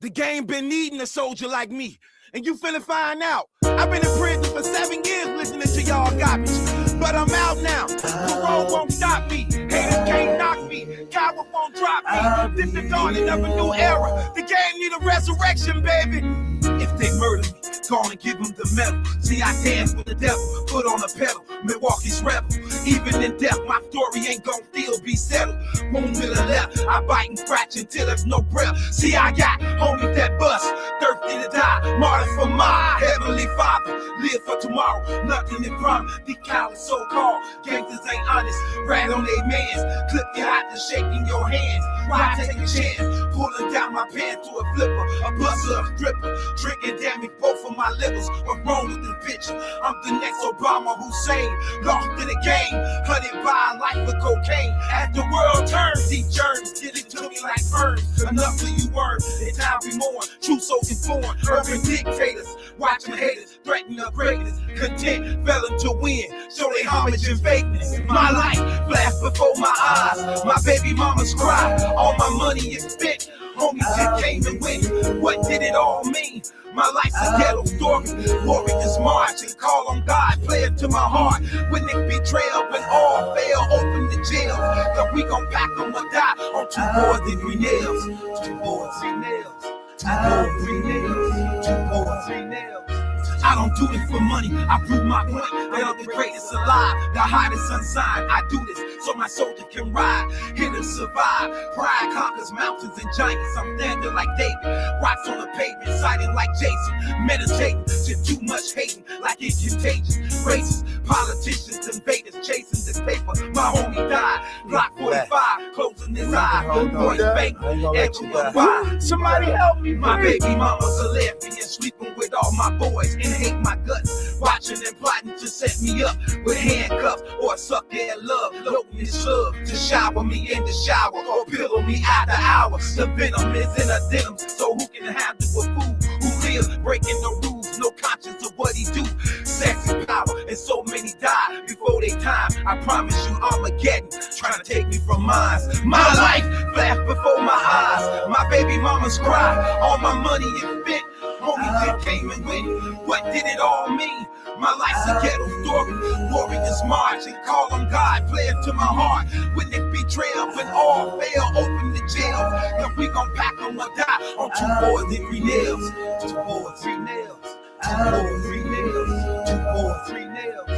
The game been needing a soldier like me, and you finna find out. I've been in prison for 7 years listening to y'all garbage, but I'm out now. Parole won't stop me. Haters can't knock me. Coward won't drop me. This the dawning of a new era. The game need a resurrection, baby. If they murder me, gonna give them the medal. See, I dance with the devil, put on a pedal. Milwaukee's rebel. Even in death, my story ain't gon' still be settled. Wound to the left, I bite and scratch until there's no breath. See, I got homies that bust, thirsty to die. Martyrs for my heavenly Father. Live for tomorrow, nothing in front. The cowards so-called gangsters ain't honest. Rat on their mans, clip your hot to shaking your hands. Why take a chance? Pulling down my pants to a flipper, a buster, a stripper. Drinking damage both of my livers. What's wrong with this picture? I'm the next Obama Hussein, lost in the game, hunted by a life of cocaine. As the world turns, these germs get it to me like burns. Enough of you words, it's time we mourn. True souls informed, urban dictators, watching haters, threatening the greatness. Content, failing to win, show they homage and fakeness. My life flashed before my eyes, my baby mama's cry. All my money is spent, homies just came and went. What did it all mean? My life's a ghetto story. Warriors march and call on God. Play it to my heart. Witness betrayal when all fail. Open the jail. Cause we gon' pack them or die on 2 boards and 3 nails. 2 boards, 3 nails. 2 boards, 3 nails. 2 boards, 3 nails. I don't do this for money. I prove my point. They are the greatest alive, the hottest unsigned. I do this so my soldier can ride, hit and survive. Pride conquers mountains and giants. I'm standing like David, rocks on the pavement, sighting like Jason. Meditating, just too much hating, like it's contagious. Racists, politicians, invaders chasing this paper. My homie died, Block 45, closing his eye. Voice fake, echo of why. Somebody help me. My baby mama's a lesbian, sleeping with all my boys and hate my guts. Watching and plotting to set me up with handcuffs or suck their love. Loading his slug to shower me in the shower or pillow me after hours. The venom is in a denim, so who can handle a fool who lives breaking the rules? No conscience of what he do. Sex and power, and so many die before they time. I promise you Armageddon, trying to take me from mine. My life flashed before my eyes. My baby mama's cry. All my money is spent. Homies just came and went. What did it all mean? My life's a ghetto story. Warriors march and call on God. Play it to my heart. Witness betrayal when all fail. Open the jail. Cause we gon' pack them or die on 2 boards and 3 nails. 2 boards, 3 nails. 2 boards, 3 nails. 2 boards, 3 nails.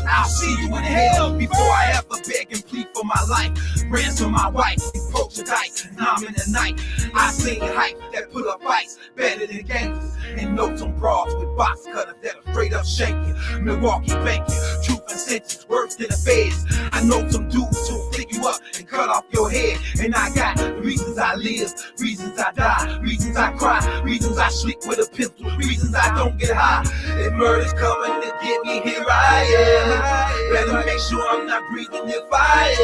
I'll see you in hell before I ever beg and plead for my life. Ransom my wife, poach a dice. Now I'm in the night. I seen hype that put up fights better than gangsters. And know some broads with box cutters that'll straight up shake you. Milwaukee banking, truth and sentence worse than the feds. I know some dudes who'll pick you up and cut off your head. And I got reasons I live, reasons I die, reasons I cry, reasons I sleep with a pistol, reasons I don't get high. If murder's coming to get me, here I am. Better make sure I'm not breathing if I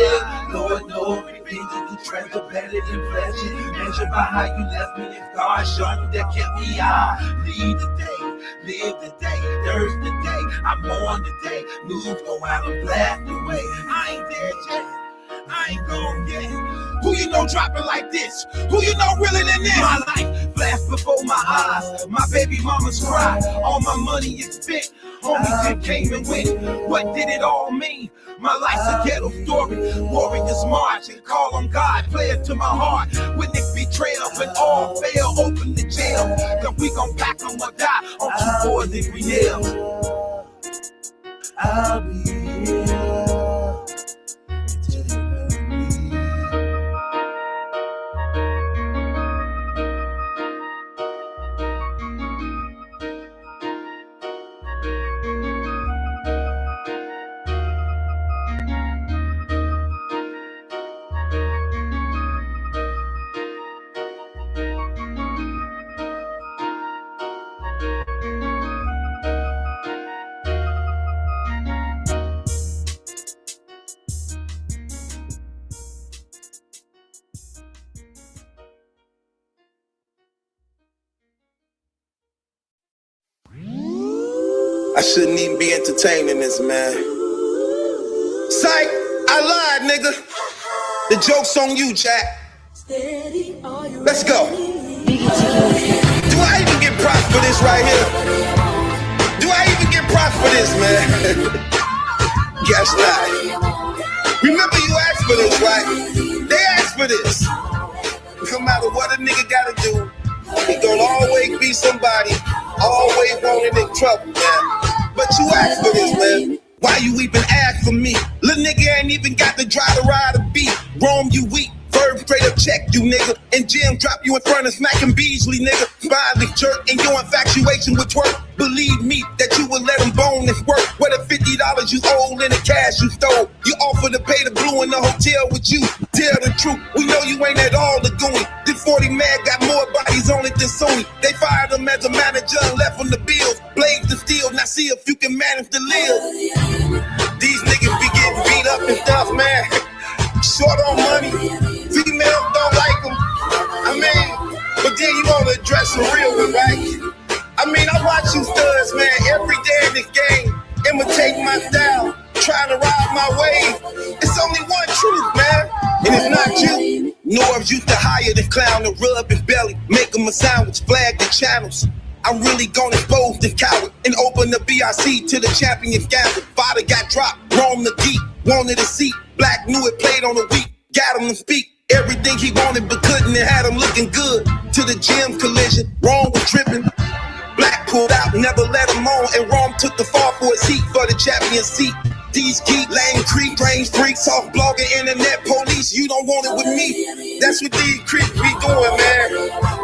am. Lord knows revenge is the treasure better than pleasure. Measured by how you left me, if God showed you that kept me out. Lead the day, live the day, thirst the day. I mourn the day, news go out and blast away. I ain't dead yet. I ain't gon' get it. Who you know dropping like this? Who you know realer than this? My life flashed before my eyes. My baby mama's cry. All my money is spent. Homies just came and went. What did it all mean? My life's a ghetto story. Warriors march and call on God. Play it to my heart. Witness betrayal when all fail. Open the jail. Cause we gon' pack them or die on 2 boards and 3 nails. I'll be here. I shouldn't even be entertaining this, man. Psych, I lied, nigga. The joke's on you, Jack. Let's go. Do I even get props for this right here? Do I even get props for this, man? Guess not. Remember you asked for this, right? They asked for this. No matter what a nigga gotta do, he gonna always be somebody, always wanting in trouble, man. But you asked for this, man. Why you even ask for me? Lil' nigga ain't even got to try to ride a beat. Rome, you weak. Verb straight up check you, nigga. And Jim drop you in front of Smackin' Beasley, nigga. Finally jerk in your infatuation with twerk. Believe me that you would let him bone this work. Where the $50 you owe in the cash you stole. You offer to pay the blue in the hotel with you. Tell the truth, we know you ain't at all the gooey. This 40 man got more bodies on it than Sony. They fired him as a manager and left him the bills. Blaze the steel, now see if you can manage to live. These niggas be getting beat up and stuff, man. Short on money, females don't like them. I mean, but then you wanna address the real one, right? I mean, I watch you studs, man, every day in this game, imitate my style, trying to ride my wave. It's only one truth, man, and it's not you. Norvs used to hire the clown to rub his belly, make him a sandwich, flag the channels. I'm really gonna expose the coward and open the BRC to the champion scandal. Father got dropped, Rome the geek, wanted a seat. Black knew it, played on the week, got him to speak. Everything he wanted but couldn't, and had him looking good. To the gym collision, Rome was tripping. Black pulled out, never let him on, and Rome took the fall for his heat for the champion seat. These geek, lame creep, range freaks, off blogger, internet police. You don't want it with me. That's what these creeps be doing, man.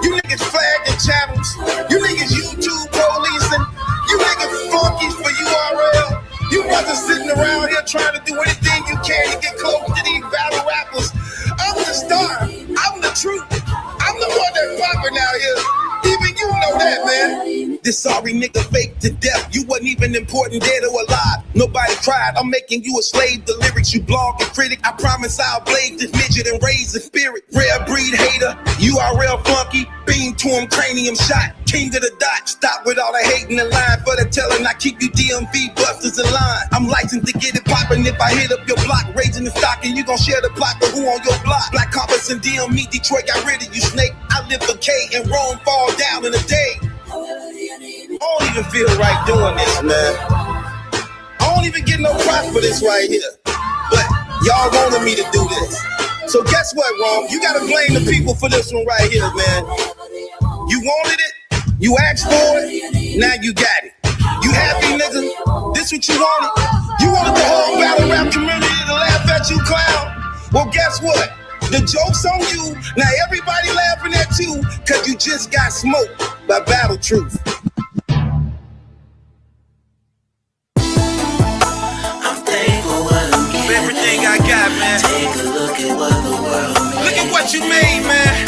You niggas flagging channels. You niggas YouTube policing. You niggas flunkies for URL. You brothers sitting around here trying to do anything you can to get close to these battle rappers. I'm the star. I'm the truth. I'm the one that's popping out here. Even you know that, man. This sorry nigga fake to death. You wasn't even important, dead or alive. Nobody cried. I'm making you a slave. The lyrics you blog and critic. I promise I'll blade this midget and raise the spirit. Rare breed hater. URL flunky. Beam to him, cranium shot. King of the dot. Stop with all the hating and lying for the telling. I keep you DMV busters in line. I'm licensed to get it poppin'. If I hit up your block, raising the stock, and you gon' share the plot with who on your block. Black Compass and DM me, Detroit got rid of you, snake. I live for K and Rome fall down in a day. I don't even feel right doing this, man. I don't even get no props for this right here. But y'all wanted me to do this. So guess what, Rome? You gotta blame the people for this one right here, man. You wanted it, you asked for it, now you got it. You happy, nigga? This what you wanted? You wanted the whole battle rap community to laugh at you, clown? Well, guess what? The joke's on you. Now everybody laughing at you because you just got smoked by Battle Truth. I'm thankful what I'm getting. Everything I got, man. Take a look at what the world made. Look at what you made, man.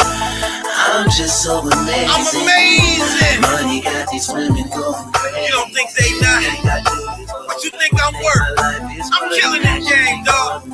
I'm just so amazing. I'm amazing. Money got these women going crazy. You don't think they not? What you think I'm worth? I'm killing that game, dog.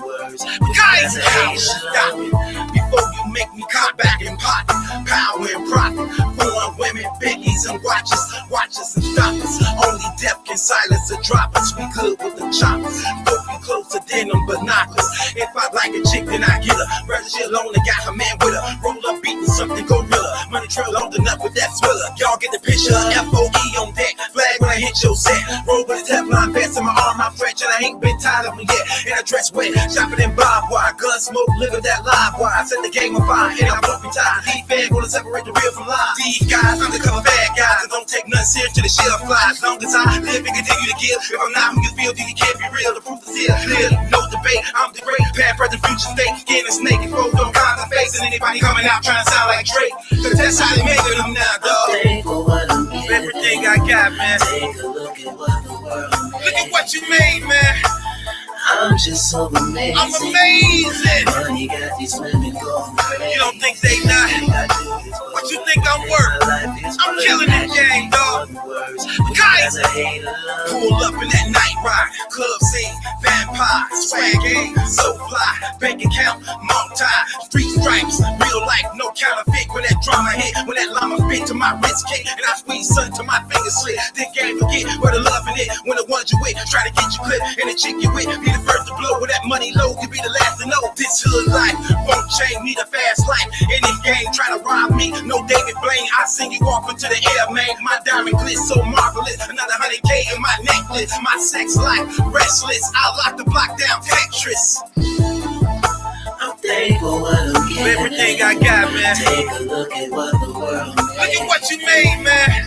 Guys, stop it. Before you make me come back and pot. Power and profit. Foreign women, biggies and watches. Watches and stoppers. Only death can silence the droppers. We good with the choppers. Don't be closer than them binoculars. If I like a chick, then I get her. Rather she alone and got her man with her. Roll up, beating something gorilla. Money trail on enough with that swiller. Y'all get the picture. FOE on deck. Flag when I hit your set. Roll with a Teflon vest in my arm, I'm French, and I ain't been tired of them yet. And I dress wet, shopping in barbed wire. Gun smoke, living that live wire. Set the game on fire, and I'm broken tired. These fans gonna separate the real from lies. These guys, undercover bad guys, that don't take nothing serious to the shell fly. As long as I live and continue to give. If I'm not who you feel, you can't be real. The proof is here, clear. No debate, I'm the great. Past, present, future state. Getting a snake and fold on kind of face. And anybody coming out trying to sound like Drake. Cause that's how they make it them now, dog. Everything I got, man. Take a look at what the world made. Look at what you made, man. I'm just so amazing. I'm amazing. Money got these women going crazy. You don't think they not? What you think I'm worth? I'm killing that game, dog. Guys, has a hater love. Pull up in that night ride, club scene, vampire, swag game, so fly, bank account, multi, street stripes, real life, no counterfeit. When that drama hit, when that llama fit to my wrist kick, and I squeeze sun to my fingers slip. Then game forget where the love in it. When the ones you with try to get you clip, and the chick you with be the first to blow. With that money low, you be the last to know. This hood life won't change, need a fast life. Any game try to rob me, no David Blaine. I send you off into the air, man. My diamond glitz so marvelous. Another 100K in my necklace. My sex life restless. I lock the block down, Tetris. I'm thankful what I'm getting. Everything I got, man. Take a look at what the world made. Look at what you made, man.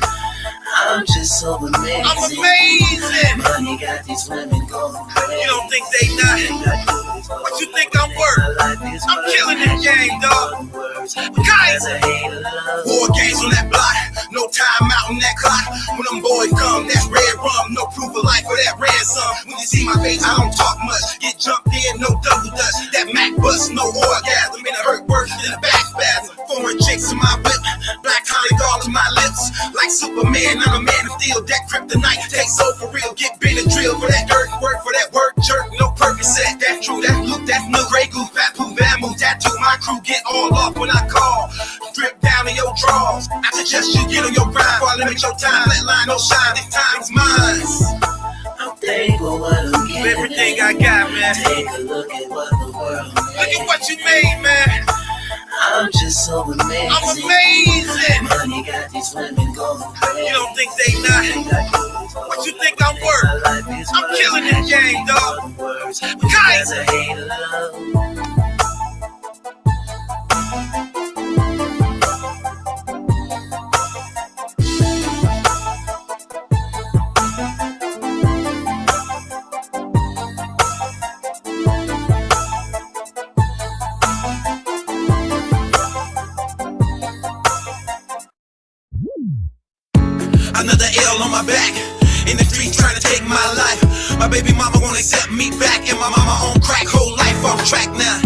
I'm just so amazing. I'm amazing. Money got these women going crazy. You don't think they not? What you think I'm worth? I'm killing this game, dog. Guys, war games on that block. No time out on that clock. When them boys come, that's red rum. No proof of life for that ransom. When you see my face, I don't talk much. Get jumped in, no double dutch. That Mac bust, no orgasm. And it hurt worse than a back spasm. Foreign chicks in my whip. Black honey dogs in my lips. Like Superman, I'm a man of steel. That kryptonite takes so for real. Get Benadryl for that dirt work, for that work jerk. No Percocet, that's true. That's Luke, that's no Grey Goose. Fat Pooh, Vamu, tattoo. My crew get all off when I call. Strip down in your drawers. I suggest you get on your grind. Before I limit your time, let line no shine. This time's mine. I'm thankful what I'm getting. Everything I got, man. Take a look at what the world made. Look at what you made, man. I'm just so amazing. I'm amazing. Money got these women going crazy. You don't think they not? What you think I'm worth? I'm killing this game, dog. Guys, a hater love. another L on my back. In the streets trying to take my life. My baby mama won't accept me back. And my mama on crack, whole life off track now.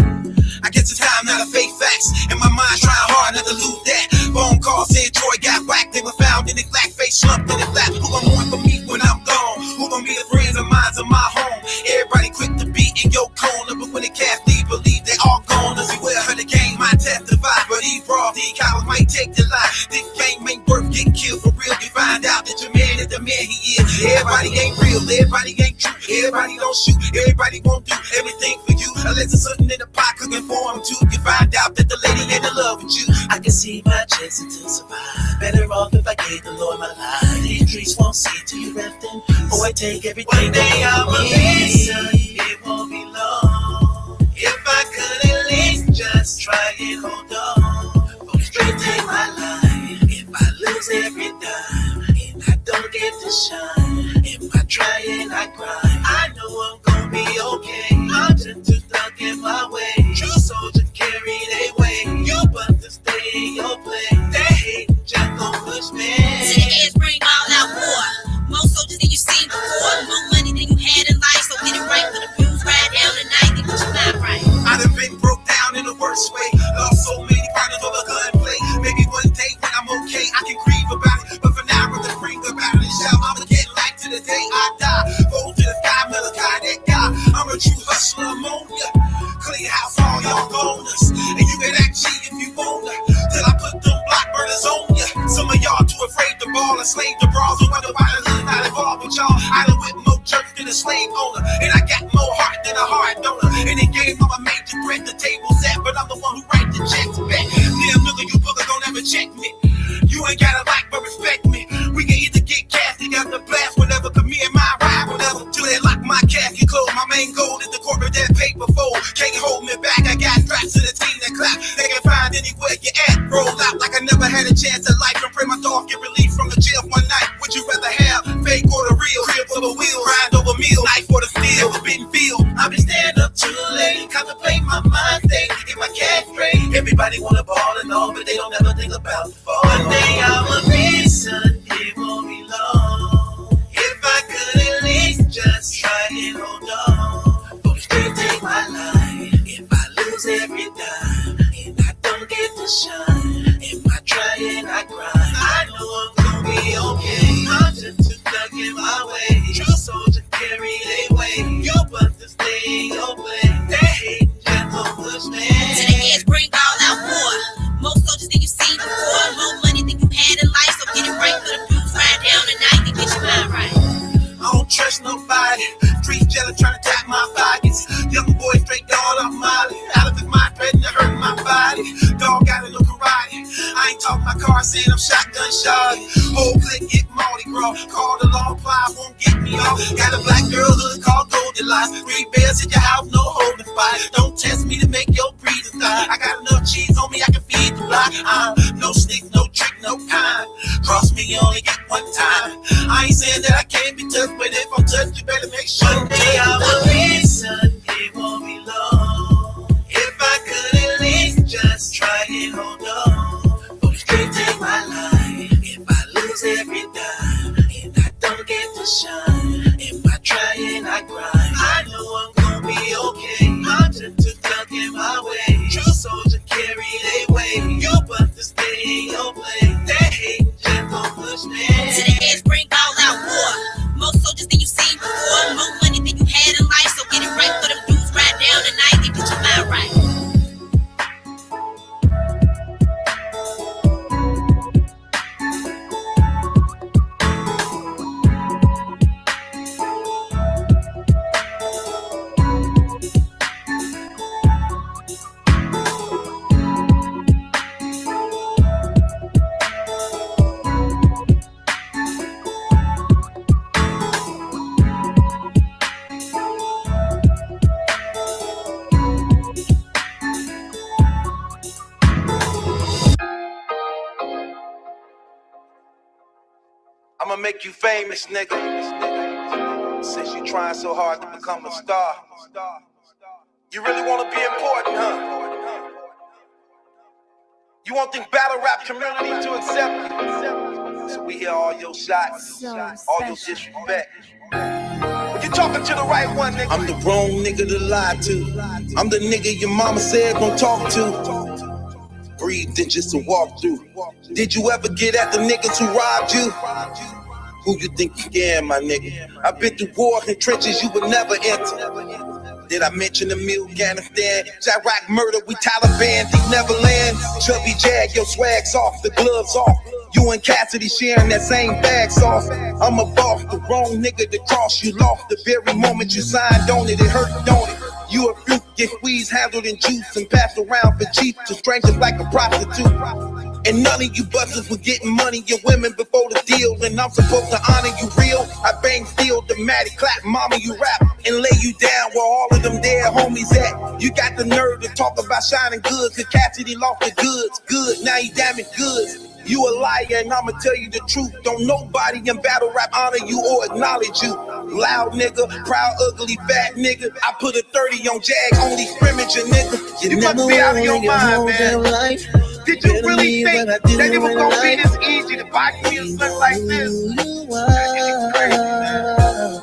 I guess it's time now to fake facts. And my mind trying hard not to lose that. Phone call saying Troy got whacked. They were found in the black face, slumped in the flat. Who gon' mourn for me when I'm gone? Who gon' be the friends of mine in my home? Everybody quick to be in your corner, but when the cast leave, believe they all gone. As well, heard the game might testify, but these bras, these cowards might take the life. This game ain't worth getting killed for real. You find out that your man is the man he is. Everybody ain't real, everybody ain't true. Everybody don't shoot, everybody won't do everything for you. Unless there's something in the pot cooking for him too. You find out that the lady ain't in love with you. I can see my chances to survive. Better off if I gave the Lord my life. These streets won't see till you left in peace. Boy, take everything. One day I'ma listen, it won't be long. If I could at least just try and hold on. Folks straight take my life. If I lose every dime and I don't get to shine, if I try and I grind, I know I'm gonna be okay. I'm just too stuck in my way. True soldiers carry their weight. You but to stay in your place. They hate just gon' push me. See the ass bring all out war. More soldiers than you seen before. More money than you had in life. So get it right for the blues ride down tonight. Get what you not right. I done been broke down in the worst way. Lost so many partners over gunplay. Maybe one day when I'm okay, I can grieve about it. But for now, I'm gonna bring about it and shout. I'ma get light to the day I die. Fold to the sky, Malachi, that guy. I'm a true hustler, ammonia. Clean house, all y'all goners. And you can act G if you wanna. Till I put them block burners on ya. Some of y'all too afraid to ball and slave the bras. So wonder why the hood not involved with y'all. I done with more jerks than a slave owner. And I got more heart than a heart donor. In the game, I'm a major threat. The table's set, but I'm the one who write the checks back. Damn nigga, you booger don't ever check me. You ain't gotta like but respect me. We can either get cast, they got the blast whenever. Cause me and my ride whenever. Till they lock my casket closed. My main goal is the corporate that paper fold. Can't hold me back, I got straps to the team that clap. They can find anywhere you at. Roll out like I never had a chance at life. And pray my dog get relief from the jail one night. Would you rather have fake or the real? Crib for the wheel, grind over meal, knife for the steel, the bitten field. I've been staying up too late, contemplate my mind state, get my cash straight. Everybody wanna ball and all, but they don't ever think about the fall. One day I'ma be son, it won't be long. If I could at least just try and hold on. Folks straight take my life. If I lose every dime and I don't get to shine, if I try and I grind, I know I'm gonna be okay. I'm just too stuck in accomplishments. To the edge, bring all out war. More soldiers than you seen before. More money than you had in life. So get it right for the blues. Ride down tonight and get your mind right. I don't trust nobody. Street jelly trying to tap my pockets. Young boy straight dog up Molly. Out of his mind, threatening to hurt my body. Dog got a little karate. I ain't talking my car saying I'm shotgun shot. Whole clique get Mardi Gras. Call the long fly, won't get me off. Got a black girl hood called Goldilocks. 3 bears in your house, no holding fight. Don't test me to make your breathing die. I got enough cheese on me, I can feed the block. No sneak, no trick, no kind. Cross me, you only get one time. I ain't saying that I can't be touched, but if I'm touched, you better make sure. Someday I will be, Sunday won't be long. If I could at least just try and hold on. For the straight take my life. If I lose every dime and I don't get to shine. If I try and I grind, I know I'm gonna be okay. I'm just too stuck in my way. True soldier carry their weight. You but to stay in your place. That hate just don't push me. To the edge, bring all out war. More soldiers than you seen before. More money than you had in life. So get it right for the blues. Ride down tonight and get your mind right. I'ma make you famous, nigga. Since you trying so hard to become a star. You really wanna be important, huh? You want the battle rap community to accept you. So we hear all your shots, all your disrespect. But you talking to the right one, nigga. I'm the wrong nigga to lie to. I'm the nigga your mama said don't talk to. Breathe in just to walk through. Did you ever get at the niggas who robbed you? Who you think you am, my nigga? I've been through war and trenches you would never enter. Did I mention the meal, Afghanistan? Iraq murder, we Taliban, deep Neverland. Chubby Jag, your swag's off, the gloves off. You and Cassidy sharing that same bag sauce. I'm a boss, the wrong nigga to cross you lost. The very moment you signed on it, it hurt, don't it? You a fruit, get squeezed, handled in juice, and passed around for cheap to strangers like a prostitute. And none of you busters were getting money, your women before the deal. And I'm supposed to honor you real. I bang steel, dramatic, clap, mama, you rap. And lay you down where all of them dead homies at. You got the nerve to talk about shining goods, cause Cassidy lost the goods. Good, now he damaged goods. You a liar and I'ma tell you the truth. Don't nobody in battle rap honor you or acknowledge you. Loud nigga, proud, ugly, fat nigga. I put a 30 on Jag, only scrimmage a nigga. You must be out of your mind, man. Did you really think that it was gonna be this easy to buy me a son like this? It's crazy, man.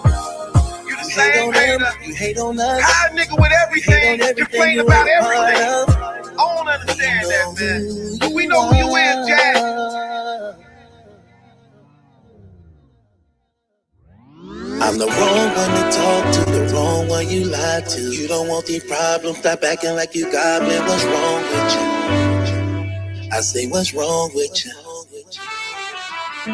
You the same hater. You hate on us. High nigga with everything, complain about everything. I don't understand that, man. But we know who you is, Jag. I'm the wrong one to talk to, the wrong one you lied to. You don't want these problems, stop acting like you got me. What's wrong with you? I say, what's wrong with you?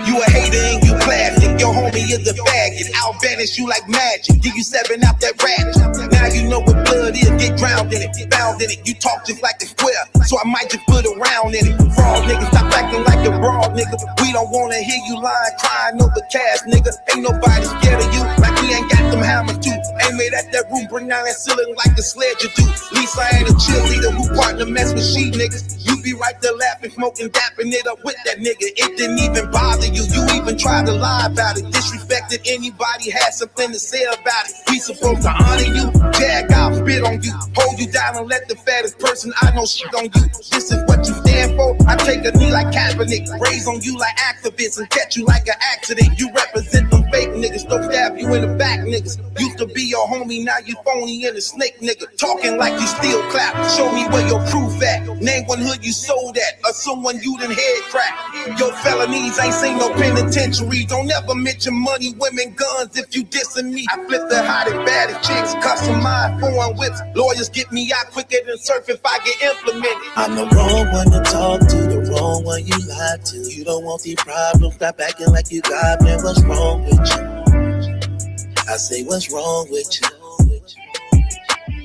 You a hater and you plastic. Your homie is a faggot. I'll banish you like magic. Give you 7 out that rat. Now you know what blood is. Get drowned in it, found in it. You talk just like a square, so I might just put a round in it. Fraud nigga, stop acting like a broad nigga. We don't wanna hear you lying, crying over cash, nigga. Ain't nobody scared of you, like we ain't got them hammers too. Aim it at that room, bring down that ceiling like a sledge you do. Lisa ain't a cheerleader who partner mess with she niggas. You be right there laughing, smoking, dapping it up with that nigga. It didn't even bother you. You even tried to lie about it. Disrespected anybody had something to say about it. We supposed to honor you. Jag, I'll spit on you. Hold you down and let the fattest person I know shit on you. This is what you stand stand for, I take a knee like Kaepernick, raise on you like activists and catch you like an accident. You represent them fake niggas, don't stab you in the back niggas. Used to be your homie, now you phony and a snake nigga. Talking like you still clap, show me where your proof at. Name one hood you sold at, or someone you done head crack. Your felonies ain't seen no penitentiary. Don't ever mention money, women, guns if you dissing me. I flip the hot and bad chicks, customized foreign whips. Lawyers get me out quicker than surf if I get implemented. I'm the wrong one to talk to, the wrong one you lied to. You don't want these problems, stop acting like you got me. What's wrong with you? I say what's wrong with you?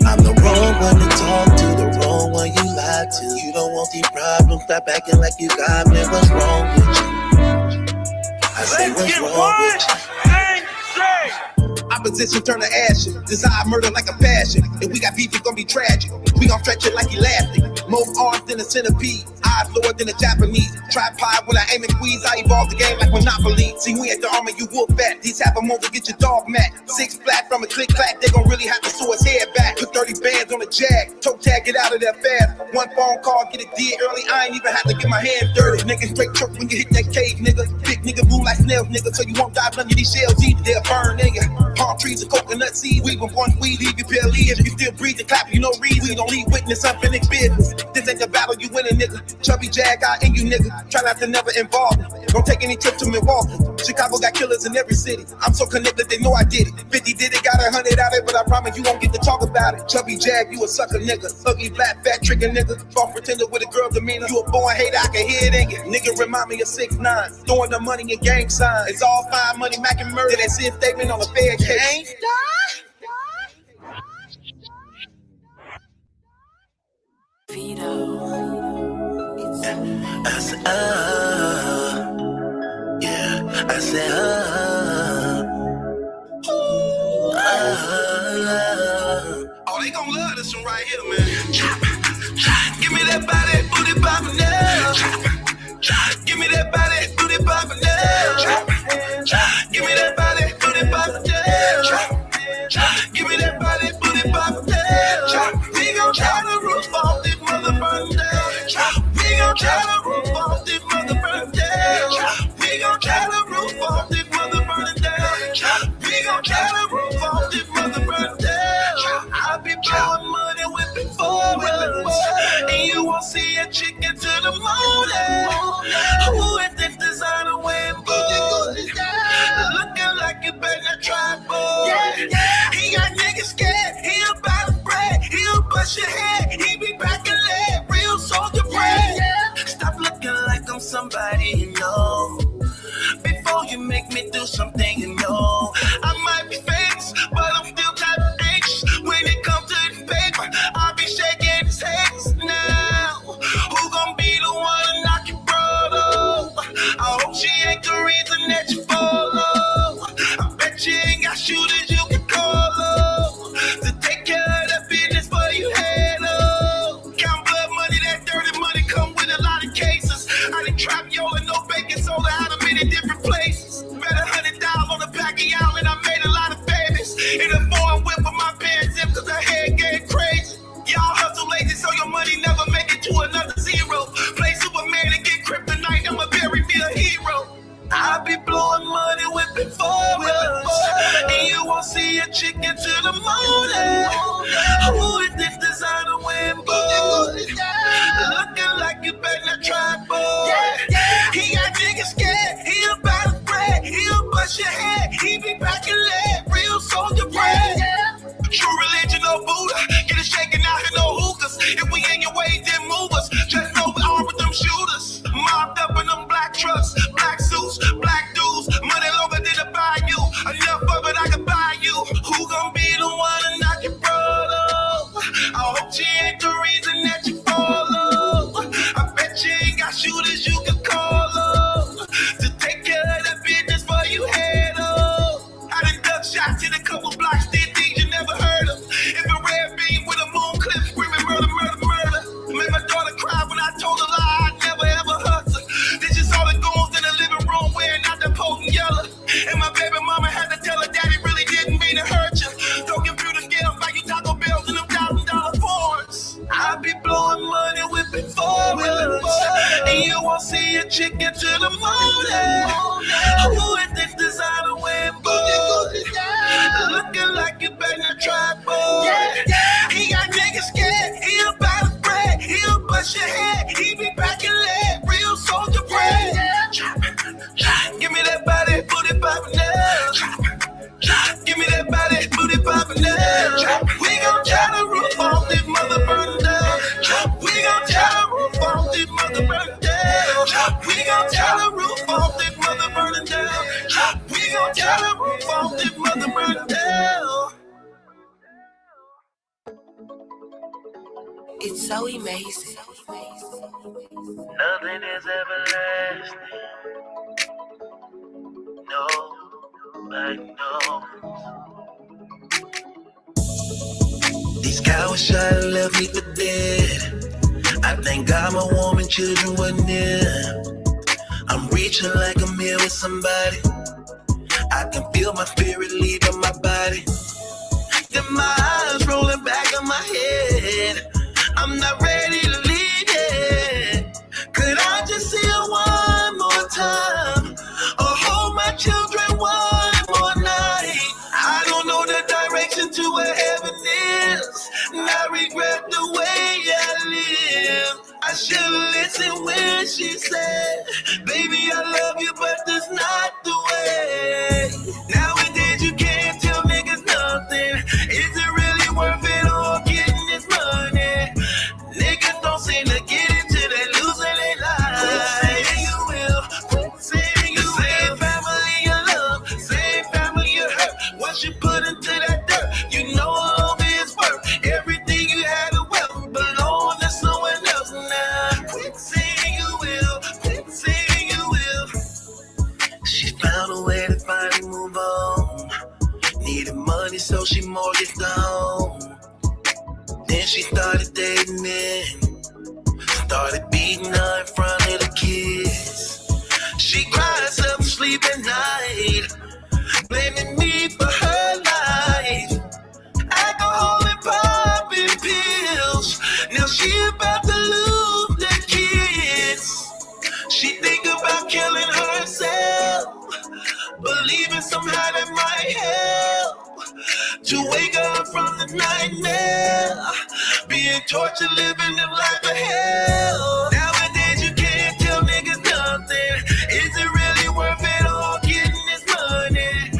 I'm the wrong one to talk to, the wrong one you lied to. You don't want these problems, stop acting like you got me. What's wrong with you? I say what's wrong with you? Opposition turn to ashes, desire murder like a passion. If we got beef, it's gonna be tragic. We gon' stretch it like elastic. More arms than a centipede, eyes lower than a Japanese. Tripod when I aim and squeeze, I evolve the game like Monopoly. See, we ain't the army, you whoop back. These half a moment to get your dog mat. 6 flat from a click clack, they gon' really have to sew his head back. Put 30 bands on the jag, toe tag, get out of there fast. One phone call, get it did early, I ain't even have to get my hands dirty. Niggas straight choke when you hit that cave, nigga. Big nigga move like snails, nigga, so you won't dive under these shells either. They'll burn, nigga. Palm trees and coconut seeds, we with one weed, leave you pale leaves. If you still breathing, clap you no reason. We don't need witness up in this business. This ain't the battle you winning, nigga. Chubby jag out in you, nigga. Try not to never involve me. Don't take any trips to Milwaukee. Chicago got killers in every city. I'm so connected, they know I did it. 50 did it, got 100 out of it, but I promise you won't get to talk about it. Chubby jag, you a sucker, nigga. Ugly, black, fat, trigger, nigga. False pretender with a girl demeanor. You a born hater, I can hear it in you. Nigga remind me of 6ix9ine. Throwing the money in gang signs. It's all fine money, Mac and murder. That sin statement on the fair case. I said, yeah, I said, Oh, they gon' love this one right here, man. Give me that body, booty poppin' now. Give me that body, booty poppin' now. Give me that body, booty poppin' now. Give me that body, booty poppin' now. We gon' try to roof off this motherfucking down. We gon' try to roof off this motherfucking down. We gon' try to roof off this motherfucking down. We gon' try to roof off this motherfucking down. I be blowing money, whipping forwards, and you won't see a chicken to the morning. Who is this designer wearing boots? Looking like you better try, boy. He got niggas scared, he about to break. He'll bust your head, he be back and leg. Real soldier bread. Stop looking like I'm somebody you know. Before you make me do something you know. I might be famous, but I'm still type of anxious. When it comes to this paper, I'll be shaking his hands now. Who gon' be the one to knock your brother? I hope she ain't the reason that you follow. I bet you ain't got shooters you can call up to take care of that business for you head up. Count blood money, that dirty money come with a lot of cases. I done trap yo and no baking soda out of many different places. Bet $100 on the back of y'all and I made a lot of babies. In a foreign whip with my pants zip cause her head getting crazy. Y'all hustle lazy so your money never make it to another zero. Play Superman and get kryptonite, I'ma bury me a hero. I be blowing money, whipping forwards, and you won't see a chicken to the morning. Who is this designer wearing boots? Looking like you better try, boy. He got niggas scared, he about to break. He'll bust your head, he be back and leg. Real soldier bread. True religion, no Buddha. Get it shaking out here, no hookahs. If we in your way, then move us. Just know we are with them shooters. Mobbed up in them black trucks, black suits, black dudes. Money longer than a bayou. Enough of it, I can buy you. Who gon' be the one to knock your brother? I hope she ain't the reason that you follow. I bet you ain't got shooters you can call up to take care of that business for you head up. I done duck shots in a couple blocks, did things you never heard of. If a red beam with a moon clip screaming murder, murder, murder. Made my daughter cry when I told her lie, I'd never ever hurt her. This is all the goons in the living room wearing out the potent yellow. And my baby mama had to tell her daddy really didn't mean to hurt you. Don't computer scales like you Taco Bells and them $1,000 foreigns. I be blowing money, whipping forwards. chicken to the morning. Who is this designer wearing boy? Looking like you better try, boy. He got niggas scared. He about his bread. He'll bust your head. He be packing lead. Real soldier bread. Give me that body, booty poppin' now. Give me that body, booty poppin' now. We gon' try to roof off this mother burn down. We gon' try to roof off this mother burn down. We gon' try to roof off this mother burn down. We gon' try to roof off this mother burn down. It's so amazing. Nothing is everlasting. Nobody knows. These cowards try to left me for dead. I thank God my woman children were near. I'm reaching like I'm here with somebody. I can feel my spirit leaving my body. Then my eyes rolling back on my head. I'm not ready to leave yet. Could I just see her one more time? Or hold my children one more night? I don't know the direction to where heaven is. And I regret the way I live. I should've listened when she said, baby, I love you, but that's not the way. Nowadays you can't tell niggas nothing. Is it really worth it all getting this money? Niggas don't seem to get into they losing their lives. Quit saying you will, quit saying you will. Same family you love, same family you hurt. Once you put into that dirt, you no longer is worth. Everything you had to wealth belong to someone else now. Quit saying you will, quit saying you will. She found a way to finally move on. Needed money, so she mortgaged on. Then she started dating in. Started beating her in front of the kids. She cried herself to sleep at night, blaming me for her life. Alcohol and popping pills. Now she about to lose the kids. She think about killing herself, believing somehow that might help to wake up from the nightmare, being tortured, living the life of hell. Nowadays you can't tell niggas nothing. Is it really worth it all getting this money?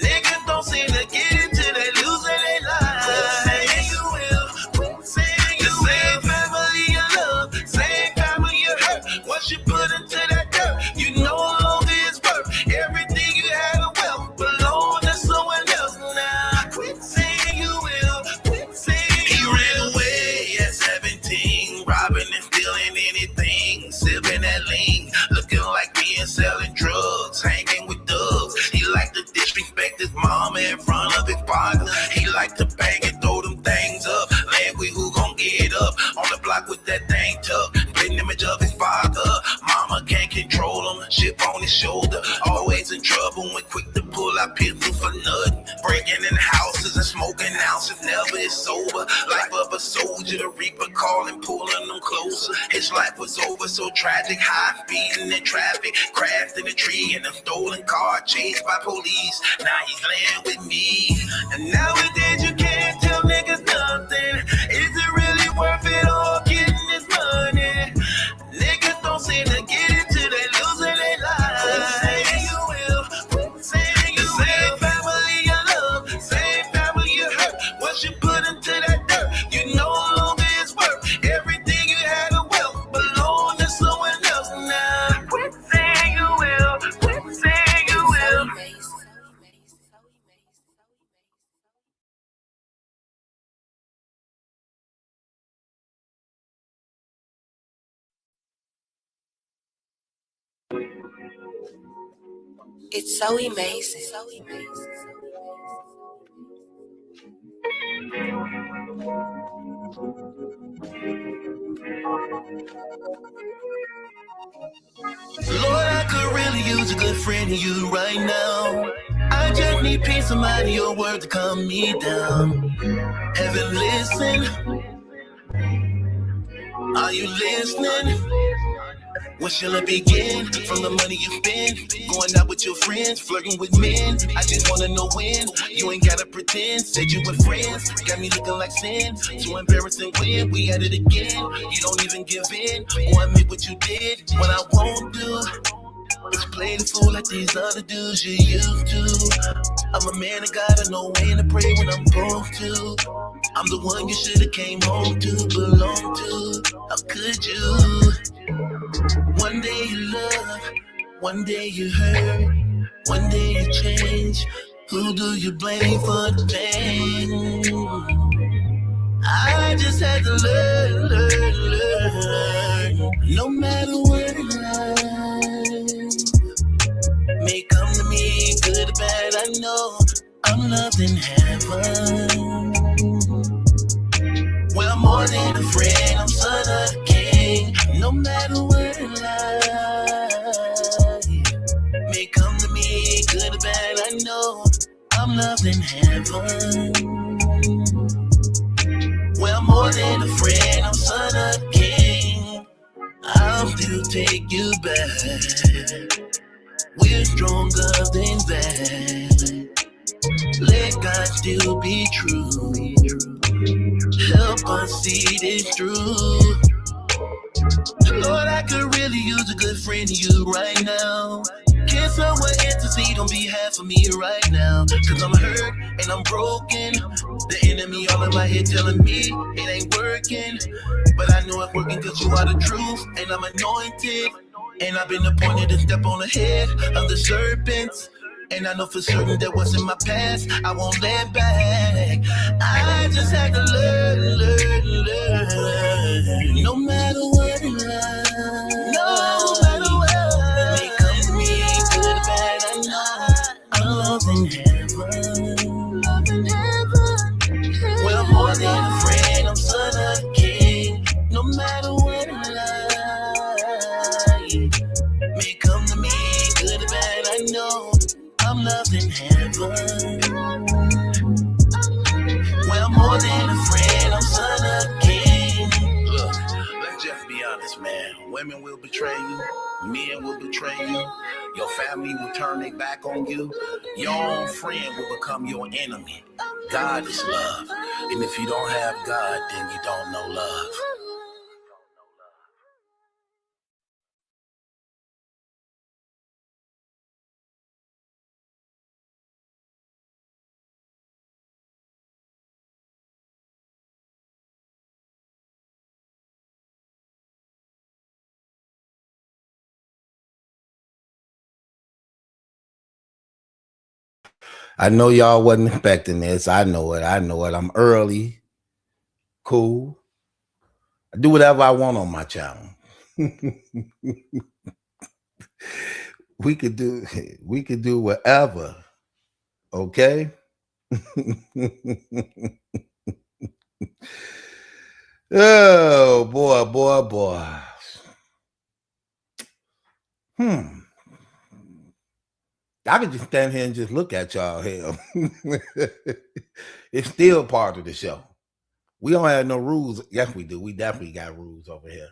Niggas don't seem to get into they losing their lives. Quit saying you will, quit saying you will. Same family you love, same family you hurt. Once you put into that dirt, you no longer is worth. Everything you had to wealth belong to someone else now. Quit saying you will, quit saying you will. He ran away at 17, robbing and stealing anything, sipping that lean, looking like me and selling drugs, hanging with thugs. He liked to disrespect his mama in front of his father. He liked to bang and throw them things up. Language, who gon' get up on the block with that thing tucked? An image of his father. Mama can't control him, chip on his shoulder. Always in trouble when quick to pull out pistol for nothing. Breaking in houses and smoking ounces, never is sober. Life of a soldier, the reaper calling, pulling them closer. His life was over, so tragic. High speeding in traffic, crashed in a tree in a stolen car, chased by police. Now he's laying with me. And nowadays you can't tell niggas nothing. Is it really worth it all getting this money? Niggas don't seem to get into they losing their lives. Quit saying you will, quit saying you will. Same family you love, same family you hurt. Once you put into that dirt, you no longer is worth. Everything you had to wealth belong to someone else now. Quit saying you will, quit saying you will. It's so amazing. Lord, I could really use a good friend of you right now. I just need peace, somebody, your word to calm me down. Heaven, listen. Are you listening? Where shall I begin? From the money you spend, going out with your friends, flirting with men. I just wanna know when. You ain't gotta pretend. Said you with friends, got me looking like sin. Too embarrassing when we at it again. You don't even give in or admit what you did. What I won't do is play the fool like these other dudes you used to. I'm a man of God, I know when to pray when I'm supposed to. I'm the one you should've came home to, belong to. How could you? One day you love, one day you hurt, one day you change. Who do you blame for the pain? I just had to learn. No matter what in life may come to me, good or bad, I know I'm loved in heaven. Well, I'm more than a friend, I'm son of the king. No matter what in life may come to me, good or bad, I know I'm loved in heaven. Well, I'm more than a friend, I'm son of the king. I'll still take you back. We're stronger than that. Let God still be true. Help us see this through. Lord, I could really use a good friend of you right now. Can someone intercede on behalf of me right now? Cause I'm hurt and I'm broken. The enemy all in my head telling me it ain't working. But I know it's working cause you are the truth and I'm anointed. And I've been appointed to step on the head of the serpents. And I know for certain that what's in my past, I won't let back. I just had to learn. No matter what in life, no matter what may come to me, good or bad, I know I'm loved in heaven. Well, I'm more than a friend, I'm son of the king. No matter what in life may come to me, good or bad, I know I'm loved in heaven. Well, I'm more than a friend, I'm son of the king. Look, let's just be honest, man. Women will betray you, men will betray you, your family will turn their back on you, your own friend will become your enemy. God is love, and if you don't have God, then you don't know love. I know y'all wasn't expecting this. I know it. I'm early. Cool. I do whatever I want on my channel. we could do whatever. Okay? Oh boy. I could just stand here and just look at y'all. Hell. It's still part of the show. We don't have no rules. Yes, we do. We definitely got rules over here.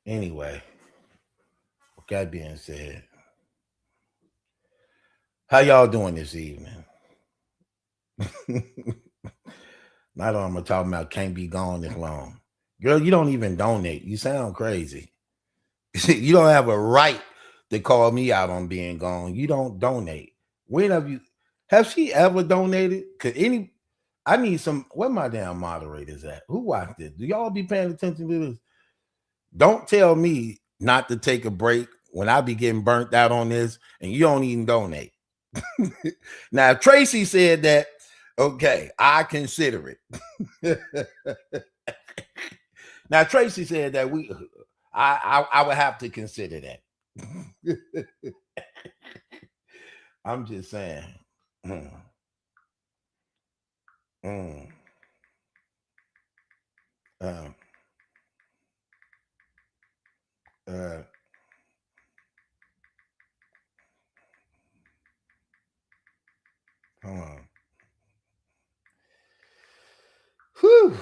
Anyway, with that being said, how y'all doing this evening? Not all I'm talking about can't be gone this long. Girl, you don't even donate. You sound crazy. You don't have a right to call me out on being gone. You don't donate. When have she ever donated? I need some, where my damn moderators at? Who watched this? Do y'all be paying attention to this? Don't tell me not to take a break when I be getting burnt out on this and you don't even donate. Now, Tracy said that, okay, I consider it. Now, Tracy said that I would have to consider that. I'm just saying. hold on. Whew.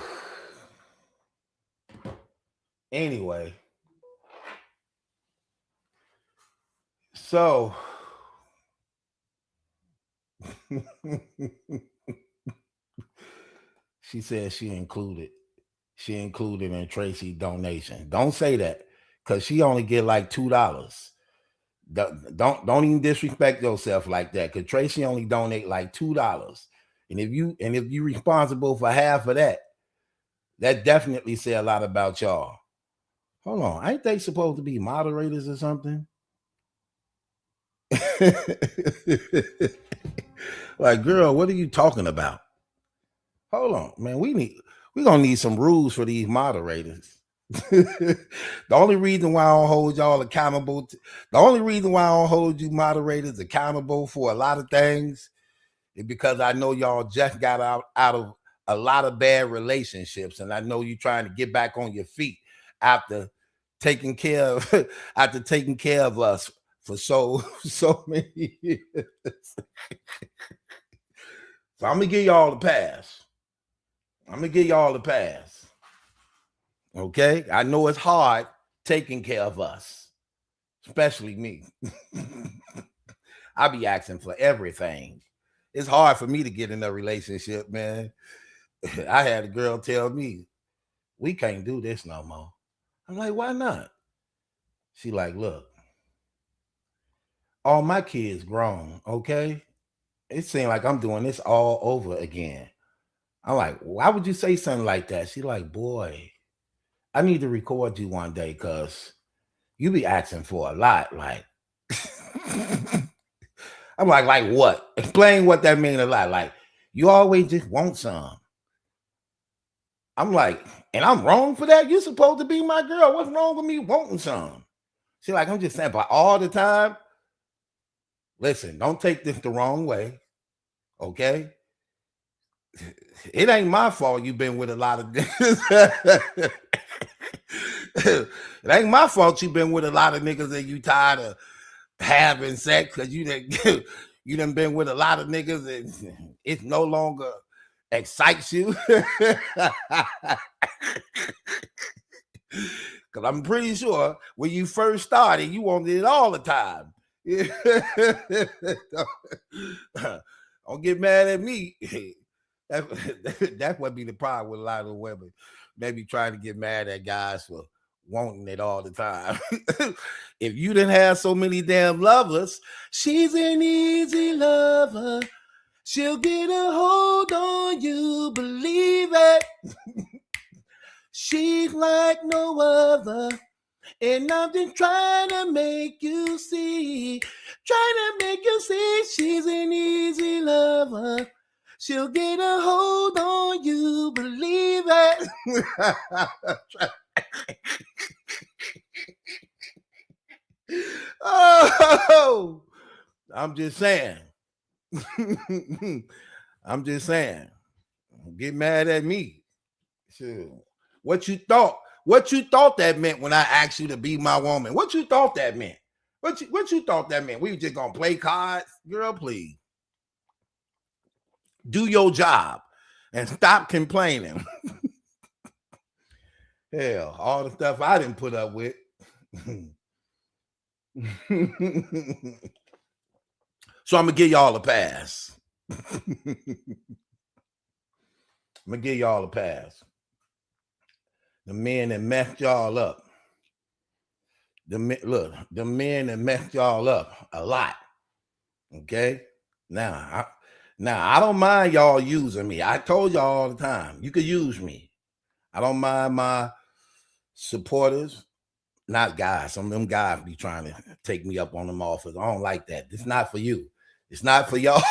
Anyway, so she said she included in Tracy donation. Don't say that, because she only get like $2. Don't even disrespect yourself like that, because Tracy only donate like $2. And if you responsible for half of that, that definitely say a lot about y'all. Hold on, ain't they supposed to be moderators or something? Like, girl, what are you talking about? Hold on, man. We're gonna need some rules for these moderators. The only reason why I don't hold y'all accountable, the only reason why I don't hold you moderators accountable for a lot of things is because I know y'all just got out of a lot of bad relationships, and I know you're trying to get back on your feet after taking care of us for so many years. So I'm gonna give y'all a pass. Okay, I know it's hard taking care of us, especially me. I be asking for everything. It's hard for me to get in a relationship, man. I had a girl tell me, we can't do this no more. I'm like, why not? She like, look, all my kids grown, okay? It seems like I'm doing this all over again. I'm like, why would you say something like that? She like, boy, I need to record you one day, because you be asking for a lot. Like, I'm like what? Explain what that mean a lot. Like, you always just want some. I'm like, and I'm wrong for that? You supposed to be my girl. What's wrong with me wanting some? She like, I'm just saying, but all the time. Listen, don't take this the wrong way, okay? It ain't my fault you've been with a lot of niggas. It ain't my fault you've been with a lot of niggas and you tired of having sex, because you done been with a lot of niggas and it no longer excites you. Because I'm pretty sure when you first started, you wanted it all the time. Don't get mad at me. That would be the problem with a lot of women. Maybe trying to get mad at guys for wanting it all the time. If you didn't have so many damn lovers, she's an easy lover. She'll get a hold on you, believe it. She's like no other. And I'm just trying to make you see, she's an easy lover. She'll get a hold on you, believe it. Oh, I'm just saying. I'm just saying. Get mad at me. Sure. What you thought that meant when I asked you to be my woman? What you thought that meant? What you thought that meant? We were just gonna play cards? Girl, please. Do your job and stop complaining. Hell, all the stuff I didn't put up with. So I'm gonna give y'all a pass. The men that messed y'all up. The men that messed y'all up a lot. Okay? Now I don't mind y'all using me. I told y'all all the time, you could use me. I don't mind my supporters, not guys. Some of them guys be trying to take me up on them offers. I don't like that. It's not for you. It's not for y'all.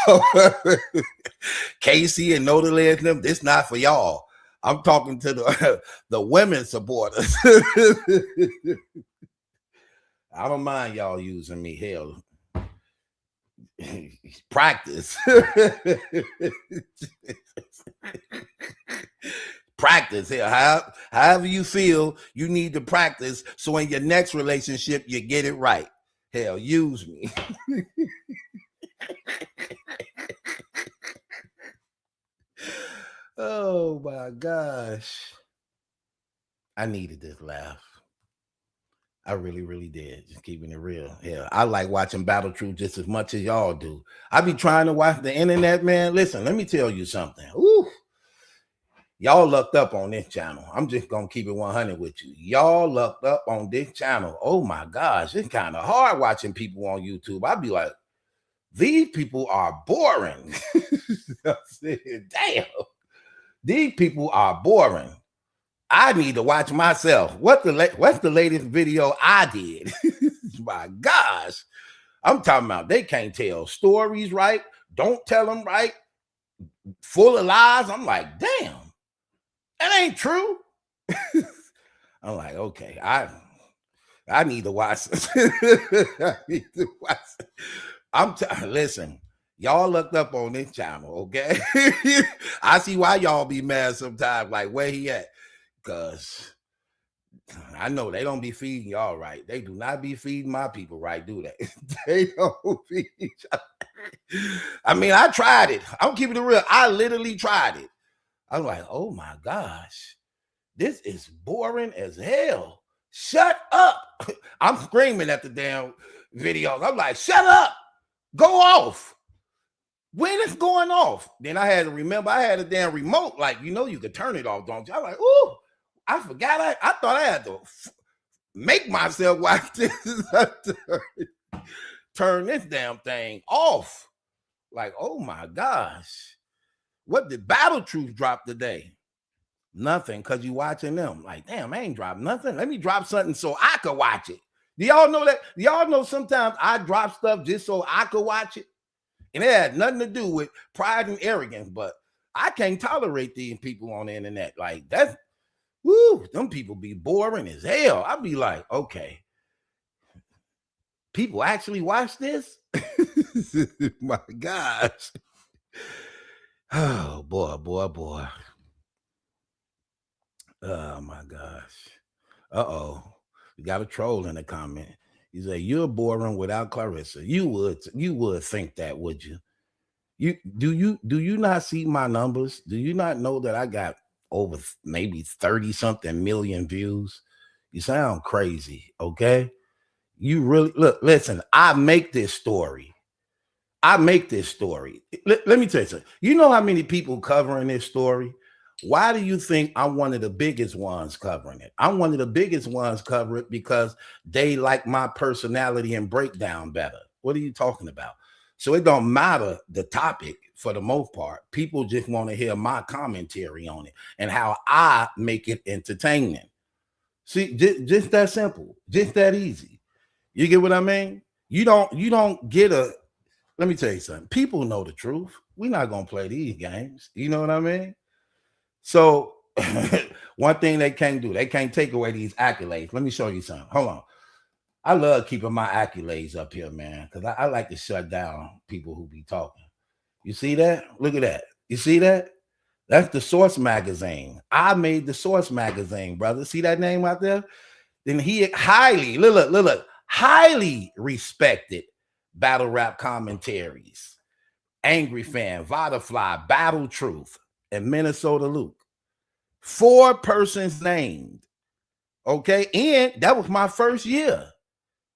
Casey and Nodal and them, it's not for y'all. I'm talking to the women supporters. I don't mind y'all using me. Hell, practice. Practice. Here, however you feel, you need to practice so in your next relationship you get it right. Hell, use me. Oh my gosh. I needed this laugh. I really, really did. Just keeping it real. Yeah, I like watching Battle Truth just as much as y'all do. I be trying to watch the internet, man. Listen, let me tell you something. Ooh. Y'all lucked up on this channel. I'm just going to keep it 100 with you. Y'all lucked up on this channel. Oh my gosh, it's kind of hard watching people on YouTube. I'd be like, these people are boring. I said, damn, these people are boring. I need to watch myself. What's the latest video I did? My gosh. I'm talking about they can't tell stories right. Don't tell them right. Full of lies. I'm like, damn, that ain't true. I'm like, okay, I need to watch this. I need to watch. Listen, y'all looked up on this channel, okay? I see why y'all be mad sometimes, like where he at? Because I know they don't be feeding y'all right. They do not be feeding my people right, do they? They don't feed each other. I mean, I tried it. I'm keeping it real. I literally tried it. I'm like, oh my gosh, this is boring as hell. Shut up. I'm screaming at the damn videos. I'm like, shut up. Go off. When it's going off. Then I had to remember I had a damn remote. Like, you know, you could turn it off, don't you? I'm like, ooh. I forgot. I thought I had to make myself watch this. Turn this damn thing off. Like, oh my gosh. What did Battle Truth drop today? Nothing, because you watching them. Like, damn, I ain't dropped nothing. Let me drop something so I could watch it. Do y'all know that? Y'all know sometimes I drop stuff just so I could watch it? And it had nothing to do with pride and arrogance, but I can't tolerate these people on the internet. Like, that's, woo, them people be boring as hell. I'd be like, okay, people actually watch this? My gosh. Oh, boy. Oh, my gosh. Uh-oh. We got a troll in the comment. He said, you're boring without Clarissa. You would think that, would you? Do you not see my numbers? Do you not know that I got over maybe 30-something million views? You sound crazy, okay? You really listen, I make this story. Let me tell you something. You know how many people covering this story? Why do you think I'm one of the biggest ones covering it? I'm one of the biggest ones covering it because they like my personality and breakdown better. What are you talking about? So it don't matter the topic for the most part. People just want to hear my commentary on it and how I make it entertaining. See, just that simple, just that easy. You get what I mean? You don't get a, let me tell you something. People know the truth. We're not going to play these games. You know what I mean? So one thing they can't do, they can't take away these accolades. Let me show you something. Hold on. I love keeping my accolades up here, man, because I like to shut down people who be talking. You see that? Look at that. You see that? That's the Source magazine. I made the Source magazine, brother. See that name out there? Then he highly, look, highly respected battle rap commentaries. Angry Fan, Vodafly, Battle Truth, and Minnesota Luke. 4 persons named. Okay, and that was my first year.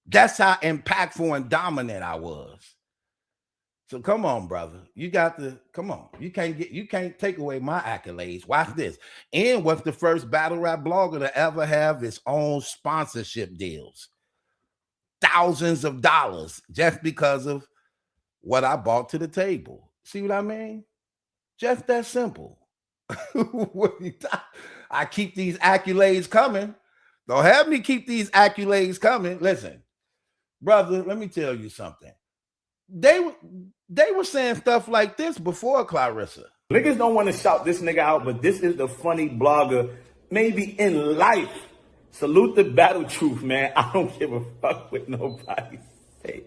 That's how impactful and dominant I was. So come on, brother. You got to come on. You can't take away my accolades. Watch this. And was the first battle rap blogger to ever have his own sponsorship deals. Thousands of dollars just because of what I brought to the table. See what I mean? Just that simple. I keep these accolades coming. Don't have me keep these accolades coming. Listen, brother, let me tell you something. They were saying stuff like this before Clarissa. Niggas don't want to shout this nigga out, but this is the funny blogger maybe in life. Salute the Battle Truth, man. I don't give a fuck what nobody say.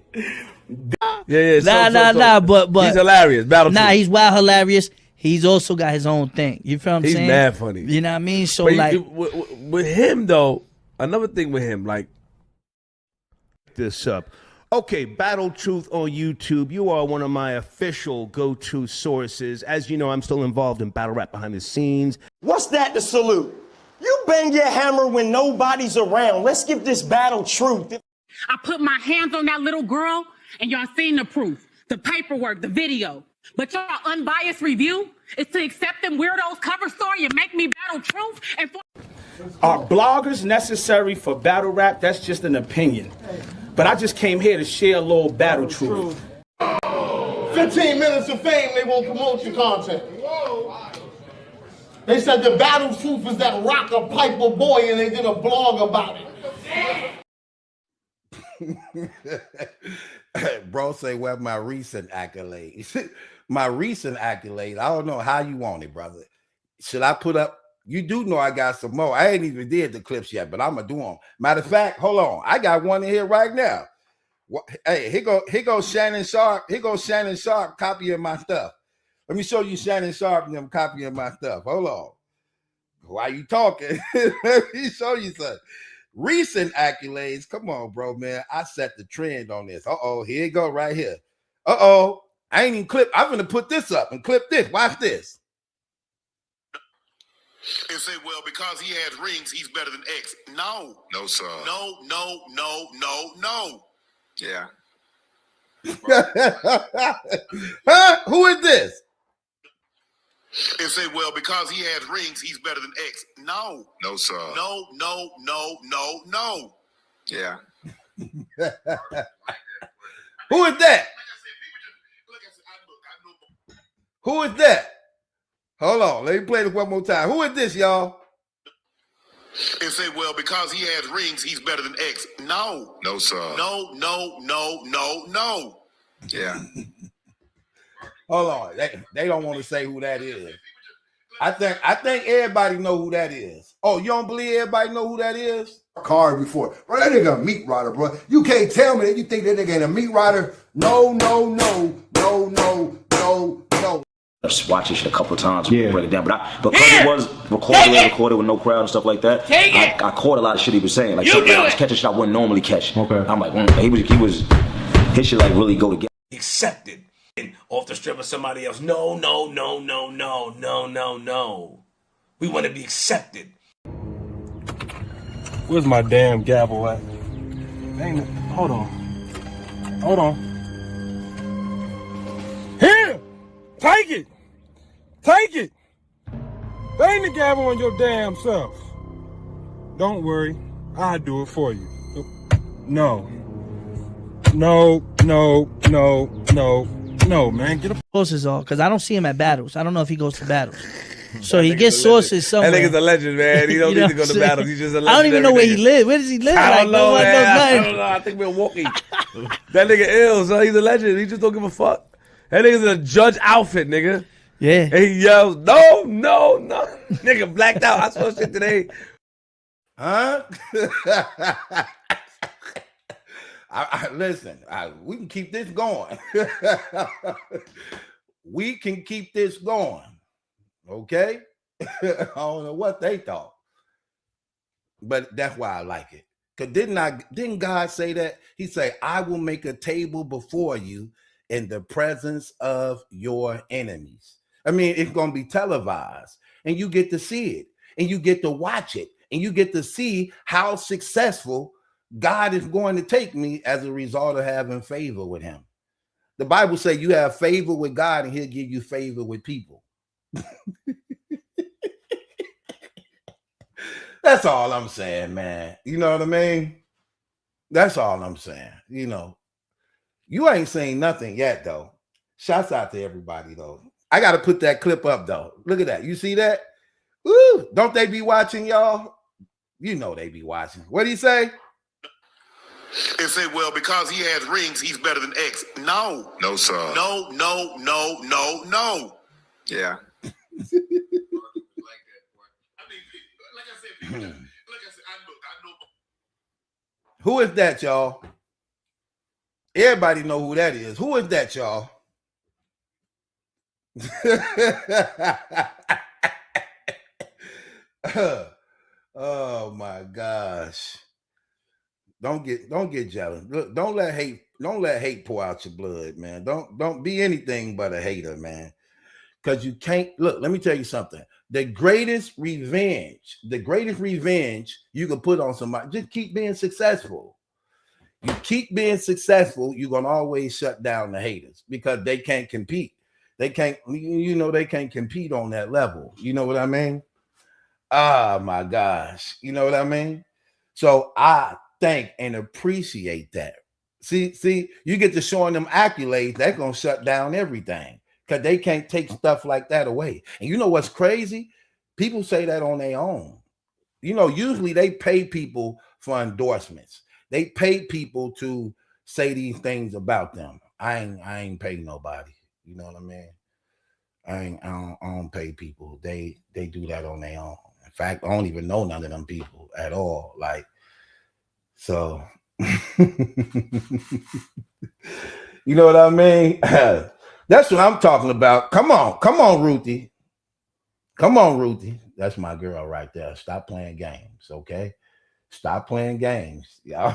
Yeah. Nah, but he's hilarious. Battle Truth. He's wild hilarious. he's also got his own thing. You feel what I'm He's saying? mad funny. You know what I mean? So But like, with him though, another thing with him, like this up. Okay, Battle Truth on YouTube. You are one of my official go-to sources. As you know, I'm still involved in battle rap behind the scenes. What's that to salute? You bang your hammer when nobody's around. Let's give this battle truth. I put my hands on that little girl, and y'all seen the proof, the paperwork, the video. But y'all unbiased review is to accept them weirdos' cover story and make me battle truth. And Are bloggers necessary for battle rap? That's just an opinion. But I just came here to share a little battle truth. 15 minutes of fame, they won't promote your content. They said the battle truth is that rocker piper boy, and they did a blog about it. Bro say, well, my recent accolades. My recent accolades, I don't know how you want it, brother. Should I put up? You do know I got some more. I ain't even did the clips yet, but I'm gonna do them. Matter of fact, hold on. I got one in here right now. Hey, here goes Shannon Sharp. Here goes Shannon Sharp copying my stuff. Let me show you Shannon Sharp and them copying my stuff. Hold on. Why you talking? Let me show you something. Recent accolades. Come on, bro, man. I set the trend on this. Uh-oh, here you go right here. Uh-oh. I ain't even clip. I'm gonna put this up and clip this. Watch this. And say, well, because he has rings, he's better than X. No. No, sir. No, no, no, no, no. Yeah. Huh? Who is this? And say, well, because he has rings, he's better than X. No. No, sir. No, no, no, no, no. Yeah. Who is that? Who is that? Hold on. Let me play this one more time. Who is this, y'all? And say, well, because he has rings, he's better than X. No. No, sir. No, no, no, no, no. Yeah. Hold on. They don't want to say who that is. I think everybody know who that is. Oh, you don't believe everybody know who that is? Card before. Bro, that nigga a meat rider, bro. You can't tell me that you think that nigga ain't a meat rider. No, no, no, no, no, no, no. I've watched this shit a couple of times to break it down, but because it was recorded with no crowd and stuff like that, I caught a lot of shit he was saying. Like, I was catching shit I wouldn't normally catch. Okay. I'm like, his shit like really go together. Accepted and off the strip of somebody else. No, no, no, no, no, no, no, no. We want to be accepted. Where's my damn gavel at? Hold on. Hold on. Here! Take it! Take it! Bang the gavel on your damn self. Don't worry. I'll do it for you. No. No, no, no, no, no, man. Get a sources all because I don't see him at battles. I don't know if he goes to battles. So he gets sources somewhere. That nigga's a legend, man. He don't need to go to battles. He's just a legend. I don't even know where he lives. Where does he live? I don't know, man. I don't know. I think Milwaukee. That nigga ill, so he's a legend. He just don't give a fuck. That nigga's in a judge outfit, nigga. Yeah. And he yells, no, no, no. Nigga blacked out. I saw shit today. Huh? Listen, we can keep this going. We can keep this going. Okay? I don't know what they thought. But that's why I like it. Because didn't God say that? He said, I will make a table before you in the presence of your enemies. I mean, it's going to be televised. And you get to see it. And you get to watch it. And you get to see how successful God is going to take me as a result of having favor with him. The Bible says you have favor with God and he'll give you favor with people. That's all I'm saying, man. You know what I mean? That's all I'm saying. You know, you ain't saying nothing yet, though. Shouts out to everybody, though. I got to put that clip up, though. Look at that. You see that? Woo! Don't they be watching, y'all? You know they be watching. What do you say? And say, well, because he has rings, he's better than X. No. No, sir. No, no, no, no, no. Yeah. Who is that, y'all? Everybody know who that is. Who is that, y'all? Oh my gosh. Don't get jealous. Look, don't let hate pour out your blood, man. Don't be anything but a hater, man. Because you can't look, let me tell you something. The greatest revenge you can put on somebody, just keep being successful. You keep being successful, you're gonna always shut down the haters because they can't compete. They can't compete on that level. You know what I mean? Oh my gosh. You know what I mean? So I thank and appreciate that. See, you get to showing them accolades, they're gonna shut down everything because they can't take stuff like that away. And you know what's crazy? People say that on their own. You know, usually they pay people for endorsements. They pay people to say these things about them. I ain't paying nobody. You know what I mean? I don't pay people. They do that on their own. In fact, I don't even know none of them people at all. Like, so you know what I mean? That's what I'm talking about. Come on, Ruthie. Come on, Ruthie. That's my girl right there. Stop playing games, okay? Stop playing games, y'all.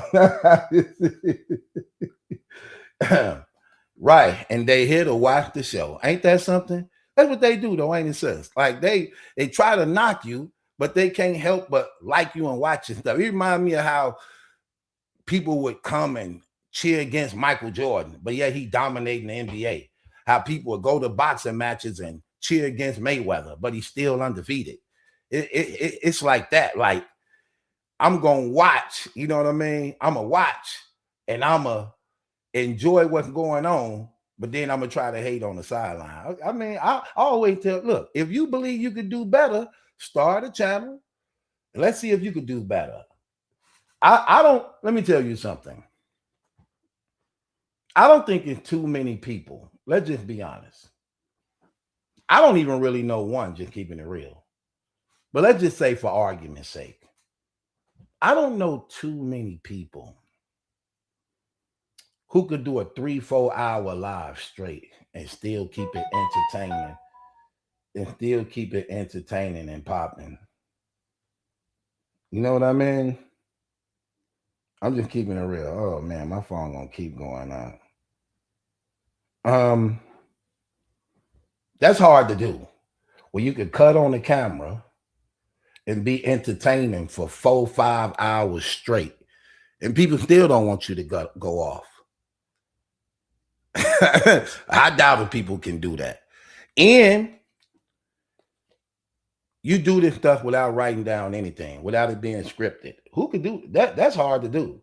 Right, and they here to watch the show. Ain't that something? That's what they do, though, ain't it, sis? Like they try to knock you, but they can't help but like you and watch your stuff. It reminds me of how people would come and cheer against Michael Jordan, but yet he dominating the NBA. How people would go to boxing matches and cheer against Mayweather, but he's still undefeated. It's like that. Like, I'm gonna watch, you know what I mean? I'm gonna watch and I'm gonna enjoy what's going on, but then I'm gonna try to hate on the sideline. I mean, I always tell, look, if you believe you could do better, start a channel and let's see if you could do better. Let me tell you something. I don't think it's too many people. Let's just be honest. I don't even really know one, just keeping it real. But let's just say, for argument's sake, I don't know too many people who could do a 3-4 hour live straight and still keep it entertaining and popping. You know what I mean? I'm just keeping it real. Oh man, my phone gonna keep going on. That's hard to do. Well, you could cut on the camera and be entertaining for 4-5 hours straight, and people still don't want you to go off. I doubt if people can do that. And you do this stuff without writing down anything, without it being scripted. Who could do that? That's hard to do.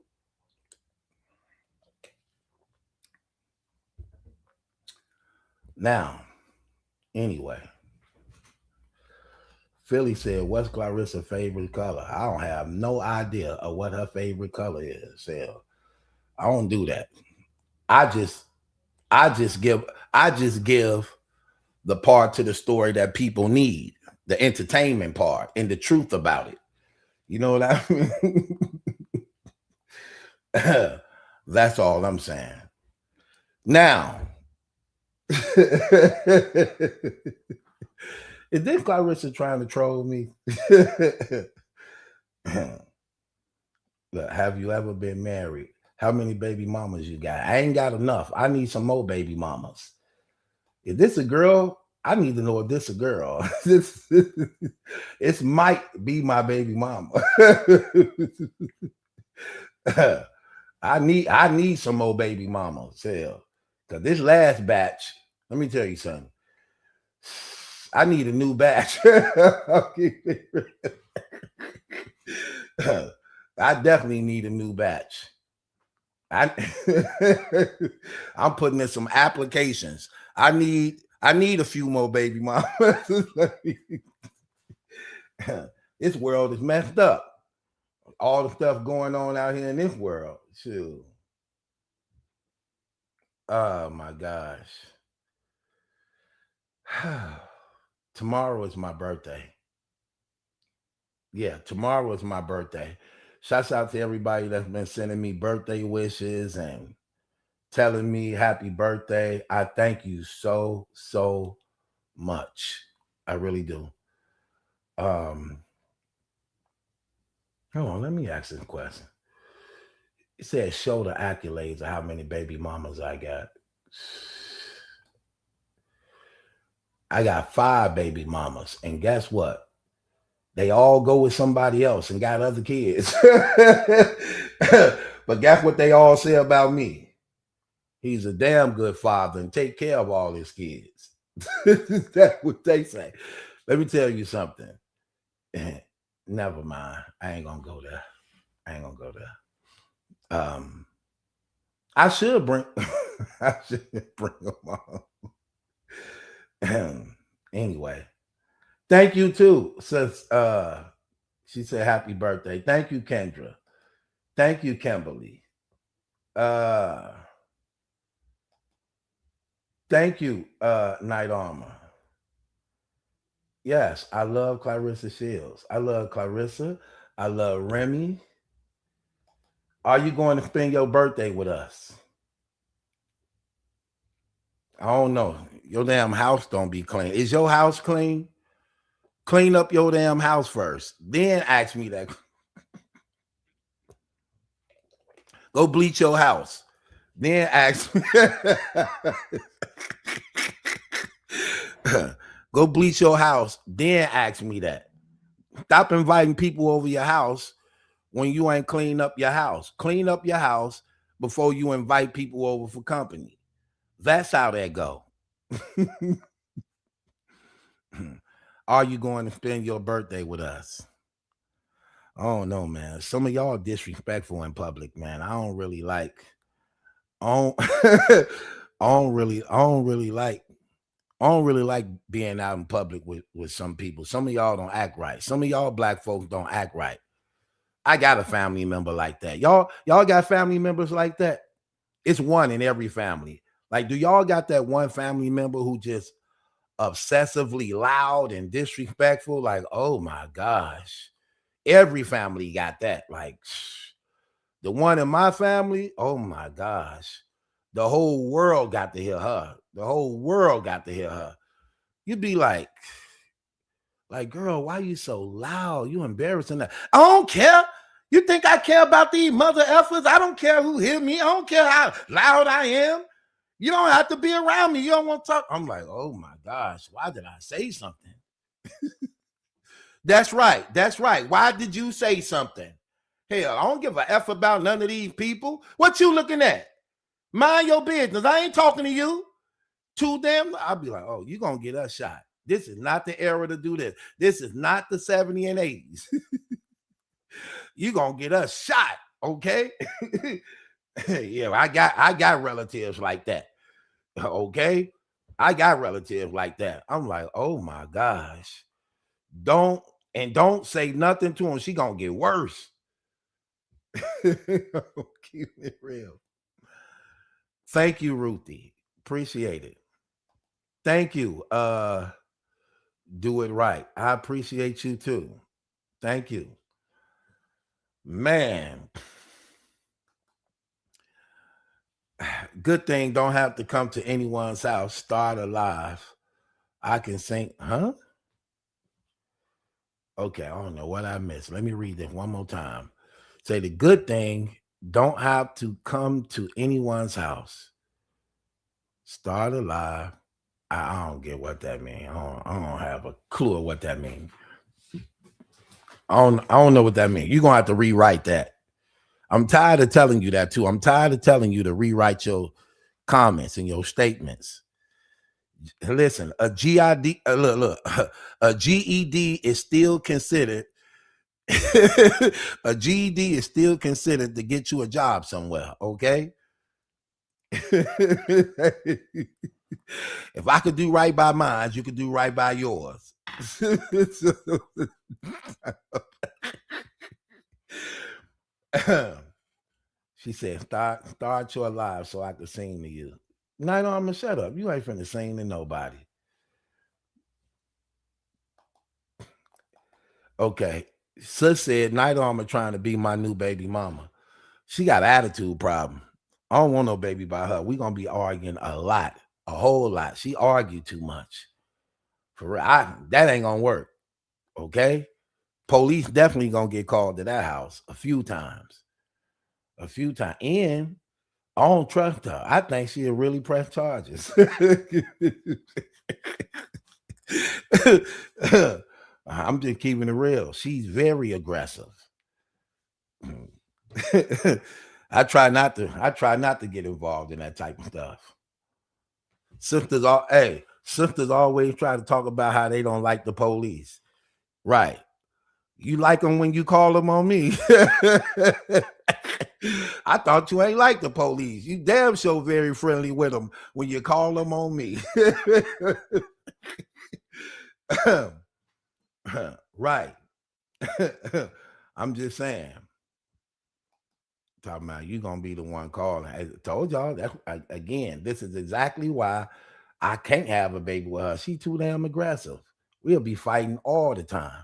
Now, anyway, Philly said, what's Clarissa's favorite color? I don't have no idea of what her favorite color is. Hell, I don't do that. I just give the part to the story that people need, the entertainment part and the truth about it. You know what I mean? That's all I'm saying. Now, is this Clarissa trying to troll me? Look, have you ever been married? How many baby mamas you got? I ain't got enough. I need some more baby mamas. Is this a girl? I need to know if this a girl. This might be my baby mama. I need some more baby mamas. Hell, because this last batch, let me tell you something. I need a new batch. I definitely need a new batch. I'm putting in some applications. I need a few more baby mamas. This world is messed up. All the stuff going on out here in this world. Shoot. Oh my gosh. Tomorrow is my birthday. Yeah, tomorrow is my birthday. Shouts out to everybody that's been sending me birthday wishes and telling me happy birthday. I thank you so much. I really do. Hold on, let me ask this question. It says show the accolades of how many baby mamas I got. I got 5 baby mamas, and guess what? They all go with somebody else and got other kids. But guess what they all say about me? He's a damn good father and take care of all his kids. That's what they say. Let me tell you something. Never mind. I ain't gonna go there. I should bring them on. Anyway, thank you too. Says she said happy birthday. Thank you, Kendra. Thank you, Kimberly. Thank you, Night Armor. Yes, I love Clarissa Shields. I love Clarissa. I love Remy. Are you going to spend your birthday with us? I don't know. Your damn house don't be clean. Is your house clean? Clean up your damn house first. Then ask me that. Go bleach your house. Then ask me. Go bleach your house. Then ask me that. Stop inviting people over your house when you ain't clean up your house. Clean up your house before you invite people over for company. That's how that go. Are you going to spend your birthday with us? I don't know, man. Some of y'all disrespectful in public, man. I don't really like being out in public with some people. Some of y'all don't act right. Some of y'all black folks don't act right. I got a family member like that. Y'all got family members like that? It's one in every family. Like, do y'all got that one family member who just obsessively loud and disrespectful? Like, oh my gosh. Every family got that. Like, the one in my family, oh my gosh. The whole world got to hear her. The whole world got to hear her. You'd be like, girl, why you so loud? You embarrassing that. I don't care. You think I care about these mother effers? I don't care who hear me. I don't care how loud I am. You don't have to be around me. You don't want to talk. I'm like, oh my gosh, why did I say something? That's right. That's right. Why did you say something? Hell, I don't give a F about none of these people. What you looking at? Mind your business. I ain't talking to you. To them, I'll be like, oh, you're going to get us shot. This is not the era to do this. This is not the 70s and 80s. You're going to get us shot, okay? Yeah, I got relatives like that, okay? I got relatives like that. I'm like, oh my gosh. Don't say nothing to him. She going to get worse. Keep it real. Thank you, Ruthie. Appreciate it. Thank you. Do it right. I appreciate you too. Thank you. Man. Good thing don't have to come to anyone's house. Start alive. I can sing. Huh? Okay, I don't know what I missed. Let me read this one more time. Say the good thing don't have to come to anyone's house. Start alive. I don't get what that means. I don't have a clue of what that means. I don't know what that means. You're going to have to rewrite that. I'm tired of telling you that too. I'm tired of telling you to rewrite your comments and your statements. Listen, a GED is still considered a GED is still considered to get you a job somewhere, okay? If I could do right by mine, you could do right by yours. She said, start your live so I could sing to you. Night Armor, shut up. You ain't finna sing to nobody. Okay. Sis said, Night Armor trying to be my new baby mama. She got an attitude problem. I don't want no baby by her. We're going to be arguing a lot, a whole lot. She argued too much. For real, that ain't gonna work. Okay, police definitely gonna get called to that house a few times. And I don't trust her. I think she'll really press charges. I'm just keeping it real. She's very aggressive. I try not to get involved in that type of stuff. Sisters always try to talk about how they don't like the police. Right. You like them when you call them on me. I thought you ain't like the police. You damn sure very friendly with them when you call them on me. Right. I'm just saying. Talking about you gonna be the one calling. I told y'all that again. This is exactly why I can't have a baby with her. She too damn aggressive. We'll be fighting all the time.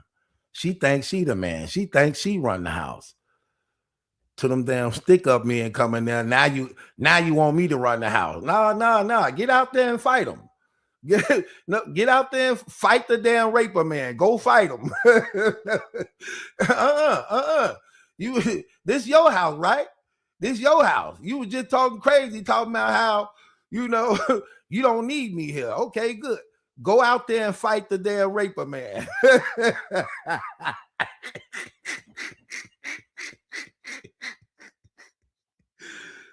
She thinks she the man. She thinks she run the house. To them damn stick up men coming there. Now you want me to run the house. No. Get out there and fight them. Get out there and fight the damn raper man. Go fight him. This your house, right? This your house. You were just talking crazy, talking about how, you don't need me here. Okay, good. Go out there and fight the damn raper man.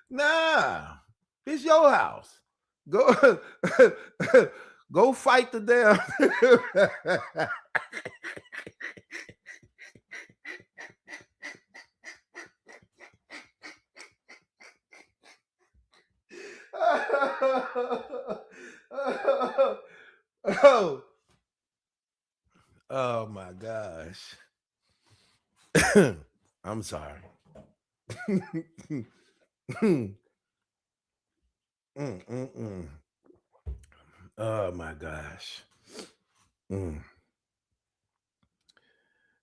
Nah, it's your house. Go fight the damn. Oh my gosh. I'm sorry. Oh my gosh.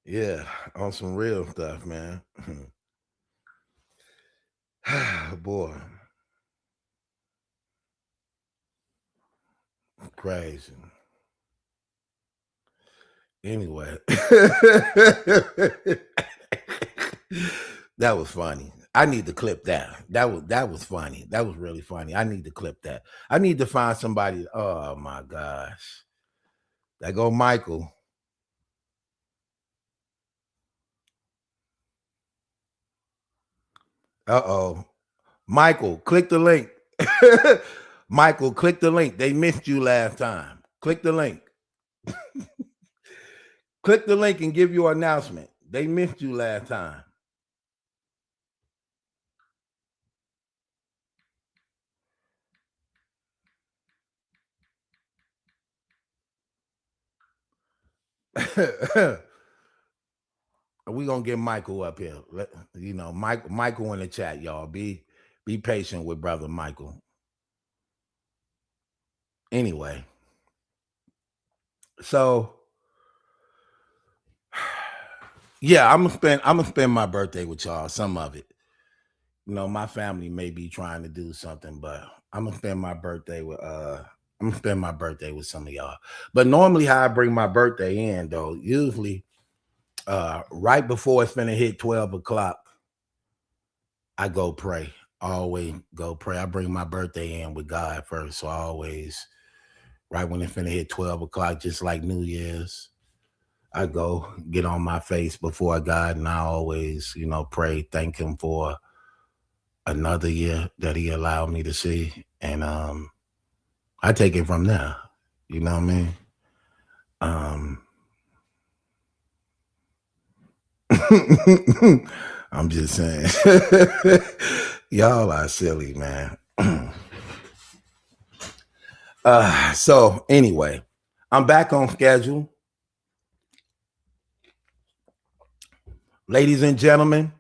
Yeah, on some real stuff, man. Boy. Crazy. Anyway. That was funny. I need to clip that. That was funny. That was really funny. I need to clip that. I need to find somebody. Oh my gosh. There go Michael. Uh-oh. Michael, click the link. Michael, click the link. They missed you last time. Click the link. Click the link and give your announcement. They missed you last time. We're gonna get Michael up here. Michael in the chat, y'all. Be patient with brother Michael. Anyway, so yeah, I'm gonna spend my birthday with y'all. Some of it, my family may be trying to do something, but I'm gonna spend my birthday with some of y'all. But normally, how I bring my birthday in, though, usually right before it's gonna hit 12 o'clock, I go pray. I always go pray. I bring my birthday in with God first. So I always, right when it's finna hit 12 o'clock, just like New Year's, I go get on my face before God, and I always, pray, thank him for another year that he allowed me to see. And I take it from there. You know what I mean? I'm just saying. Y'all are silly, man. So anyway, I'm back on schedule. Ladies and gentlemen,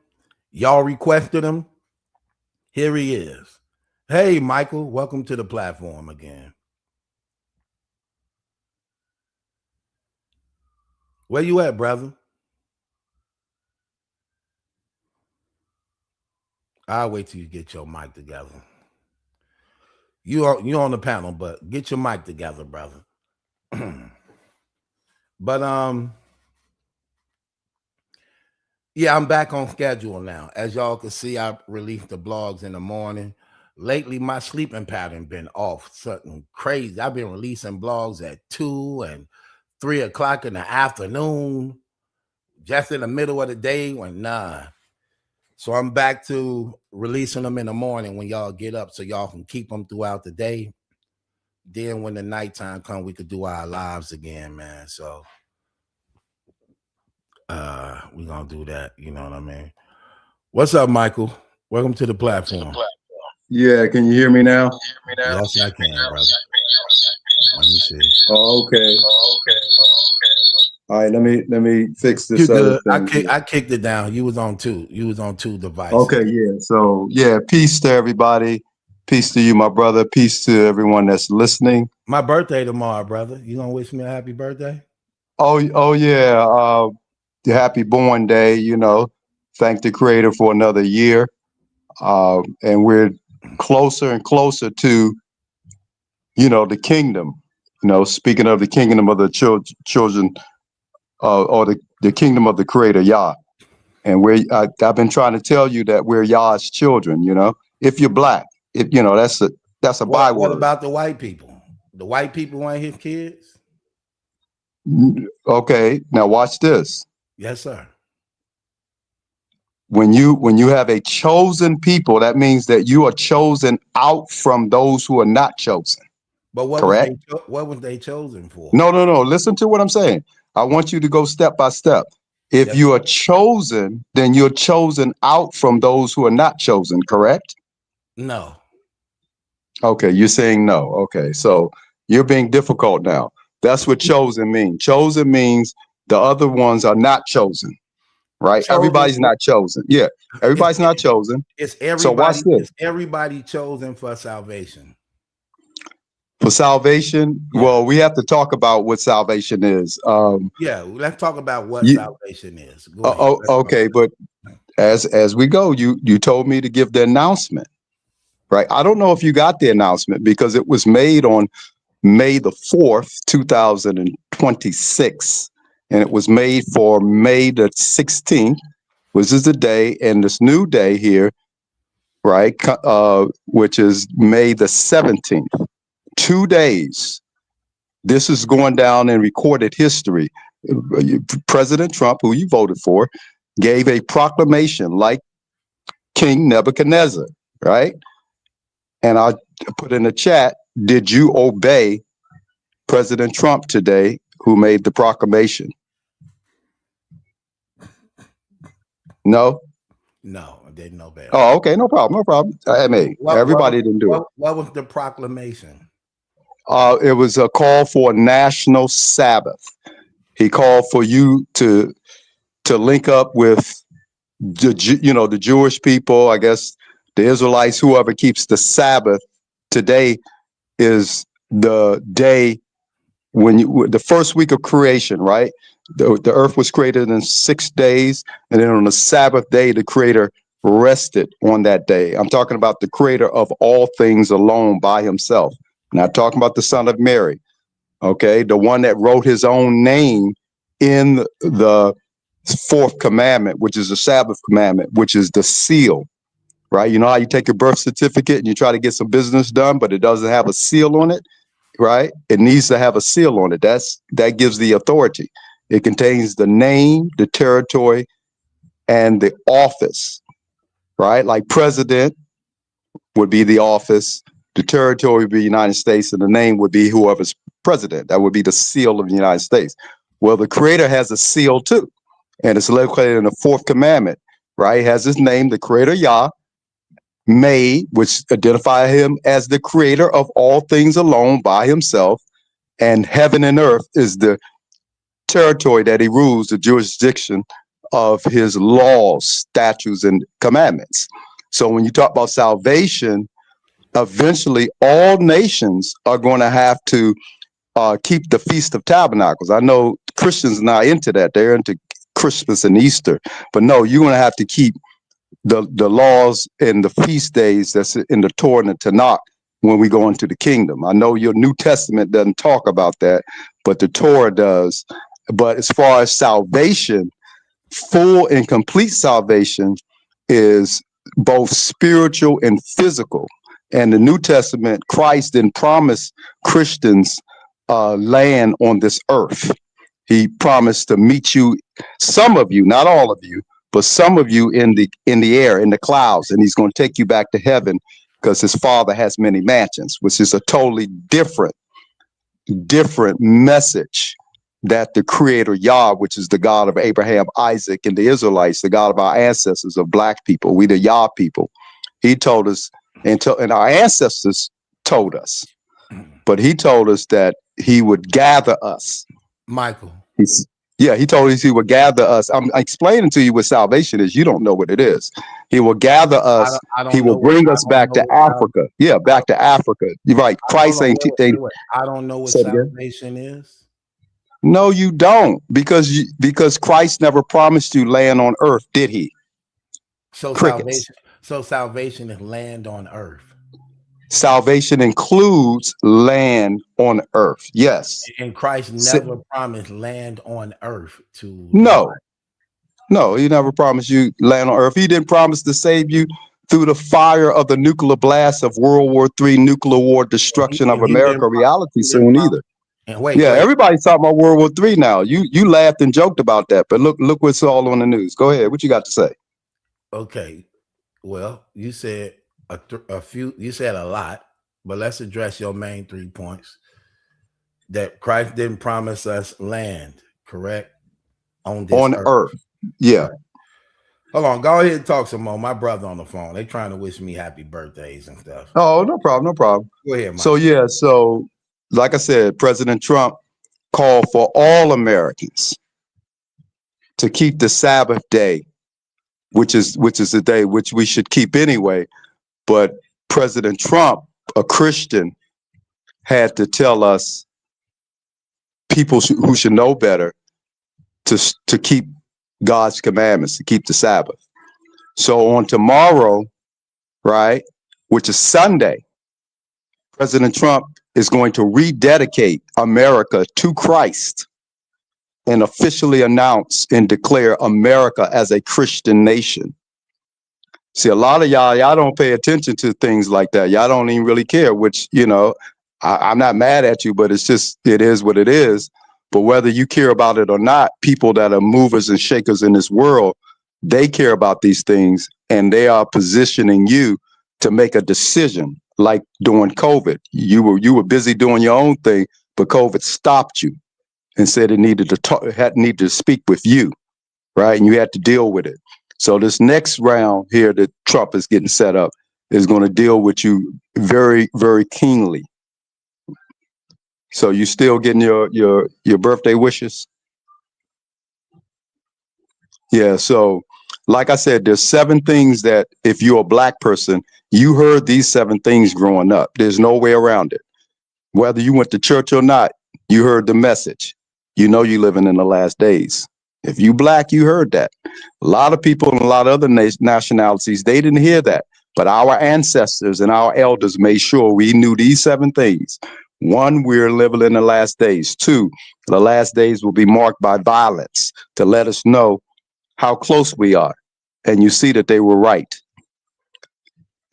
y'all requested him. Here he is. Hey, Michael, welcome to the platform again. Where you at, brother? I'll wait till you get your mic together. You on the panel, but get your mic together, brother. But yeah, I'm back on schedule now. As y'all can see, I release the blogs in the morning. Lately, my sleeping pattern been off something crazy. I've been releasing blogs at 2 and 3 o'clock in the afternoon, just in the middle of the day when So I'm back to releasing them in the morning when y'all get up so y'all can keep them throughout the day. Then when the nighttime comes, we could do our lives again, man. So we're gonna do that, you know what I mean? What's up, Michael? Welcome to the platform. Yeah, can you hear me now? Yes, I can, brother. Let me see. Oh, okay. All right, let me fix this. You good? Thing. I kicked it down. You was on 2. You was on 2 devices. Okay, yeah. So yeah, peace to everybody. Peace to you, my brother. Peace to everyone that's listening. My birthday tomorrow, brother. You gonna wish me a happy birthday? Oh yeah. Happy born day. You know, thank the Creator for another year. And we're closer and closer to, you know, the kingdom. You know, speaking of the kingdom of the children, or the kingdom of the Creator, Yah. And I've been trying to tell you that we're Yah's children. You know, if you're black, if you know, that's a byword. What about the white people? The white people ain't his kids? Okay, now watch this. Yes, sir. When you have a chosen people, that means that you are chosen out from those who are not chosen. But what correct? What was they chosen for? No. Listen to what I'm saying. I want you to go step by step. If you are chosen, then you're chosen out from those who are not chosen, correct? No. Okay, you're saying no. Okay, so you're being difficult now. That's what chosen means. Chosen means the other ones are not chosen, right? Everybody's not chosen. Yeah, everybody's not chosen. It's everybody. So watch this. It's everybody chosen for salvation. For salvation, well, we have to talk about what salvation is. Yeah, let's talk about what salvation is. Okay, but as we go, you told me to give the announcement, right? I don't know if you got the announcement because it was made on May the 4th, 2026, and it was made for May the 16th, which is the day, and this new day here, right, which is May the 17th. 2 days. This is going down in recorded history. President Trump, who you voted for, gave a proclamation like King Nebuchadnezzar, right? And I put in the chat, did you obey President Trump today, who made the proclamation? No? No, I didn't obey. Oh, okay, no problem. I mean, everybody didn't do it. What was the proclamation? It was a call for a national Sabbath. He called for you to link up with the Jewish people, I guess the Israelites, whoever keeps the Sabbath. Today is the day when the first week of creation, right? The earth was created in 6 days, and then on the Sabbath day, the Creator rested on that day. I'm talking about the Creator of all things alone by himself. Not talking about the Son of Mary, okay? The one that wrote his own name in the 4th commandment, which is the Sabbath commandment, which is the seal, right? You know how you take your birth certificate and you try to get some business done, but it doesn't have a seal on it, right? It needs to have a seal on it. That gives the authority. It contains the name, the territory, and the office, right? Like president would be the office. The territory would be United States, and the name would be whoever's president. That would be the seal of the United States. Well, the Creator has a seal too, and it's located in the 4th commandment, right? It has his name, the Creator Yah, made, which identify him as the Creator of all things alone by himself, and heaven and earth is the territory that he rules, the jurisdiction of his laws, statutes, and commandments. So when you talk about salvation, eventually all nations are going to have to keep the Feast of Tabernacles. I know Christians are not into that. They're into Christmas and Easter. But no, you're going to have to keep the laws and the feast days that's in the Torah and the Tanakh when we go into the kingdom. I know your New Testament doesn't talk about that, but the Torah does. But as far as salvation, full and complete salvation is both spiritual and physical. And the New Testament, Christ didn't promise Christians land on this earth. He promised to meet you, some of you, not all of you, but some of you in the air, in the clouds, and he's going to take you back to heaven because his Father has many mansions, which is a totally different message that the Creator Yah, which is the God of Abraham, Isaac, and the Israelites, the God of our ancestors, of black people, we the Yah people. He told us, and our ancestors told us, but he told us that he would gather us. Michael. He told us he would gather us. I'm explaining to you what salvation is. You don't know what it is. He will gather us. He will bring us back to Africa. Yeah, back to Africa. You're right. Christ ain't. I don't know what salvation is. No, you don't, because Christ never promised you land on earth, did he? So salvation is land on earth. Salvation includes land on earth. Yes. And Christ never promised land on earth to. No, he never promised you land on earth. He didn't promise to save you through the fire of the nuclear blast of World War III, nuclear war destruction of America reality soon either. And wait, everybody's talking about World War III now. You laughed and joked about that, but look what's all on the news. Go ahead. What you got to say? Okay. Well, you said a few. You said a lot, but let's address your main 3 points. That Christ didn't promise us land, correct? On earth. Yeah. Hold on. Go ahead and talk some more. My brother on the phone. They trying to wish me happy birthdays and stuff. Oh, no problem. Go ahead, Mike. So like I said, President Trump called for all Americans to keep the Sabbath day, which is the day which we should keep anyway. But President Trump, a Christian, had to tell us, people who should know better, to keep God's commandments, to keep the Sabbath. So on tomorrow, right, which is Sunday, President Trump is going to rededicate America to Christ and officially announce and declare America as a Christian nation. See, a lot of y'all don't pay attention to things like that. Y'all don't even really care, which, I'm not mad at you, but it is what it is. But whether you care about it or not, people that are movers and shakers in this world, they care about these things, and they are positioning you to make a decision. Like during COVID, you were busy doing your own thing, but COVID stopped you and said it needed to speak with you, right? And you had to deal with it. So this next round here that Trump is getting set up is going to deal with you very, very keenly. So you still getting your birthday wishes? Yeah. So like I said, there's 7 things that if you're a black person, you heard these 7 things growing up. There's no way around it. Whether you went to church or not, you heard the message. You know you're living in the last days. If you black, you heard that. A lot of people in a lot of other nationalities, they didn't hear that. But our ancestors and our elders made sure we knew these 7 things. 1, we're living in the last days. 2, the last days will be marked by violence, to let us know how close we are. And you see that they were right.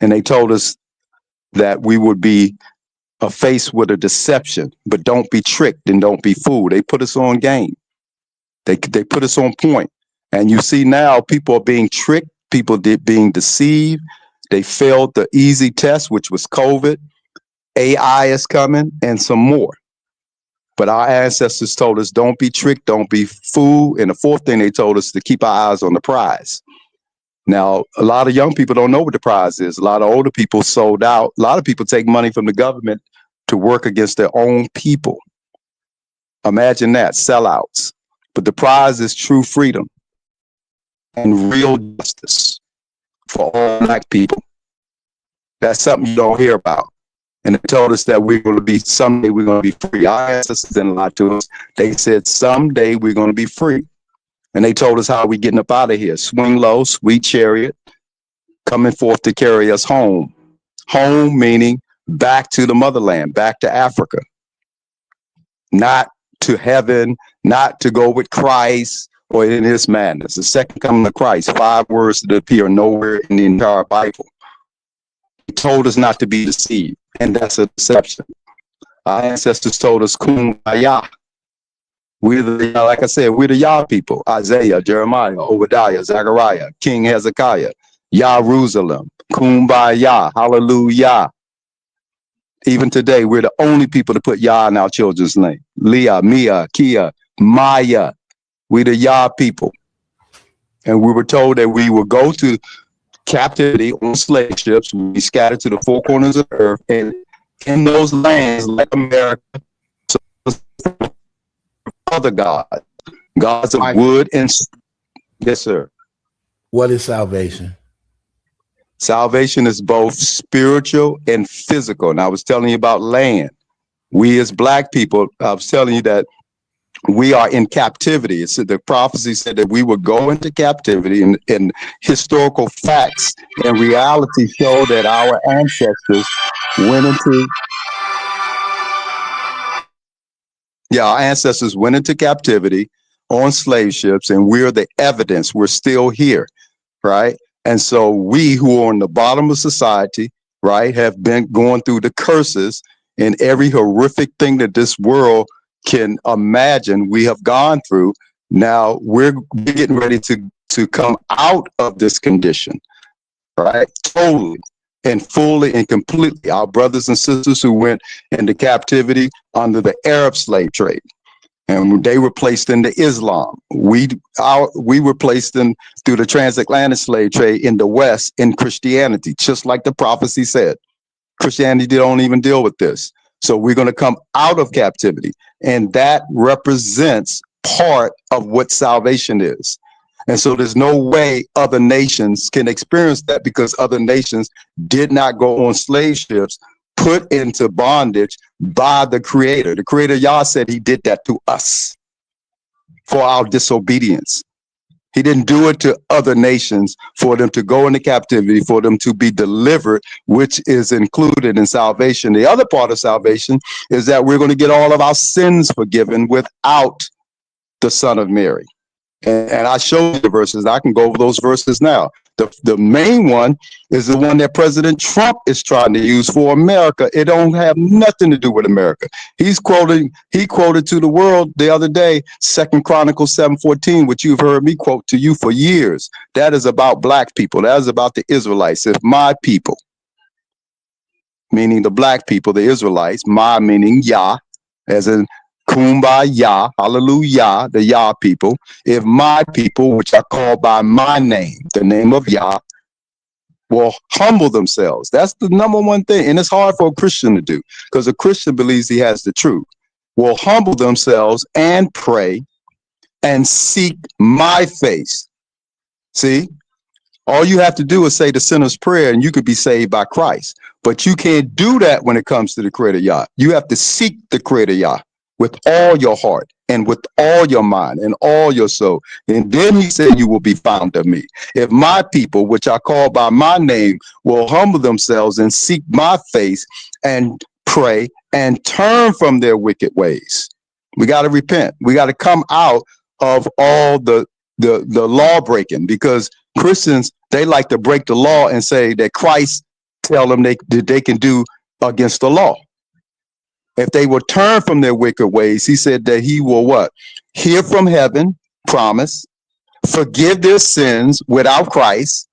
And they told us that we would be faced with a deception, but don't be tricked and don't be fooled. They put us on game. They put us on point. And you see now people are being tricked, people being deceived. They failed the easy test, which was COVID. AI is coming and some more. But our ancestors told us, don't be tricked, don't be fooled. And the 4th thing they told us, to keep our eyes on the prize. Now, a lot of young people don't know what the prize is. A lot of older people sold out. A lot of people take money from the government to work against their own people. Imagine that, sellouts. But the prize is true freedom and real justice for all black people. That's something you don't hear about. And they told us that someday we're going to be free. Our ancestors didn't lie to us. They said someday we're going to be free. And they told us how we getting up out of here. Swing low, sweet chariot, coming forth to carry us home. Home meaning back to the motherland, back to Africa. Not to heaven, not to go with Christ or in his madness. The second coming of Christ, 5 words that appear nowhere in the entire Bible. He told us not to be deceived, and that's a deception. Our ancestors told us, Kumbaya. We're the, like I said, we're the Yah people. Isaiah, Jeremiah, Obadiah, Zechariah, King Hezekiah, Jerusalem, Kumbaya, hallelujah. Even today, we're the only people to put Yah in our children's name. Leah, Mia, Kia, Maya. We're the Yah people. And we were told that we would go to captivity on slave ships, we'd be scattered to the 4 corners of the earth, and in those lands, like America, other gods of wood and yes, sir. What is salvation? Salvation is both spiritual and physical. And I was telling you about land. We as black people, I was telling you that we are in captivity. It's the prophecy said that we would go into captivity, and historical facts and reality show that our ancestors went into our ancestors went into captivity on slave ships, and we're the evidence. We're still here, right? And so we who are on the bottom of society, right, have been going through the curses and every horrific thing that this world can imagine we have gone through. Now we're getting ready to come out of this condition, right? Totally and fully and completely. Our brothers and sisters who went into captivity under the Arab slave trade, and they were placed into Islam. We were placed in through the transatlantic slave trade in the West in Christianity, just like the prophecy said. Christianity don't even deal with this. So we're going to come out of captivity, and that represents part of what salvation is. And so there's no way other nations can experience that, because other nations did not go on slave ships put into bondage by the Creator. The Creator, Yah, said he did that to us for our disobedience. He didn't do it to other nations for them to go into captivity, for them to be delivered, which is included in salvation. The other part of salvation is that we're going to get all of our sins forgiven without the Son of Mary. And I showed you the verses. I can go over those verses now. The main one is the one that President Trump is trying to use for America. It don't have nothing to do with America. He quoted to the world the other day, 2 Chronicles 7:14, which you've heard me quote to you for years. That is about black people. That is about the Israelites. If my people, meaning the black people, the Israelites, my meaning Yah, as in Kumbaya, hallelujah, the Yah people. If my people, which are called by my name, the name of Yah, will humble themselves. That's the number one thing. And it's hard for a Christian to do, because a Christian believes he has the truth. Will humble themselves and pray and seek my face. See, all you have to do is say the sinner's prayer and you could be saved by Christ. But you can't do that when it comes to the Creator Yah. You have to seek the Creator Yah with all your heart and with all your mind and all your soul. And then he said, you will be found of me. If my people, which are called by my name, will humble themselves and seek my face and pray and turn from their wicked ways. We got to repent. We got to come out of all the law breaking, because Christians, they like to break the law and say that Christ tell them they can do against the law. If they will turn from their wicked ways, he said that he will what? Hear from heaven, promise, forgive their sins without Christ,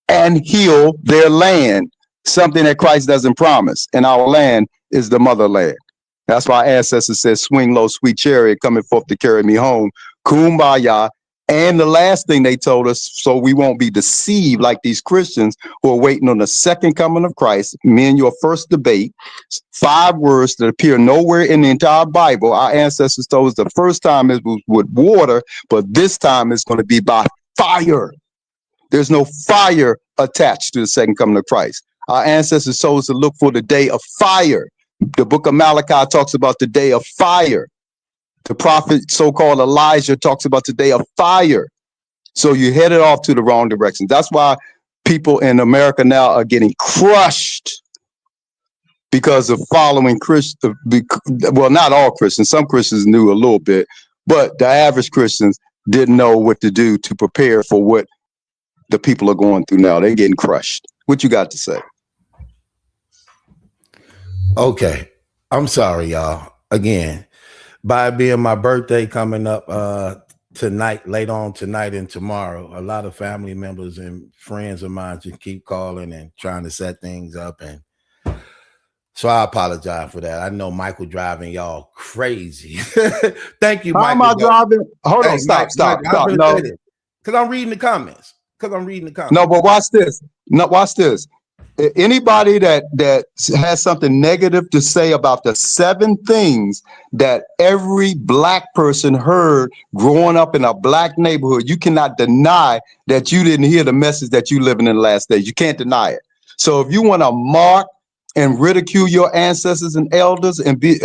and heal their land. Something that Christ doesn't promise. And our land is the motherland. That's why our ancestors said, swing low, sweet chariot, coming forth to carry me home. Kumbaya. And the last thing they told us, so we won't be deceived like these Christians who are waiting on the second coming of Christ. Me and your first debate, 5 words that appear nowhere in the entire Bible. Our ancestors told us the first time it was with water, but this time it's going to be by fire. There's no fire attached to the second coming of Christ. Our ancestors told us to look for the day of fire. The book of Malachi talks about the day of fire. The prophet, so-called Elijah, talks about the day of fire. So you headed off to the wrong direction. That's why people in America now are getting crushed because of following Christian. Well, not all Christians. Some Christians knew a little bit, but the average Christians didn't know what to do to prepare for what the people are going through now. They're getting crushed. What you got to say? Okay. I'm sorry, y'all. Again, by it being my birthday coming up tonight, later on tonight and tomorrow, a lot of family members and friends of mine just keep calling and trying to set things up. And so I apologize for that. I know Michael driving y'all crazy. Thank you, How Michael. am I driving? Hold on, stop. No, because I'm reading the comments. No, but watch this. No, watch this. Anybody that has something negative to say about the 7 things that every black person heard growing up in a black neighborhood, you cannot deny that you didn't hear the message that you living in the last days. You can't deny it. So if you want to mark and ridicule your ancestors and elders and be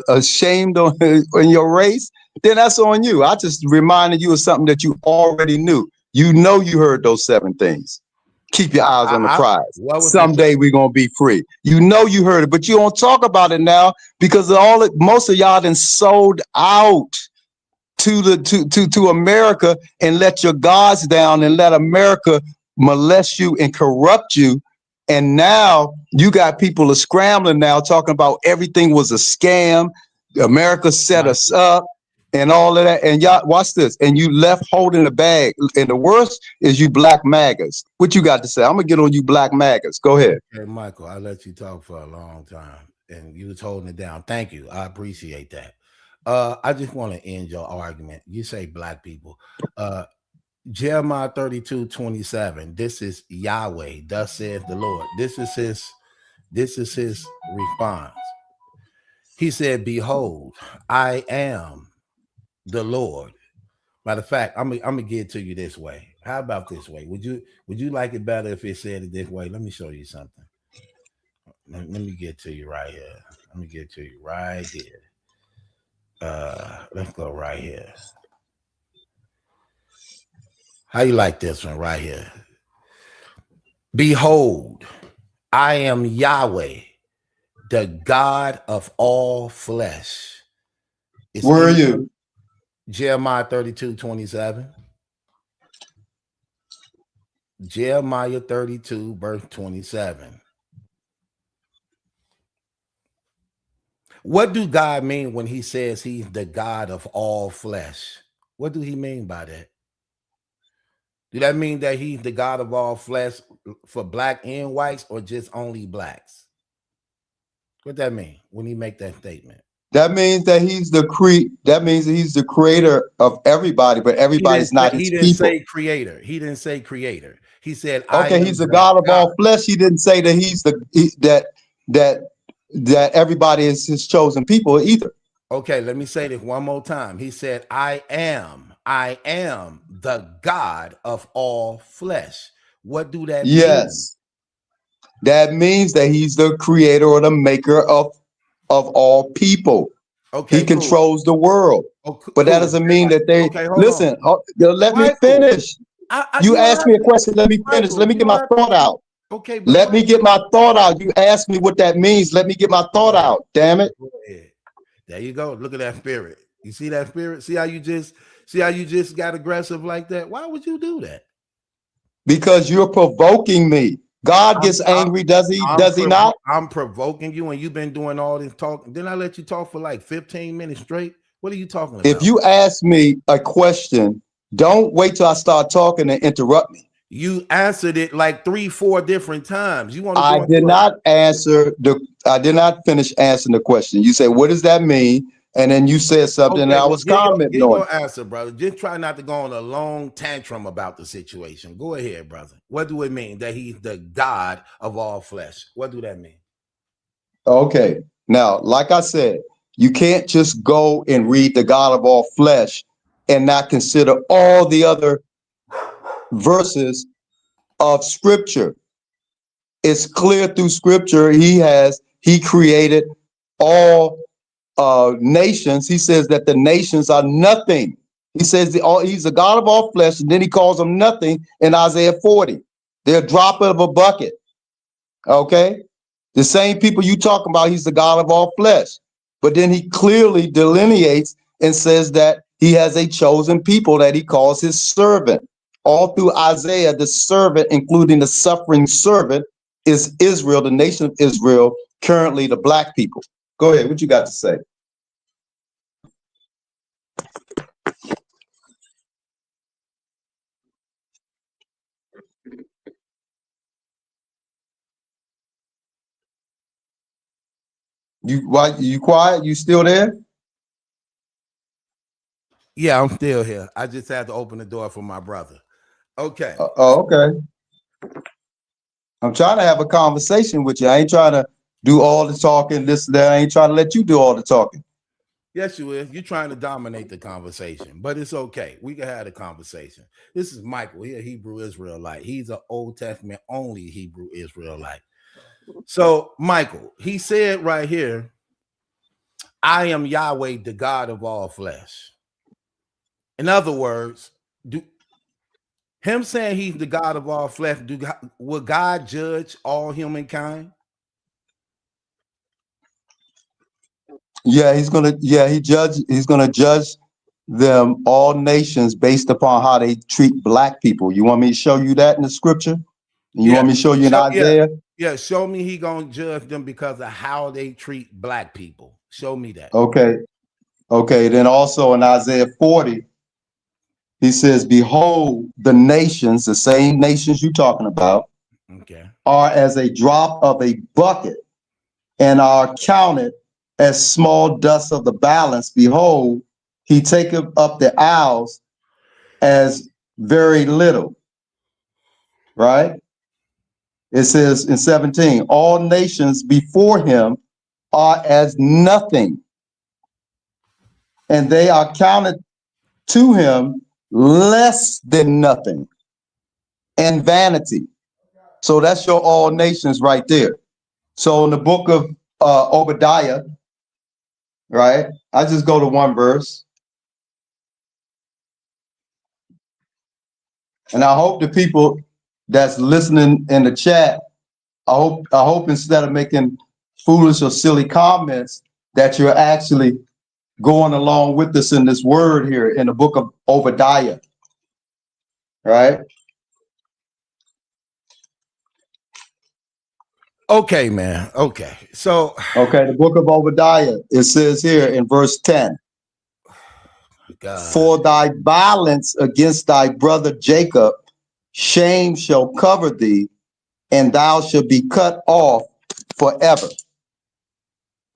ashamed in your race, then that's on you. I just reminded you of something that you already knew. You know you heard those 7 things. Keep your eyes on the prize. Someday we're gonna be free. You know you heard it, but you don't talk about it now because most of y'all done sold out to America and let your guards down and let America molest you and corrupt you. And now you got people are scrambling now talking about everything was a scam. America set us up. And all of that, and y'all watch this, and you left holding the bag. And the worst is you black MAGAs. What you got to say? I'm gonna get on you black MAGAs. Go ahead. Hey, Michael, I let you talk for a long time, and you was holding it down. Thank you. I appreciate that. I just want to end your argument. You say black people. Jeremiah 32:27. This is Yahweh. Thus saith the Lord. This is his response. He said, "Behold, I am the Lord." Matter of fact, I'm gonna get it to you this way. How about this way? Would you like it better if it said it this way? Let me show you something. Let me get to you right here. Let me get to you right here. Let's go right here. How you like this one right here? Behold, I am Yahweh, the God of all flesh. Where are you? Jeremiah 32:27. Jeremiah 32, verse 27. What do God mean when he says he's the God of all flesh? What do he mean by that? Do that mean that he's the God of all flesh for black and whites, or just only blacks? What that mean when he make that statement? That means that he's the creator of everybody, but everybody's not his people. He didn't say creator. He didn't say creator. He said, okay, he's the God of all flesh. He didn't say that he's that everybody is his chosen people either. Okay, let me say this one more time. He said, I am the God of all flesh. What do that mean? Yes. That means that he's the creator or the maker of all people. Okay, he controls the world. But that doesn't mean that they listen. Let me finish. You asked me a question. Let me finish. Let me get my thought out. Okay, let me get my thought out. You asked me what that means. Let me get my thought out. Damn it. There you go. Look at that spirit. You see that spirit? See how you just got aggressive like that? Why would you do that? Because you're provoking me. God gets angry, does he? Does he not? I'm provoking you, and you've been doing all this talking. Then I let you talk for like 15 minutes straight. What are you talking about? If you ask me a question, don't wait till I start talking and interrupt me. You answered it like 3-4 different times. You want? I did not finish answering the question. You said, "What does that mean?" And then you said something, and I was commenting on it. Answer, brother. Just try not to go on a long tantrum about the situation. Go ahead, brother. What do it mean that he's the God of all flesh? What do that mean? Okay. Now, like I said, you can't just go and read the God of all flesh and not consider all the other verses of scripture. It's clear through scripture he created all nations. He says that the nations are nothing. He says he's the God of all flesh, and then he calls them nothing in Isaiah 40. They're a drop of a bucket. Okay. The same people you talking about, he's the God of all flesh. But then he clearly delineates and says that he has a chosen people that he calls his servant. All through Isaiah, the servant, including the suffering servant, is Israel, the nation of Israel, currently the black people. Go ahead, what you got to say? You quiet? You still there? Yeah, I'm still here. I just had to open the door for my brother. Okay. Okay. I'm trying to have a conversation with you. I ain't trying to do all the talking, this, that. I ain't trying to let you do all the talking. Yes, you is. You're trying to dominate the conversation, but it's okay. We can have a conversation. This is Michael. He's a Hebrew Israelite. He's an Old Testament only Hebrew Israelite. So, Michael, he said right here, I am Yahweh, the God of all flesh. In other words, him saying he's the God of all flesh, will God judge all humankind? Yeah, he's gonna judge them, all nations, based upon how they treat black people. You want me to show you that in the scripture? You want me to show you in Isaiah? Yeah, show me he gonna judge them because of how they treat black people. Show me that. Okay, then also in Isaiah 40, he says, behold, the nations, the same nations you're talking about, are as a drop of a bucket and are counted as small dust of the balance. Behold, he taketh up the isles as very little. Right? It says in 17, all nations before him are as nothing, and they are counted to him less than nothing and vanity. So that's your all nations right there. So in the book of Obadiah, right? I just go to one verse. And I hope the people that's listening in the chat, I hope instead of making foolish or silly comments, that you're actually going along with us in this word here in the book of Obadiah, right? Okay, man. Okay. So the book of Obadiah, it says here in verse 10, for thy violence against thy brother Jacob, shame shall cover thee, and thou shalt be cut off forever.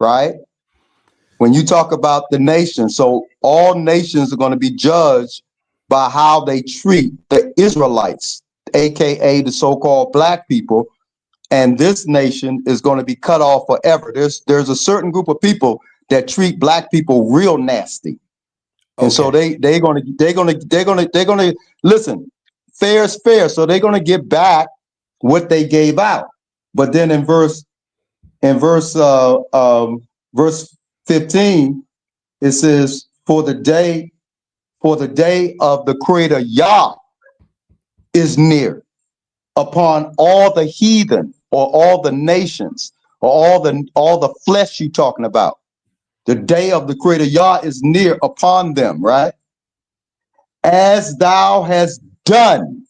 Right? When you talk about the nation, so all nations are going to be judged by how they treat the Israelites, aka the so-called black people, and this nation is going to be cut off forever. There's a certain group of people that treat black people real nasty. And so they're gonna listen, fair is fair. So they're gonna get back what they gave out. But then in verse 15, it says, for the day of the Creator Yah is near upon all the heathen, or all the nations, or all the flesh you talking about. The day of the Creator Yah is near upon them, right? As thou hast done,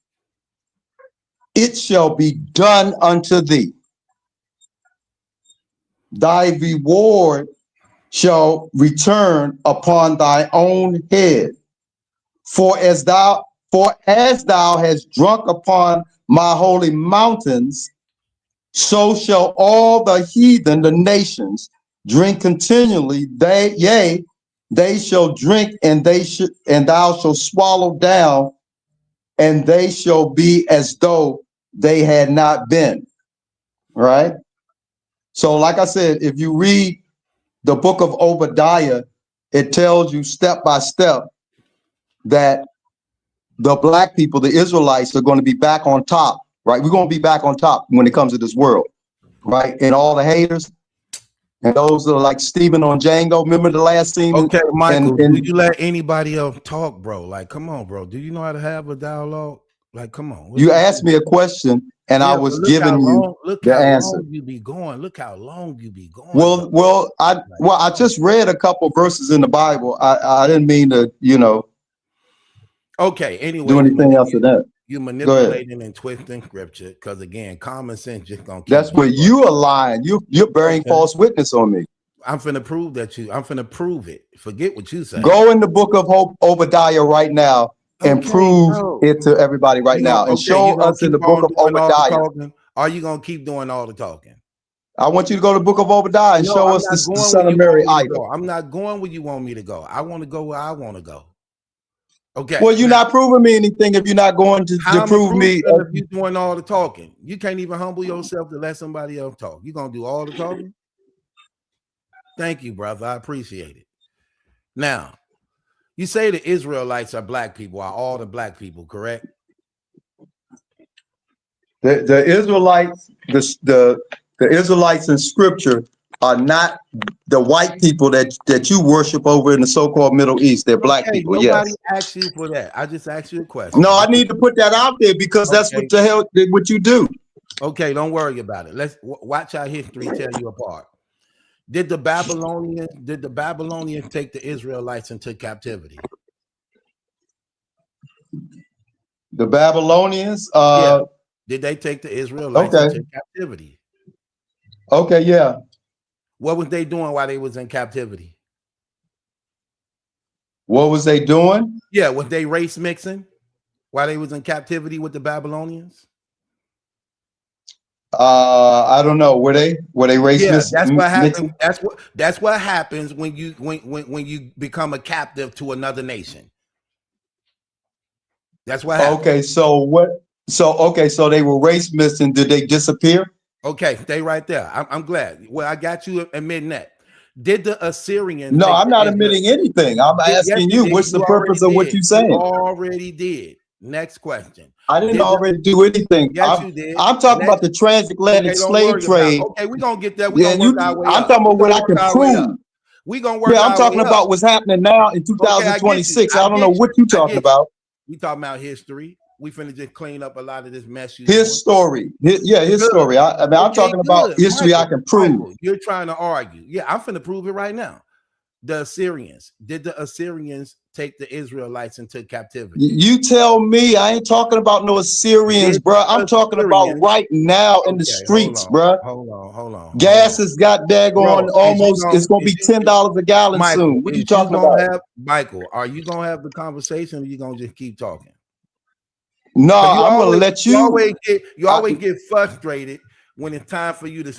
it shall be done unto thee. Thy reward shall return upon thy own head. For as thou hast drunk upon my holy mountains, so shall all the heathen, the nations, drink continually. They shall drink, and thou shalt swallow down, and they shall be as though they had not been. Right? So, like I said, if you read the book of Obadiah, it tells you step by step that the black people, the Israelites, are going to be back on top. Right? We're going to be back on top when it comes to this world. Right? And all the haters, and those that are like Stephen on Django. Remember the last scene? Okay, Michael, do you let anybody else talk, bro? Like, come on, bro. Do you know how to have a dialogue? Like, come on. You asked me a question, and I Yeah, but was look giving how you long, look the how answer. long you be going. Look how long you be going. Well, I just read a couple verses in the Bible. I didn't mean to, Okay. Anyway, do anything else with that. you Go ahead. manipulating and twisting scripture because again, common sense just gonna keep. That's where you are lying. You're bearing false witness on me. I'm finna prove that I'm finna prove it. Forget what you say. Go in the book of Obadiah right now and prove it to everybody right now, and show us in the book of Obadiah. Are you gonna keep doing all the talking? I want you to go to the book of Obadiah and show us the son of Mary idol. I'm not going where you want me to go. I want to go where I want to go. Okay. Well, you're not proving me anything if you're not going to prove me. If you're doing all the talking, you can't even humble yourself to let somebody else talk. You're gonna do all the talking. Thank you, brother. I appreciate it. Now, you say the Israelites are black people, are all the black people, correct? The Israelites, the Israelites in Scripture are not the white people that you worship over in the so-called Middle East. They're black people. Nobody Yes. asked you for that. I just asked you a question. No, I need to put that out there because that's what the hell what you do. Okay, don't worry about it. Let's watch our history tear you apart. Did the Babylonians take the Israelites into captivity? The Babylonians, did they take the Israelites into captivity? Okay, yeah. What was they doing while they was in captivity? What was they doing? Yeah, was they race mixing while they was in captivity with the Babylonians? I don't know. Were they race mixing? That's what happened. That's what happens when you become a captive to another nation. That's what happened. Okay, so so they were race mixing. Did they disappear? Okay, stay right there. I'm glad. Well, I got you admitting that. Did the Assyrians? No, I'm not admitting anything. I'm asking you, what's the purpose of what you're saying? You already did. Next question. I didn't already do anything. Yes, you did. I'm talking about the transatlantic slave trade. Okay, we're gonna get that. I'm talking about what I can prove. We're gonna work. Yeah, I'm talking about what's happening now in 2026. I don't know what you're talking about. We talking about history. We finna just clean up a lot of this mess. His story. His story. I mean, I'm talking about history. Michael, I can prove. Michael, you're trying to argue. Yeah, I'm finna prove it right now. The Assyrians. Did the Assyrians take the Israelites into captivity? You tell me. I ain't talking about no Assyrians, bro. I'm talking about right now in the streets, bro. Hold on. Gas has got daggone almost. It's gonna be $10 a gallon soon. What you talking about, Michael? Are you gonna have the conversation, or you gonna just keep talking? No, I'm gonna let you. You always get frustrated when it's time for you to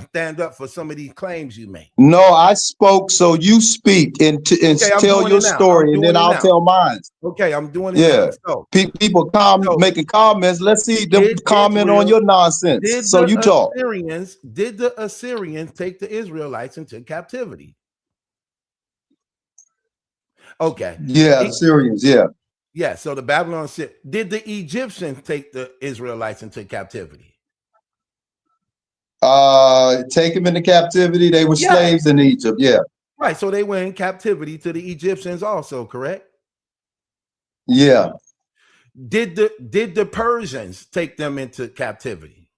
stand up for some of these claims you make. No, I spoke, so you speak and tell your story, and then I'll tell mine. Okay, I'm doing it. Yeah, now. So, people making comments. Let's see them comment on your nonsense. So you talk. Did the Assyrians take the Israelites into captivity? Okay. Yeah, Assyrians. Yeah. Yeah. So the Babylonians said, did the Egyptians take the Israelites into captivity? Take them into captivity. They were slaves in Egypt. Yeah. Right. So they were in captivity to the Egyptians also, correct? Yeah. Did the Persians take them into captivity?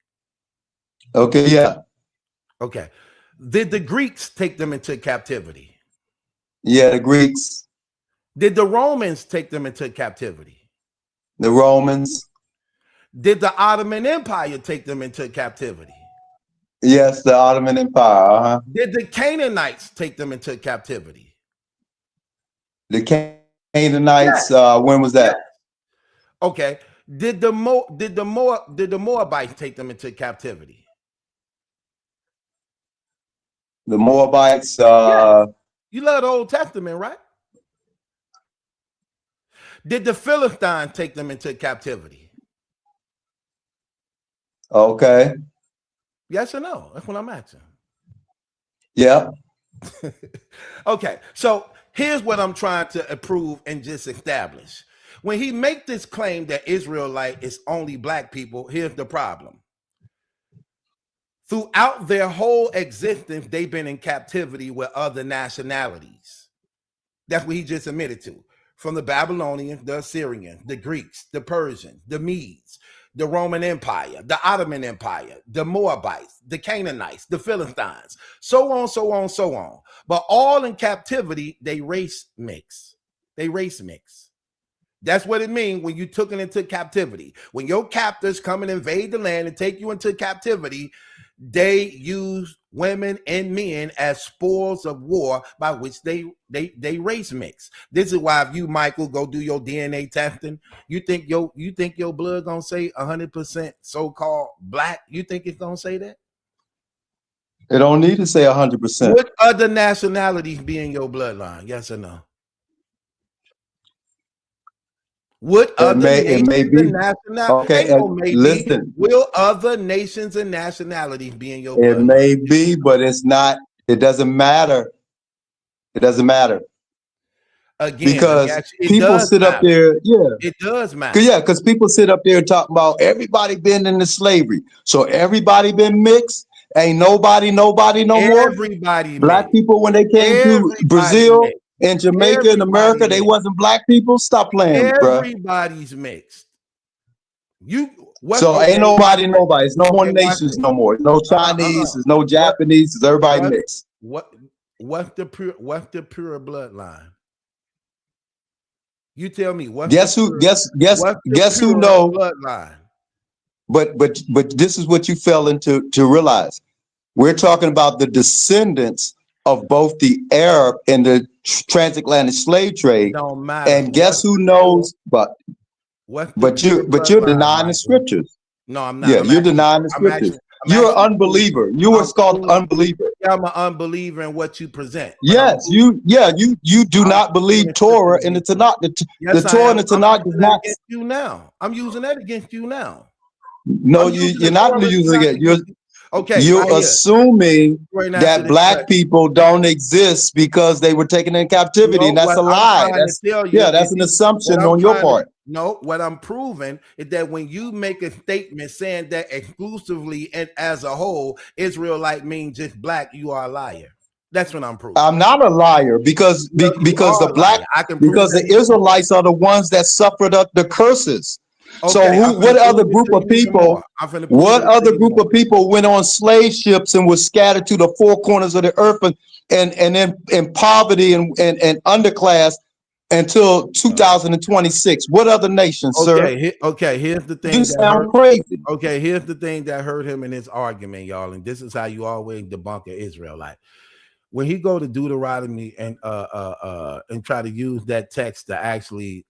Okay. Yeah. Okay. Did the Greeks take them into captivity? Yeah, the Greeks. Did the Romans take them into captivity? The Romans. Did the Ottoman Empire take them into captivity? Yes, the Ottoman Empire. Did the Canaanites take them into captivity? The Canaanites. When was that? Okay. Did the Moabites take them into captivity? The Moabites. You love the Old Testament, right? Did the Philistines take them into captivity? Okay. Yes or no? That's what I'm asking. Yeah. Okay. So here's what I'm trying to prove and just establish. When he make this claim that Israelite is only black people, here's the problem. Throughout their whole existence, they've been in captivity with other nationalities. That's what he just admitted to. From the Babylonians, the Assyrians, the Greeks, the Persians, the Medes. the Roman Empire, the Ottoman Empire, the Moabites, the Canaanites, the Philistines, so on, so on, so on. But all in captivity, they race mix. They race mix. That's what it means when you took it into captivity. When your captors come and invade the land and take you into captivity, they use women and men as spoils of war by which they race mix. This is why if you, Michael, go do your DNA testing, you think your blood gonna say 100% so-called black? You think it's gonna say that? It don't need to say 100%. What other nationalities be in your bloodline? Yes or no? What other nations and nationalities? Listen. Will other nations and nationalities be in your It bloodline? may be, but it's not. It doesn't matter. It doesn't matter. Again, because it people does sit up matter. there. Yeah, It does matter. yeah, because people sit up there and talk about everybody been into slavery, so everybody been mixed. Ain't nobody no more. Everybody Black mixed. people when they came to Everybody Brazil mixed. and Jamaica and America, they mixed. wasn't black people. Stop playing, bruh. Everybody's mixed. So ain't nobody. It's no more nations no more. It's no Chinese. It's no Japanese. It's everybody mixed. What's the pure bloodline? You tell me what. Guess who know? Bloodline. But this is what you fell into to realize. We're talking about the descendants of both the Arab and the transatlantic slave trade. Don't matter. And guess who knows? But you're denying the scriptures. No, I'm not. Yeah, you're denying the scriptures. You're an unbeliever. You were called unbeliever. I'm an unbeliever in what you present. Yes, you do not believe Torah and the Tanakh. The Torah and the Tanakh does not. You now. I'm using that against you now. No, you're not using it. You're right assuming right that black people don't exist because they were taken in captivity, and that's a lie. That's an assumption on your part. No, what I'm proving is that when you make a statement saying that exclusively and as a whole, Israelite means just black, you are a liar. That's what I'm proving. I'm not a liar because the Israelites are the ones that suffered the curses. So what other group of people? What other group of people went on slave ships and was scattered to the four corners of the earth and in poverty and underclass until 2026? What other nations, sir? Here's the thing. You sound crazy. Okay, here's the thing that hurt him in his argument, y'all, and this is how you always debunk an Israelite. When he go to Deuteronomy and try to use that text to actually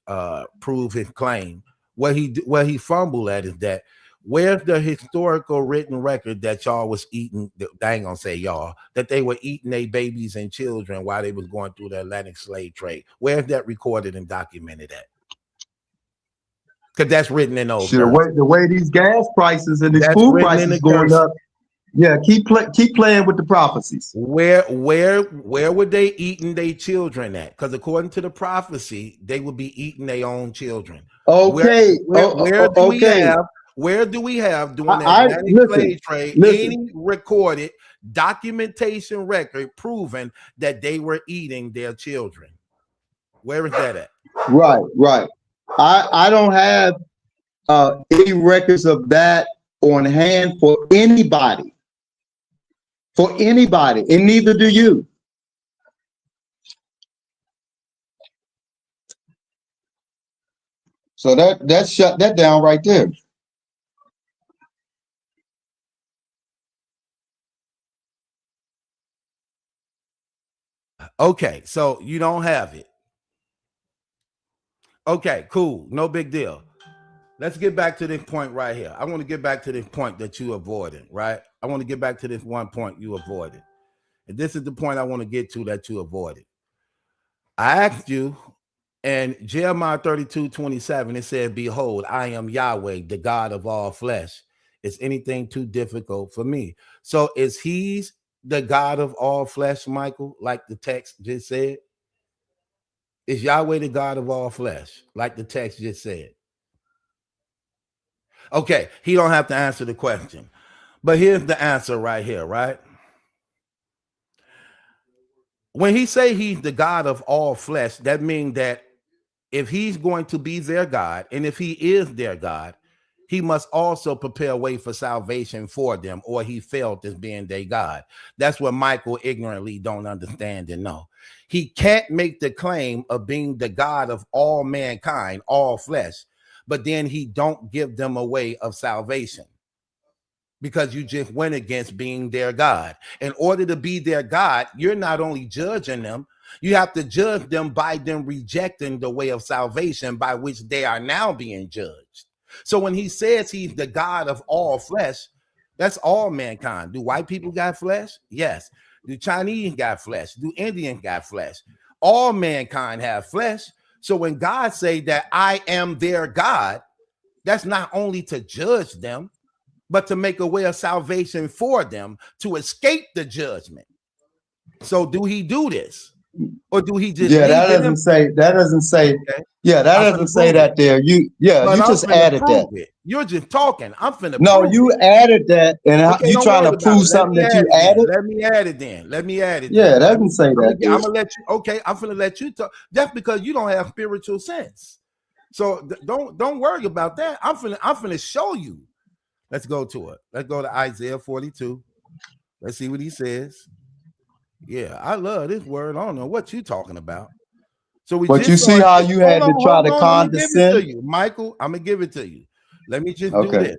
prove his claim. What he fumbled at is that where's the historical written record that y'all was eating? I ain't gonna say y'all, that they were eating their babies and children while they was going through the Atlantic slave trade. Where's that recorded and documented at? Because that's written in those. The way these gas prices and these food prices going up. Yeah, keep playing with the prophecies. Where were they eating their children at? Because according to the prophecy, they would be eating their own children. Okay. Where do we have during the Atlantic slave trade any recorded documentation record proving that they were eating their children? Where is that at? Right. I don't have any records of that on hand for anybody. And neither do you. So that shut that down right there. Okay, so you don't have it. Okay, cool. No big deal. Let's get back to this point right here. I want to get back to this point that you avoided, right? I want to get back to this one point you avoided. And this is the point I want to get to that you avoided. I asked you in Jeremiah 32:27, it said, behold, I am Yahweh, the God of all flesh. Is anything too difficult for me? So is he's the God of all flesh, Michael, like the text just said? Is Yahweh the God of all flesh, like the text just said? Okay, he don't have to answer the question. But here's the answer right here, right? When he say he's the God of all flesh, that means that if he's going to be their God, and if he is their God, he must also prepare a way for salvation for them, or he failed as being their God. That's what Michael ignorantly don't understand and know. He can't make the claim of being the God of all mankind, all flesh, but then he don't give them a way of salvation, because you just went against being their God. In order to be their God, you're not only judging them, you have to judge them by them rejecting the way of salvation by which they are now being judged. So when he says he's the God of all flesh, that's all mankind. Do white people got flesh? Yes. Do Chinese got flesh? Do Indians got flesh? All mankind have flesh. So when God say that I am their God, that's not only to judge them, but to make a way of salvation for them to escape the judgment. So do he do this? Or do he just that doesn't say Okay. that doesn't say that there. You just added that. You're just talking. I'm finna No, you added that, and Okay, you don't trying worry to about prove it. something that you added. Let me add it then. Let me add it. Yeah, then. that doesn't say that. I'm gonna let you. Okay, I'm finna let you talk. That's because you don't have spiritual sense. So don't worry about that. I'm finna show you. Let's go to it. Let's go to Isaiah 42. Let's see what he says. Yeah, I love this word. I don't know what you're talking about. So But you see how you had to try to condescend? to you, Michael. I'm gonna give it to you. Let me just do this.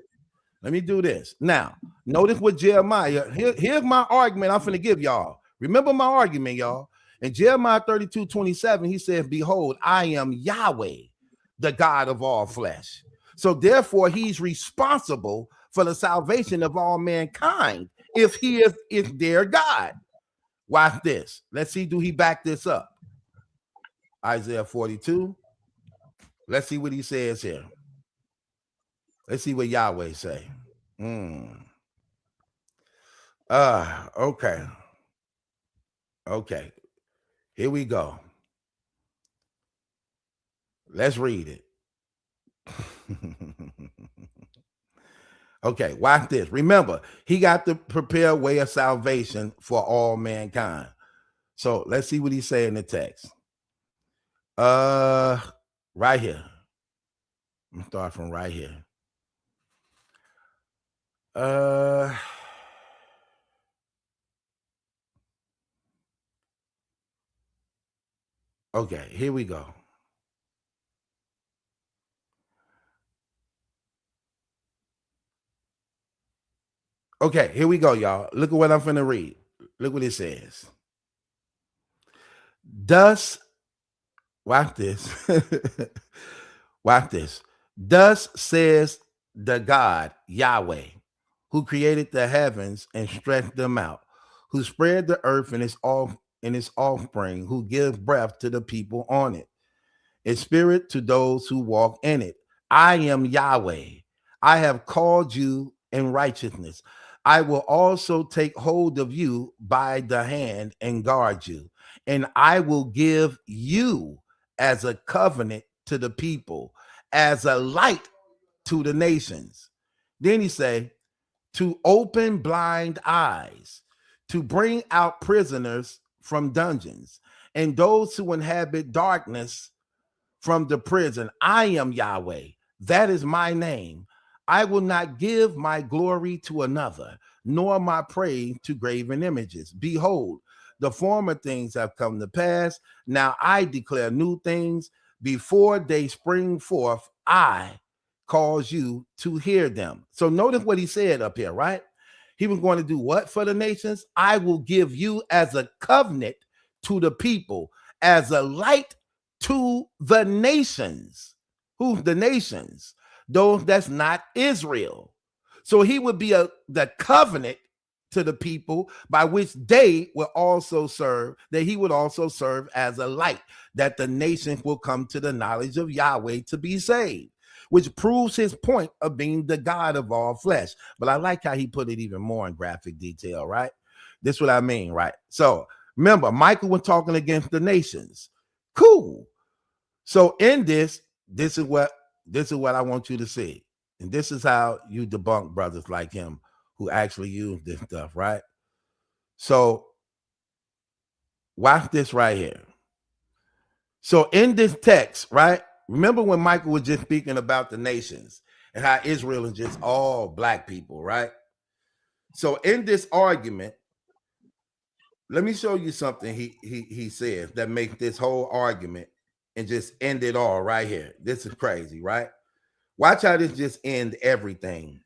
Let me do this. Now, notice what Jeremiah. Here's my argument. I'm finna give y'all. Remember my argument, y'all. In Jeremiah 32:27, he said, "Behold, I am Yahweh, the God of all flesh." So therefore, he's responsible for the salvation of all mankind if he is their God. Watch this. Let's see, do he back this up? Isaiah 42. Let's see what he says here. Let's see what Yahweh say. Okay. Okay. Here we go. Let's read it. Okay, watch this. Remember, he got to prepare a way of salvation for all mankind. So let's see what he say in the text. Right here. I'm gonna start from right here. Okay, here we go. Okay, here we go, y'all. Look at what I'm finna read. Look what it says. Thus, watch this. Watch this. Thus says the God, Yahweh, who created the heavens and stretched them out, who spread the earth and its offspring, who gives breath to the people on it, and spirit to those who walk in it. I am Yahweh. I have called you in righteousness. I will also take hold of you by the hand and guard you, and I will give you as a covenant to the people, as a light to the nations. Then he say, to open blind eyes, to bring out prisoners from dungeons, and those who inhabit darkness from the prison. I am Yahweh. That is my name. I will not give my glory to another, nor my praise to graven images. Behold, the former things have come to pass. Now I declare new things. Before they spring forth, I cause you to hear them. So notice what he said up here, right? He was going to do what for the nations? I will give you as a covenant to the people, as a light to the nations. Who's the nations? Those that's not Israel. So he would be the covenant to the people by which they will also serve, that he would also serve as a light, that the nation will come to the knowledge of Yahweh to be saved, which proves his point of being the God of all flesh. But I like how he put it even more in graphic detail, right? This is what I mean, right? So remember, Michael was talking against the nations. Cool. So in this is what I want you to see. And this is how you debunk brothers like him who actually use this stuff, right? So watch this right here. So in this text, right? Remember when Michael was just speaking about the nations, and how Israel is just all black people, right? So in this argument, let me show you something he says that makes this whole argument and just end it all right here. This is crazy, right? Watch how this just end everything.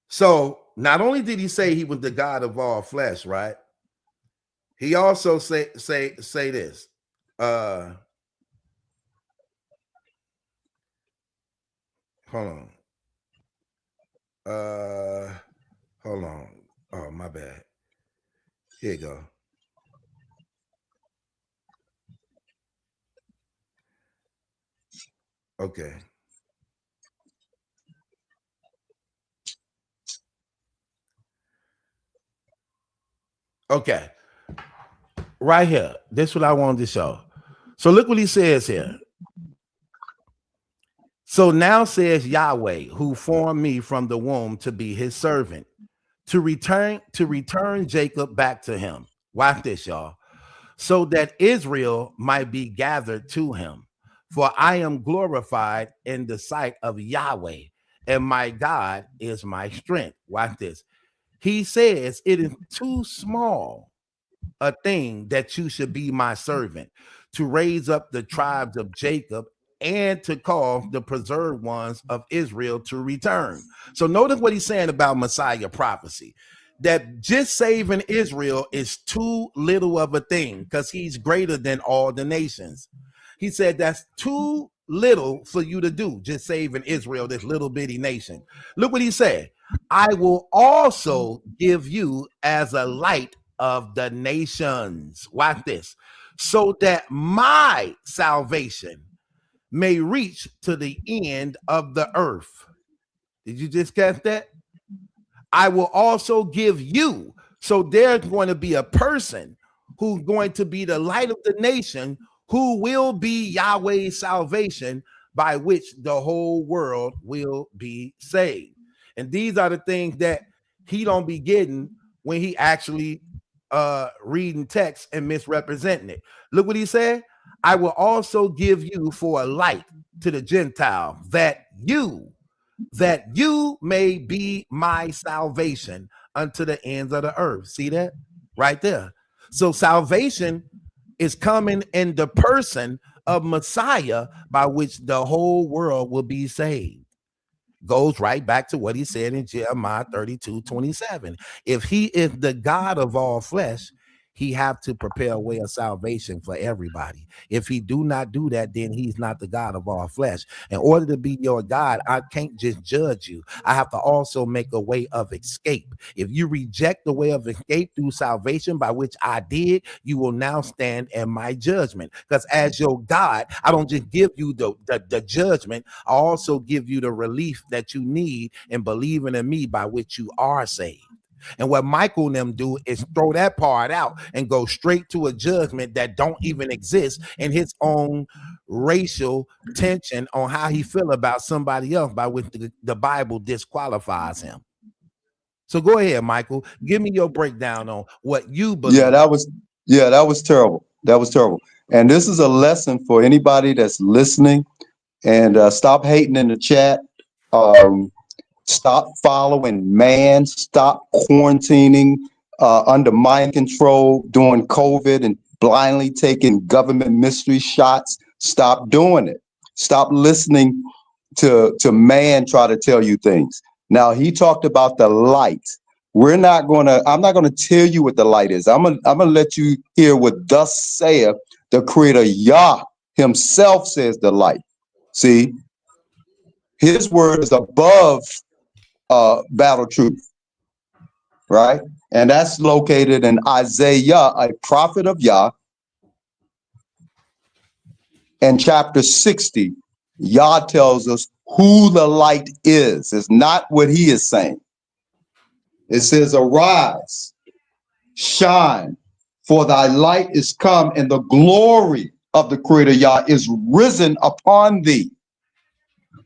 So not only did he say he was the God of all flesh, right? He also say this. Hold on. Hold on. Oh, my bad. Here you go. Okay. Okay. Right here. This is what I wanted to show. So look what he says here. So now says Yahweh, who formed me from the womb to be his servant, to return Jacob back to him. Watch this, y'all. So that Israel might be gathered to him. For I am glorified in the sight of Yahweh, and my God is my strength. Watch this. He says, it is too small a thing that you should be my servant, to raise up the tribes of Jacob and to call the preserved ones of Israel to return. So notice what he's saying about Messiah prophecy, that just saving Israel is too little of a thing because he's greater than all the nations. He said that's too little for you to do, just saving Israel, this little bitty nation. Look what he said. I will also give you as a light of the nations. Watch this. So that my salvation may reach to the end of the earth. Did you just catch that? I will also give you. So there's going to be a person who's going to be the light of the nation, who will be Yahweh's salvation, by which the whole world will be saved. And these are the things that he don't be getting when he actually reading text and misrepresenting it. Look what he said. I will also give you for a light to the Gentile, that you may be my salvation unto the ends of the earth. See that right there? So salvation is coming in the person of Messiah, by which the whole world will be saved. Goes right back to what he said in Jeremiah 32:27. If he is the God of all flesh, he have to prepare a way of salvation for everybody. If he do not do that, then he's not the God of all flesh. In order to be your God, I can't just judge you. I have to also make a way of escape. If you reject the way of escape through salvation, by which I did, you will now stand in my judgment. Because as your God, I don't just give you the judgment, I also give you the relief that you need in believing in me, by which you are saved. And what Michael and them do is throw that part out and go straight to a judgment that don't even exist, in his own racial tension on how he feel about somebody else, by which the Bible disqualifies him. So go ahead, Michael. Give me your breakdown on what you believe. Yeah, that was terrible. That was terrible. And this is a lesson for anybody that's listening. And stop hating in the chat. Stop following man. Stop quarantining under mind control during COVID and blindly taking government mystery shots. Stop doing it. Stop listening to man try to tell you things. Now, he talked about the light. I'm not gonna tell you what the light is. I'm gonna let you hear what thus saith the creator Yah himself says the light. See, his word is above battle truth, right? And that's located in Isaiah, a prophet of Yah, and chapter 60. Yah tells us who the light is. It's not what he is saying. It says, arise, shine, for thy light is come, and the glory of the creator Yah is risen upon thee.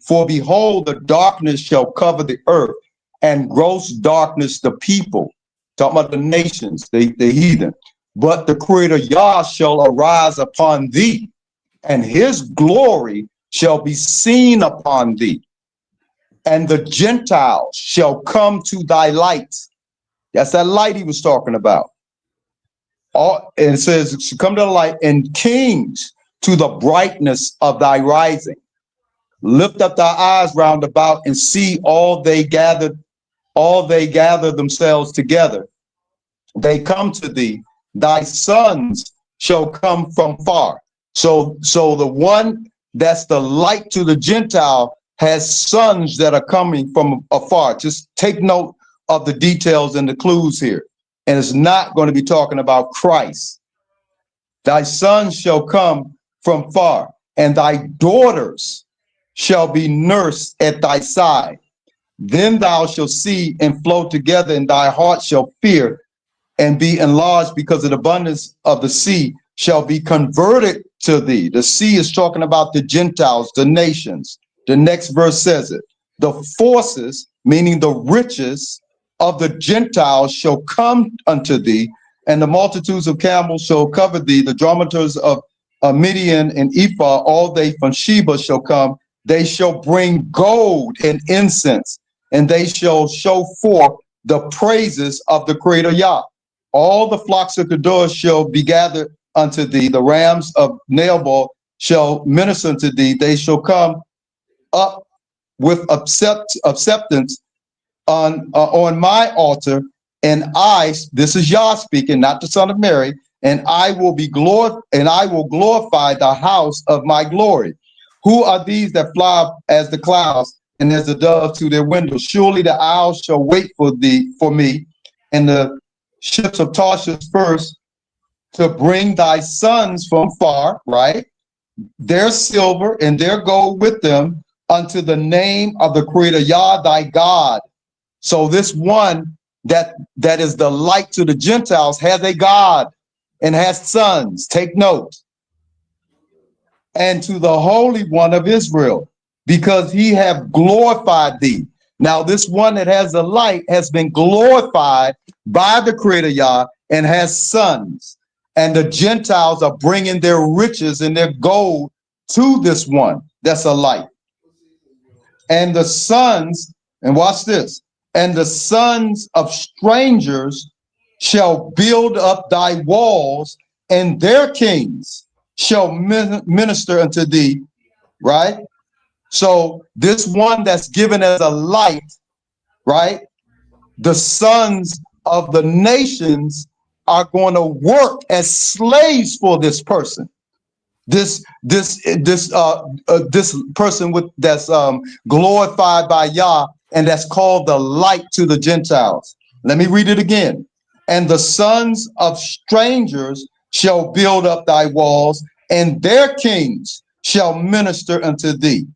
For behold, the darkness shall cover the earth, and gross darkness the people. Talking about the nations, the heathen. But the creator Yah shall arise upon thee, and his glory shall be seen upon thee. and the Gentiles shall come to thy light. That's that light he was talking about. And it says, come to the light, and kings to the brightness of thy rising. Lift up thy eyes round about and see all they gather themselves together. They come to thee, thy sons shall come from far. So the one that's the light to the Gentile has sons that are coming from afar. Just take note of the details and the clues here. And it's not going to be talking about Christ. Thy sons shall come from far, and thy daughters shall be nursed at thy side. Then thou shalt see and flow together, and thy heart shall fear and be enlarged, because of the abundance of the sea shall be converted to thee. The sea is talking about the Gentiles, the nations. The next verse says it. The forces, meaning the riches of the Gentiles, shall come unto thee, and the multitudes of camels shall cover thee. The drometers of Midian and Ephah, all they from Sheba shall come. They shall bring gold and incense, and they shall show forth the praises of the Creator Yah. All the flocks of Kedar shall be gathered unto thee. The rams of Nabal shall minister unto thee. They shall come up with acceptance on my altar, and I, this is Yah speaking, not the son of Mary, and I will glorify the house of my glory. Who are these that fly as the clouds and as the dove to their windows? Surely the owls shall wait for me, and the ships of Tarshish first, to bring thy sons from far, right? Their silver and their gold with them, unto the name of the Creator Yah thy God. So this one that is the light to the Gentiles has a God and has sons. Take note. And to the Holy One of Israel, because he have glorified thee. Now this one that has the light has been glorified by the Creator Yah and has sons. And the Gentiles are bringing their riches and their gold to this one that's a light. And the sons, and watch this, and the sons of strangers shall build up thy walls, and their kings shall minister unto thee, right? So this one that's given as a light, right? The sons of the nations are going to work as slaves for this person. This person that's glorified by Yah, and that's called the light to the Gentiles. Let me read it again. And the sons of strangers shall build up thy walls, and their kings shall minister unto thee.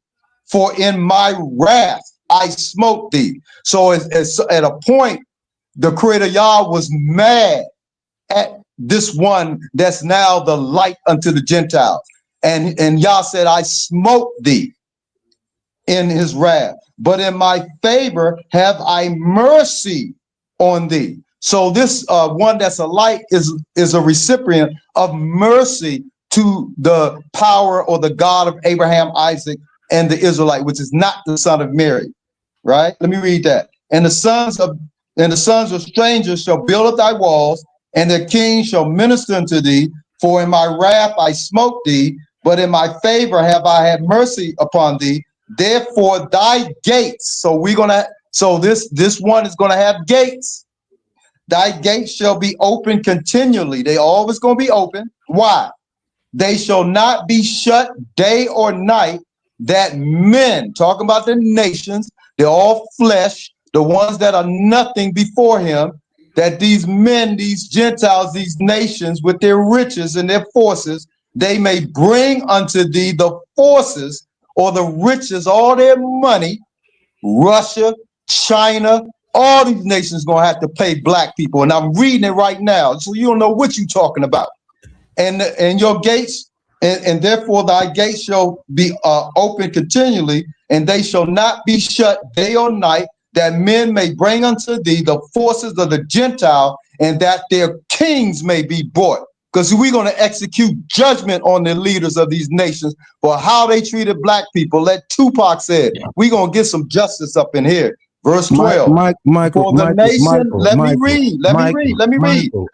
For in my wrath I smote thee. So it's at a point, the Creator Yah was mad at this one that's now the light unto the Gentiles. And Yah said, I smote thee in his wrath, but in my favor have I mercy on thee. So this one that's a light is a recipient of mercy to the power or the God of Abraham, Isaac, and the Israelite, which is not the son of Mary, right? Let me read that. And the sons of strangers shall build up thy walls, and their kings shall minister unto thee. For in my wrath I smote thee, but in my favor have I had mercy upon thee. Therefore thy gates. So this one is going to have gates. Thy gates shall be open continually. They always going to be open. Why? They shall not be shut day or night, that men, talking about the nations, they're all flesh, the ones that are nothing before him, that these men, these Gentiles, these nations with their riches and their forces, they may bring unto thee the forces or the riches, all their money. Russia, China, all these nations going to have to pay black people. And I'm reading it right now, so you don't know what you're talking about. And your gates, and therefore thy gates shall be open continually, and they shall not be shut day or night, that men may bring unto thee the forces of the Gentile, and that their kings may be brought. because we're going to execute judgment on the leaders of these nations for how they treated black people. Let Tupac said, we're going to get some justice up in here. Verse 12. For the nation, let me read.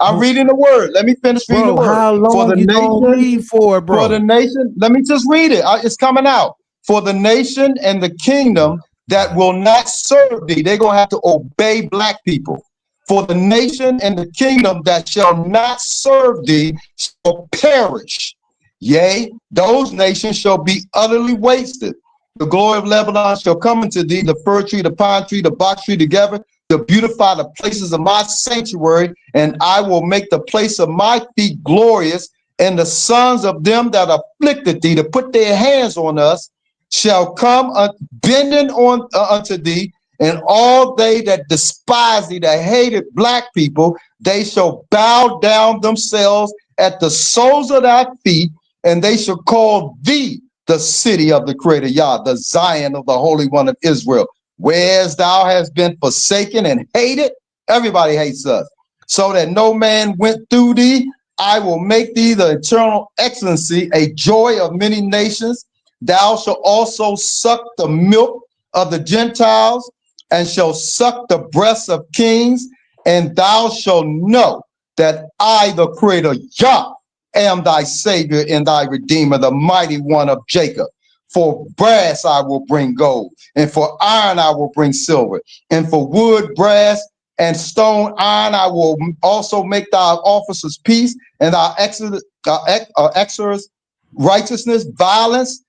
I'm reading the word. Let me finish reading the word. How long for the you nation, gonna read for, bro? For the nation, let me just read it. It's coming out. For the nation and the kingdom that will not serve thee. They're going to have to obey black people. For the nation and the kingdom that shall not serve thee shall perish. Yea, those nations shall be utterly wasted. The glory of Lebanon shall come unto thee, the fir tree, the pine tree, the box tree together, to beautify the places of my sanctuary, and I will make the place of my feet glorious, and the sons of them that afflicted thee, to put their hands on us, shall come bending on unto thee, and all they that despise thee, that hated black people, they shall bow down themselves at the soles of thy feet, and they shall call thee the city of the Creator Yah, the Zion of the Holy One of Israel. Whereas thou hast been forsaken and hated, everybody hates us, so that no man went through thee, I will make thee the eternal excellency, a joy of many nations. Thou shalt also suck the milk of the Gentiles, and shall suck the breasts of kings, and thou shalt know that I, the Creator Yah, am thy Savior and thy Redeemer, the mighty one of Jacob. For brass I will bring gold, and for iron I will bring silver, and for wood, brass, and stone, iron I will also make thy officers peace, and thy exorcers righteousness. Violence,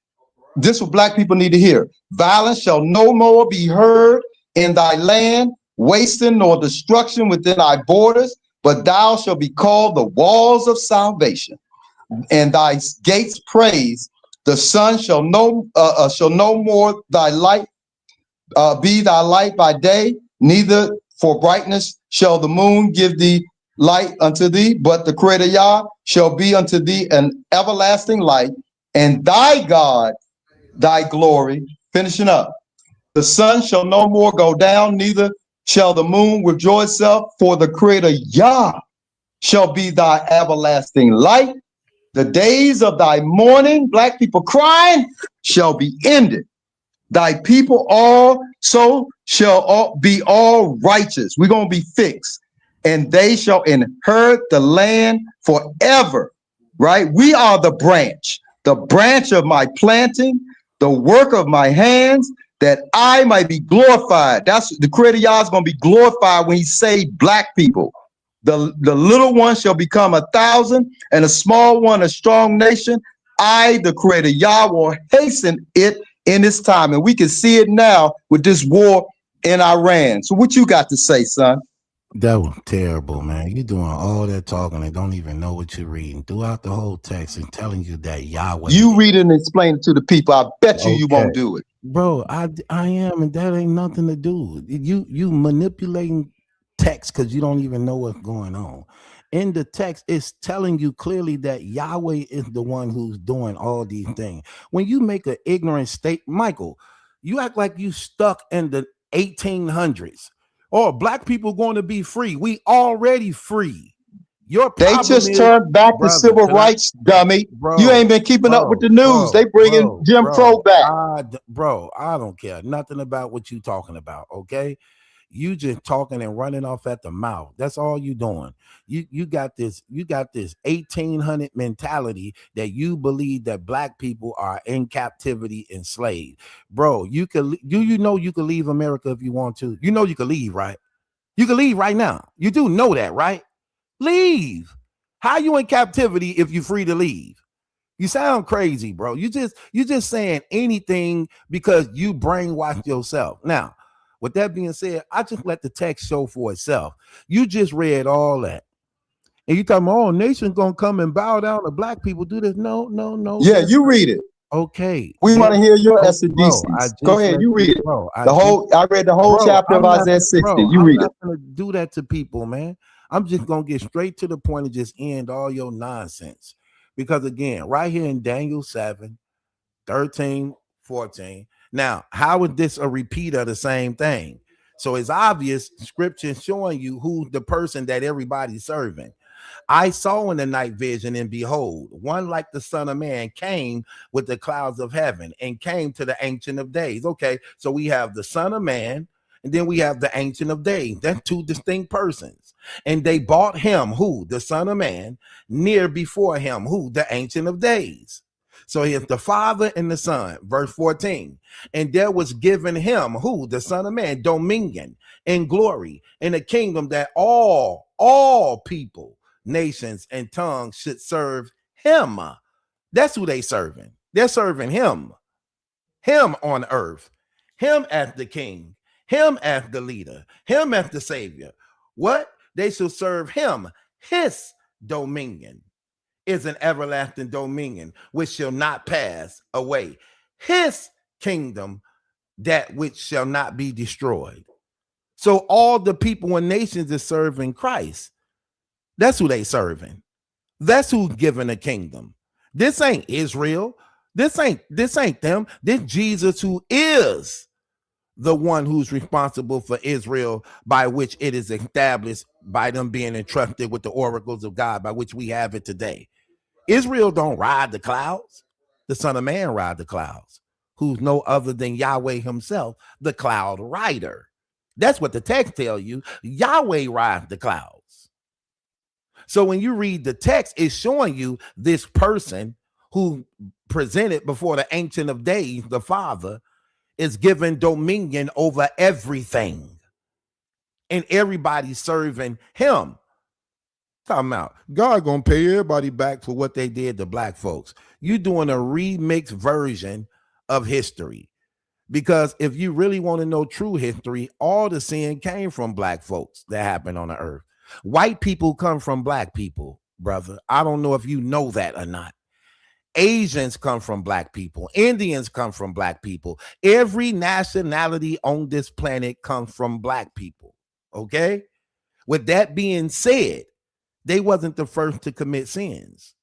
this is what black people need to hear. Violence shall no more be heard in thy land, wasting nor destruction within thy borders, but thou shalt be called the walls of salvation, and thy gates praise. The sun shall no more thy light be thy light by day, neither for brightness shall the moon give thee light unto thee, but the Creator Yah shall be unto thee an everlasting light, and thy God, thy glory. Finishing up. The sun shall no more go down, neither shall the moon withdraw itself, for the Creator Yah shall be thy everlasting light. The days of thy mourning, black people crying, shall be ended. Thy people also shall all be all righteous. We're going to be fixed. And they shall inherit the land forever, right? We are the branch of my planting, the work of my hands, that I might be glorified. That's the Creator Yah is going to be glorified when he saved black people. The little one shall become 1,000, and a small one a strong nation. I, the Creator Yah, will hasten it in this time. And we can see it now with this war in Iran. So what you got to say, son? That was terrible, man. You're doing all that talking and don't even know what you're reading throughout the whole text and telling you that Yahweh. You read it and explain it to the people. I bet you won't do it. Bro, I am, and that ain't nothing to do. You manipulating text because you don't even know what's going on. In the text, it's telling you clearly that Yahweh is the one who's doing all these things. When you make an ignorant state, Michael, you act like you stuck in the 1800s. Oh, black people going to be free. We already free. They just turned back to civil rights, dummy. You ain't been keeping up with the news. They bringing Jim Crow back. Bro, I don't care nothing about what you talking about, okay? You just talking and running off at the mouth. That's all you doing. You got this 1800 mentality that you believe that black people are in captivity, enslaved. Bro, you could leave America if you want to. You know you could leave, right? You can leave right now. You do know that, right? Leave. How you in captivity if you're free to leave? You sound crazy, bro. You just saying anything because you brainwashed yourself. Now, with that being said, I just let the text show for itself. You just read all that. And you talking about, oh, nation's gonna come and bow down to black people, do this. No. Yeah, you read it. Okay. We want to hear your exegesis. Go ahead, you read it. Bro, I read the whole chapter of Isaiah 60. You read it. I'm not gonna do that to people, man. I'm just gonna get straight to the point and just end all your nonsense. Because again, right here in Daniel 7, 13, 14. Now, how is this a repeat of the same thing? So it's obvious scripture showing you who's the person that everybody's serving. I saw in the night vision, and behold, one like the Son of Man came with the clouds of heaven and came to the Ancient of Days. Okay, so we have the Son of Man, and then we have the Ancient of Days. That's two distinct persons. And they brought him, who? The Son of Man, near before him, who? The Ancient of Days. So here's the Father and the Son, verse 14. And there was given him, who? The Son of Man, dominion and glory in a kingdom that all people, nations, and tongues should serve him. That's who they serving. They're serving him on earth, him as the king, him as the leader, him as the savior. What? They shall serve him. His dominion is an everlasting dominion which shall not pass away. His kingdom, that which shall not be destroyed. So all the people and nations is serving Christ. That's who they serving. That's who's given a kingdom. This ain't Israel. This ain't them. This Jesus, who is the one who's responsible for Israel, by which it is established by them being entrusted with the oracles of God, by which we have it today. Israel don't ride the clouds. The Son of Man ride the clouds, who's no other than Yahweh himself, the cloud rider. That's what the text tell you. Yahweh rides the clouds. So when you read the text, it's showing you this person who presented before the Ancient of Days, the Father, is given dominion over everything. And everybody's serving him. Talking about God gonna pay everybody back for what they did to black folks. You doing a remix version of history. Because if you really want to know true history, all the sin came from black folks that happened on the earth. White people come from black people, brother. I don't know if you know that or not. Asians come from black people. Indians come from black people. Every nationality on this planet comes from black people. Okay? With that being said, they wasn't the first to commit sins.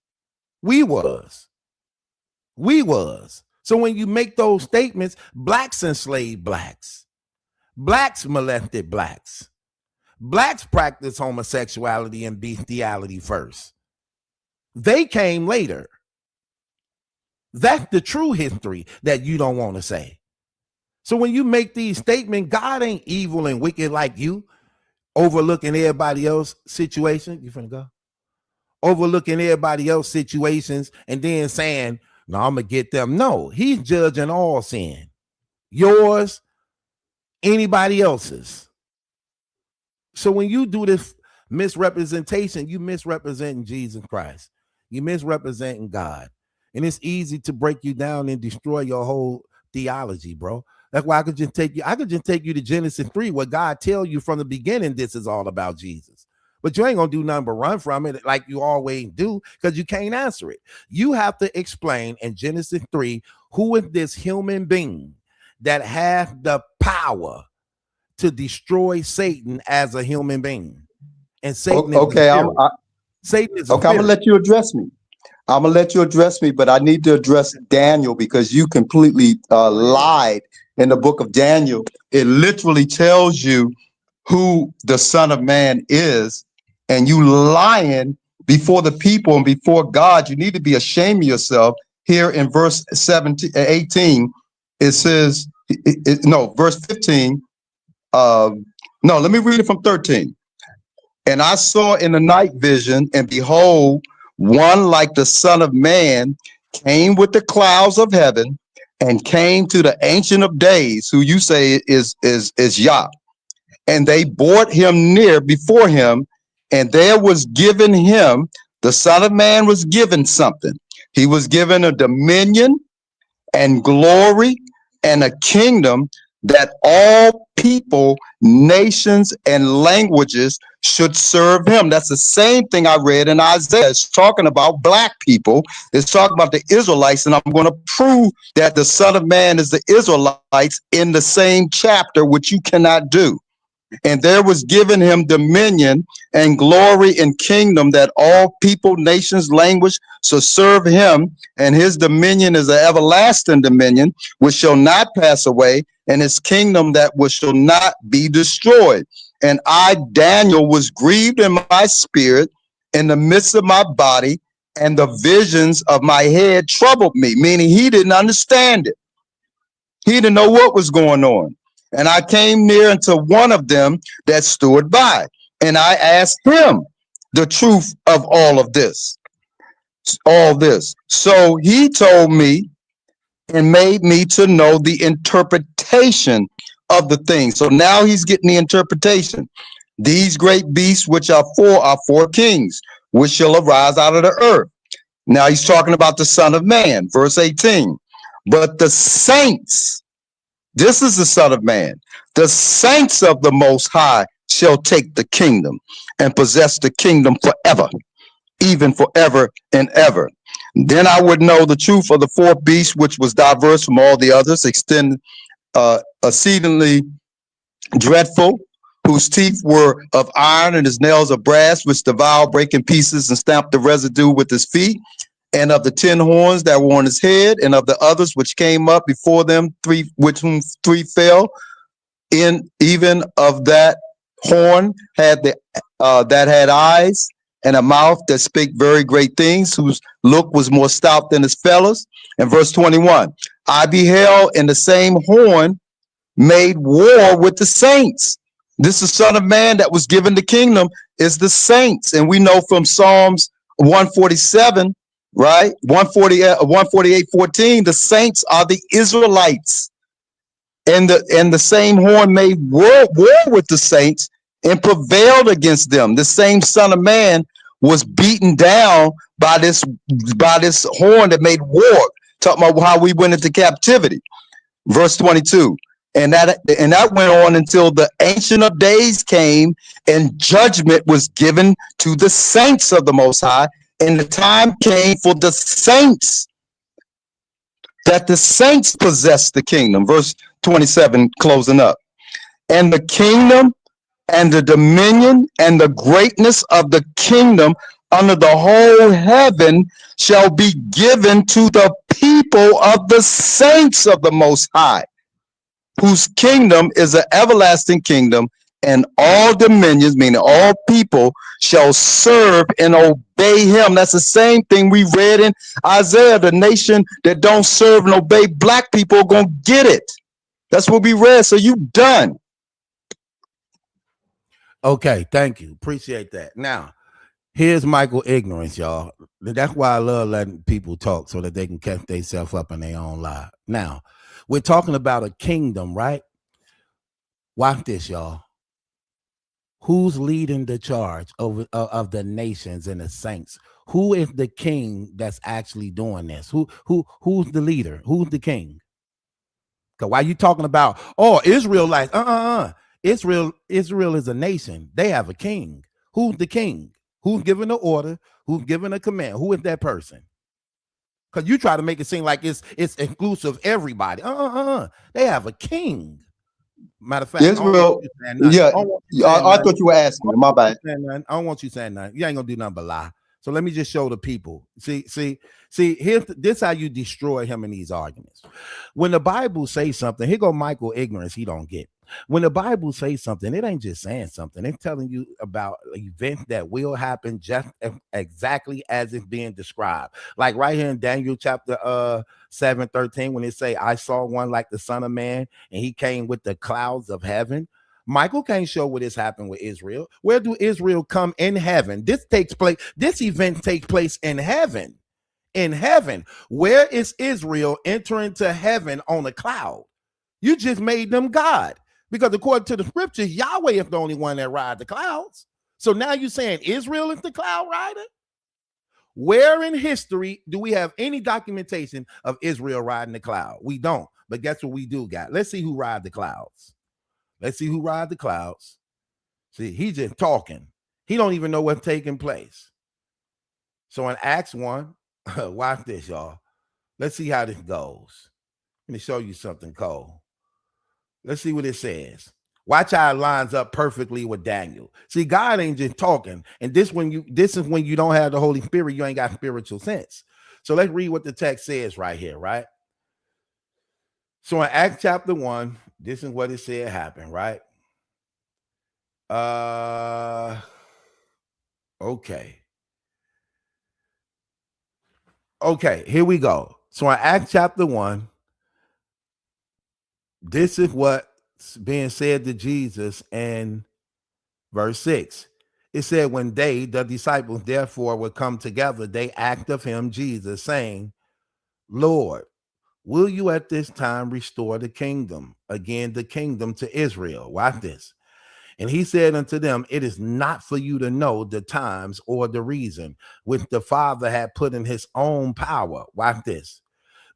We was. So when you make those statements, blacks enslaved blacks. Blacks molested blacks. Blacks practiced homosexuality and bestiality first. They came later. That's the true history that you don't want to say. So when you make these statements, God ain't evil and wicked like you, overlooking everybody else's situation. You finna go? Overlooking everybody else's situations and then saying, no, I'm going to get them. No, he's judging all sin. Yours, anybody else's. So when you do this misrepresentation, you misrepresenting Jesus Christ. You misrepresenting God. And it's easy to break you down and destroy your whole theology, bro. That's why I could just take you to Genesis 3, where God tell you from the beginning this is all about Jesus. But you ain't gonna do nothing but run from it like you always do, because you can't answer it. You have to explain in Genesis 3 who is this human being that has the power to destroy Satan as a human being. And Satan Satan is okay. I'm gonna let you address me. But I need to address Daniel, because you completely lied in the book of Daniel. It literally tells you who the Son of Man is, and you lying before the people and before God. You need to be ashamed of yourself. Here in verse 18, it says, verse 15. Let me read it from 13. And I saw in the night vision, and behold, one like the Son of Man came with the clouds of heaven and came to the Ancient of Days, who you say is Yah. And they brought him near before him, and there was given him, the Son of Man was given something. He was given a dominion and glory and a kingdom that all people, nations, and languages should serve him. That's the same thing I read in Isaiah. It's talking about black people. It's talking about the Israelites, and I'm going to prove that the Son of Man is the Israelites in the same chapter, which you cannot do. And there was given him dominion and glory and kingdom that all people, nations, language shall serve him. And his dominion is an everlasting dominion, which shall not pass away, and his kingdom that which shall not be destroyed. And I, Daniel, was grieved in my spirit in the midst of my body, and the visions of my head troubled me, meaning he didn't understand it. He didn't know what was going on. And I came near unto one of them that stood by, and I asked him the truth of all this. So he told me and made me to know the interpretation of the thing. So now he's getting the interpretation. These great beasts which are four kings, which shall arise out of the earth. Now he's talking about the Son of Man, verse 18. But the saints, this is the Son of Man, the saints of the Most High shall take the kingdom and possess the kingdom forever, even forever and ever. Then I would know the truth of the fourth beast, which was diverse from all the others, exceedingly dreadful, whose teeth were of iron and his nails of brass, which devoured, break in pieces, and stamped the residue with his feet, and of the 10 horns that were on his head, and of the others which came up before them, three fell. In even of that horn had that had eyes and a mouth that spake very great things, whose look was more stout than his fellows. And verse 21, I beheld, in the same horn made war with the saints. This is Son of Man that was given the kingdom is the saints. And we know from Psalms 147, right? 148:14, the saints are the Israelites. And the same horn made war with the saints and prevailed against them. The same Son of Man was beaten down by this horn that made war. Talking about how we went into captivity. Verse 22. And that went on until the Ancient of Days came, and judgment was given to the saints of the Most High. And the time came for the saints, that the saints possess the kingdom. Verse 27, closing up. And the kingdom and the dominion and the greatness of the kingdom under the whole heaven shall be given to the people of the saints of the Most High, whose kingdom is an everlasting kingdom, and all dominions, meaning all people, shall serve and obey him. That's the same thing we read in Isaiah. The nation that don't serve and obey black people are going to get it. That's what we read. So you done. Okay, thank you. Appreciate that. Now, here's Michael ignorance, y'all. That's why I love letting people talk so that they can catch themselves up in their own lie. Now, we're talking about a kingdom, right? Watch this, y'all. Who's leading the charge of the nations and the saints? Who is the king that's actually doing this? Who's the leader? Who's the king? Because why you talking about, Israel, like, Israel is a nation. They have a king. Who's the king? Who's giving the order? Who's giving the command? Who is that person? Because you try to make it seem like it's inclusive everybody. They have a king. Matter of fact, Israel. I thought you were asking me. My bad. I don't want you saying nothing. You ain't gonna do nothing but lie. So let me just show the people. See. Here's this how you destroy him in these arguments. When the Bible says something, here go Michael ignorance. He don't get. When the Bible says something, it ain't just saying something. It's telling you about events that will happen just exactly as it's being described. Like right here in Daniel chapter 7:13, when it say, I saw one like the Son of Man, and he came with the clouds of heaven. Michael can't show what has happened with Israel. Where do Israel come in heaven? This event takes place in heaven. In heaven. Where is Israel entering to heaven on a cloud? You just made them God. Because according to the scriptures, Yahweh is the only one that rides the clouds. So now you're saying Israel is the cloud rider? Where in history do we have any documentation of Israel riding the cloud? We don't. But guess what we do got? Let's see who ride the clouds. Let's see who ride the clouds. See, he's just talking. He don't even know what's taking place. So in Acts 1, watch this, y'all. Let's see how this goes. Let me show you something, Cole. Let's see what it says. Watch how it lines up perfectly with Daniel. See, God ain't just talking. And this is when you don't have the Holy Spirit, you ain't got spiritual sense. So let's read what the text says right here, right? So in Acts chapter 1, this is what it said happened, right? Okay. Okay, here we go. So in Acts chapter 1, this is what's being said to Jesus in verse 6. It said, when they, the disciples, therefore would come together, they asked of him, Jesus, saying, Lord, will you at this time restore the kingdom, again the kingdom to Israel? Watch this. And he said unto them, it is not for you to know the times or the reason which the Father had put in his own power. Watch this.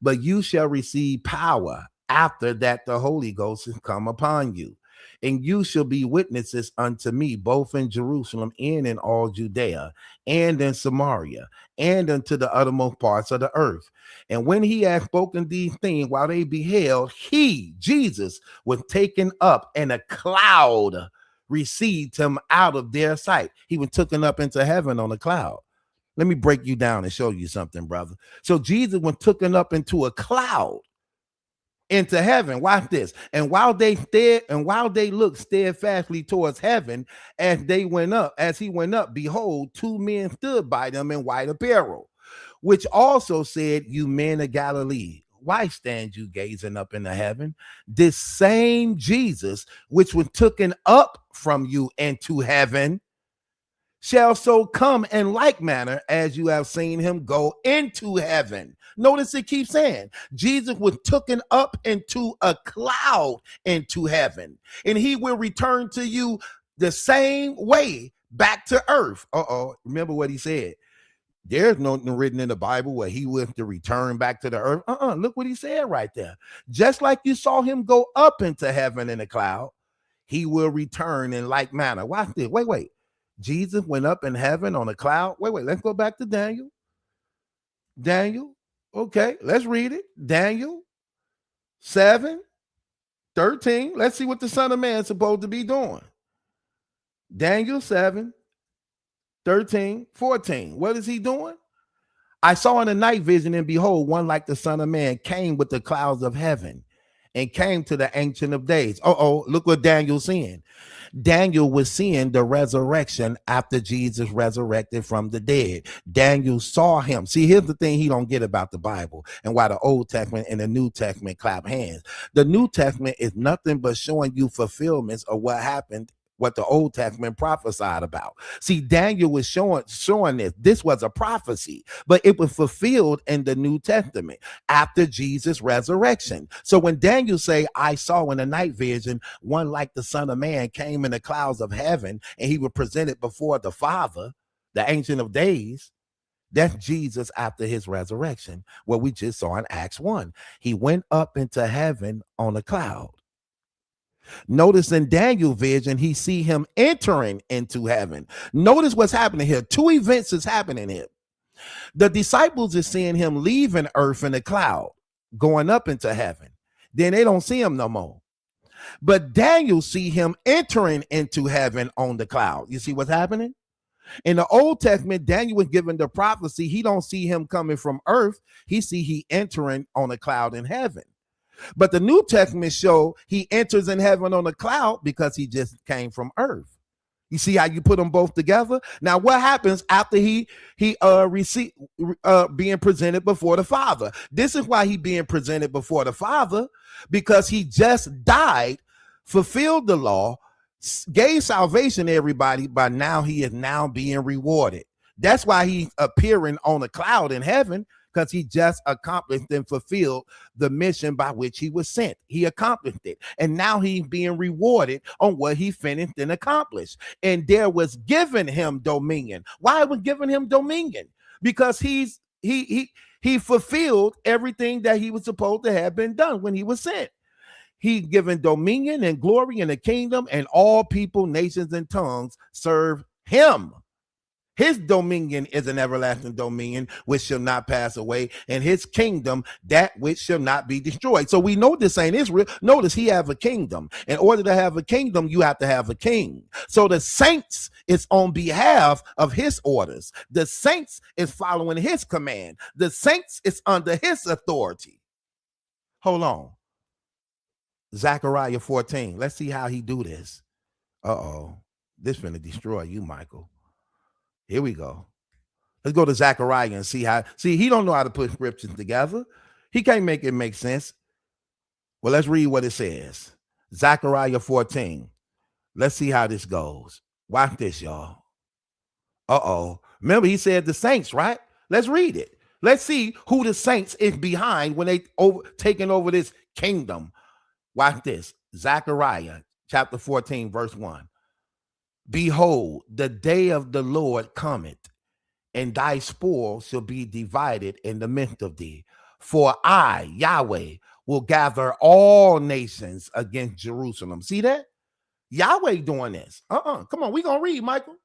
But you shall receive power after that the Holy Ghost has come upon you. And you shall be witnesses unto me, both in Jerusalem and in all Judea and in Samaria and unto the uttermost parts of the earth. And when he had spoken these things, while they beheld, he, Jesus, was taken up, and a cloud received him out of their sight. He was taken up into heaven on a cloud. Let me break you down and show you something, brother. So Jesus was taken up into a cloud into heaven. Watch this. And while they looked steadfastly towards heaven, as he went up, behold, two men stood by them in white apparel, which also said, you men of Galilee, why stand you gazing up into heaven? This same Jesus, which was taken up from you into heaven, shall so come in like manner as you have seen him go into heaven. Notice it keeps saying Jesus was taken up into a cloud into heaven, and he will return to you the same way back to earth. Remember what he said. There's nothing written in the Bible where he was to return back to the earth. Look what he said right there. Just like you saw him go up into heaven in a cloud, he will return in like manner. Watch this. Wait. Jesus went up in heaven on a cloud. Wait. Let's go back to Daniel. Okay, let's read it. Daniel 7:13. Let's see what the Son of Man is supposed to be doing. Daniel 7:13-14. What is he doing? I saw in the night vision, and behold, one like the Son of Man came with the clouds of heaven and came to the Ancient of Days. Look what Daniel's seeing. Daniel was seeing the resurrection after Jesus resurrected from the dead. Daniel saw him. See, here's the thing he don't get about the Bible and why the Old Testament and the New Testament clap hands. The New Testament is nothing but showing you fulfillments of what happened, what the Old Testament prophesied about. See, Daniel was showing this. This was a prophecy, but it was fulfilled in the New Testament after Jesus' resurrection. So when Daniel say, I saw in the night vision, one like the Son of Man came in the clouds of heaven, and he was presented before the Father, the Ancient of Days, that's Jesus after his resurrection, what we just saw in Acts 1. He went up into heaven on a cloud. Notice in Daniel's vision, he see him entering into heaven. Notice what's happening here. Two events is happening here. The disciples is seeing him leaving earth in a cloud, going up into heaven. Then they don't see him no more. But Daniel see him entering into heaven on the cloud. You see what's happening? In the Old Testament, Daniel was given the prophecy. He don't see him coming from earth. He entering on a cloud in heaven. But the New Testament show he enters in heaven on a cloud because he just came from earth. You see how you put them both together? Now, what happens after he receive being presented before the Father? This is why he being presented before the Father, because he just died, fulfilled the law, gave salvation to everybody, but now he is now being rewarded. That's why he's appearing on a cloud in heaven, because he just accomplished and fulfilled the mission by which he was sent. He accomplished it. And now he's being rewarded on what he finished and accomplished. And there was given him dominion. Why was given him dominion? Because he fulfilled everything that he was supposed to have been done when he was sent. He given dominion and glory in the kingdom, and all people, nations, and tongues serve him. His dominion is an everlasting dominion which shall not pass away, and his kingdom that which shall not be destroyed. So we know this ain't Israel. Notice he have a kingdom. In order to have a kingdom, you have to have a king. So the saints is on behalf of his orders. The saints is following his command. The saints is under his authority. Hold on. Zechariah 14. Let's see how he do this. This finna destroy you, Michael. Here we go. Let's go to Zechariah and see he don't know how to put scriptures together. He can't make it make sense. Well, let's read what it says. Zechariah 14. Let's see how this goes. Watch this, y'all. Uh-oh. Remember, he said the saints, right? Let's read it. Let's see who the saints is behind when they taking over this kingdom. Watch this. Zechariah chapter 14, verse 1. Behold, the day of the Lord cometh, and thy spoil shall be divided in the midst of thee. For I, Yahweh, will gather all nations against Jerusalem. See that? Yahweh doing this. Come on, we gonna read, Michael.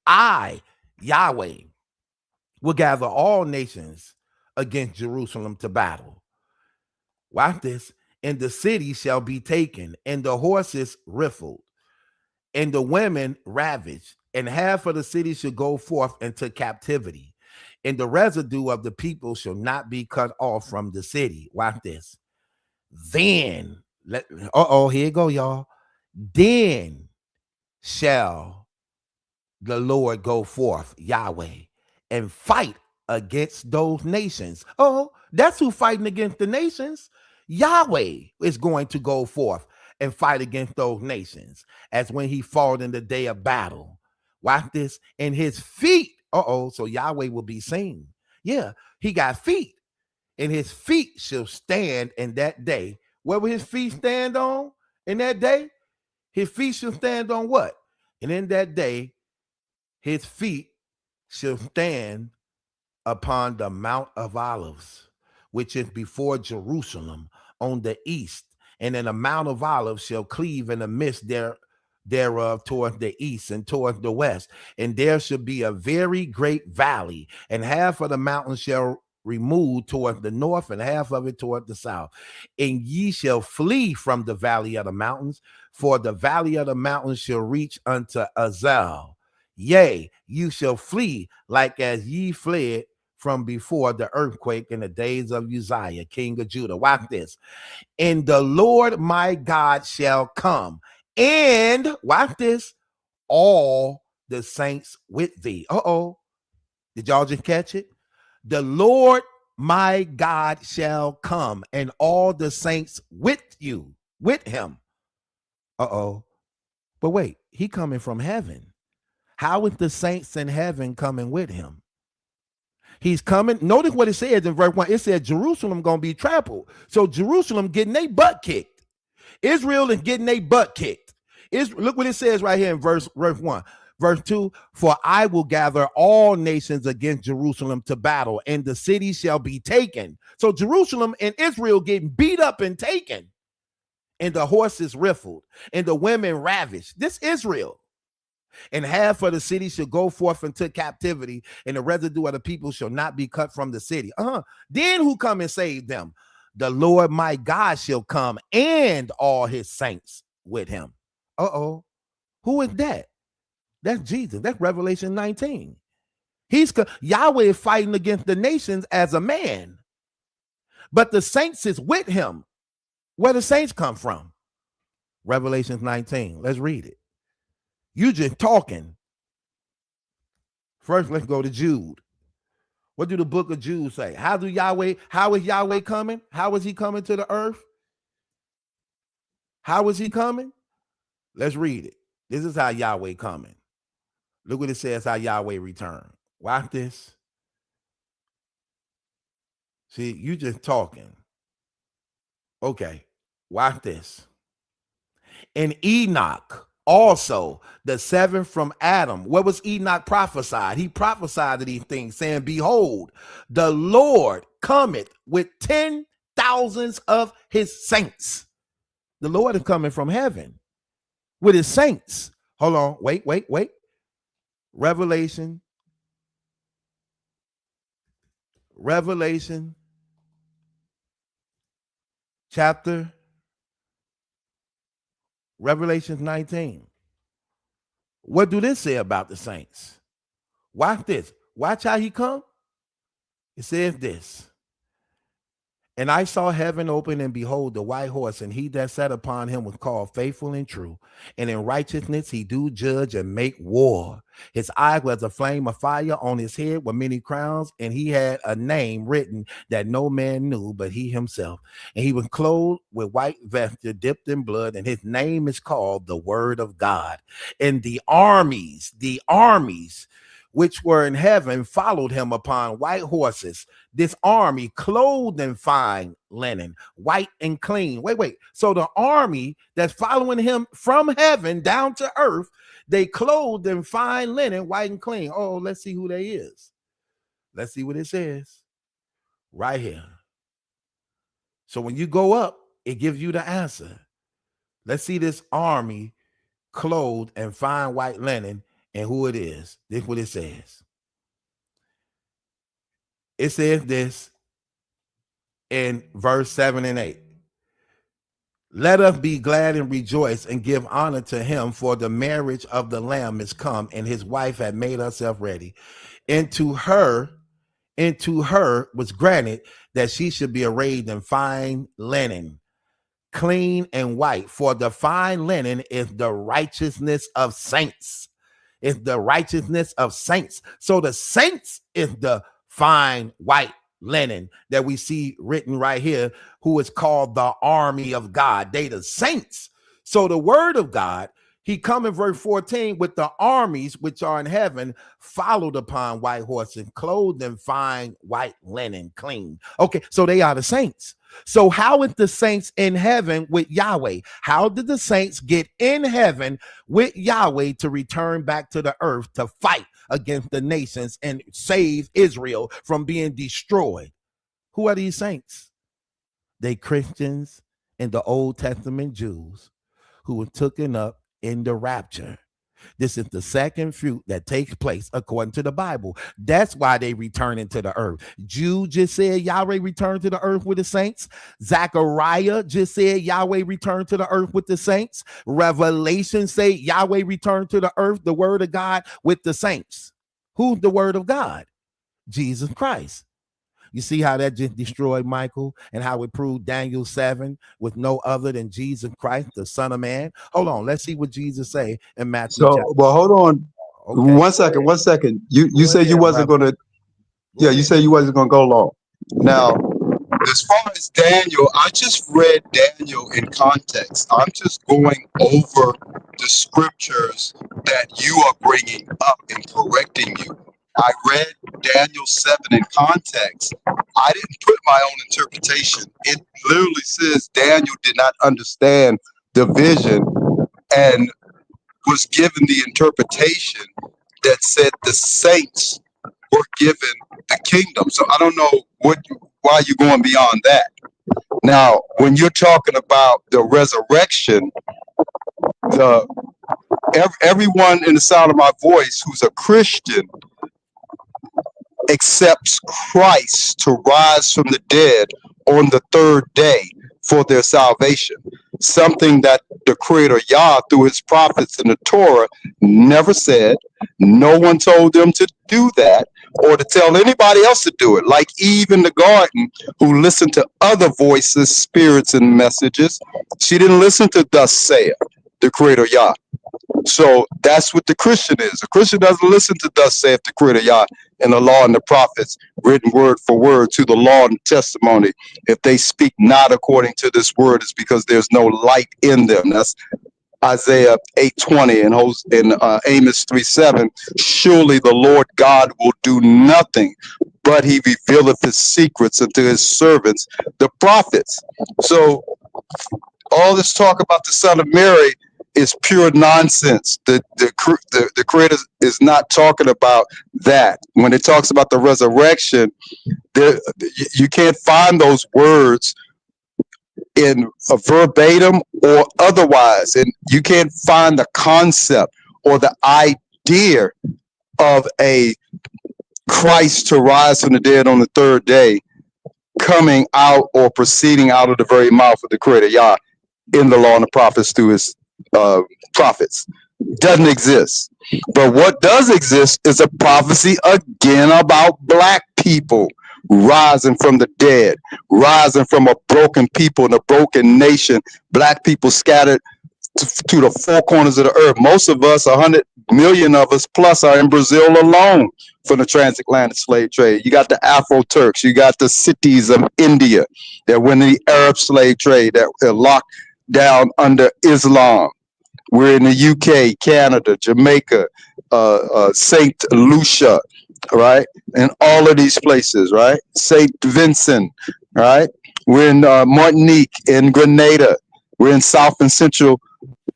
I, Yahweh, will gather all nations against Jerusalem to battle. Watch this. And the city shall be taken, and the horses rifled, and the women ravaged, and half of the city shall go forth into captivity, and the residue of the people shall not be cut off from the city. Watch this. Then, here you go, y'all. Then shall the Lord go forth, Yahweh, and fight against those nations. Oh, that's who fighting against the nations. Yahweh is going to go forth and fight against those nations as when he fought in the day of battle. Watch this. And his feet, so Yahweh will be seen. Yeah, he got feet, and his feet shall stand in that day. Where will his feet stand on in that day? His feet shall stand on what? And in that day, his feet shall stand upon the Mount of Olives, which is before Jerusalem on the east. And then the Mount of Olives shall cleave in the midst thereof toward the east and toward the west. And there shall be a very great valley, and half of the mountain shall remove toward the north, and half of it toward the south. And ye shall flee from the valley of the mountains, for the valley of the mountains shall reach unto Azel. Yea, you shall flee like as ye fled from before the earthquake in the days of Uzziah, king of Judah. Watch this. And the Lord my God shall come, and watch this, all the saints with thee. Did y'all just catch it? The Lord my God shall come, and all the saints with you, with him. But wait, he coming from heaven. How is the saints in heaven coming with him? He's coming. Notice what it says in verse 1. It said Jerusalem gonna be trampled. So Jerusalem getting their butt kicked. Israel is getting their butt kicked. Look what it says right here in verse 1. Verse 2, for I will gather all nations against Jerusalem to battle, and the city shall be taken. So Jerusalem and Israel getting beat up and taken, and the horses rifled, and the women ravished. This Israel. And half of the city shall go forth into captivity, and the residue of the people shall not be cut from the city. Then who come and save them? The Lord my God shall come, and all his saints with him. Who is that? That's Jesus. That's Revelation 19. Yahweh is fighting against the nations as a man, but the saints is with him. Where the saints come from? Revelation 19. Let's read it. You just talking. First, let's go to Jude. What do the book of Jude say? How is Yahweh coming? How is he coming to the earth? How is he coming? Let's read it. This is how Yahweh coming. Look what it says, how Yahweh return. Watch this. See, you just talking. Okay, watch this. And Enoch, also the seventh from Adam. What was Enoch prophesied? He prophesied to these things, saying, behold, the Lord cometh with 10,000s of his saints. The Lord is coming from heaven with his saints. Hold on. Wait. Revelation chapter Revelation 19. What do this say about the saints? Watch this. Watch how he come. It says this. And I saw heaven open, and behold, the white horse, and he that sat upon him was called Faithful and True. And in righteousness he do judge and make war. His eye was a flame of fire, on his head were many crowns, and he had a name written that no man knew but he himself. And he was clothed with white vesture dipped in blood, and his name is called the Word of God. And the armies which were in heaven followed him upon white horses. This army clothed in fine linen, white and clean. Wait. So the army that's following him from heaven down to earth, they clothed in fine linen, white and clean. Oh, let's see who they is. Let's see what it says right here. So when you go up, it gives you the answer. Let's see this army clothed in fine white linen. And who it is. This is what it says. It says this in verse 7 and 8. Let us be glad and rejoice and give honor to him, for the marriage of the Lamb is come, and his wife had made herself ready. Into her was granted that she should be arrayed in fine linen, clean and white. For the fine linen is the righteousness of saints. It's the righteousness of saints. So the saints is the fine white linen that we see written right here, who is called the army of God. They the saints. So the word of God, he come in verse 14 with the armies which are in heaven, followed upon white horses, clothed in fine white linen, clean. Okay, so they are the saints. So how is the saints in heaven with Yahweh? How did the saints get in heaven with Yahweh to return back to the earth to fight against the nations and save Israel from being destroyed? Who are these saints? They Christians and the Old Testament Jews who were taken up in the rapture. This is the second fruit that takes place according to the Bible. That's why they return into the earth. Jude just said Yahweh returned to the earth with the saints. Zechariah just said Yahweh returned to the earth with the saints. Revelation say Yahweh returned to the earth, the word of God, with the saints. Who's the word of God? Jesus Christ. You see how that just destroyed Michael and how it proved Daniel 7 with no other than Jesus Christ, the Son of Man. Hold on. Let's see what Jesus say in Matthew. So, well, hold on. Okay. One second. You said you wasn't going to, you said you wasn't going to go long. Now, as far as Daniel, I just read Daniel in context. I'm just going over the scriptures that you are bringing up and correcting you. I read Daniel 7 in context. I didn't put my own interpretation. It literally says Daniel did not understand the vision and was given the interpretation that said the saints were given the kingdom. So I don't know why you're going beyond that. Now, when you're talking about the resurrection, everyone in the sound of my voice who's a Christian accepts Christ to rise from the dead on the third day for their salvation. Something that the Creator Yah, through his prophets in the Torah, never said. No one told them to do that or to tell anybody else to do it. Like Eve in the garden, who listened to other voices, spirits, and messages. She didn't listen to thus saith the Creator Yah. So that's what the Christian is. A Christian doesn't listen to thus saith the Creator Yah and the law and the prophets, written word for word, to the law and testimony. If they speak not according to this word, it's because there's no light in them. That's Isaiah 8:20 and Amos 3:7. Surely the Lord God will do nothing, but he revealeth his secrets unto his servants, the prophets. So all this talk about the Son of Mary is pure nonsense. The Creator is not talking about that. When it talks about the resurrection, you can't find those words in a verbatim or otherwise, and you can't find the concept or the idea of a Christ to rise from the dead on the third day coming out or proceeding out of the very mouth of the Creator Yah in the law and the prophets through his prophets. Doesn't exist. But what does exist is a prophecy again about black people rising from the dead, rising from a broken people and a broken nation. Black people scattered to the four corners of the earth. Most of us, 100 million of us plus, are in Brazil alone from the transatlantic slave trade. You got the Afro-Turks, you got the cities of India that went in the Arab slave trade that are locked down under Islam. We're in the UK, Canada, Jamaica, St. Lucia, right? And all of these places, right? St. Vincent, right? We're in Martinique, in Grenada. We're in South and Central.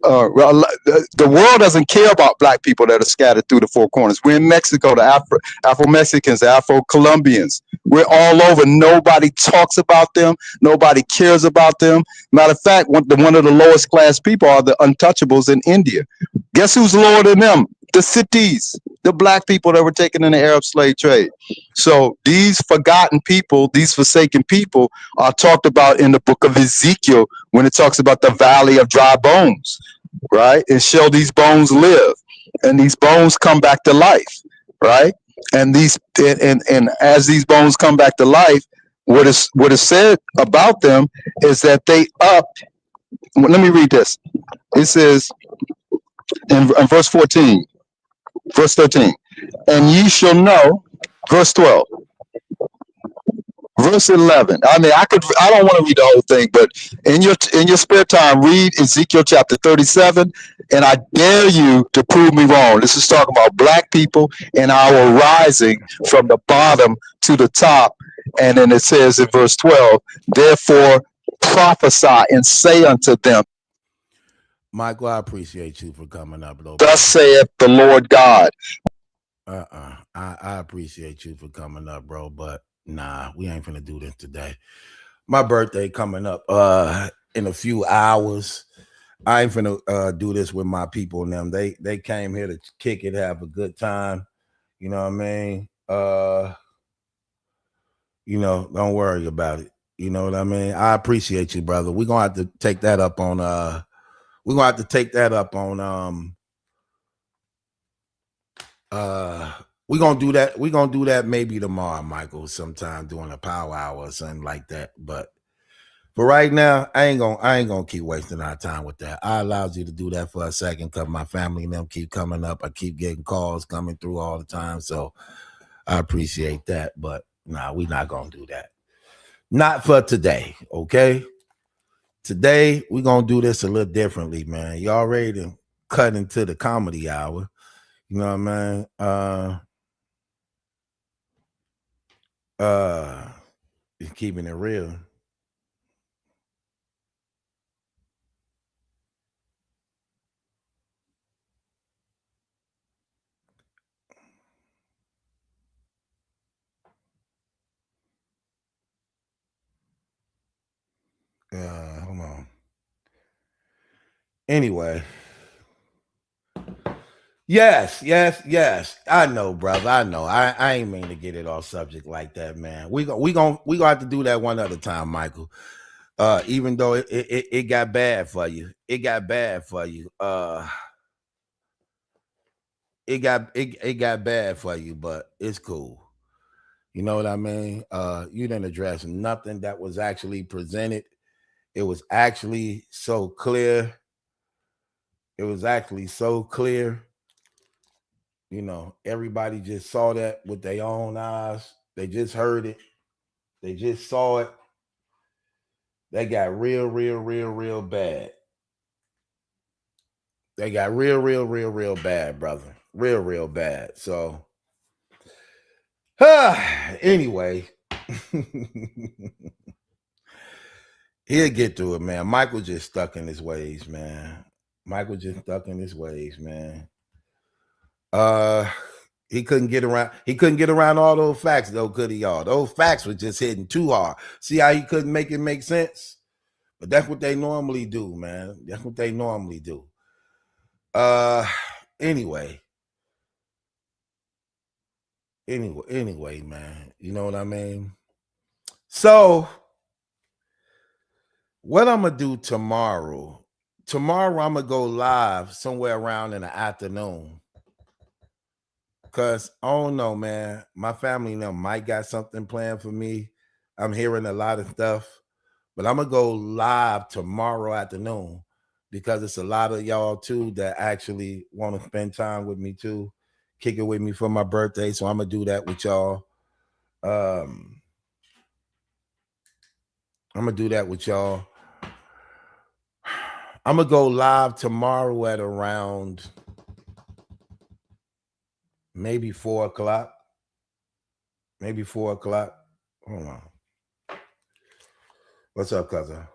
The world doesn't care about black people that are scattered through the four corners. We're in Mexico, the Afro-Mexicans, the Afro-Colombians. We're all over. Nobody talks about them. Nobody cares about them. Matter of fact, one of the lowest class people are the untouchables in India. Guess who's lower than them? The cities, the black people that were taken in the Arab slave trade. So these forgotten people, these forsaken people, are talked about in the book of Ezekiel when it talks about the valley of dry bones, right? And shall these bones live? And these bones come back to life, right? And as these bones come back to life, what is said about them is that they let me read this. It says in verse 14, verse 13, and ye shall know, verse 12, verse 11. I mean, I don't want to read the whole thing, but in your spare time, read Ezekiel chapter 37, and I dare you to prove me wrong. This is talking about black people and our rising from the bottom to the top. And then it says in verse 12, therefore prophesy and say unto them, Michael, I appreciate you for coming up, though. thus saith the Lord God. I appreciate you for coming up, bro, but nah, we ain't finna do this today. My birthday coming up in a few hours. I ain't finna do this with my people and them. They came here to kick it, have a good time. You know what I mean? Don't worry about it. You know what I mean? I appreciate you, brother. We're gonna have to take that up on we're gonna do that maybe tomorrow, Michael, sometime during a power hour or something like that. But for right now, I ain't gonna keep wasting our time with that. I allowed you to do that for a second because my family and them keep coming up. I keep getting calls coming through all the time, so I appreciate that. But nah, we're not gonna do that. Not for today, okay? Today we're gonna do this a little differently, man. You already cut into the comedy hour. You know what I mean? Keeping it real. Hold on. Anyway. Yes. I know, brother. I know. I ain't mean to get it off subject like that, man. We gonna have to do that one other time, Michael. Even though it got bad for you. It got bad for you. It got bad for you, but it's cool. You know what I mean? You didn't address nothing that was actually presented. It was actually so clear. You know, everybody just saw that with their own eyes. They just heard it. They just saw it. They got real bad. They got real bad, brother. Real bad. So, anyway, he'll get through it, man. Michael just stuck in his ways, man. He couldn't get around all those facts, though, could he, y'all? Those facts were just hitting too hard. See how he couldn't make it make sense? But that's what they normally do, man. That's what they normally do. Anyway, man. You know what I mean? So, what I'm gonna do tomorrow? Tomorrow I'm gonna go live somewhere around in the afternoon. Cause I don't know, man. My family now might got something planned for me. I'm hearing a lot of stuff, but I'm gonna go live tomorrow afternoon because it's a lot of y'all too that actually want to spend time with me too, kick it with me for my birthday. So I'm gonna do that with y'all. I'm gonna do that with y'all. I'm gonna go live tomorrow at around maybe 4 o'clock. Maybe 4 o'clock. Hold on. What's up, cousin?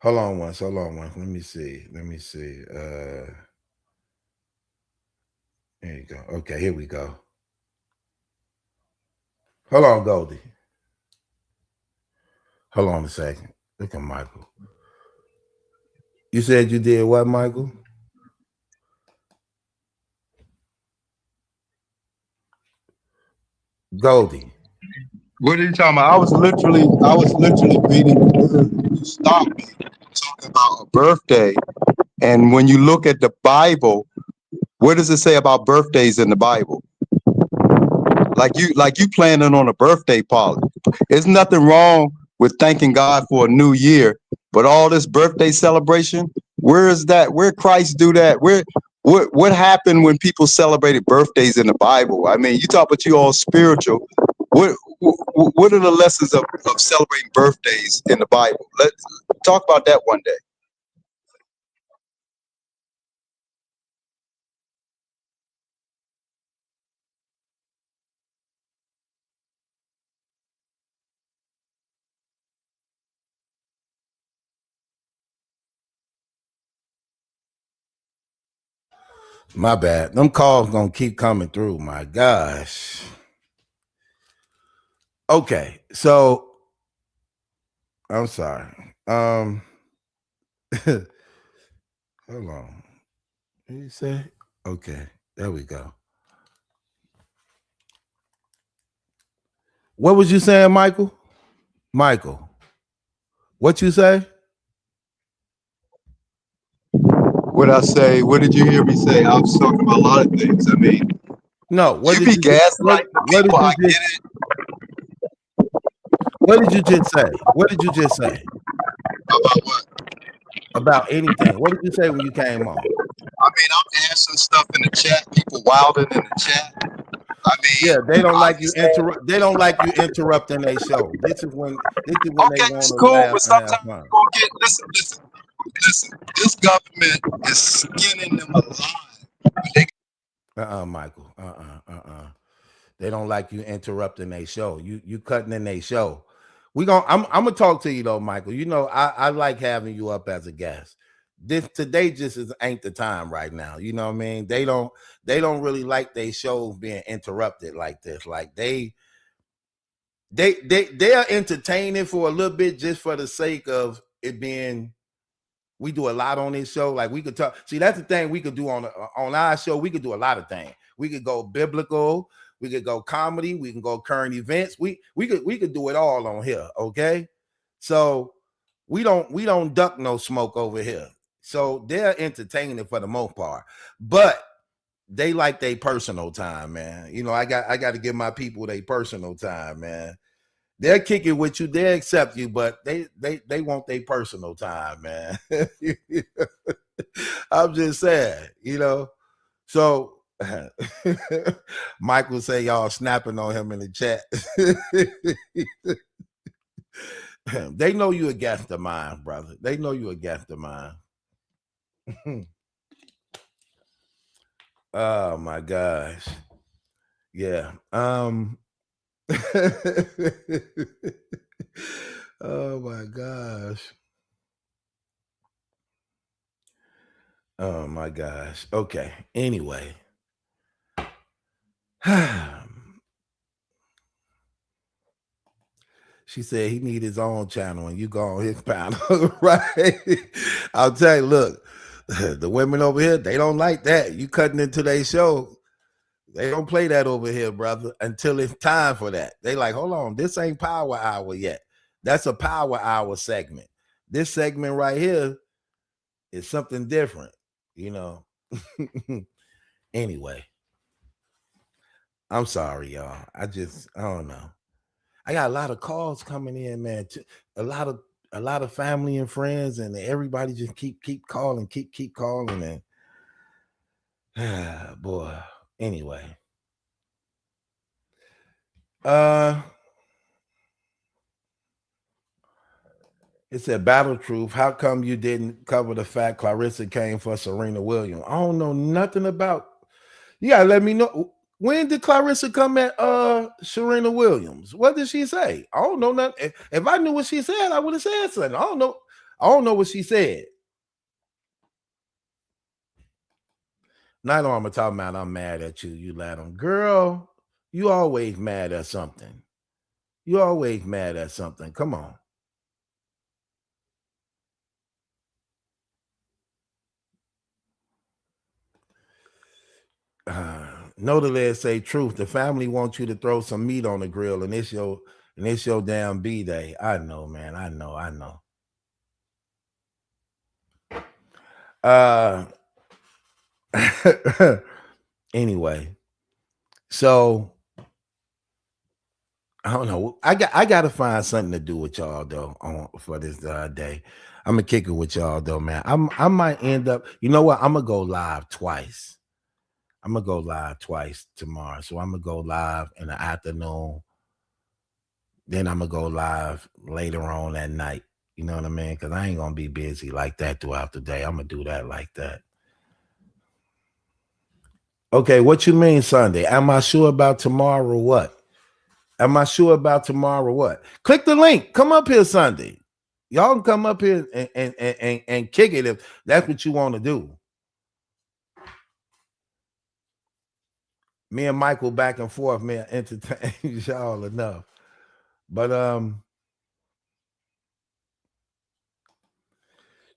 Hold on once. Let me see. There you go. Okay, here we go. Hold on, Goldie. Hold on a second. Look at Michael. You said you did what, Michael? Goldie. What are you talking about? I was literally reading the word. You stopped me talking about a birthday. And when you look at the Bible, what does it say about birthdays in the Bible? Like you planning on a birthday party. There's nothing wrong with thanking God for a new year, but all this birthday celebration, where is that? Where Christ do that? What happened when people celebrated birthdays in the Bible? I mean, you talk about you all spiritual. What are the lessons of celebrating birthdays in the Bible? Let's talk about that one day. My bad. Them calls gonna keep coming through. My gosh. Okay, so I'm sorry. Hold on. What did you say? Okay, there we go. What was you saying, Michael? Michael, what you say? What I say? What did you hear me say? I was talking about a lot of things. I mean, no. What you did be gaslighting the people. I get it. What did you just say? What did you just say? About what? About anything. What did you say when you came on? I mean, I'm answering stuff in the chat. People wilding in the chat. I mean, yeah, they don't like you interrupt. They don't like you interrupting their show. This is when they want to cool, laugh but and have sometimes fun. you gonna get listen. This government is skinning them alive. Michael. They don't like you interrupting their show. You cutting in their show. I'm gonna talk to you though, Michael. You know, I like having you up as a guest. Today just ain't the time right now. You know what I mean? They don't really like their shows being interrupted like this. Like they are entertaining for a little bit just for the sake of it being. We do a lot on this show. Like we could talk. See, that's the thing we could do on our show. We could do a lot of things. We could go biblical. We could go comedy. We can go current events. We could do it all on here. Okay, so we don't duck no smoke over here. So they're entertaining for the most part, but they like their personal time, man. You know, I got to give my people their personal time, man. They'll kick it with you, they accept you, but they want their personal time, man. I'm just saying, you know. So Michael say y'all snapping on him in the chat. They know you against the mind, brother. They know you against the mind. Oh my gosh. Yeah. Oh my gosh. Oh my gosh. Okay. Anyway. She said he need his own channel and you go on his panel, right? I'll tell you, look, The women over here, they don't like that. You cutting into their show. They don't play that over here, brother, until it's time for that. They like, hold on, this ain't Power Hour yet. That's a Power Hour segment. This segment right here is something different, you know. Anyway, I'm sorry, y'all. I don't know. I got a lot of calls coming in, man. A lot of family and friends, and everybody just keep calling, keep calling, and boy. Anyway, it said Battle Truth. How come you didn't cover the fact Clarissa came for Serena Williams? I don't know nothing about. You gotta let me know. When did Clarissa come at Serena Williams? What did she say? I don't know nothing. If I knew what she said, I would have said something. I don't know what she said. Night Armor talking about I'm mad at you. You let him. Girl, you always mad at something. You always mad at something. Come on. Nodaled say truth. The family wants you to throw some meat on the grill, and it's your damn B-day. I know, man. I know. Anyway, so I don't know. I got to find something to do with y'all though for this day. I'm gonna kick it with y'all though, man. I might end up. You know what? I'm gonna go live twice. I'm gonna go live twice tomorrow. So I'm gonna go live in the afternoon. Then I'm gonna go live later on at night. You know what I mean? Because I ain't gonna be busy like that throughout the day. I'm gonna do that like that. Okay, what you mean Sunday? Am I sure about tomorrow or what? Am I sure about tomorrow or what? Click the link. Come up here Sunday. Y'all can come up here and kick it if that's what you want to do. Me and Michael back and forth, man, entertain y'all enough. But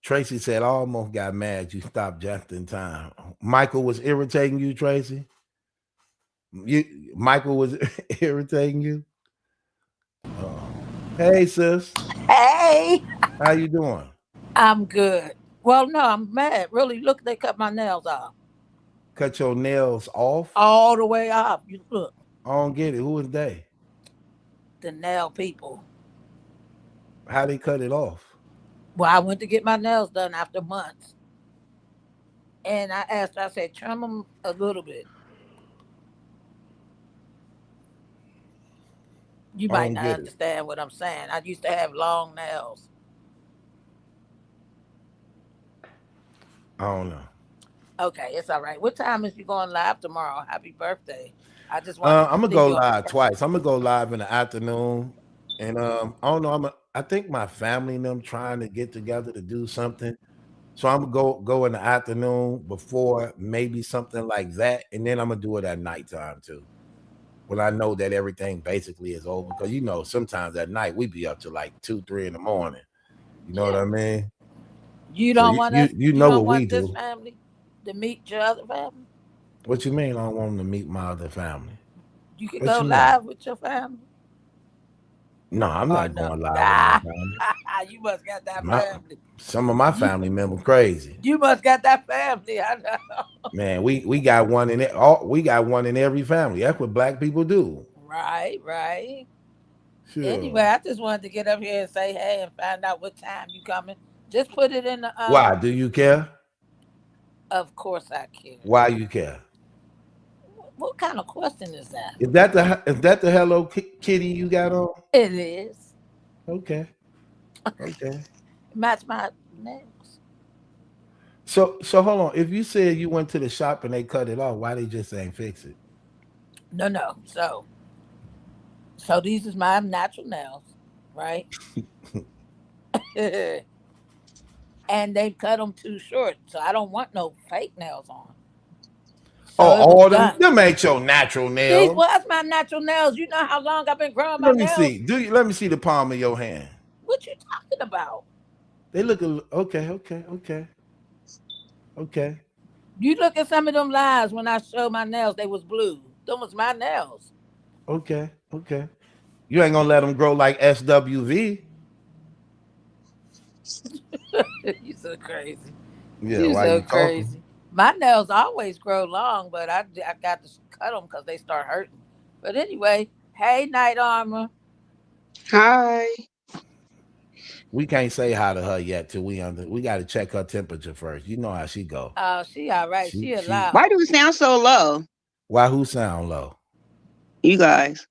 Tracy said, I almost got mad. You stopped just in time. Michael was irritating you, Tracy? Michael was irritating you? Hey, sis. Hey. How you doing? I'm good. Well, no, I'm mad. Really, look, they cut my nails off. Cut your nails off? All the way off. You look. I don't get it. Who is they? The nail people. How they cut it off? Well, I went to get my nails done after months. And I asked, I said, trim them a little bit. You might not understand what I'm saying. I used to have long nails. I don't know. Okay, it's all right. What time is you going live tomorrow? Happy birthday. I just want I'm gonna go live twice. I'm gonna go live in the afternoon. And I don't know. I think my family and them trying to get together to do something. So I'm gonna go in the afternoon before maybe something like that. And then I'm gonna do it at nighttime too. When I know that everything basically is over. Because you know, sometimes at night we be up to like 2, 3 in the morning. You know what I mean? You don't want us, you know don't what we want this do. family to meet your other family? What you mean I don't want them to meet my other family? You can What go you live with your family. No, I'm not going live with my family. You must got that family. Some of my family members crazy. You must got that family. I know. Man, we got one in it. We got one in every family. That's what black people do. Right. Sure. Anyway, I just wanted to get up here and say hey and find out what time you coming. Just put it in the. Why? Do you care? Of course I care. Why you care? What kind of question is that? Is that the Hello Kitty you got on? It is. Okay. Match my nails. So hold on. If you said you went to the shop and they cut it off, why they just ain't fix it? No. So these is my natural nails, right? And they cut them too short, so I don't want no fake nails on. So all them ain't your natural nails. That's my natural nails. You know how long I've been growing my nails? Let me see the palm of your hand. What you talking about? They look okay. Okay. You look at some of them lives when I showed my nails, they was blue. Them was my nails. Okay. Okay. You ain't gonna let them grow like SWV. You so crazy. Yeah, You why so you crazy. talking? My nails always grow long, but I got to cut them because they start hurting. But anyway, hey, Night Armor. Hi. We can't say hi to her yet till we got to check her temperature first. You know how she go. Oh, she all right. She alive. Why do it sound so low? Why who sound low? You guys.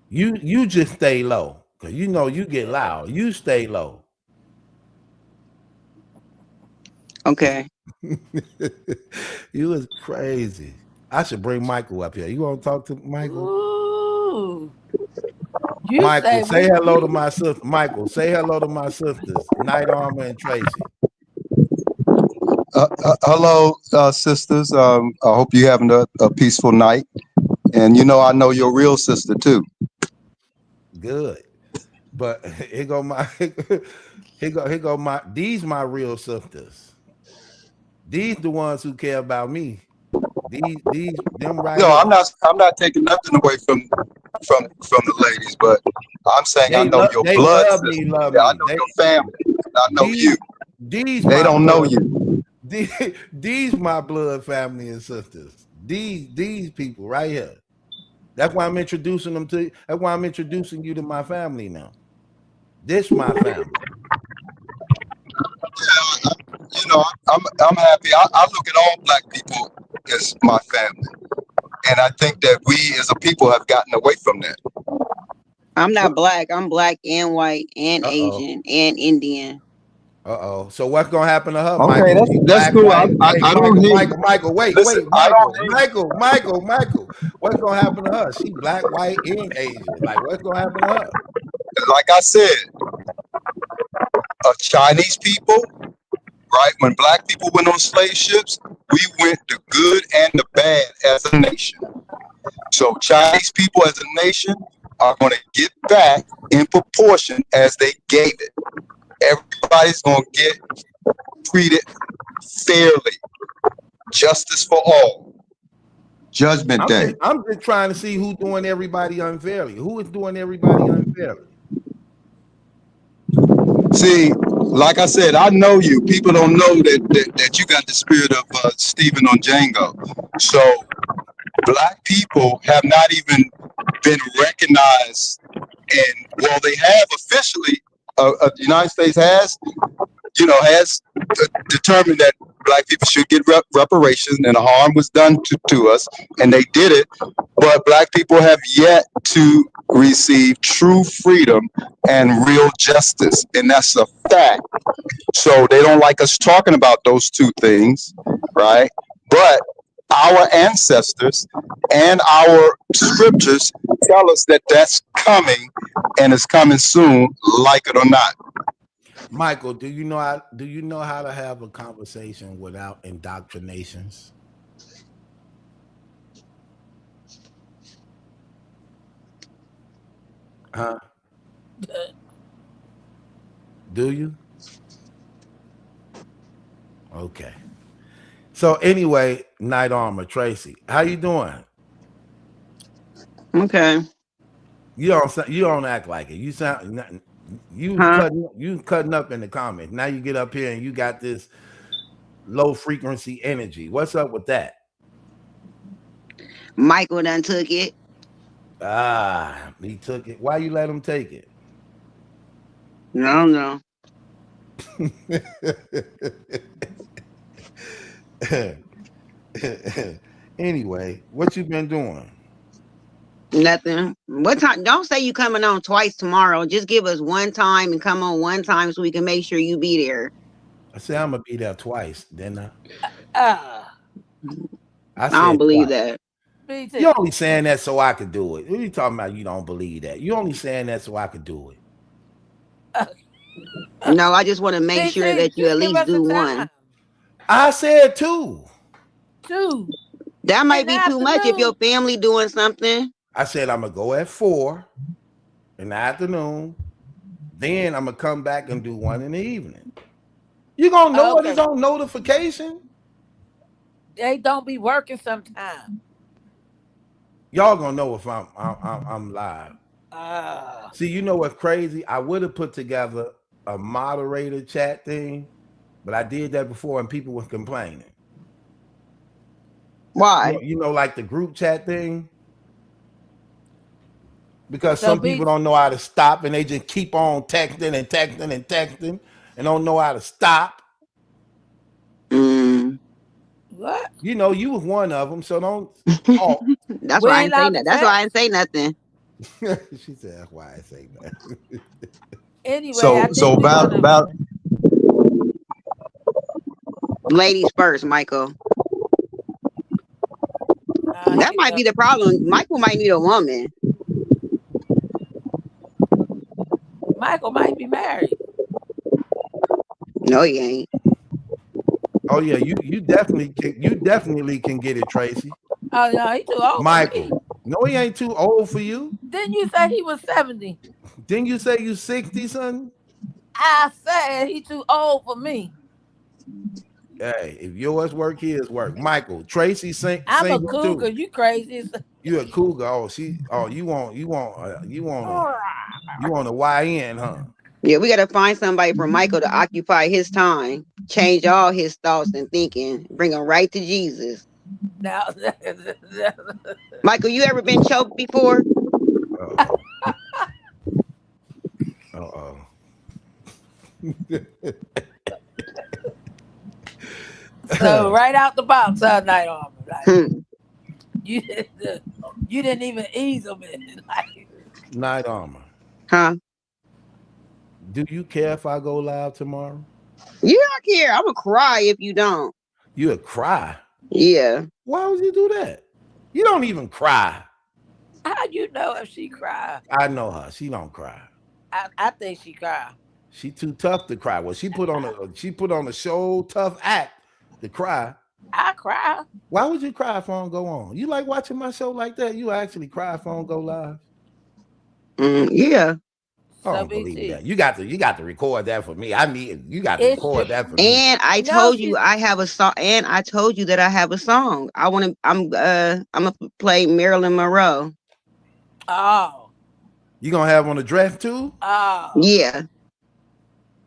You just stay low. Cause you know you get loud. You stay low. Okay. You was crazy. I should bring Michael up here. You want to talk to Michael? Ooh. You Michael, say what? hello to my sister. Michael, say hello to my sisters, Night Armor and Tracy. Hello, sisters. I hope you're having a peaceful night. And you know, I know your real sister too. Good. But here go my here go my these my real sisters. These the ones who care about me. These them right No, here. I'm not taking nothing away from the ladies, but I'm saying I know your they blood love sister. me, love Yeah, I me. know your family. I know you. These They my don't know blood- you. These my blood family and sisters. These people right here. That's why I'm introducing them to you. That's why I'm introducing you to my family now. This my family. You know, I'm happy. I look at all black people as my family, and I think that we as a people have gotten away from that. I'm not black. I'm black and white and Uh-oh. Asian and Indian. Uh-oh. So what's gonna happen to her, Okay, Michael? that's She black, cool. white. I don't hate. Michael, wait, Listen, Michael. What's gonna happen to her? She black, white, and Asian. Like, what's gonna happen to her? Like I said, Chinese people, right? When black people went on slave ships, we went the good and the bad as a nation. So Chinese people as a nation are going to get back in proportion as they gave it. Everybody's going to get treated fairly. Justice for all. Judgment Day. I'm just trying to see who's doing everybody unfairly. Who is doing everybody unfairly? See, like I said, I know you. People don't know that you got the spirit of Stephen on Django. So black people have not even been recognized, and well, they have officially. The United States has determined that black people should get reparations, and the harm was done to us, and they did it. But black people have yet to receive true freedom and real justice, and that's a fact. So they don't like us talking about those two things, right? But our ancestors and our scriptures tell us that that's coming, and it's coming soon, like it or not. Michael, do you know how to have a conversation without indoctrinations? Huh? Do you? Okay. So anyway, Night Armor, Tracy, how you doing? Okay. You don't act like it. You sound you cutting up in the comments. Now you get up here and you got this low frequency energy. What's up with that? Michael done took it. Ah, he took it. Why you let him take it? No. Anyway, what you been doing? Nothing. What time? Don't say you coming on twice tomorrow. Just give us one time and come on one time so we can make sure you be there. I said I'm gonna be there twice, didn't I? I don't believe that. You only saying that so I could do it. What are you talking about? You don't believe that? You only saying that so I could do it. No, I just want to make sure that you at least do one. I said two. That might be too much if your family doing something. I said I'm gonna go at 4 in the afternoon. Then I'm gonna come back and do one in the evening. You gonna know Okay. it is on notification. They don't be working sometimes. Y'all gonna know if I'm live. See, you know what's crazy? I would have put together a moderator chat thing, but I did that before and people were complaining. Why? You know, like the group chat thing. Because So some people don't know how to stop and they just keep on texting and texting and texting and don't know how to stop. What? You know, you was one of them, so don't. Oh. That's why I ain't say nothing. That's why I ain't say nothing. She said, "That's why I say nothing." Anyway, So about ladies first, Michael. That might be the problem. Michael might need a woman. Michael might be married. No, he ain't. Oh yeah, you definitely can get it, Tracy. Oh no, he too old. Michael. For me. No, he ain't too old for you. Didn't you say he was 70? Didn't you say you 60, son? I said he too old for me. Hey, if yours work, his work. Michael, Tracy I'm a single cougar. too. You crazy? You a cougar? Oh, you want a YN, huh? Yeah, we gotta find somebody for Michael to occupy his time, change all his thoughts and thinking, bring him right to Jesus. Now, Michael, you ever been choked before? Uh-oh. so right out the box, Night Armor. Like, you didn't even ease him in. Like, Night Armor. Huh? Do you care if I go live tomorrow? You don't care. I'm gonna cry if you don't. You would cry. Yeah. Why would you do that? You don't even cry. how you know if she cry? I know her. She don't cry. I think she cry. She too tough to cry. Well, she put on a show tough act to cry. I cry. Why would you cry if I don't go on? You like watching my show like that? You actually cry if I don't go live? Yeah. I don't believe that. You got to record that for me. I need you got to record that for me. And I told you I have a song. And I told you that I have a song. I'm gonna play Marilyn Monroe. Oh. You gonna have on the dress too? Oh. Yeah.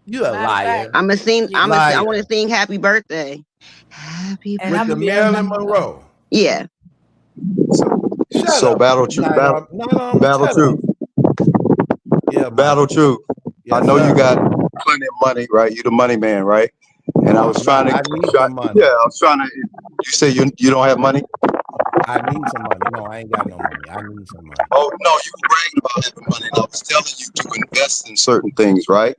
You a liar. I'm gonna sing. I want to sing Happy Birthday. Happy Birthday. With the Marilyn Monroe. Yeah. So Battle Truth. Battle Truth. Yeah, Battle Truth. I know you got plenty of money, right? You the money man, right? And I was trying to. I need some money. Yeah, I was trying to. You say you don't have money? I need some money. No, I ain't got no money. I need some money. Oh no, you were bragging about having money, and I was telling you to invest in certain things, right?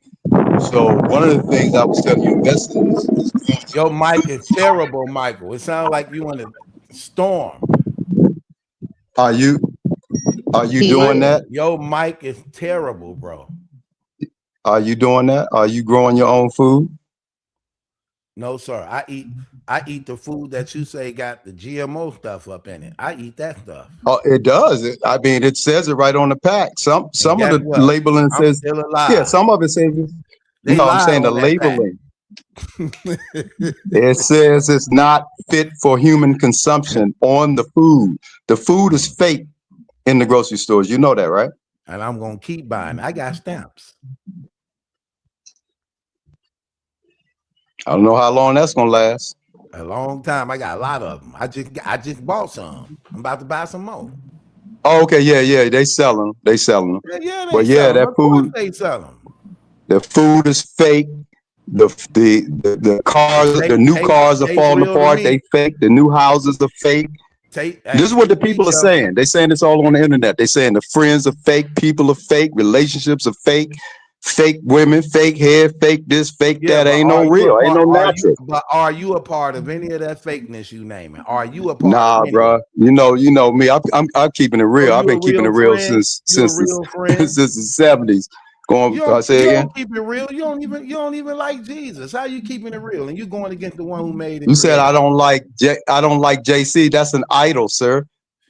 So one of the things I was telling you invest in is your mic is terrible, Michael. It sounds like you in a storm. Are you doing that? Your mic is terrible, bro. Are you doing that? Are you growing your own food? No, sir. I eat the food that you say got the GMO stuff up in it. I eat that stuff. Oh, it does. I mean, it says it right on the pack. Some of the labeling says, yeah, some of it says, no, I'm saying the labeling. It says it's not fit for human consumption on the food. The food is fake in the grocery stores. You know that, right? And I'm going to keep buying. I got stamps. I don't know how long that's going to last. A long time. I got a lot of them. I just bought some. I'm about to buy some more. Oh, okay. Yeah. They sell them. Yeah, but yeah, that food. They sell them. The food is fake. The cars, the new cars are falling apart. They fake. The new houses are fake. This is what the people are saying. They're saying it's all on the internet. They're saying the friends are fake, people are fake, relationships are fake, fake women, fake hair, fake this, fake that. Ain't no real, ain't no natural. But are you a part of any of that fakeness you name it? Are you a part? Nah, bro. You know me. I'm keeping it real. I've been keeping it real since the 70s. You don't keep it real. You don't even like Jesus. How you keeping it real? And you going against the one who made it. You said I don't like JC. That's an idol, sir.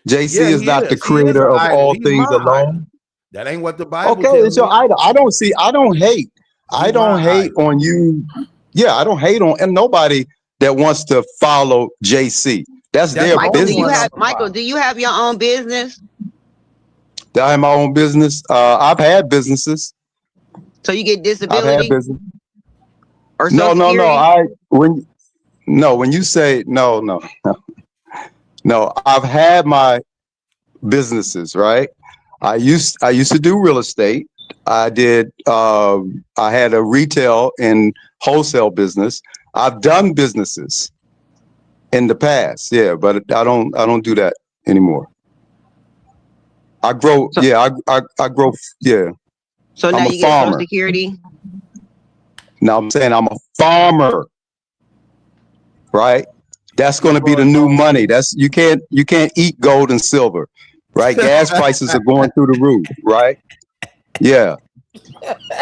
JC is not the creator of all things alone. That ain't what the Bible. Okay, it's your idol. I don't hate. I don't hate on you Yeah, I don't hate on and nobody that wants to follow JC. That's their Michael, business. Michael, do you have your own business? Do I have my own business? I've had businesses. So you get I've disability? had business. Or No, Social no. Security? When you say no. I've had my businesses, right? I used to do real estate. I did. I had a retail and wholesale business. I've done businesses in the past, yeah, but I don't do that anymore. I grow, I grow, yeah. So now I'm a you get farmer. Social Security? Now I'm saying I'm a farmer, right? That's going to be the new money. That's you can't eat gold and silver, right? Gas prices are going through the roof, right? Yeah.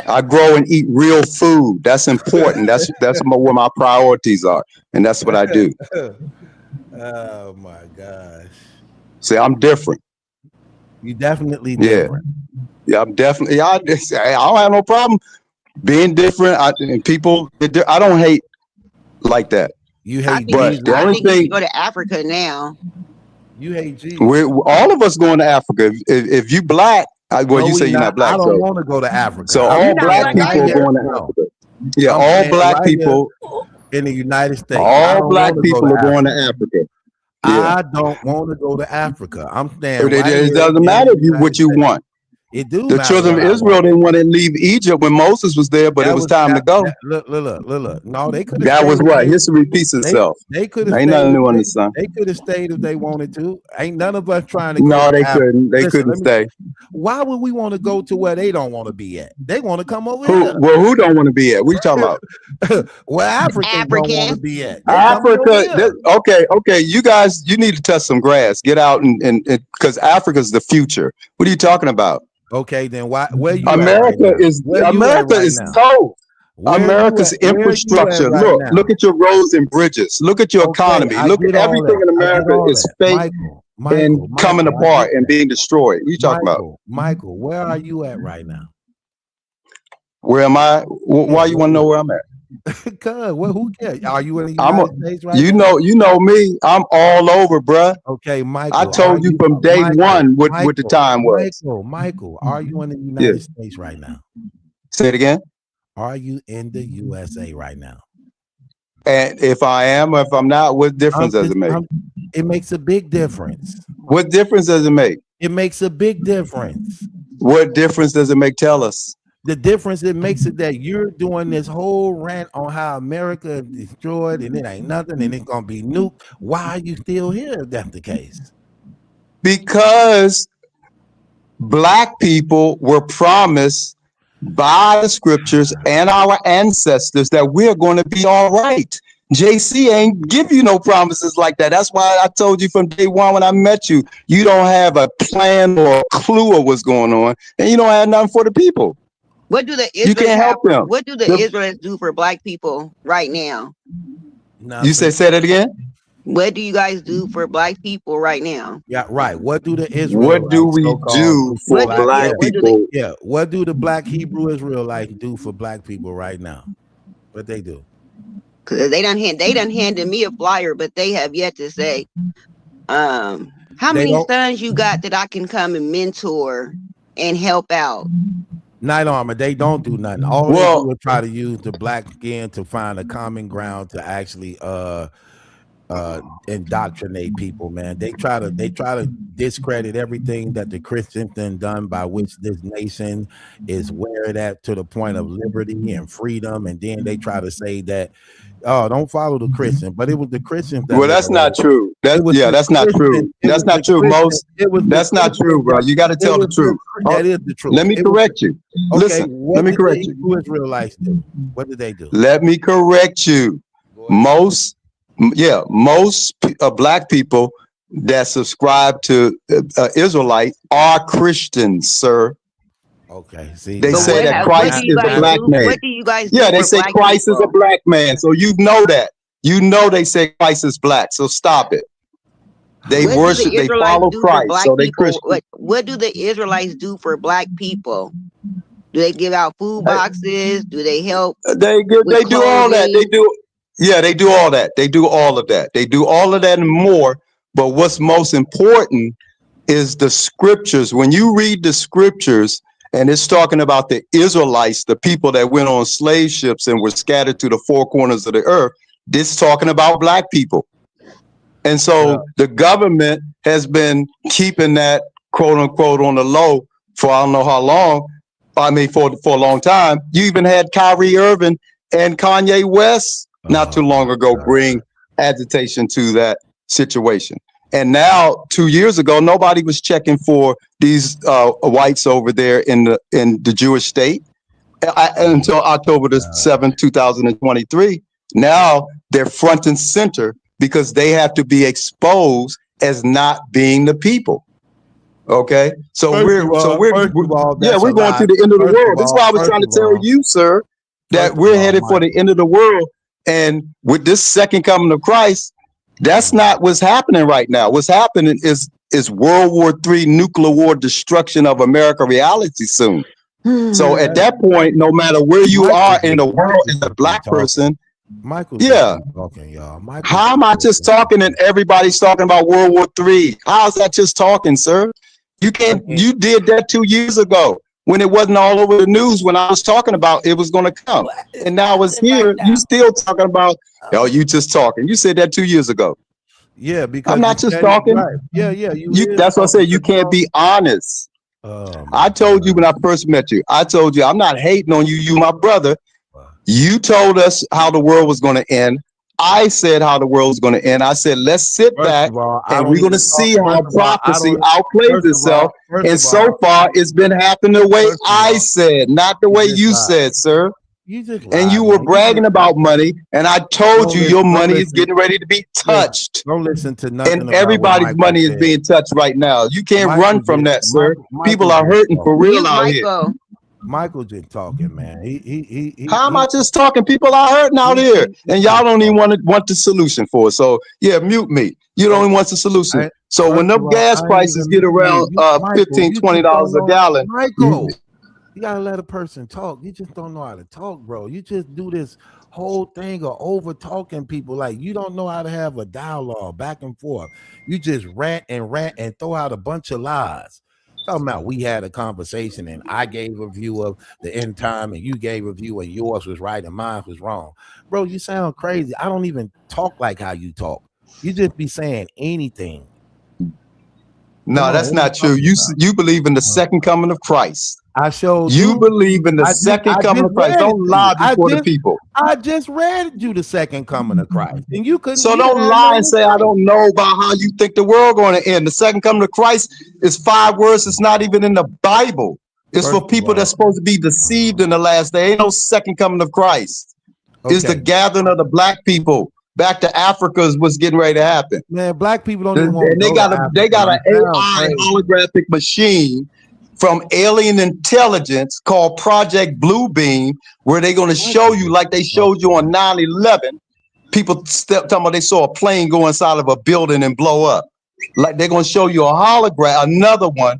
I grow and eat real food. That's important. That's where my priorities are, and that's what I do. Oh my gosh. See, I'm different. You definitely different. Yeah, I'm definitely. I don't have no problem being different. And people, I don't hate like that. You hate, but the I only think you thing should go to Africa now. you hate Jesus. we're all of us going to Africa. If you black, well, you say you're not black. I don't want to go to Africa. So all black people are going to Africa. Yeah, all black people in the United States. All black people are going to Africa. Yeah. I don't want to go to Africa. I'm staying. It doesn't matter what you want. It do. The children of Israel didn't want to leave Egypt when Moses was there, but it was time to go. Look. No, they could. That was what history repeats itself. They could have. Ain't nothing new under the sun. They could have stayed if they wanted to. Ain't none of us trying to. No, they couldn't. They couldn't stay. Why would we want to go to where they don't want to be at? They want to come over here. Well, who don't want to be at? What are you talking about? Where Africans don't want to be at. Africa. Okay. You guys, you need to touch some grass. Get out and because Africa's the future. What are you talking about? Okay, then why? Where you? America is so. America's infrastructure. Look at your roads and bridges. Look at your economy. Look at everything in America is fake and coming apart and being destroyed. What are you talking about? Michael, where are you at right now? Where am I? Why you want to know where I'm at? Cause who cares? Are you in the United States right now? You know me. I'm all over, bruh. Okay, Michael. I told you from day one what the time was. Michael, are you in the United States right now? Say it again. Are you in the USA right now? And if I am or if I'm not, what difference does it make? It makes a big difference. What difference does it make? It makes a big difference. What difference does it make? Tell us. The difference it makes it that you're doing this whole rant on how America is destroyed and it ain't nothing and it's gonna be nuked. Why are you still here if that's the case? Because black people were promised by the scriptures and our ancestors that we're going to be all right. JC ain't give you no promises like that. That's why I told you from day one when I met you, you don't have a plan or a clue of what's going on, and you don't have nothing for the people. What do the You can't help them. What do the Israelites do for black people right now? You say that again? What do you guys do for black people right now? Yeah, right. What do the Israelites? What do we do for black people? What do the black Hebrew Israelites do for black people right now? What they do? Because they done handed me a flyer, but they have yet to say, how many sons you got that I can come and mentor and help out? Night Armor, they don't do nothing. All they do is try to use the black skin to find a common ground to actually indoctrinate people, man. They try to discredit everything that the Christians done by which this nation is where at to the point of liberty and freedom, and then they try to say that don't follow the Christian, but it was the Christians that that's not true. That's not true. That's not true, Most. That's not true, bro. You got to tell the truth. That is the truth. Let me correct you. Listen, let me correct you. Who Israelites do? What did they do? Let me correct you. Most black people that subscribe to Israelite are Christians, sir. Okay, see, they say that Christ is a black man. What do you guys do? Yeah, they say Christ is a black man. So you know that. You know they say Christ is black. So stop it. They worship, they follow Christ. So they Christian. What do the Israelites do for black people? Do they give out food boxes? Do they help? They do all that. They do. Yeah, they do all that. They do all of that. They do all of that and more. But what's most important is the scriptures. When you read the scriptures, and it's talking about the Israelites, the people that went on slave ships and were scattered to the four corners of the earth, this talking about black people. And so the government has been keeping that quote unquote on the low for I don't know how long. I mean, for a long time. You even had Kyrie Irving and Kanye West not too long ago bring agitation to that situation. And now, 2 years ago, nobody was checking for these whites over there in the Jewish state until October the 7th, 2023. Now they're front and center because they have to be exposed as not being the people. Okay, so we're going to the end of the world. That's why I was trying to tell you, sir, that we're headed for the end of the world. And with this second coming of Christ, that's not what's happening right now. What's happening is World War III nuclear war destruction of America reality soon. So at that point, no matter where you are in the world as a black person, how am I just talking and everybody's talking about World War III? How is that just talking, sir? You can't. You did that 2 years ago when it wasn't all over the news. When I was talking about it was going to come, and now it's here. You still talking about? Oh, you just talking. You said that 2 years ago. Yeah, because I'm not just talking. Right. Yeah. That's what I said. You can't be honest. I told you when I first met you. I told you I'm not hating on you. You my brother. You told us how the world was going to end. I said how the world was going to end. I said, let's sit back and we're going to see how prophecy outplays itself. And so far, it's been happening the way I said, not the way you said, sir. And you were bragging about money, and I told you your money is getting ready to be touched. Don't listen to nothing. And everybody's money is being touched right now. You can't run from that, sir. People are hurting for real out here. Michael just talking, man. How am I just talking? People are hurting out here, and y'all don't even want the solution for it. So yeah, mute me. You don't even want the solution. So when the gas prices get around $15, $20 a gallon, Michael, you gotta let a person talk. You just don't know how to talk, bro. You just do this whole thing of over talking people. Like you don't know how to have a dialogue back and forth. You just rant and throw out a bunch of lies. Talking about we had a conversation and I gave a view of the end time and you gave a view and yours was right and mine was wrong. Bro, you sound crazy. I don't even talk like how you talk. You just be saying anything. No, that's not true. You believe in the second coming of Christ. I showed you believe in the second coming of Christ. Don't lie before the people. I just read you the second coming of Christ, and you couldn't. So don't lie and say I don't know about how you think the world going to end. The second coming of Christ is 5 words. It's not even in the Bible. It's for people that's supposed to be deceived in the last day. Ain't no second coming of Christ. It's the gathering of the black people back to Africa is what's getting ready to happen. Man, black people don't even want and they got an AI holographic machine from alien intelligence called Project Bluebeam, where they're going to show you like they showed you on 9/11. People talking about they saw a plane go inside of a building and blow up. Like they're going to show you a hologram, another one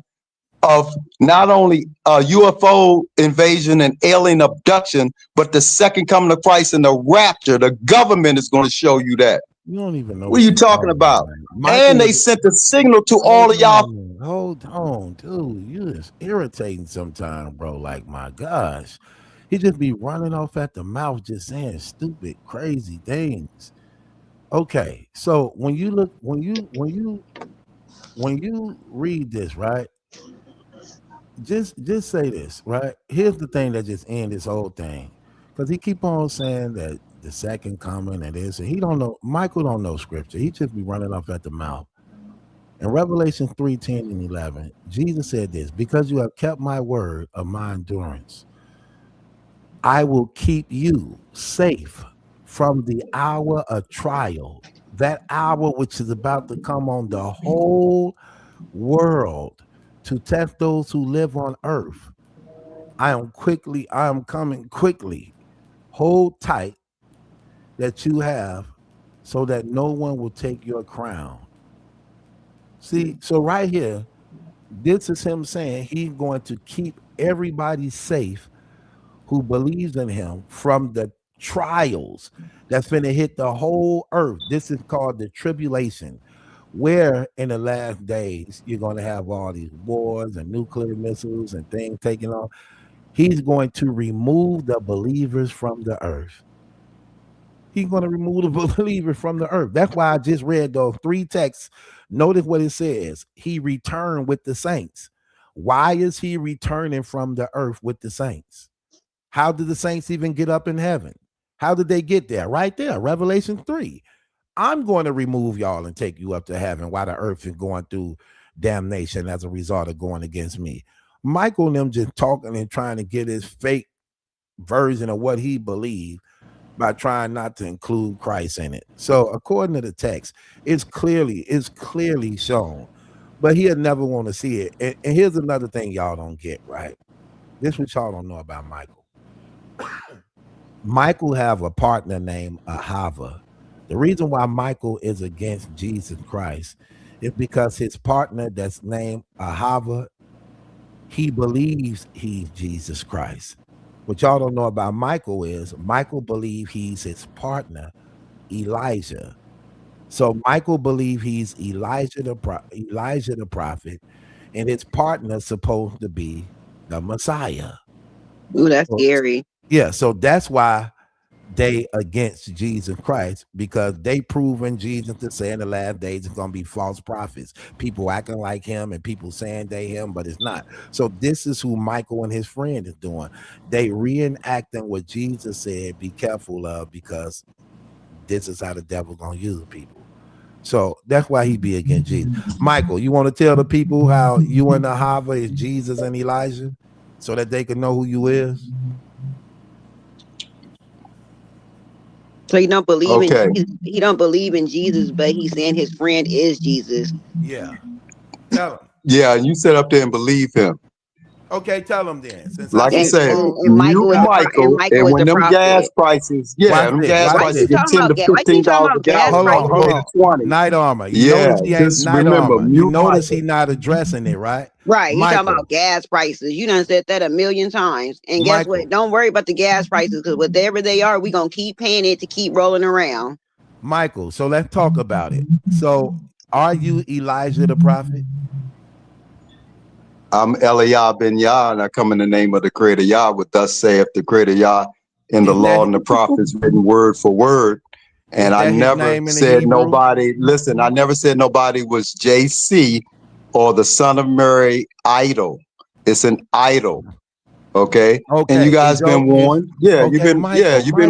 of not only UFO invasion and alien abduction, but the second coming of Christ and the rapture. The government is going to show you that. You don't even know what are you talking about. And they sent a signal to all of y'all. Hold on, dude. You just irritating sometimes, bro. Like, my gosh. He just be running off at the mouth just saying stupid, crazy things. Okay, so when you look, when you read this, right? Just say this, right? Here's the thing that just ends this whole thing. Because he keep on saying that the second coming and this, and he don't know, Michael don't know scripture. He just be running off at the mouth. In Revelation 3:10 and 11, Jesus said this, because you have kept my word of my endurance, I will keep you safe from the hour of trial, that hour which is about to come on the whole world to test those who live on earth. I am coming quickly. Hold tight that you have so that no one will take your crown. See, so right here, this is him saying he's going to keep everybody safe who believes in him from the trials that's finna hit the whole earth. This is called the tribulation, where in the last days you're going to have all these wars and nuclear missiles and things taking off. He's going to remove the believers from the earth. He's going to remove the believers from the earth. That's why I just read those 3 texts. Notice what it says. He returned with the saints. Why is he returning from the earth with the saints? How did the saints even get up in heaven? How did they get there? Right there, Revelation 3. I'm going to remove y'all and take you up to heaven while the earth is going through damnation as a result of going against me. Michael and them just talking and trying to get his fake version of what he believed by trying not to include Christ in it. So according to the text, it's clearly shown, but he'll never want to see it. And here's another thing y'all don't get, right? This is what y'all don't know about Michael. Michael have a partner named Ahava. The reason why Michael is against Jesus Christ is because his partner that's named Ahava, he believes he's Jesus Christ. What y'all don't know about Michael is Michael believes he's his partner, Elijah. So Michael believes he's Elijah the prophet, and his partner is supposed to be the Messiah. Ooh, that's scary. Yeah, so that's why they against Jesus Christ, because they proven Jesus to say in the last days it's going to be false prophets, people acting like him and people saying they him, but it's not. So this is who Michael and his friend is doing. They reenacting what Jesus said be careful of, because this is how the devil going to use people. So that's why he be against Jesus. Michael, you want to tell the people how you and Ahava is Jesus and Elijah so that they can know who you is? So he don't believe in Jesus. He don't believe in Jesus, but he's saying his friend is Jesus. Yeah. Tell him. Yeah, you sit up there and believe him. Okay, tell him then. Like I said, and Michael, and when them gas prices, them gas prices get $10 to $15 a gallon. Hold on. Night Armor. Just remember, you notice he not addressing it, right? Right. He's talking about gas prices. You done said that 1,000,000 times. And guess what? Don't worry about the gas prices, because whatever they are, we're going to keep paying it to keep rolling around. Michael, so let's talk about it. So are you Elijah the prophet? I'm Eliah ben Yah, and I come in the name of the Creator Yah, with thus saith the Creator Yah in the law and the prophets, written word for word. And I never said nobody, listen, I never said nobody was JC or the son of Mary idol. It's an idol. Okay. And you guys been warned. Yeah, you've been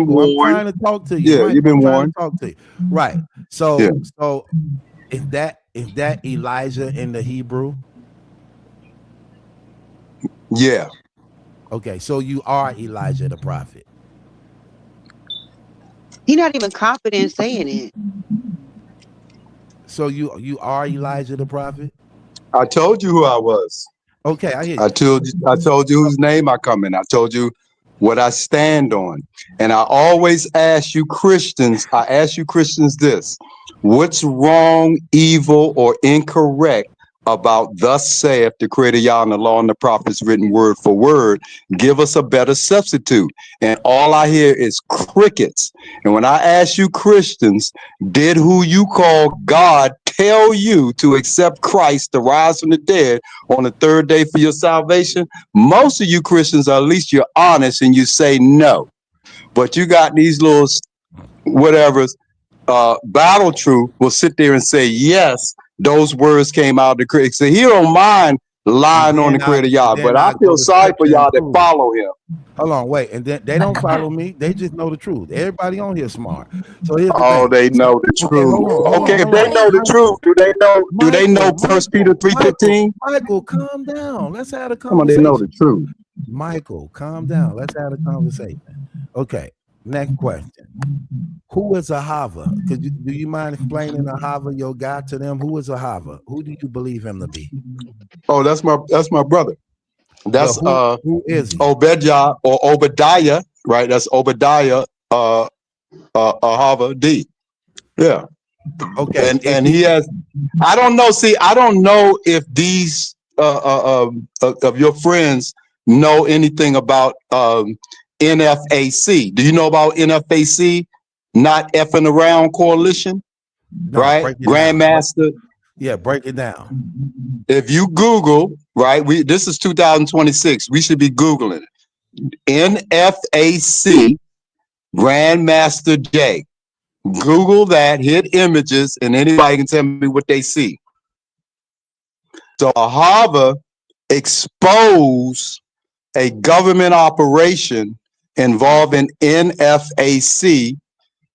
warned. I'm trying to talk to you. Yeah, you've been warned. Talk to you. Right. So so is that Elijah in the Hebrew? Yeah. Okay, so you are Elijah the prophet. He's not even confident saying it. So you are Elijah the prophet? I told you who I was. Okay, I hear you. I told you whose name I come in. I told you what I stand on. And I always ask you Christians this: what's wrong, evil, or incorrect about thus saith the Creator Yah and the law and the prophets, written word for word? Give us a better substitute. And all I hear is crickets. And when I ask you Christians, did who you call God tell you to accept Christ to rise from the dead on the third day for your salvation? Most of you Christians, or at least you're honest, and you say no. But you got these little whatevers, Battle Truth will sit there and say yes, those words came out of the critics. So he don't mind lying on the Creator Yah, but I feel sorry for y'all that follow him. Hold on, wait, and then they don't follow me. They just know the truth. Everybody on here smart. So here's they know the truth. Okay, if they know the truth, do they know 1 Peter 3:15? Michael, calm down. Let's have a conversation. Come on, they know the truth. Michael, calm down. Let's have a conversation. Okay, next question. Who is Ahava? Do you mind explaining Ahava, your guy, to them? Who is Ahava? Who do you believe him to be? Oh, that's my brother. That's who is he? Obadiah or Obadiah, right? That's Obadiah Ahava D. Yeah. Okay. And he has, I don't know. See, I don't know if these of your friends know anything about NFAC. Do you know about NFAC? Not effing around coalition, No, right? break it down. Grandmaster. Yeah, break it down. If you Google, right? This is 2026. We should be Googling it. NFAC Grandmaster J. Google that, hit images, and anybody can tell me what they see. So Ahava exposed a government operation involving NFAC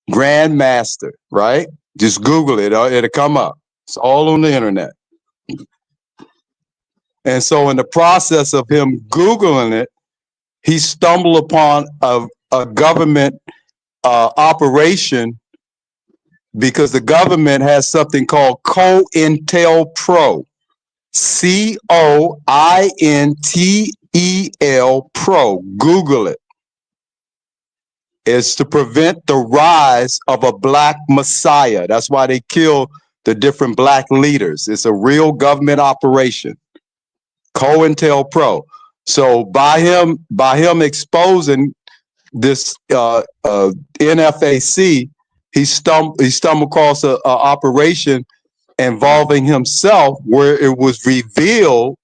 Grandmaster, right? Just Google it, it'll come up. It's all on the internet. And so in the process of him Googling it, he stumbled upon a government operation, because the government has something called COINTELPRO. COINTEL Pro. Google it. It's to prevent the rise of a black messiah. That's why they kill the different black leaders. It's a real government operation. COINTELPRO. So by him exposing this NFAC, he stumbled across a operation involving himself, where it was revealed,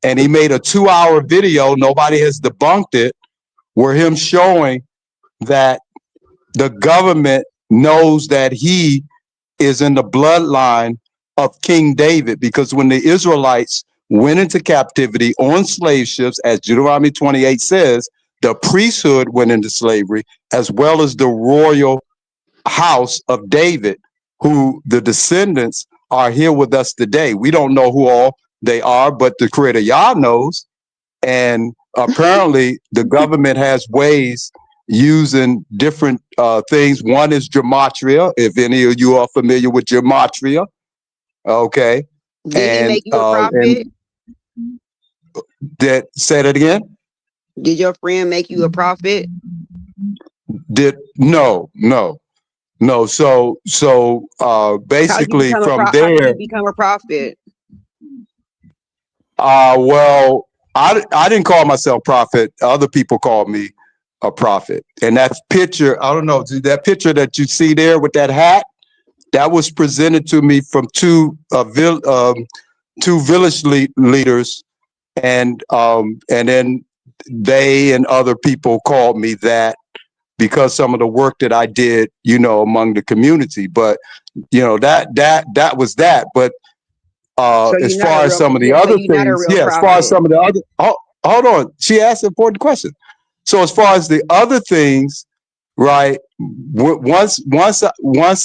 and he made a 2-hour video, nobody has debunked it, where him showing that the government knows that he is in the bloodline of King David, because when the Israelites went into captivity on slave ships, as Deuteronomy 28 says, the priesthood went into slavery, as well as the royal house of David, who the descendants are here with us today. We don't know who all they are, but the Creator Yah knows. And apparently the government has ways using different things. One is gematria, if any of you are familiar with gematria. Okay. Did he make you a prophet? Say that again? Did your friend make you a prophet? No. So basically from there, how did you become a prophet? Well, I didn't call myself prophet. Other people called me a prophet. And that picture, I don't know, that picture that you see there with that hat, that was presented to me from two village leaders, and then they and other people called me that, because some of the work that I did, among the community. But that was that. But as far as some of the other things, as far as some of the other, hold on, she asked an important question. So as far as the other things, right? Once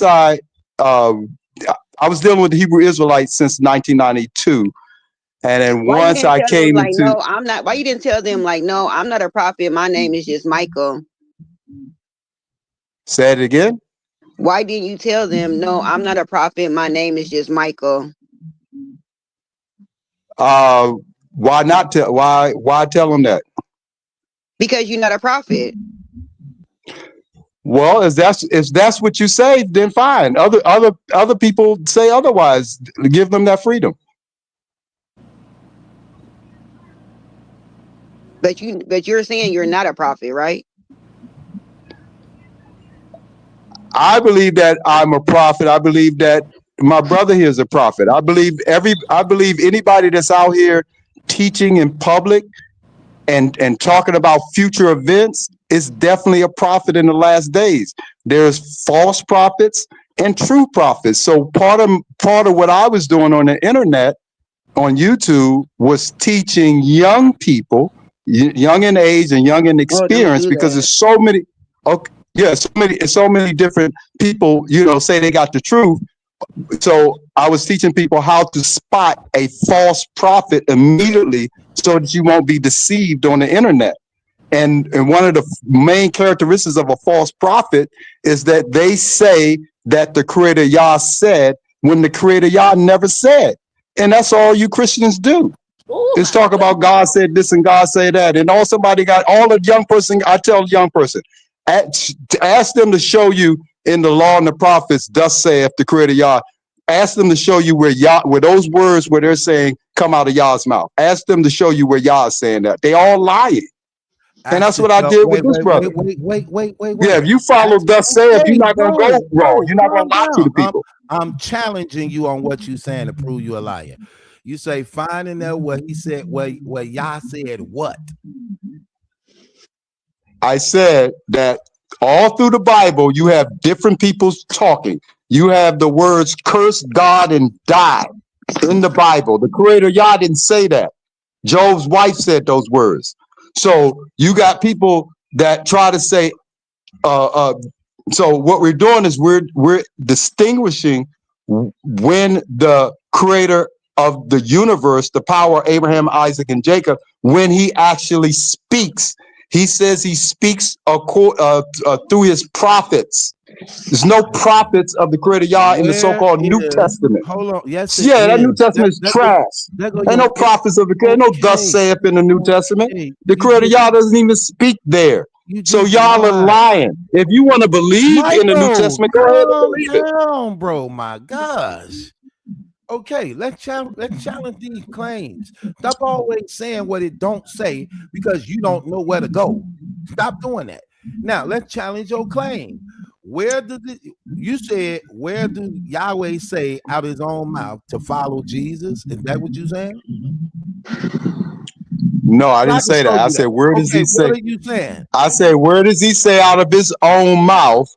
I was dealing with the Hebrew Israelites since 1992. And then once I came into, no, I'm not. Why you didn't tell them no, I'm not a prophet. My name is just Michael. Say it again. Why didn't you tell them, no, I'm not a prophet. My name is just Michael? Why not tell? Why tell them that? Because you're not a prophet. Well, if that's what you say, then fine. Other people say otherwise. Give them that freedom. But you're saying you're not a prophet, right? I believe that I'm a prophet. I believe that my brother here is a prophet. I believe anybody that's out here teaching in public and talking about future events is definitely a prophet in the last days. There's false prophets and true prophets. So part of what I was doing on the internet, on YouTube, was teaching young people, young in age and young in experience, because there's so many. Okay. Yeah, so many different people, say they got the truth. So I was teaching people how to spot a false prophet immediately, so that you won't be deceived on the internet. And one of the main characteristics of a false prophet is that they say that the Creator Yah said, when the Creator Yah never said. And that's all you Christians do. Is talk about God said this and God said that. And all the young person, I tell the young person, ask them to show you in the law and the prophets, thus saith the Creator Yah, Ask them to show you where those words where they're saying come out of Yah's mouth. Ask them to show you where Yah is saying that. They all lying. And that's what I did with this brother. Wait. Yeah, if you follow thus saith, you're not gonna go wrong. You're not gonna lie to the people. I'm challenging you on what you're saying to prove you a liar. You say find in there what he said, where Yah said what? I said that all through the Bible, you have different people talking. You have the words curse God and die in the Bible. The creator Yah didn't say that. Job's wife said those words. So you got people that try to say, so what we're doing is we're distinguishing when the creator of the universe, the power of Abraham, Isaac, and Jacob, when he actually speaks. He says he speaks through his prophets. There's no prophets of the creator Yah in the so-called New Testament. Hold on. Yes, that New Testament is trash. Ain't no prophets of the creator. No thus saith in the New Testament. The creator Yah doesn't even speak there. So y'all are lying. If you want to believe in the New Testament, go ahead and believe it. Bro, my gosh. Okay, let's challenge these claims. Stop always saying what it don't say because you don't know where to go. Stop doing that. Now let's challenge your claim. Where do Yahweh say out of his own mouth to follow Jesus? Is that what you're saying? No, I didn't say that. I said, where does he say? What are you saying? I said, where does he say out of his own mouth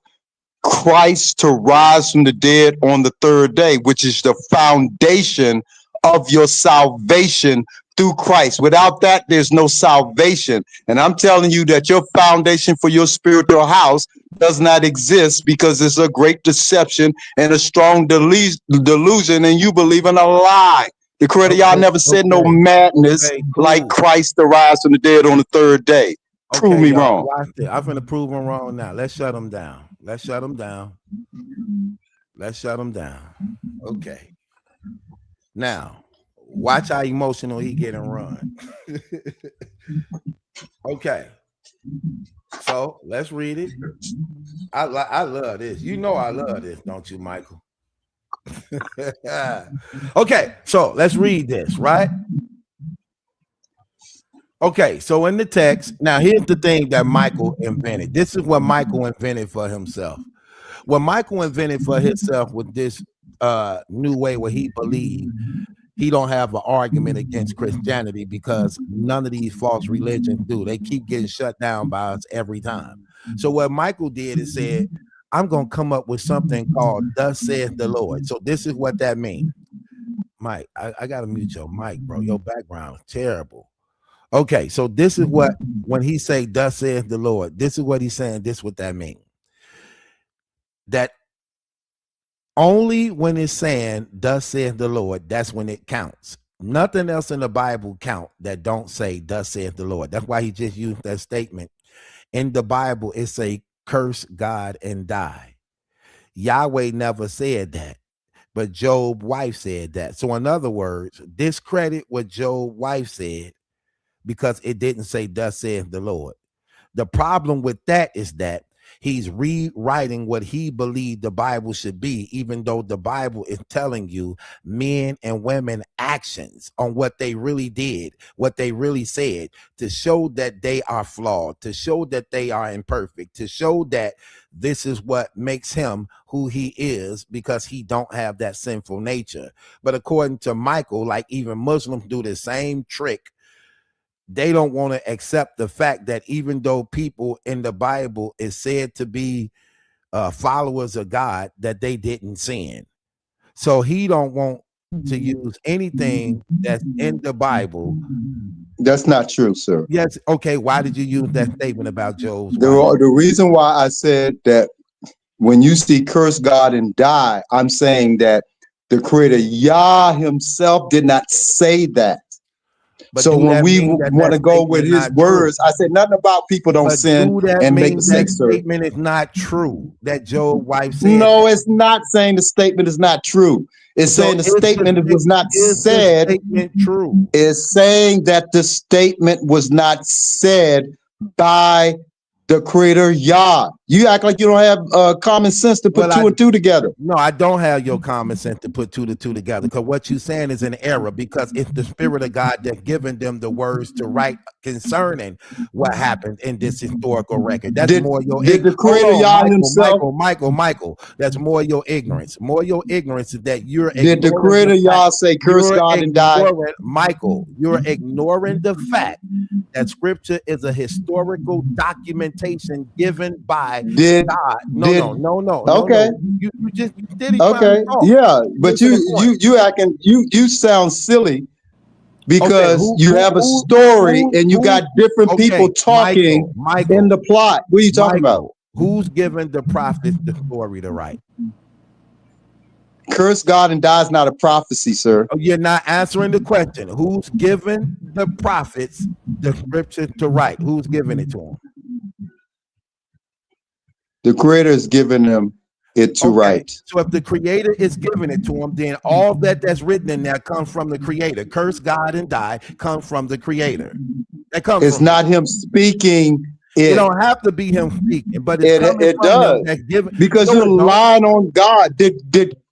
Christ to rise from the dead on the third day, which is the foundation of your salvation through Christ. Without that, there's no salvation. And I'm telling you that your foundation for your spiritual house does not exist because it's a great deception and a strong delusion, and you believe in a lie. The creator Yah never said no madness like Christ to rise from the dead on the third day. Prove me wrong. I'm going to prove him wrong now. Let's shut him down. Let's shut him down. Okay. Now, watch how emotional he get and run. Okay. So let's read it. I love this. You know I love this, don't you, Michael? Okay, so let's read this, right? Okay, so in the text, now here's the thing that Michael invented. This is what Michael invented for himself. What Michael invented for himself with this new way where he believed he don't have an argument against Christianity because none of these false religions do. They keep getting shut down by us every time. So what Michael did is said, I'm going to come up with something called thus saith the Lord. So this is what that means. Mike, I got to mute your mic, bro. Your background is terrible. Okay, so this is what, when he say thus saith the Lord, this is what he's saying. This is what that means. That only when it's saying thus saith the Lord, that's when it counts. Nothing else in the Bible count that don't say thus saith the Lord. That's why he just used that statement. In the Bible, it say curse God and die. Yahweh never said that, but Job's wife said that. So in other words, discredit what Job's wife said because it didn't say thus saith the Lord. The problem with that is that he's rewriting what he believed the Bible should be, even though the Bible is telling you men and women actions on what they really did, what they really said, to show that they are flawed, to show that they are imperfect, to show that this is what makes him who he is because he don't have that sinful nature. But according to Michael, like even Muslims do the same trick. They don't want to accept the fact that even though people in the Bible is said to be followers of God, that they didn't sin. So he don't want to use anything that's in the Bible. That's not true, sir. Yes. Okay. Why did you use that statement about Job's wife? The reason why I said that when you see curse God and die, I'm saying that the creator Yah himself did not say that. But so when we want to go with his words, I said nothing about people don't sin and make mistakes. That statement is not true. That Job's wife said. No, it's not saying the statement is not true. It's saying the statement was not said. True. It's saying that the statement was not said by The creator Yah. You act like you don't have common sense to put two and two together. No, I don't have your common sense to put 2 to 2 together, because what you're saying is an error, because it's the Spirit of God that's given them the words to write concerning what happened in this historical record. That's more your ignorance. Did the creator Yah himself? Michael, that's more your ignorance. More your ignorance is that you're Did the creator Yah say, curse God and die? Michael, you're ignoring the fact that scripture is a historical documentation given by God. No. Okay. You just did it. Okay. Yeah, but you acting you sound silly because you have a story and you got different people talking in the plot. What are you talking about? Who's giving the prophets the story to write? Curse God and die is not a prophecy, sir. Oh, you're not answering the question. Who's giving the prophets the scripture to write? Who's giving it to them? The creator is giving them it to write. So if the creator is giving it to them, then all that's written in there comes from the creator. Curse God and die comes from the creator. That comes. It's not him speaking. It don't have to be him speaking, but it does, because you're relying on God. Did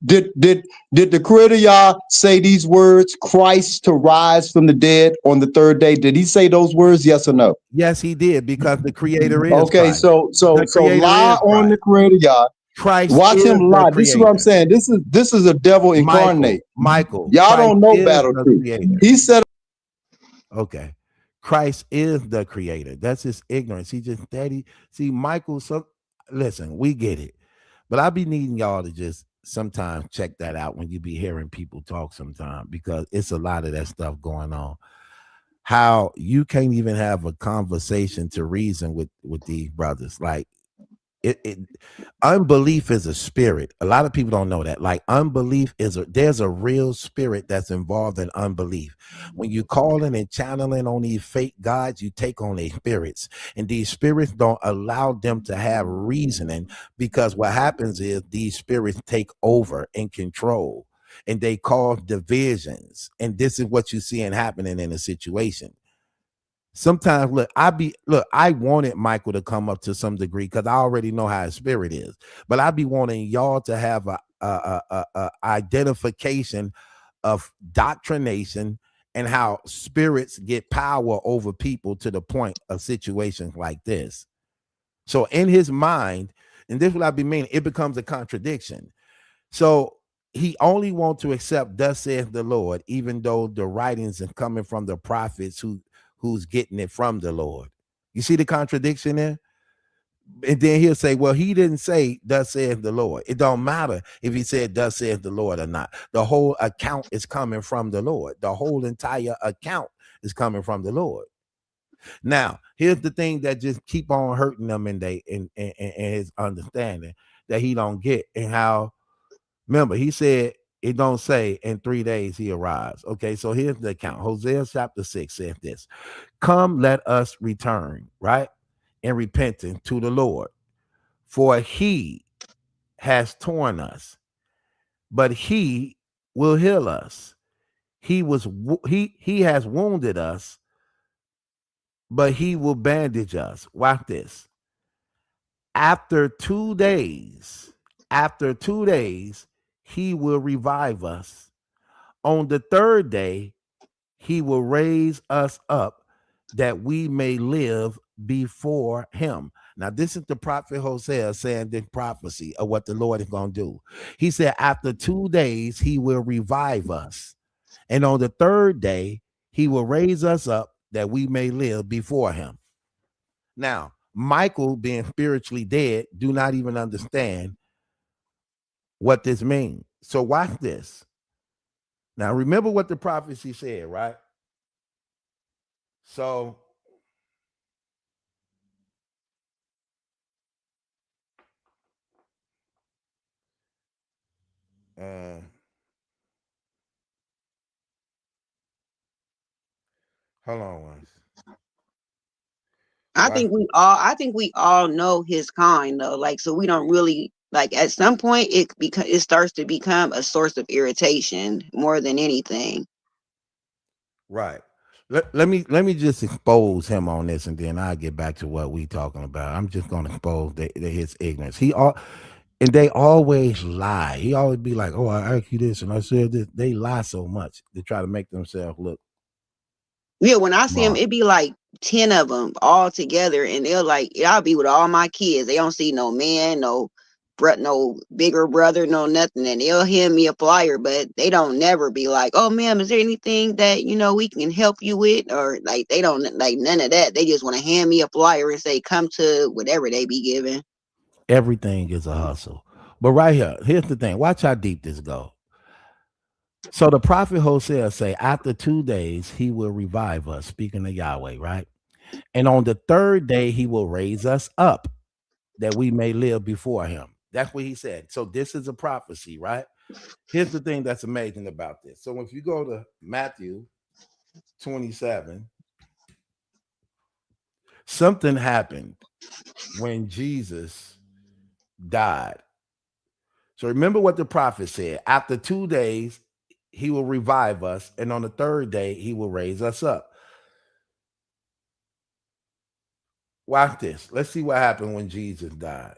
the creator Yah say these words, Christ to rise from the dead on the third day? Did he say those words? Yes or no? Yes, he did, because the creator is okay. Christ. So lie on the creator Yah. Christ, watch him lie. This is what I'm saying. This is a devil incarnate. Michael, y'all don't know battle truth. He said, okay. Christ is the creator. That's his ignorance. He just see Michael. So listen, we get it, but I be needing y'all to just sometimes check that out when you be hearing people talk sometimes, because it's a lot of that stuff going on. How you can't even have a conversation to reason with these brothers. Like unbelief is a spirit. A lot of people don't know that. Like unbelief there's a real spirit that's involved in unbelief. When you calling and channeling on these fake gods, you take on these spirits, and these spirits don't allow them to have reasoning, because what happens is these spirits take over and control, and they cause divisions. And this is what you're seeing happening in a situation. Sometimes, I wanted Michael to come up to some degree, because I already know how his spirit is. But I be wanting y'all to have a identification of doctrination and how spirits get power over people to the point of situations like this. So in his mind, and this is what I be meaning, it becomes a contradiction. So he only wants to accept thus saith the Lord, even though the writings are coming from the prophets who's getting it from the Lord. You see the contradiction there? And then he'll say, well, he didn't say thus saith the Lord. It don't matter if he said thus saith the Lord or not. The whole account is coming from the Lord. The whole entire account is coming from the Lord. Now, here's the thing that just keep on hurting them in his understanding that he don't get, and how, remember, he said, it don't say in 3 days he arrives. Okay, so here's the account. Hosea chapter 6 says this: come, let us return, right? In repentance to the Lord. For he has torn us, but he will heal us. He has wounded us, but he will bandage us. Watch this. After 2 days, he will revive us. On the third day, he will raise us up that we may live before him. Now, this is the prophet Hosea saying the prophecy of what the Lord is going to do. He said, after 2 days, he will revive us. And on the third day, he will raise us up that we may live before him. Now, Michael, being spiritually dead, do not even understand what this means. So watch this. Now, remember what the prophecy said, right? So hold on once. I think we all know his kind though. Like, so we don't really, like, at some point it starts to become a source of irritation more than anything. Right. Let me just expose him on this, and then I'll get back to what we talking about. I'm just gonna expose his ignorance. And they always lie. He always be like, "Oh, I asked you this, and I said this." They lie so much to try to make themselves look. Yeah, when I see them, it be like 10 of them all together, and they'll like, I'll be with all my kids. They don't see no man, no bigger brother, no nothing, and they'll hand me a flyer, but they don't never be like, "Oh, ma'am, is there anything that we can help you with?" Or like they don't like none of that. They just want to hand me a flyer and say, "Come to whatever they be giving." Everything is a hustle. But right here, here's the thing. Watch how deep this go. So the prophet Hosea say, after 2 days, he will revive us, speaking of Yahweh, right? And on the third day, he will raise us up that we may live before him. That's what he said. So this is a prophecy, right? Here's the thing that's amazing about this. So if you go to Matthew 27, something happened when Jesus died. So remember what the prophet said. After 2 days, he will revive us, and on the third day, he will raise us up. Watch this. Let's see what happened when Jesus died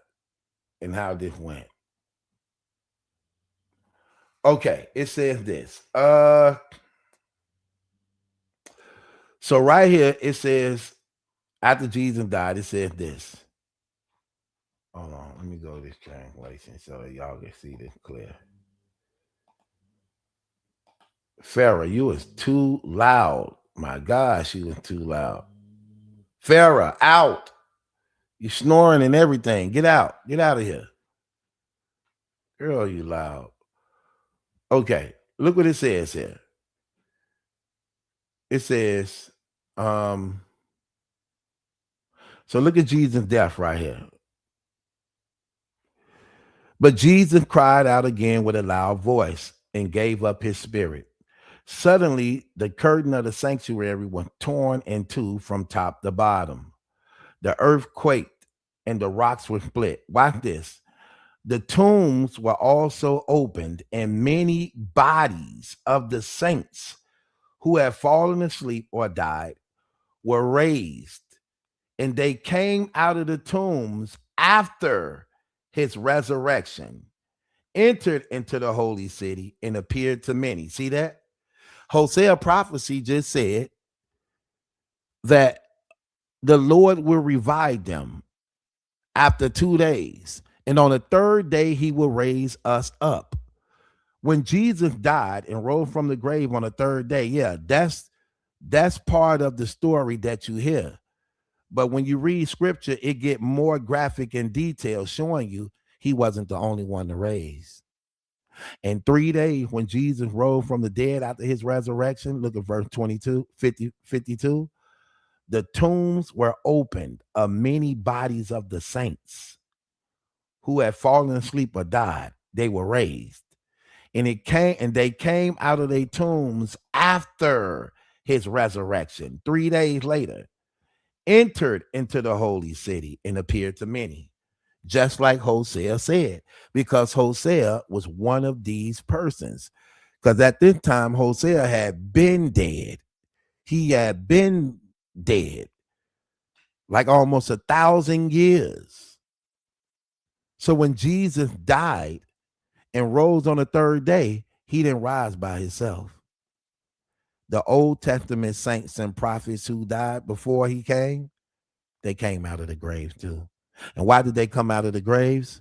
and how this went. Okay, it says this. So right here, it says, after Jesus died, it says this. Hold on, let me go to this translation so y'all can see this clear. Farrah, you was too loud. My gosh, you was too loud. Farrah, out. You snoring and everything. Get out. Get out of here. Girl, you loud. Okay, look what it says here. It says, so look at Jesus' death right here. But Jesus cried out again with a loud voice and gave up his spirit. Suddenly, the curtain of the sanctuary was torn in two from top to bottom. The earth quaked and the rocks were split. Watch this. The tombs were also opened, and many bodies of the saints who had fallen asleep or died were raised, and they came out of the tombs after his resurrection, entered into the holy city, and appeared to many. See that? Hosea prophecy just said that the Lord will revive them after 2 days. And on the third day, he will raise us up. When Jesus died and rose from the grave on the third day, yeah, that's part of the story that you hear. But when you read scripture, it get more graphic and detailed, showing you he wasn't the only one to raise. And 3 days, when Jesus rose from the dead after his resurrection, look at verse 52, the tombs were opened of many bodies of the saints who had fallen asleep or died. They were raised. And they came out of their tombs after his resurrection. 3 days later, entered into the holy city and appeared to many. Just like Hosea said, because Hosea was one of these persons. Because at this time, Hosea had been dead. He had been dead like almost 1,000 years. So when Jesus died and rose on the third day, he didn't rise by himself. The Old Testament saints and prophets who died before he came, they came out of the graves too. And why did they come out of the graves?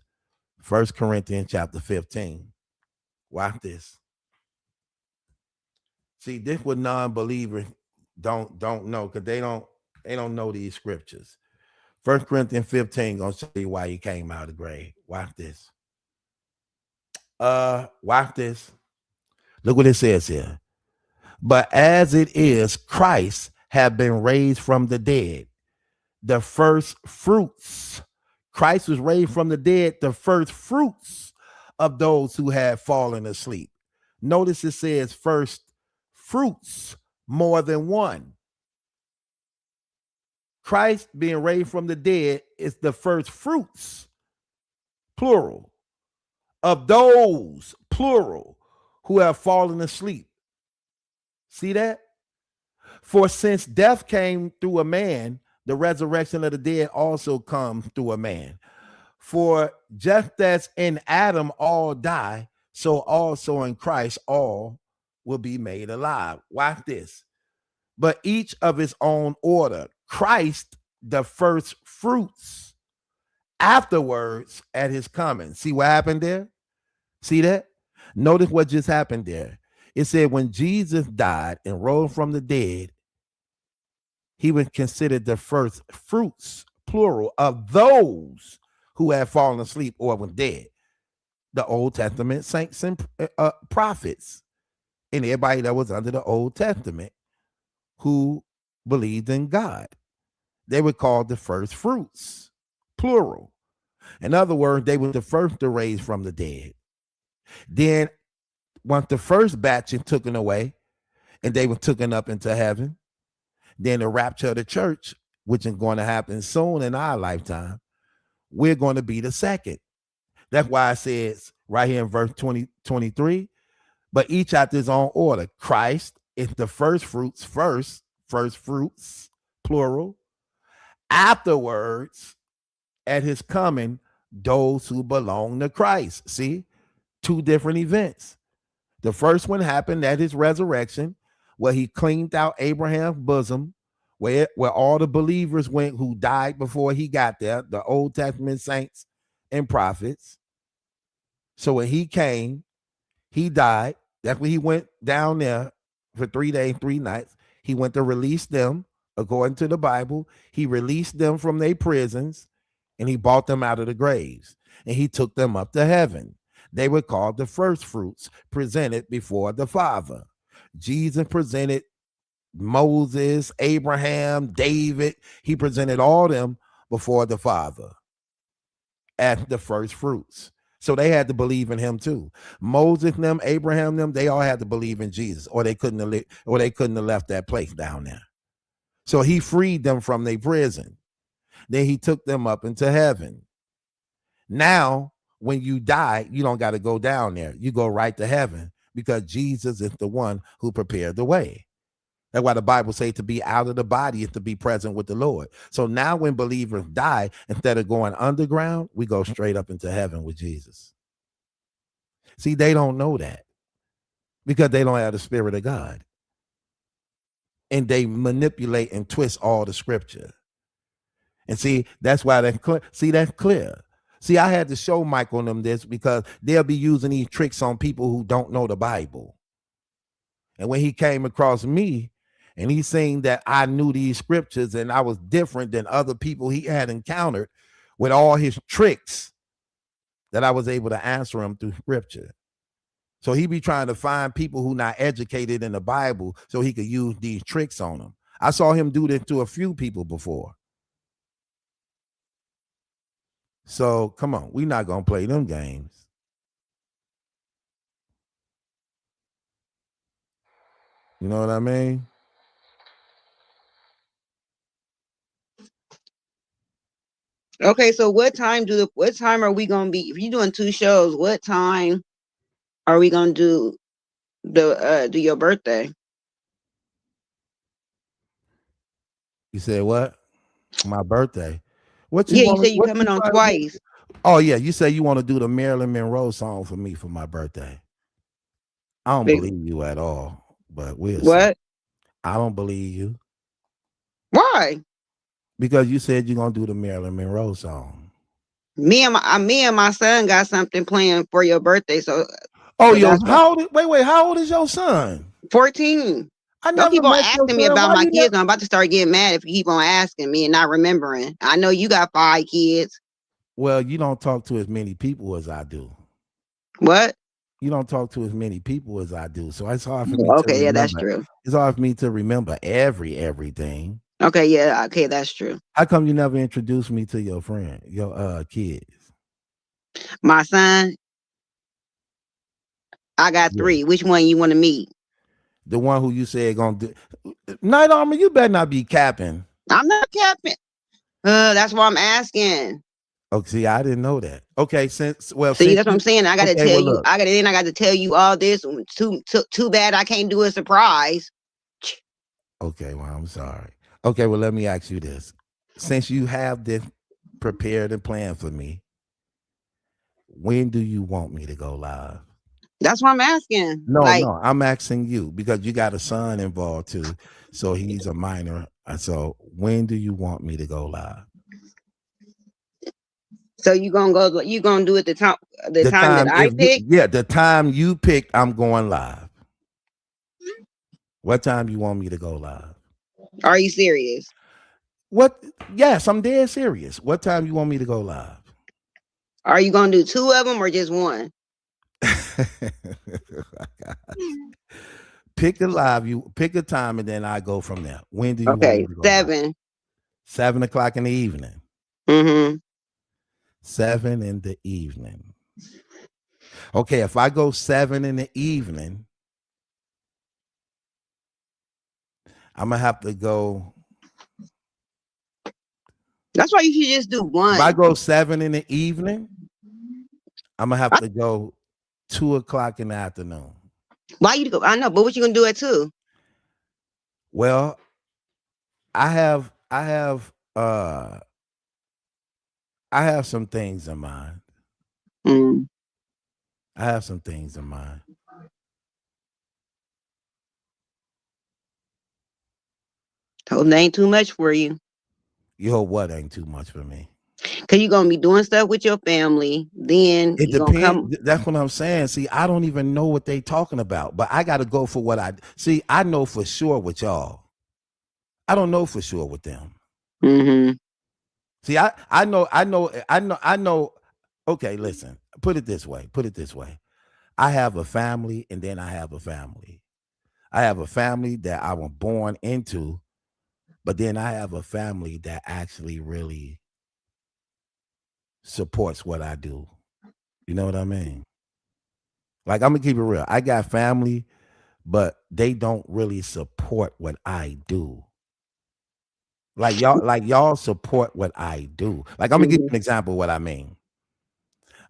1 Corinthians chapter 15. Watch this. See, this what non-believers don't know, because they don't know these scriptures. 1 Corinthians 15 gonna show you why he came out of the grave. Watch this. Watch this. Look what it says here. But as it is, Christ have been raised from the dead, the first fruits. Christ was raised from the dead, the first fruits of those who had fallen asleep. Notice it says first fruits, more than one. Christ being raised from the dead is the first fruits, plural, of those, plural, who have fallen asleep. See that? For since death came through a man, the resurrection of the dead also comes through a man. For just as in Adam all die, so also in Christ all will be made alive. Watch this. But each of his own order. Christ, the first fruits, afterwards at his coming. See what happened there? See that? Notice what just happened there. It said when Jesus died and rose from the dead, he was considered the first fruits, plural, of those who had fallen asleep or were dead. The Old Testament saints and prophets, and everybody that was under the Old Testament who believed in God. They were called the first fruits, plural. In other words, they were the first to raise from the dead. Then once the first batch is taken away and they were taken up into heaven, then the rapture of the church, which is going to happen soon in our lifetime, we're going to be the second. That's why it says right here in verse 23, but each after his own order. Christ is the first fruits, first fruits, plural. Afterwards, at his coming, those who belong to Christ. See, two different events. The first one happened at his resurrection, where he cleaned out Abraham's bosom, where all the believers went who died before he got there, the Old Testament saints and prophets. So when he came, he died. That's when he went down there for 3 days, 3 nights. He went to release them, according to the Bible. He released them from their prisons, and he brought them out of the graves, and he took them up to heaven. They were called the first fruits, presented before the Father. Jesus presented Moses, Abraham, David. He presented all them before the Father as the first fruits. So they had to believe in him too. Moses, them, Abraham, them, they all had to believe in Jesus, or they couldn't have left that place down there. So he freed them from their prison. Then he took them up into heaven. Now, when you die, you don't got to go down there. You go right to heaven, because Jesus is the one who prepared the way. That's why the Bible says to be out of the body is to be present with the Lord. So now when believers die, instead of going underground, we go straight up into heaven with Jesus. See, they don't know that because they don't have the Spirit of God. And they manipulate and twist all the scripture. And see, that's why that's clear. See, that's clear. See, I had to show Michael and them this because they'll be using these tricks on people who don't know the Bible. And when he came across me and he's saying that I knew these scriptures and I was different than other people he had encountered with all his tricks, that I was able to answer him through scripture. So he be trying to find people who not educated in the Bible so he could use these tricks on them. I saw him do this to a few people before. So come on, we're not going to play them games. You know what I mean? Okay, so what time are we gonna be? If you're doing 2 shows, what time are we gonna do do your birthday? You said what? My birthday. What Yeah, you said you coming on twice. Oh yeah, you say you want to do the Marilyn Monroe song for me for my birthday. I don't believe you at all, but we'll see. What? I don't believe you. Why? Because you said you're gonna do the Marilyn Monroe song. Me and my son got something planned for your birthday. So how old is your son? 14. Don't keep on asking me about my kids. I'm about to start getting mad if you keep on asking me and not remembering. I know you got 5 kids. Well, you don't talk to as many people as I do. What? You don't talk to as many people as I do. So it's hard for me to remember. Yeah, that's true. It's hard for me to remember everything. Okay, yeah, okay, that's true. How come you never introduced me to your friend, your kids? My son, I got 3. Which one you want to meet? The one who you said gonna do. Night Armor, you better not be capping. I'm not capping. That's why I'm asking. Oh, see, I didn't know that. Okay, see, that's what I'm saying. I gotta tell you. I got to tell you all this. Too bad I can't do a surprise. Okay, well, I'm sorry. Okay, well, let me ask you this. Since you have this prepared and planned for me, when do you want me to go live? That's what I'm asking. No, Like, no, I'm asking you because you got a son involved too. So he's a minor. So when do you want me to go live? so you gonna do it the time that I pick? The time you pick, I'm going live. What time you want me to go live? Are you serious? What? Yes, I'm dead serious. What time you want me to go live? Are you gonna do 2 of them or just one? Pick a live. You pick a time, and then I go from there. When do you want Okay, me to go 7. live? 7 o'clock in the evening. Mm-hmm. 7 in the evening. Okay, if I go 7 in the evening, I'm gonna have to go. That's why you should just do one. If I go 7 in the evening, I'm gonna have to go 2 o'clock in the afternoon. Why you go? I know, but what you gonna do at 2? Well, I have some things in mind. I have some things in mind. Hope that ain't too much for you. You hope what ain't too much for me? Cause you're gonna be doing stuff with your family. Then It you gonna come. depends. That's what I'm saying. See, I don't even know what they talking about, but I got to go for what I see. I know for sure with y'all. I don't know for sure with them. Mm-hmm. See, I know. Okay, listen. Put it this way. I have a family, and then I have a family. I have a family that I was born into, but then I have a family that actually really supports what I do. You know what I mean? Like, I'm gonna keep it real. I got family, but they don't really support what I do. Like y'all support what I do. Like, I'm gonna give you an example of what I mean.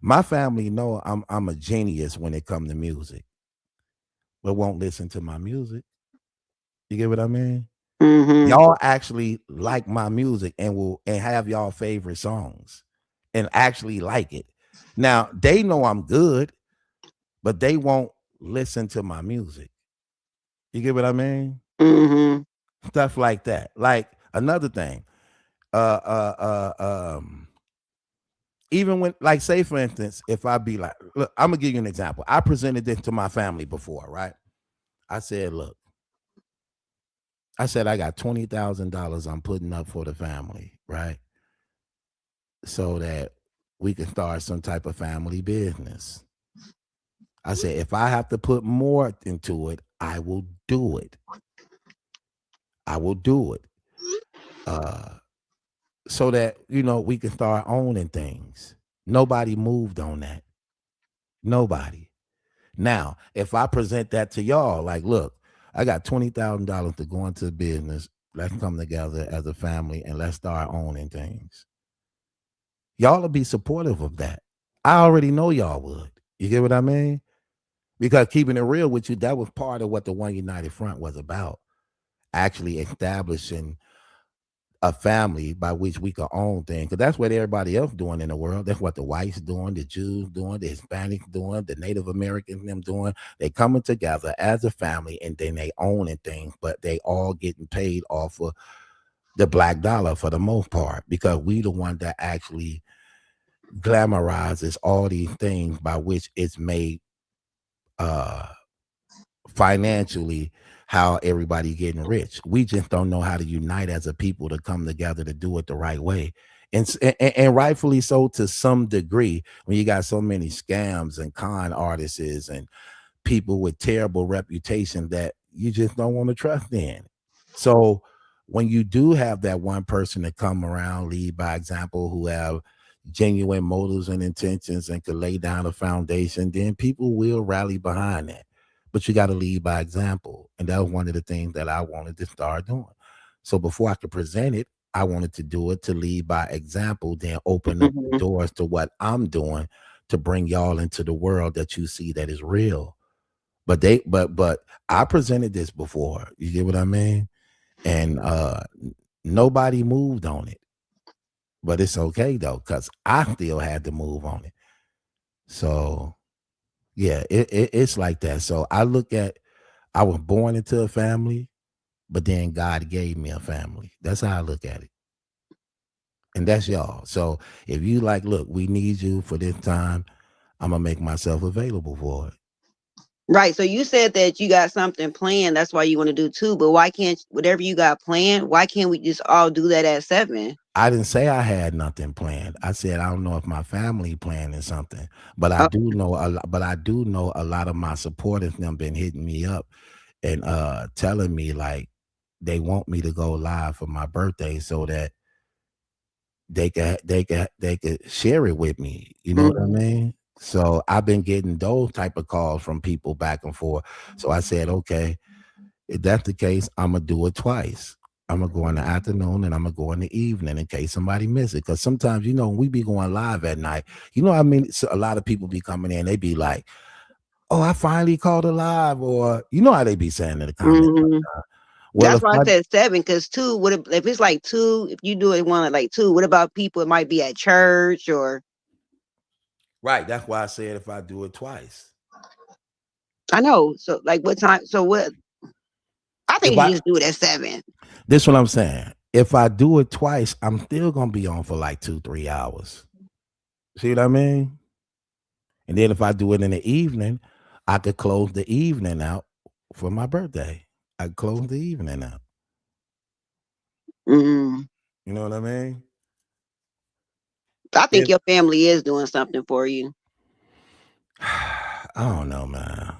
My family know I'm a genius when it comes to music, but won't listen to my music. You get what I mean? Mm-hmm. Y'all actually like my music and have y'all favorite songs and actually like it. Now they know I'm good, but they won't listen to my music. You get what I mean? Mm-hmm. Stuff like that. Like, another thing, even when, like, say for instance, if I be like, look, I'm gonna give you an example. I presented this to my family before, right? I said, look, I got $20,000 I'm putting up for the family, right? So that we can start some type of family business. I said, if I have to put more into it, I will do it. So that, we can start owning things. Nobody moved on that. Nobody. Now, if I present that to y'all, like, look, I got $20,000 to go into the business. Let's come together as a family and let's start owning things. Y'all will be supportive of that. I already know y'all would. You get what I mean? Because keeping it real with you, that was part of what the One United Front was about. Actually establishing a family by which we could own things. Because that's what everybody else doing in the world. That's what the whites doing, the Jews doing, the Hispanics doing, the Native Americans them doing. They coming together as a family and then they owning things, but they all getting paid off of the black dollar for the most part, because we the one that actually glamorizes all these things by which it's made financially how everybody getting rich. We just don't know how to unite as a people to come together to do it the right way. And rightfully so to some degree, when you got so many scams and con artists and people with terrible reputation that you just don't want to trust in. So when you do have that one person to come around, lead by example, who have genuine motives and intentions and could lay down a foundation, then people will rally behind that. But you got to lead by example. And that was one of the things that I wanted to start doing. So before I could present it, I wanted to do it to lead by example, then open up the doors to what I'm doing to bring y'all into the world that you see that is real. But I presented this before. You get what I mean? and nobody moved on it. But it's okay though, because I still had to move on it. So yeah, it's like that. So I look at, I was born into a family, but then God gave me a family. That's how I look at it. And that's y'all. So if you like, look, we need you for this time, I'm gonna make myself available for it. Right. So you said that you got something planned. That's why you want to do 2. But why can't whatever you got planned? Why can't we just all do that at 7? I didn't say I had nothing planned. I said I don't know if my family planning something, but I do know a lot. But I do know a lot of my supporters them been hitting me up and telling me like they want me to go live for my birthday so that they could share it with me. You know what I mean? So I've been getting those type of calls from people back and forth. So I said, okay, if that's the case, I'm gonna do it twice. I'm gonna go in the afternoon and I'm gonna go in the evening in case somebody miss it. Because sometimes, you know, we be going live at night. You know, I mean, so a lot of people be coming in. They be like, "Oh, I finally called a live," or you know how they be saying in the comments. Well, That's why I said 7, because 2 would if it's like 2, if you do it one like 2, what about people? It might be at church or right. That's why I said if I do it twice. I know. So like what time? So what? I think you just do it at 7. This what I'm saying. If I do it twice, I'm still gonna be on for like 2-3 hours. See what I mean? And then if I do it in the evening, I could close the evening out for my birthday. I close the evening out. You know what I mean? I think your family is doing something for you. I don't know, man.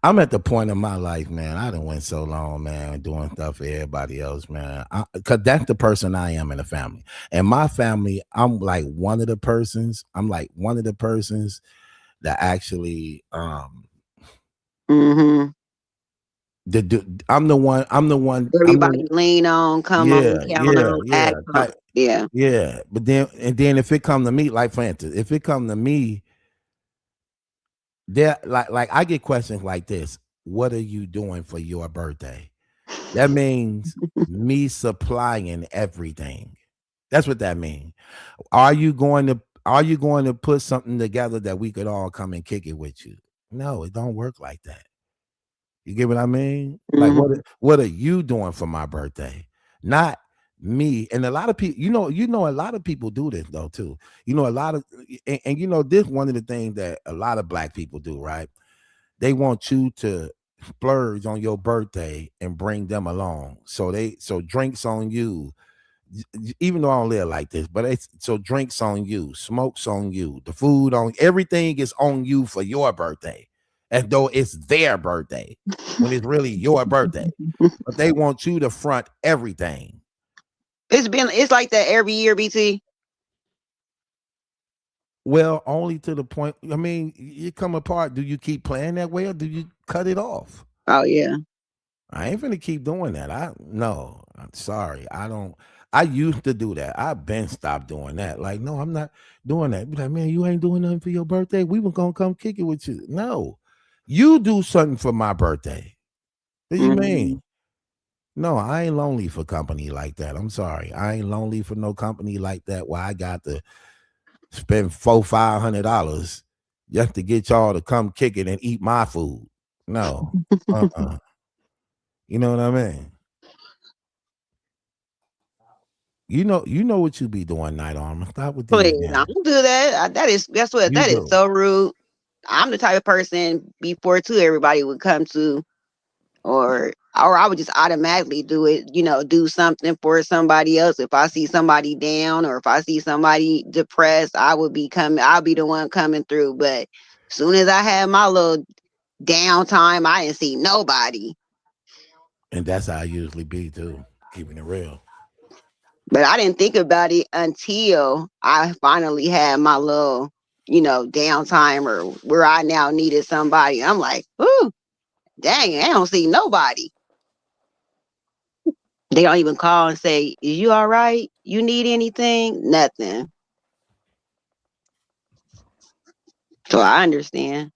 I'm at the point in my life, man. I done went so long, man, doing stuff for everybody else, man. Cause that's the person I am in the family. And my family, I'm like one of the persons that actually I'm the one Everybody lean on, come on, count on, act on. Yeah. But then if it come to me, like for instance, if it come to me, there like I get questions like this: what are you doing for your birthday? That means me supplying everything. That's what that means. Are you going to put something together that we could all come and kick it with you? No, it don't work like that. You get what I mean? Like what are you doing for my birthday? Not me. And a lot of people, you know, a lot of people do this though too. You know, a lot of and you know, this one of the things that a lot of black people do, right? They want you to splurge on your birthday and bring them along. So drinks on you. Even though I don't live like this, but so drinks on you, smokes on you, the food on everything is on you for your birthday. As though it's their birthday when it's really your birthday. But they want you to front everything. It's like that every year, BT. Well, only to the point. I mean, you come apart. Do you keep playing that way or do you cut it off? Oh yeah. I ain't gonna keep doing that. I'm sorry. I used to do that. I've been stopped doing that. Like, no, I'm not doing that. Be like, man, you ain't doing nothing for your birthday. We were gonna come kick it with you. No. You do something for my birthday. What do you mean? No, I ain't lonely for company like that. I'm sorry. I ain't lonely for no company like that where I got to spend $400-$500 just to get y'all to come kick it and eat my food. No. You know what I mean? You know what you be doing, Night Armor. Stop with Please, I don't do that. That is so rude. I'm the type of person before too everybody would come to, or I would just automatically do it, you know, do something for somebody else. If I see somebody down or if I see somebody depressed, I'll be the one coming through. But as soon as I had my little downtime, I didn't see nobody. And that's how I usually be too, keeping it real. But I didn't think about it until I finally had my little, you know, downtime or where I now needed somebody. I'm like, ooh, dang, I don't see nobody. They don't even call and say, is you all right? You need anything? Nothing. So I understand.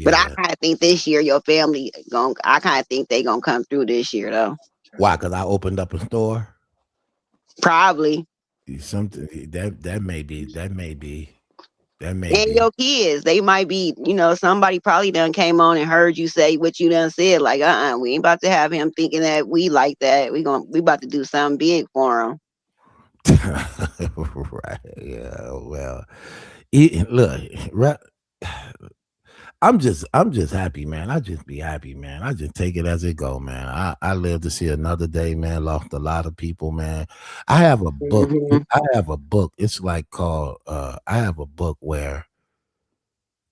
But I kind of think this year your family I kind of think they gonna come through this year though. Why? Because I opened up a store. Probably. Something that may be. And your kids, they might be, somebody probably done came on and heard you say what you done said. Like, we ain't about to have him thinking that we like that. We about to do something big for him. Right. Yeah. Well, look. I'm just happy, man. I just be happy, man. I just take it as it go, man. I live to see another day, man. Lost a lot of people, man. I have a book. It's like called I have a book where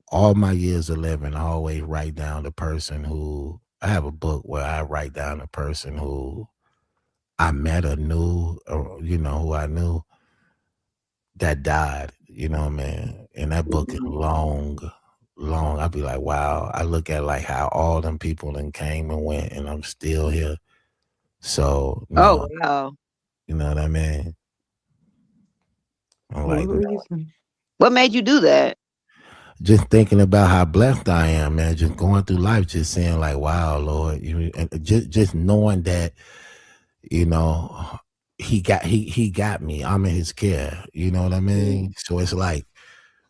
all my years of living, I always write down the person who I write down the person who I met or knew, or who I knew that died. You know what I mean? And that book is long. I'd be like, wow. I look at like how all them people then came and went, and I'm still here. So, wow. You know what I mean? I'm like, what made you do that? Just thinking about how blessed I am, man. Just going through life, just saying like, wow, Lord. And just knowing that, he got me. I'm in his care. You know what I mean? So it's like,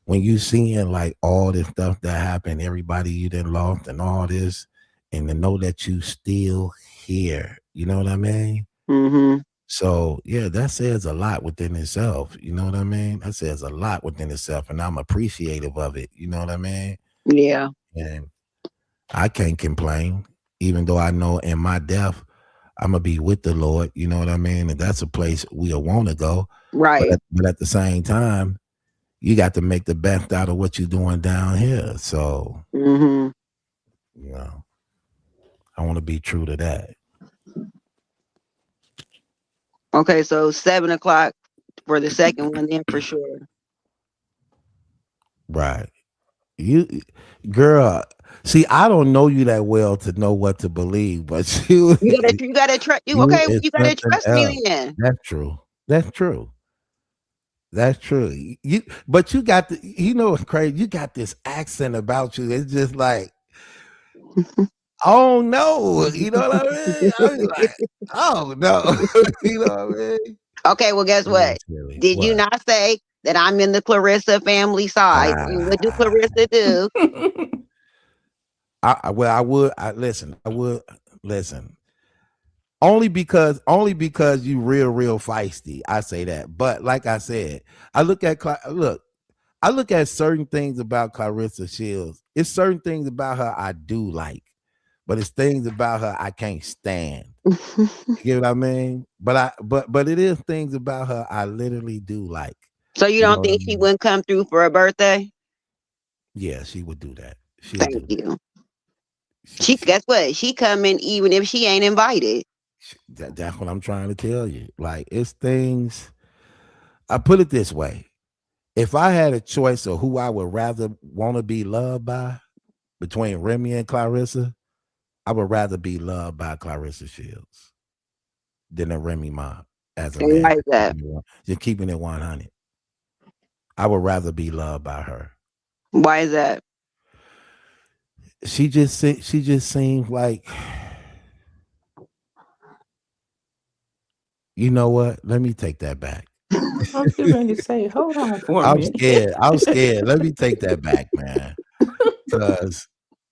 when you seeing like all this stuff that happened, everybody you done lost and all this, and to know that you still here, you know what I mean? Mm-hmm. So yeah, that says a lot within itself. You know what I mean? That says a lot within itself, and I'm appreciative of it. You know what I mean? Yeah. And I can't complain, even though I know in my death, I'm gonna be with the Lord. You know what I mean? And that's a place we'll want to go. Right. But at the same time, you got to make the best out of what you're doing down here. So, I want to be true to that. Okay, so 7:00 for the second one, then for sure. Right. Girl, see, I don't know you that well to know what to believe, but you gotta trust you. Okay, you gotta trust me then. That's true. That's true. But you got what's crazy? You got this accent about you. It's just like, oh no, you know what I mean? I was like, oh no, you know what I mean? Okay, well, guess what? Did you not say that I'm in the Clarissa family side? And what do Clarissa do? I would listen. Only because you real feisty. I say that. But like I said, I look at certain things about Clarissa Shields. It's certain things about her I do like, but it's things about her I can't stand. You get what I mean? But it is things about her I literally do like. So you don't think she wouldn't come through for her birthday? Yeah, she would do that. Thank you. She guess what? She coming even if she ain't invited. That's what I'm trying to tell you. Like, it's things. I put it this way: if I had a choice of who I would rather want to be loved by between Remy and Clarissa, I would rather be loved by Clarissa Shields than a Remy mom. As a man, like that. Just keeping it 100. I would rather be loved by her. Why is that? She just seems like. You know what? Let me take that back. I was going to say, hold on for a minute. I'm scared. Let me take that back, man. Because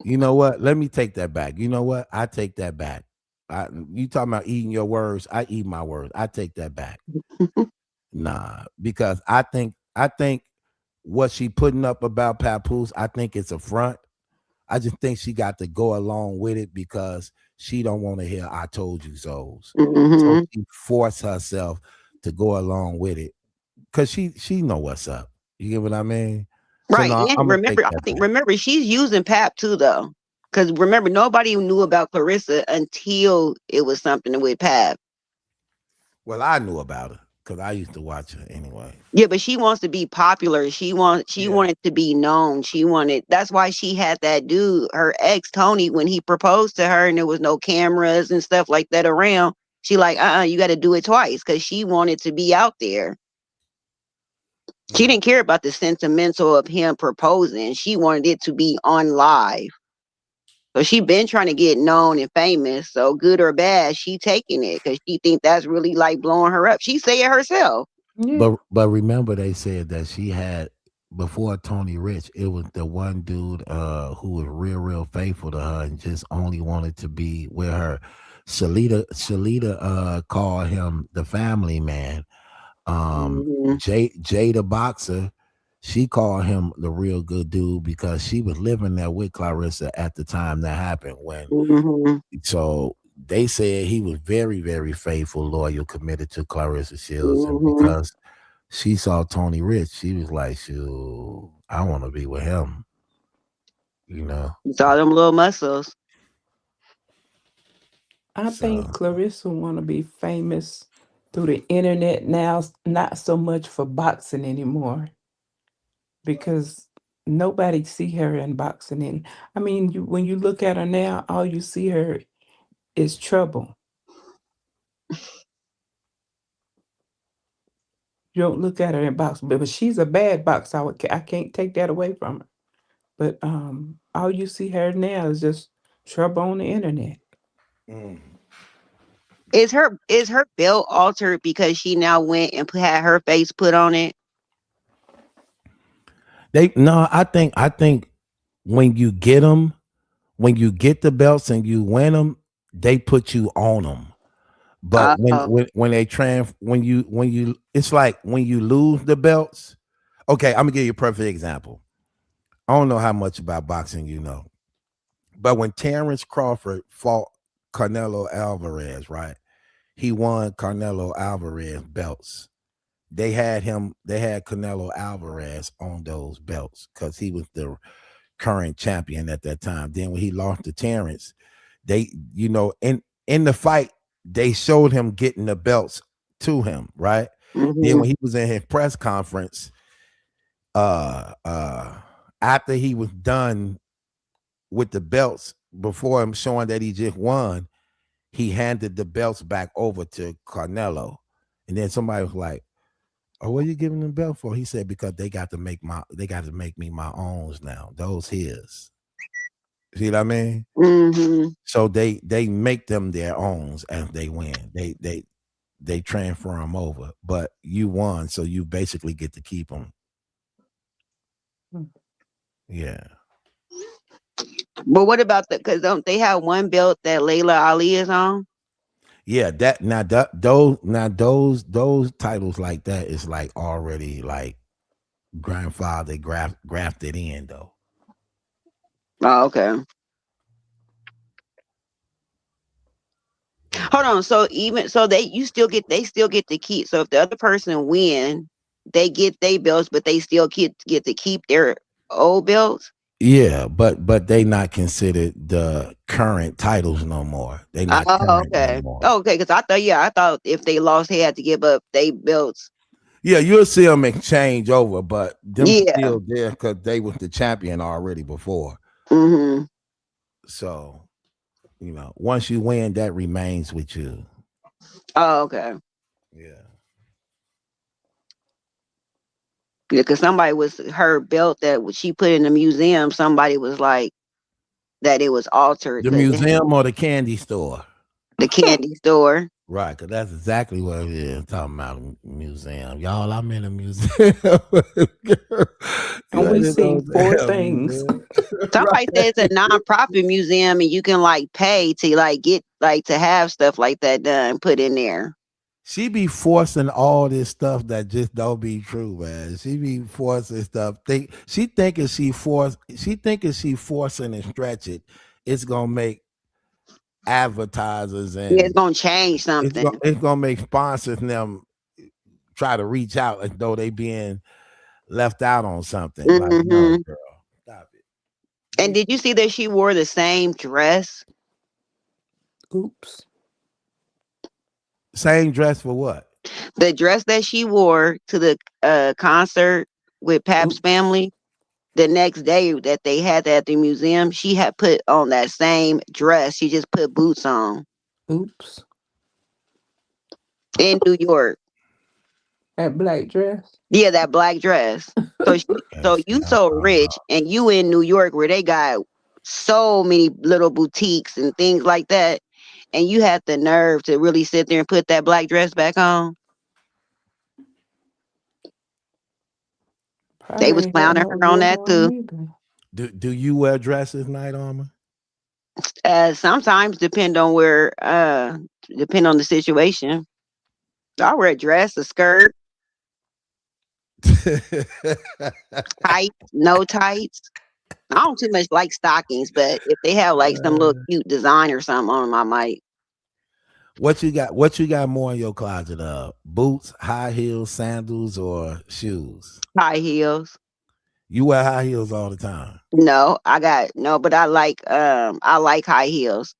you know what? Let me take that back. You know what? I take that back. You talking about eating your words? I eat my words. I take that back. Nah, because I think what she putting up about Papoose, I think it's a front. I just think she got to go along with it because she don't want to hear "I told you so." So she forced herself to go along with it because she know what's up. You get what I mean? Right. So, no, and remember, she's using Pap too, though. Because remember, nobody knew about Clarissa until it was something with Pap. Well, I knew about her because I used to watch her anyway. Yeah, but she wants to be popular. She wanted to be known. That's why she had that dude, her ex Tony, when he proposed to her and there was no cameras and stuff like that around. She like, you got to do it twice because she wanted to be out there. She didn't care about the sentimental of him proposing. She wanted it to be on live. So she been trying to get known and famous. So good or bad, she taking it because she think that's really like blowing her up. She say it herself. But remember, they said that she had before Tony Rich. It was the one dude who was real faithful to her and just only wanted to be with her. Shalita called him the family man. Jay the boxer, she called him the real good dude because she was living there with Clarissa at the time that happened. So they said he was very faithful, loyal, committed to Clarissa Shields, and because she saw Tony Rich, she was like, "Shoot, I want to be with him." You know, saw them little muscles. I think Clarissa want to be famous through the internet now, not so much for boxing anymore, because nobody see her in boxing. I mean, when you look at her now, all you see her is trouble. You don't look at her in boxing, but she's a bad boxer. I can't take that away from her. But all you see her now is just trouble on the internet. Is her belt altered because she now went and had her face put on it? I think when you get them, when you get the belts and you win them, they put you on them. But when you it's like when you lose the belts. Okay, I'm gonna give you a perfect example. I don't know how much about boxing you know, but when Terrence Crawford fought Canelo Alvarez, right? He won Canelo Alvarez belts. They had Canelo Alvarez on those belts because he was the current champion at that time. Then when he lost to Terrence, they, in the fight, they showed him getting the belts to him, right? Then when he was in his press conference, after he was done with the belts, before him showing that he just won, he handed the belts back over to Canelo. And then somebody was like, "Oh, what are you giving them belt for?" He said, "Because they got to make me my owns now. Those his." See what I mean? So they make them their owns as they win. They transfer them over, but you won, so you basically get to keep them. Yeah. But what about because don't they have one belt that Layla Ali is on? Yeah, those titles like that is like already like grandfather grafted in though. Oh, okay. Hold on. So they still get to keep. So if the other person win, they get their belts, but they still get to keep their old belts. Yeah, but they not considered the current titles no more. They not current okay. no more. Okay, because I thought if they lost, they had to give up their belts. Yeah, you'll see them exchange over, but them still there because they was the champion already before. So, once you win, that remains with you. Oh, okay. Yeah. Yeah, because somebody was her belt that she put in the museum. Somebody was like that it was altered. The museum or the candy store? The candy store. Right, because that's exactly what it is. I'm talking about a museum. Y'all, I'm in a museum. And we see 4 things. Somebody said it's a non-profit museum and you can like pay to like get like to have stuff like that done, put in there. She be forcing all this stuff that just don't be true, man. She be forcing stuff. She thinking she forcing and stretch it, it's gonna make advertisers and it's gonna change something. It's gonna make sponsors and them try to reach out as though they being left out on something. Like, no, girl, stop it. And did you see that she wore the same dress? Oops. Same dress for what? The dress that she wore to the concert with Pap's family. The next day that they had at the museum, she had put on that same dress. She just put boots on. Oops. In New York. That black dress. Yeah, that black dress. So you so rich, and you in New York where they got so many little boutiques and things like that, and you had the nerve to really sit there and put that black dress back on. They was Probably ain't had clowning no her on glitter that on too. either. Do you wear dresses, Night Armor? Sometimes depend on depend on the situation. I wear a dress, a skirt, tights, no tights. I don't too much like stockings, but if they have like some little cute design or something on them, I might. What you got? What you got more in your closet? Boots, high heels, sandals, or shoes? High heels. You wear high heels all the time. No, but I like high heels.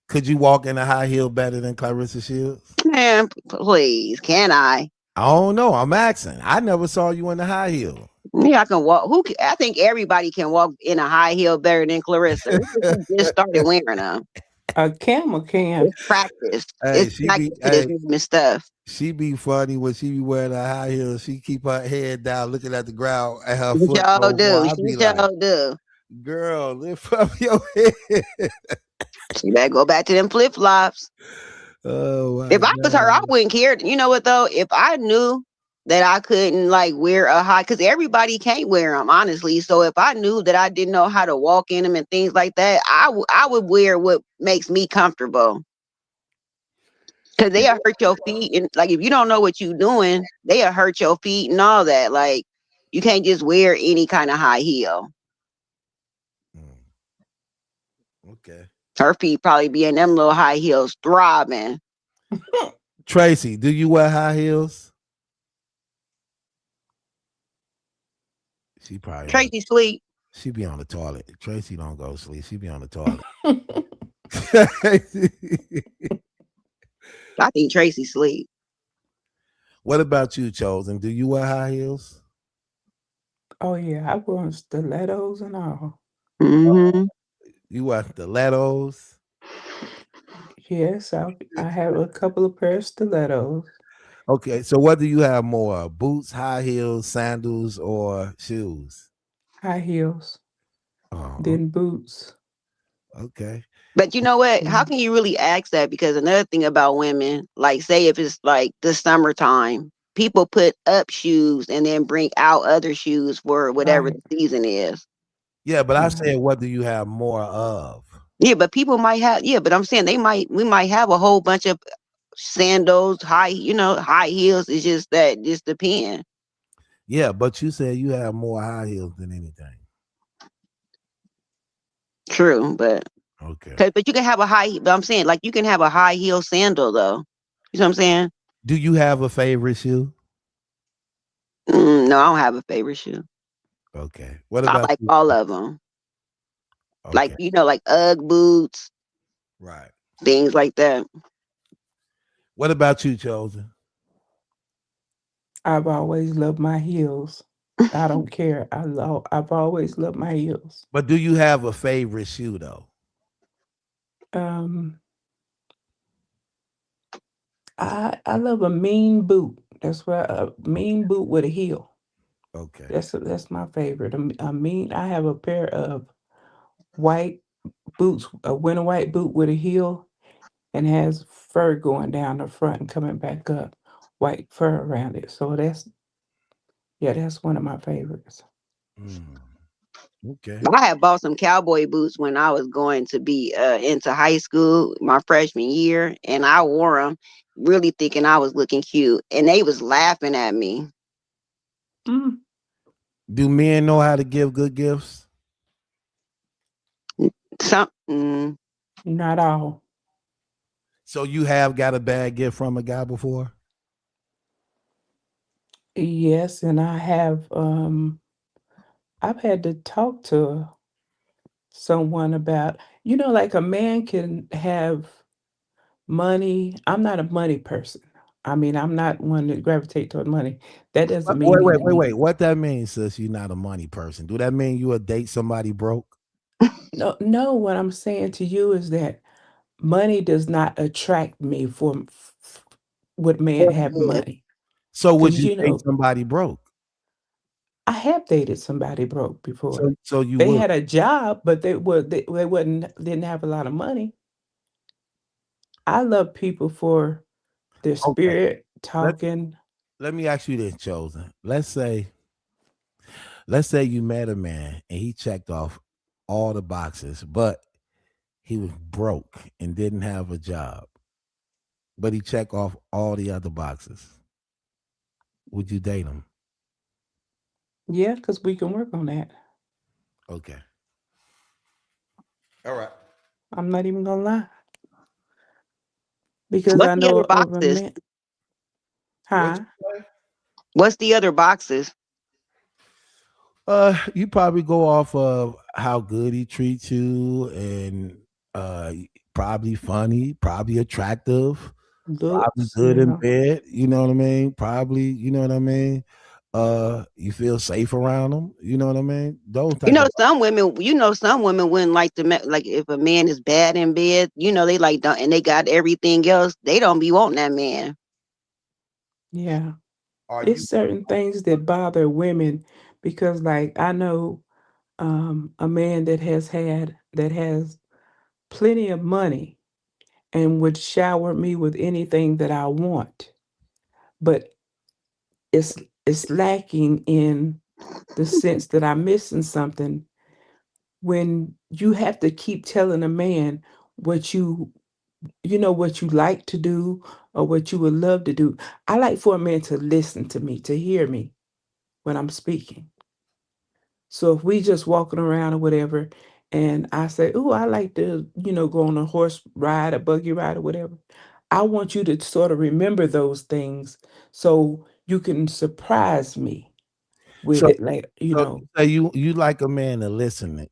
Could you walk in a high heel better than Clarissa Shields? Man, please, can I? I don't know. I'm asking. I never saw you in the high heel. Yeah, I can walk. I think everybody can walk in a high heel better than Clarissa. She just started wearing them. A camel can. It's practice. Hey, It's practice for this movement stuff. She be funny when she be wearing a high heel. She keep her head down, looking at the ground, and her foot. Y'all do. She do. Girl, lift up your head. She better go back to them flip flops. Oh, if I was her, I wouldn't care. You know what though? If I knew that I couldn't like wear a high, because everybody can't wear them, honestly. So if I knew that I didn't know how to walk in them and things like that, I would wear what makes me comfortable. Because they'll hurt your feet, and like if you don't know what you're doing, they'll hurt your feet and all that. Like you can't just wear any kind of high heel. Okay. Her feet probably be in them little high heels throbbing. Tracy, do you wear high heels? She probably Tracy sleep. She be on the toilet. Tracy don't go to sleep. She be on the toilet. I think Tracy sleep. What about you, Chosen? Do you wear high heels? Oh yeah, I wear stilettos and all. Mm-hmm. You wear stilettos? Yes, I have a couple of pairs of stilettos. Okay, so what do you have more? Boots, high heels, sandals, or shoes? High heels. Then boots. Okay. But you know what? How can you really ask that? Because another thing about women, like say if it's like the summertime, people put up shoes and then bring out other shoes for whatever the season is. Yeah, but I said, what do you have more of? Yeah, but people might have. Yeah, but I'm saying we might have a whole bunch of sandals, high heels. It's just that just depends. Yeah, but you said you have more high heels than anything. True, but okay. But you can have a high. But I'm saying like you can have a high heel sandal though. You know what I'm saying? Do you have a favorite shoe? No, I don't have a favorite shoe. Okay. What about I like you? all of them. Okay. Like like UGG boots, right? Things like that. What about you, Chosen? I've always loved my heels. I don't care. I've always loved my heels. But do you have a favorite shoe though? I love a mean boot. That's why a mean boot with a heel. Okay. That's my favorite. I have a pair of white boots, a winter white boot with a heel, and has fur going down the front and coming back up, white fur around it. So that's one of my favorites. Okay. I had bought some cowboy boots when I was going to be into high school my freshman year, and I wore them really thinking I was looking cute, and they was laughing at me. Do men know how to give good gifts? Not all. So you have got a bad gift from a guy before? Yes, and I have I've had to talk to someone about, like a man can have money. I'm not a money person. I mean, I'm not one to gravitate toward money. That doesn't mean Wait. What that means, sis? You're not a money person. Do that mean you would date somebody broke? No, what I'm saying to you is that money does not attract me with men having money. So would 'Cause, you you date know, somebody broke? I have dated somebody broke before. So you They would. had a job, but they wasn't didn't have a lot of money. I love people for their Okay. spirit, Let talking. let me ask you this, Chosen. Let's say you met a man and he checked off all the boxes, but he was broke and didn't have a job, but he checked off all the other boxes. Would you date him? Yeah, because we can work on that. Okay. All right. I'm not even gonna lie. Because What's I the know other of a boxes? man. What Huh? you say? What's the other boxes? You probably go off of how good he treats you and probably funny, probably attractive, probably Looks, good in yeah. bed, you know what I mean? Probably, you know what I mean? You feel safe around him, you know what I mean? Those You type know, of some women wouldn't like to like if a man is bad in bed, they like don't and they got everything else, they don't be wanting that man. Yeah. are you It's certain things that bother women because like I know a man that has plenty of money and would shower me with anything that I want. But it's it's lacking in the sense that I'm missing something when you have to keep telling a man what what you like to do or what you would love to do. I like for a man to listen to me, to hear me when I'm speaking. So if we just walking around or whatever, and I say, "Oh, I like to, go on a horse ride, a buggy ride, or whatever," I want you to sort of remember those things so you can surprise me with so it later. so you say you like a man to listen.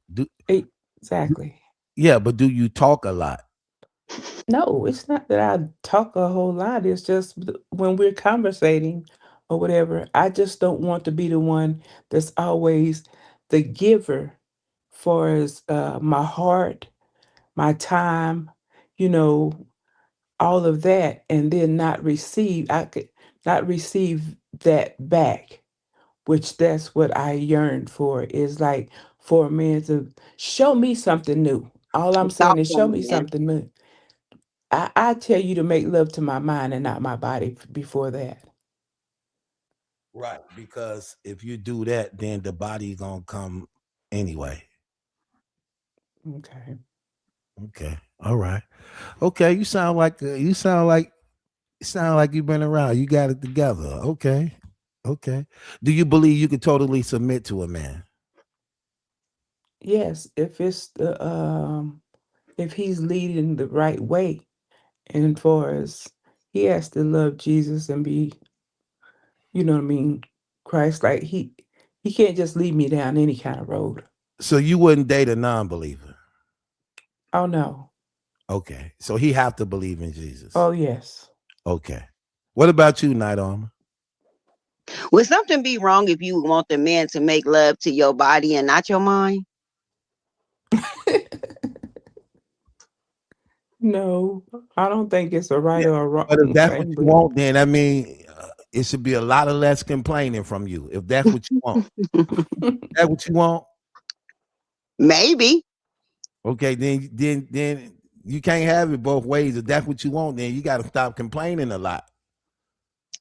Exactly. Yeah, but do you talk a lot? No, it's not that I talk a whole lot. It's just when we're conversating or whatever, I just don't want to be the one that's always the giver for as my heart, my time, you know, all of that, and then not receive. I could not receive that back, which that's what I yearn for. Is like for a man to show me something new. All I'm saying is Thoughtful show me man. something new. I tell you to make love to my mind and not my body before that. Right, because if you do that, then the body gonna come anyway. Okay. Okay. All right. Okay. You sound like you've been around. You got it together. Okay. Okay. Do you believe you could totally submit to a man? Yes, if he's leading the right way, and for as he has to love Jesus and be, what I mean, Christ like he can't just lead me down any kind of road. So you wouldn't date a non-believer? Oh no. Okay. So he have to believe in Jesus. Oh yes. Okay. What about you, Night Armor? Would something be wrong if you want the man to make love to your body and not your mind? No, I don't think it's a right or a But if wrong that's what thing, you but want, then I mean, it should be a lot of less complaining from you. If that's what you want, that's what you want. Maybe. Okay, then you can't have it both ways. If that's what you want, then you got to stop complaining a lot.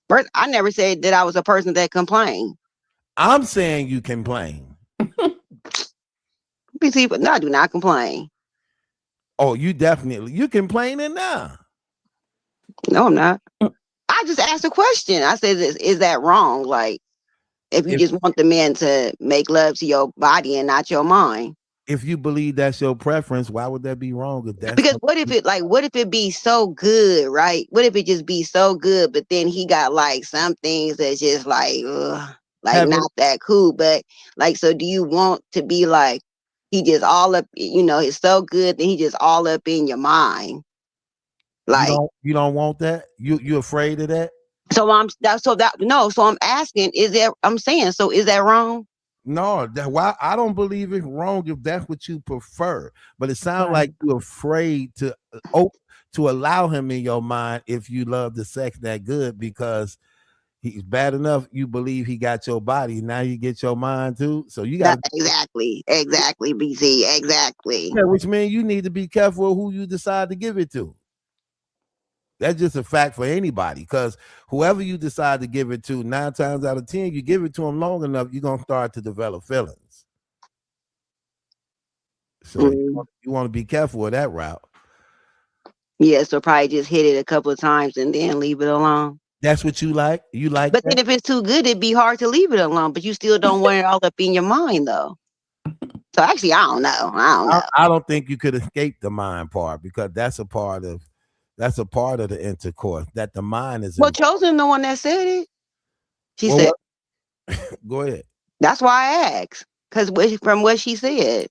First, I never said that I was a person that complained. I'm saying you complain. But no, I do not complain. Oh, you complaining now. No, I'm not. I just asked a question. I said, is that wrong? Like, if you just want the man to make love to your body and not your mind. If you believe that's your preference, why would that be wrong? If that's Because what if it be so good, right? What if it just be so good, but then he got like some things that's just like, not that cool. But like, so do you want to be like, he just all up, it's so good, then he just all up in your mind. Like, you don't want that? You afraid of that? So I'm asking, so is that wrong? No, why I don't believe it's wrong if that's what you prefer. But it sounds like you're afraid to allow him in your mind if you love the sex that good, because He's bad enough. You believe he got your body. Now you get your mind too. So you got exactly, BC, exactly. Yeah, which means you need to be careful who you decide to give it to. That's just a fact for anybody, because whoever you decide to give it to, 9 times out of 10, you give it to them long enough, you're gonna start to develop feelings. So you want to be careful of that route. Yeah, so probably just hit it a couple of times and then leave it alone. That's what you like? You like But then if it's too good, it'd be hard to leave it alone, but you still don't want it all up in your mind though. So actually, I don't know. I don't think you could escape the mind part, because that's a part of the intercourse, that the mind is. Well, Chosen the one that said it. She Well, said, go ahead. That's why I asked, because from what she said.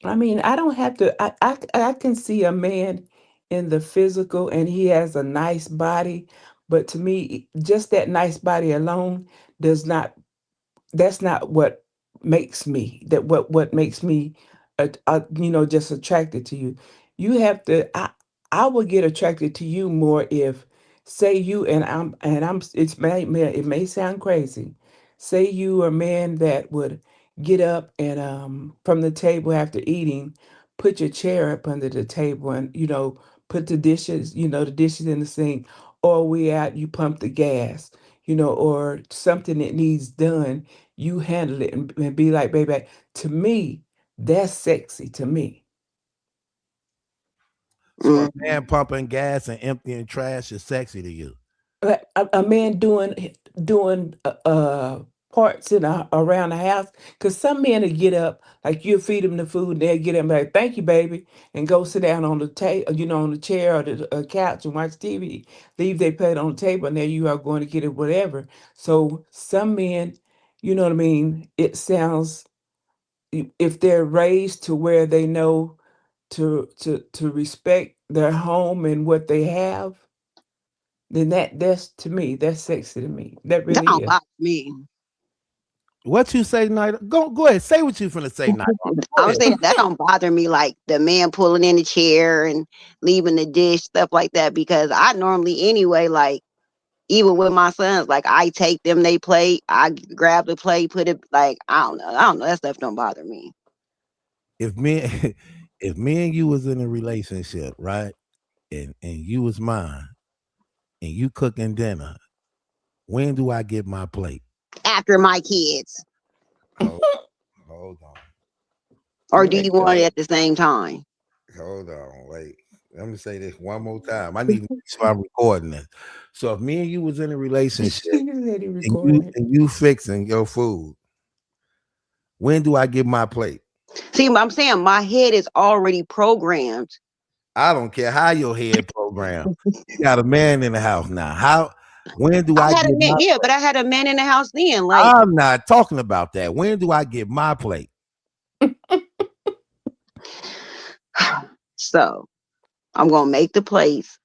I mean, I don't have to. I can see a man in the physical, and he has a nice body, but to me, just that nice body alone does not. That's not what makes me. What makes me, just attracted to you. You have to. I would get attracted to you more if, say, you and I'm. It may sound crazy. Say you are a man that would get up and from the table after eating, put your chair up under the table and put the dishes in the sink, or we out, you pump the gas, or something that needs done, you handle it and be like, baby, to me, that's sexy to me. So a man pumping gas and emptying trash is sexy to you? A man doing parts around the house, because some men will get up, like you feed them the food, and they'll get up and be like, thank you, baby, and go sit down on the table, on the chair or the couch and watch TV, leave their plate on the table, and there you are going to get it, whatever. So some men, you know what I mean, it sounds, if they're raised to where they know to respect their home and what they have, then that's, to me, that's sexy to me. That really don't is. bother me. What you say, Night? Go ahead. Say what you finna say, Night. I'm saying that don't bother me, like the man pulling in the chair and leaving the dish, stuff like that, because I normally anyway, like even with my sons, like I take them they plate, I grab the plate, put it, like I don't know, that stuff don't bother me. If me and you was in a relationship, right, and you was mine, and you cooking dinner, when do I get my plate? After my kids. Hold on. Or do you want it at the same time? Hold on, wait. Let me say this one more time. I need to make sure I'm recording this. So if me and you was in a relationship and you fixing your food, when do I get my plate? See, I'm saying my head is already programmed. I don't care how your head programmed. You got a man in the house now. When do I had get a man, my yeah, but I had a man in the house then. Like, I'm not talking about that. When do I get my plate? So I'm gonna make the plates.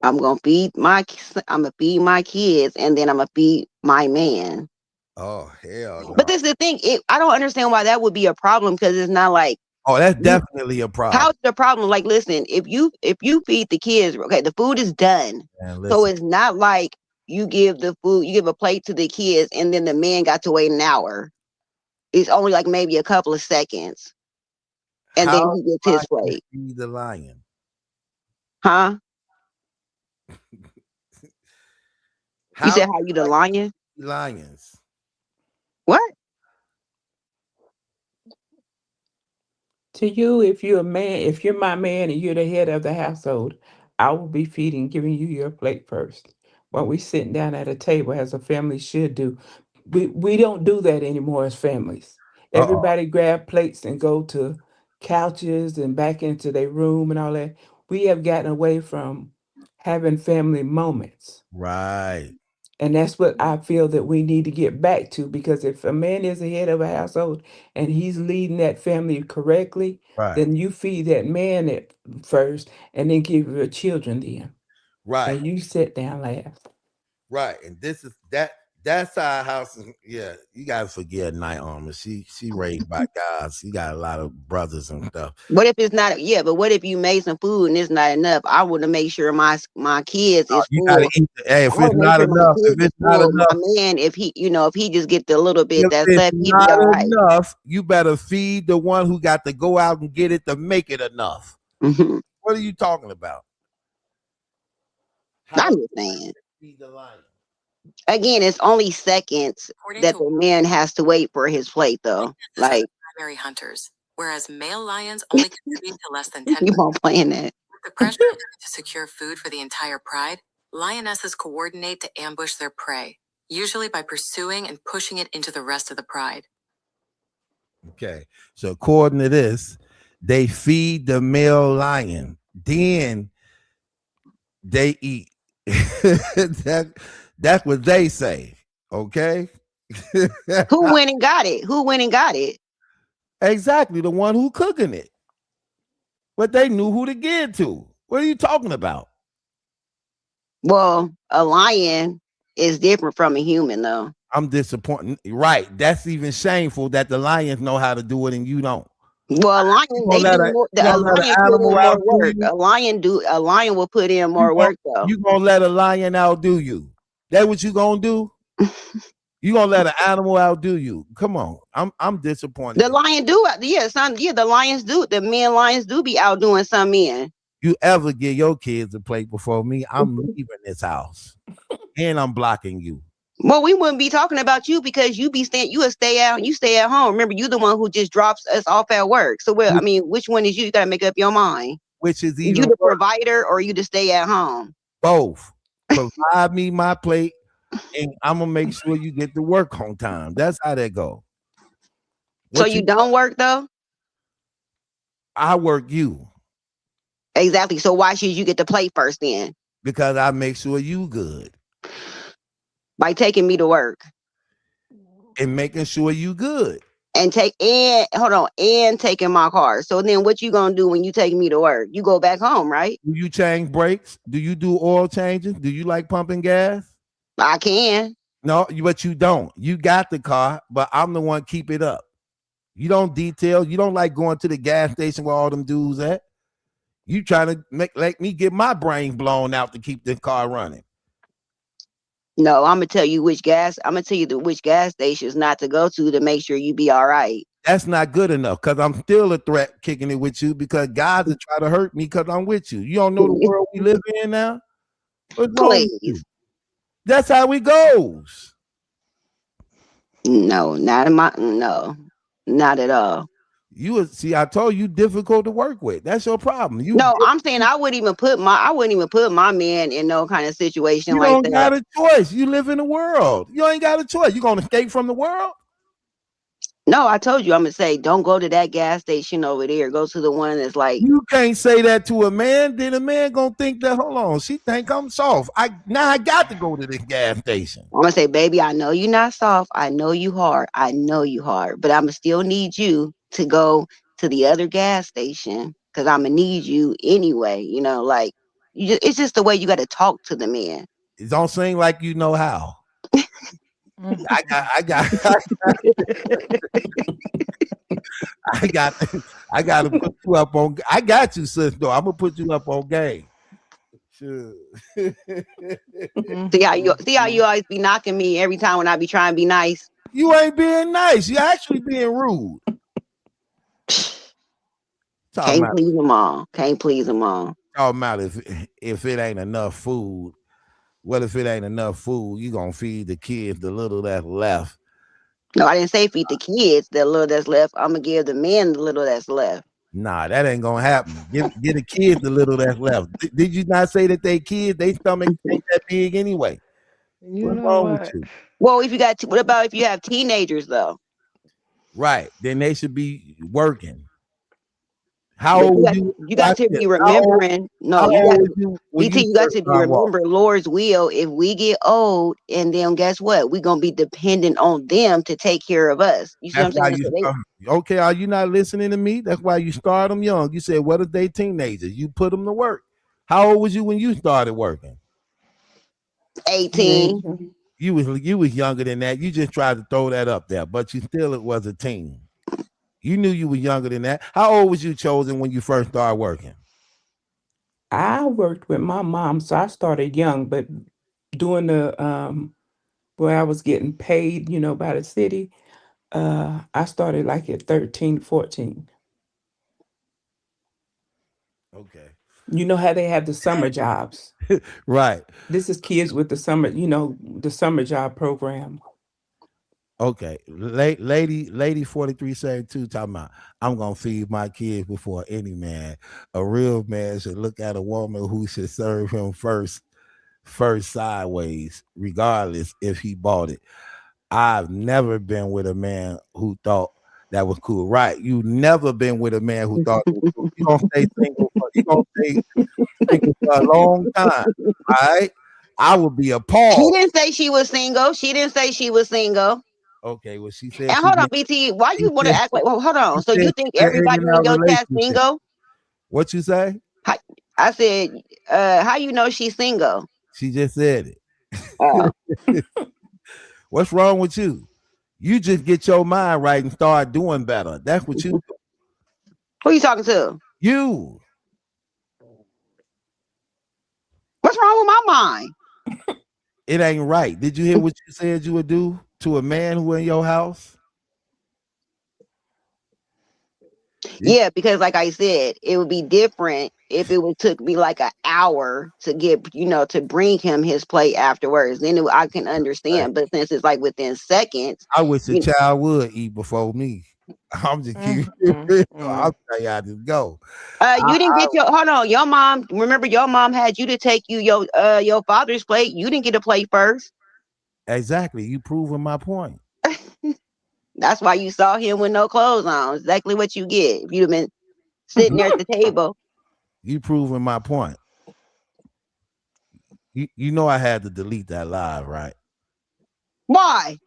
I'm gonna feed my kids, and then I'm gonna feed my man. Oh hell no. But this is the thing. I don't understand why that would be a problem, because it's not like. Oh, that's definitely a problem. How's the problem? Like, listen, if you feed the kids, okay, the food is done. Man, so it's not like you give the food, you give a plate to the kids, and then the man got to wait an hour. It's only like maybe a couple of seconds, and then he gets his plate. Feed the lion, huh? You said how you the lion? Lions. What? To you, if you're my man and you're the head of the household, I will be giving you your plate first. While we sitting down at a table, as a family should do. We don't do that anymore as families. Everybody grab plates and go to couches and back into their room and all that. We have gotten away from having family moments. Right. And that's what I feel that we need to get back to, because if a man is the head of a household and he's leading that family correctly, then you feed that man at first and then give your children then. Right. And you sit down last. Right. And That's our house. Yeah, you gotta forget Night Armor. She raised by guys. She got a lot of brothers and stuff. What if it's not? Yeah, but what if you made some food and it's not enough? I want to make sure my kids is You full. gotta eat. Hey, if I wanna it's make not sure my enough, kids if is it's not full. enough, My man, if he just get the little bit if that's it's left, he be not all right. enough, you better feed the one who got to go out and get it to make it enough. Mhm. What are you talking about? I'm just saying. Again, it's only seconds that the man has to wait for his plate, though. Like, Primary hunters, whereas male lions only contribute to less than 10%. keep on playing that. With the pressure to secure food for the entire pride, lionesses coordinate to ambush their prey, usually by pursuing and pushing it into the rest of the pride. Okay, so according to this, they feed the male lion, then they eat. That's what they say. Okay. Who went and got it? Who went and got it? Exactly, the one who cooking it. But they knew who to give to. What are you talking about? Well, a lion is different from a human, though. I'm disappointed. Right. That's even shameful that the lions know how to do it and you don't. Well, a lion, they do more, a lion put in more work. A lion will put in more work, though. You gonna let a lion outdo you? That what you gonna do? You gonna let an animal outdo you? Come on, I'm disappointed. The lion do, the lions do. The men lions do be outdoing some men. You ever give your kids a plate before me? I'm leaving this house, and I'm blocking you. Well, we wouldn't be talking about you because you would stay out. You stay at home. Remember, you the one who just drops us off at work. So, well, I mean, which one is you? You gotta make up your mind. Which is even you the provider or you to stay at home? Both. Provide me my plate, and I'm gonna make sure you get to work on time. That's how that go. So you don't work though? I work you. Exactly. So why should you get the plate first then? Because I make sure you good. By taking me to work. And making sure you good. And taking my car. So then what you gonna do when you take me to work? You go back home, right? Do you change brakes? Do you do oil changes? Do you like pumping gas? I can. No, but you don't. You got the car, but I'm the one keep it up. You don't detail. You don't like going to the gas station where all them dudes at. You trying to make me get my brain blown out to keep the car running. No, I'm gonna tell you which gas stations not to go to make sure you be all right. That's not good enough because I'm still a threat kicking it with you because guys will try to hurt me because I'm with you. You don't know the world we live in now? What's wrong with you? That's how it goes. No, not at all. I told you difficult to work with. That's your problem. I'm saying I wouldn't even put my man in no kind of situation like that. You don't got a choice. You live in the world. You ain't got a choice. You gonna escape from the world? No, I told you I'm gonna say don't go to that gas station over there. Go to the one that's like you can't say that to a man. Then a man gonna think that hold on, she think I'm soft. I got to go to this gas station. I'm gonna say, baby, I know you're not soft. I know you hard. But I'm gonna still need you to go to the other gas station because I'm gonna need you anyway. You know, like it's just the way you got to talk to the man. It don't seem like you know how. I got to put you up on. I got you, sis. Though I'm gonna put you up on game. Sure. See how you always be knocking me every time when I be trying to be nice. You ain't being nice. You actually being rude. Can't please them all. Talking about if it ain't enough food. What if it ain't enough food? You gonna feed the kids the little that's left. No, I didn't say feed the kids the little that's left. I'm gonna give the men the little that's left. Nah, that ain't gonna happen. Give the kids the little that's left. Did you not say that they stomach ain't that big anyway? What's wrong with you? Well, what about if you have teenagers though? Right, then they should be working. How old you got to be remembering. No, you got to be remember Lord's will. If we get old, and then guess what? We're gonna be dependent on them to take care of us. You see what I'm saying? Okay, are you not listening to me? That's why you start them young. You said, what if they teenagers? You put them to work. How old was you when you started working? 18. You was younger than that. You just tried to throw that up there, but you still was a teen. You knew you were younger than that. How old was you, Chosen, when you first started working? I worked with my mom, so I started young, but doing the where I was getting paid, by the city, I started like at 13, 14. Okay. You know how they have the summer jobs. Right. This is kids with the summer, the summer job program. Okay. Lady 4372 talking about, I'm gonna feed my kids before any man. A real man should look at a woman who should serve him first sideways, regardless if he bought it. I've never been with a man who thought that was cool. Right. You never been with a man who thought it was cool. You gonna stay single for a long time. All right. I would be appalled. She didn't say she was single. She didn't say she was single. Okay, well, she said. And hold on, BT, why you want to act like? Well, hold on. So you think everybody in your chat single? What you say? I said, how you know she's single? She just said it. What's wrong with you? You just get your mind right and start doing better. That's what you do. Who you talking to? You. What's wrong with my mind? It ain't right. Did you hear what you said you would do to a man who in your house? Yeah, because like I said, it would be different if it would took me like an hour to get, to bring him his plate afterwards. Then I can understand. But since it's like within seconds, I wish the child would eat before me. I'm just keeping it real. I'll tell you how this go. You didn't get hold on. Your mom, remember your mom had you to take you your father's plate. You didn't get a plate first. Exactly. You proving my point. That's why you saw him with no clothes on. Exactly what you get. If you'd have been sitting there at the table. You proving my point. You know I had to delete that live, right? Why?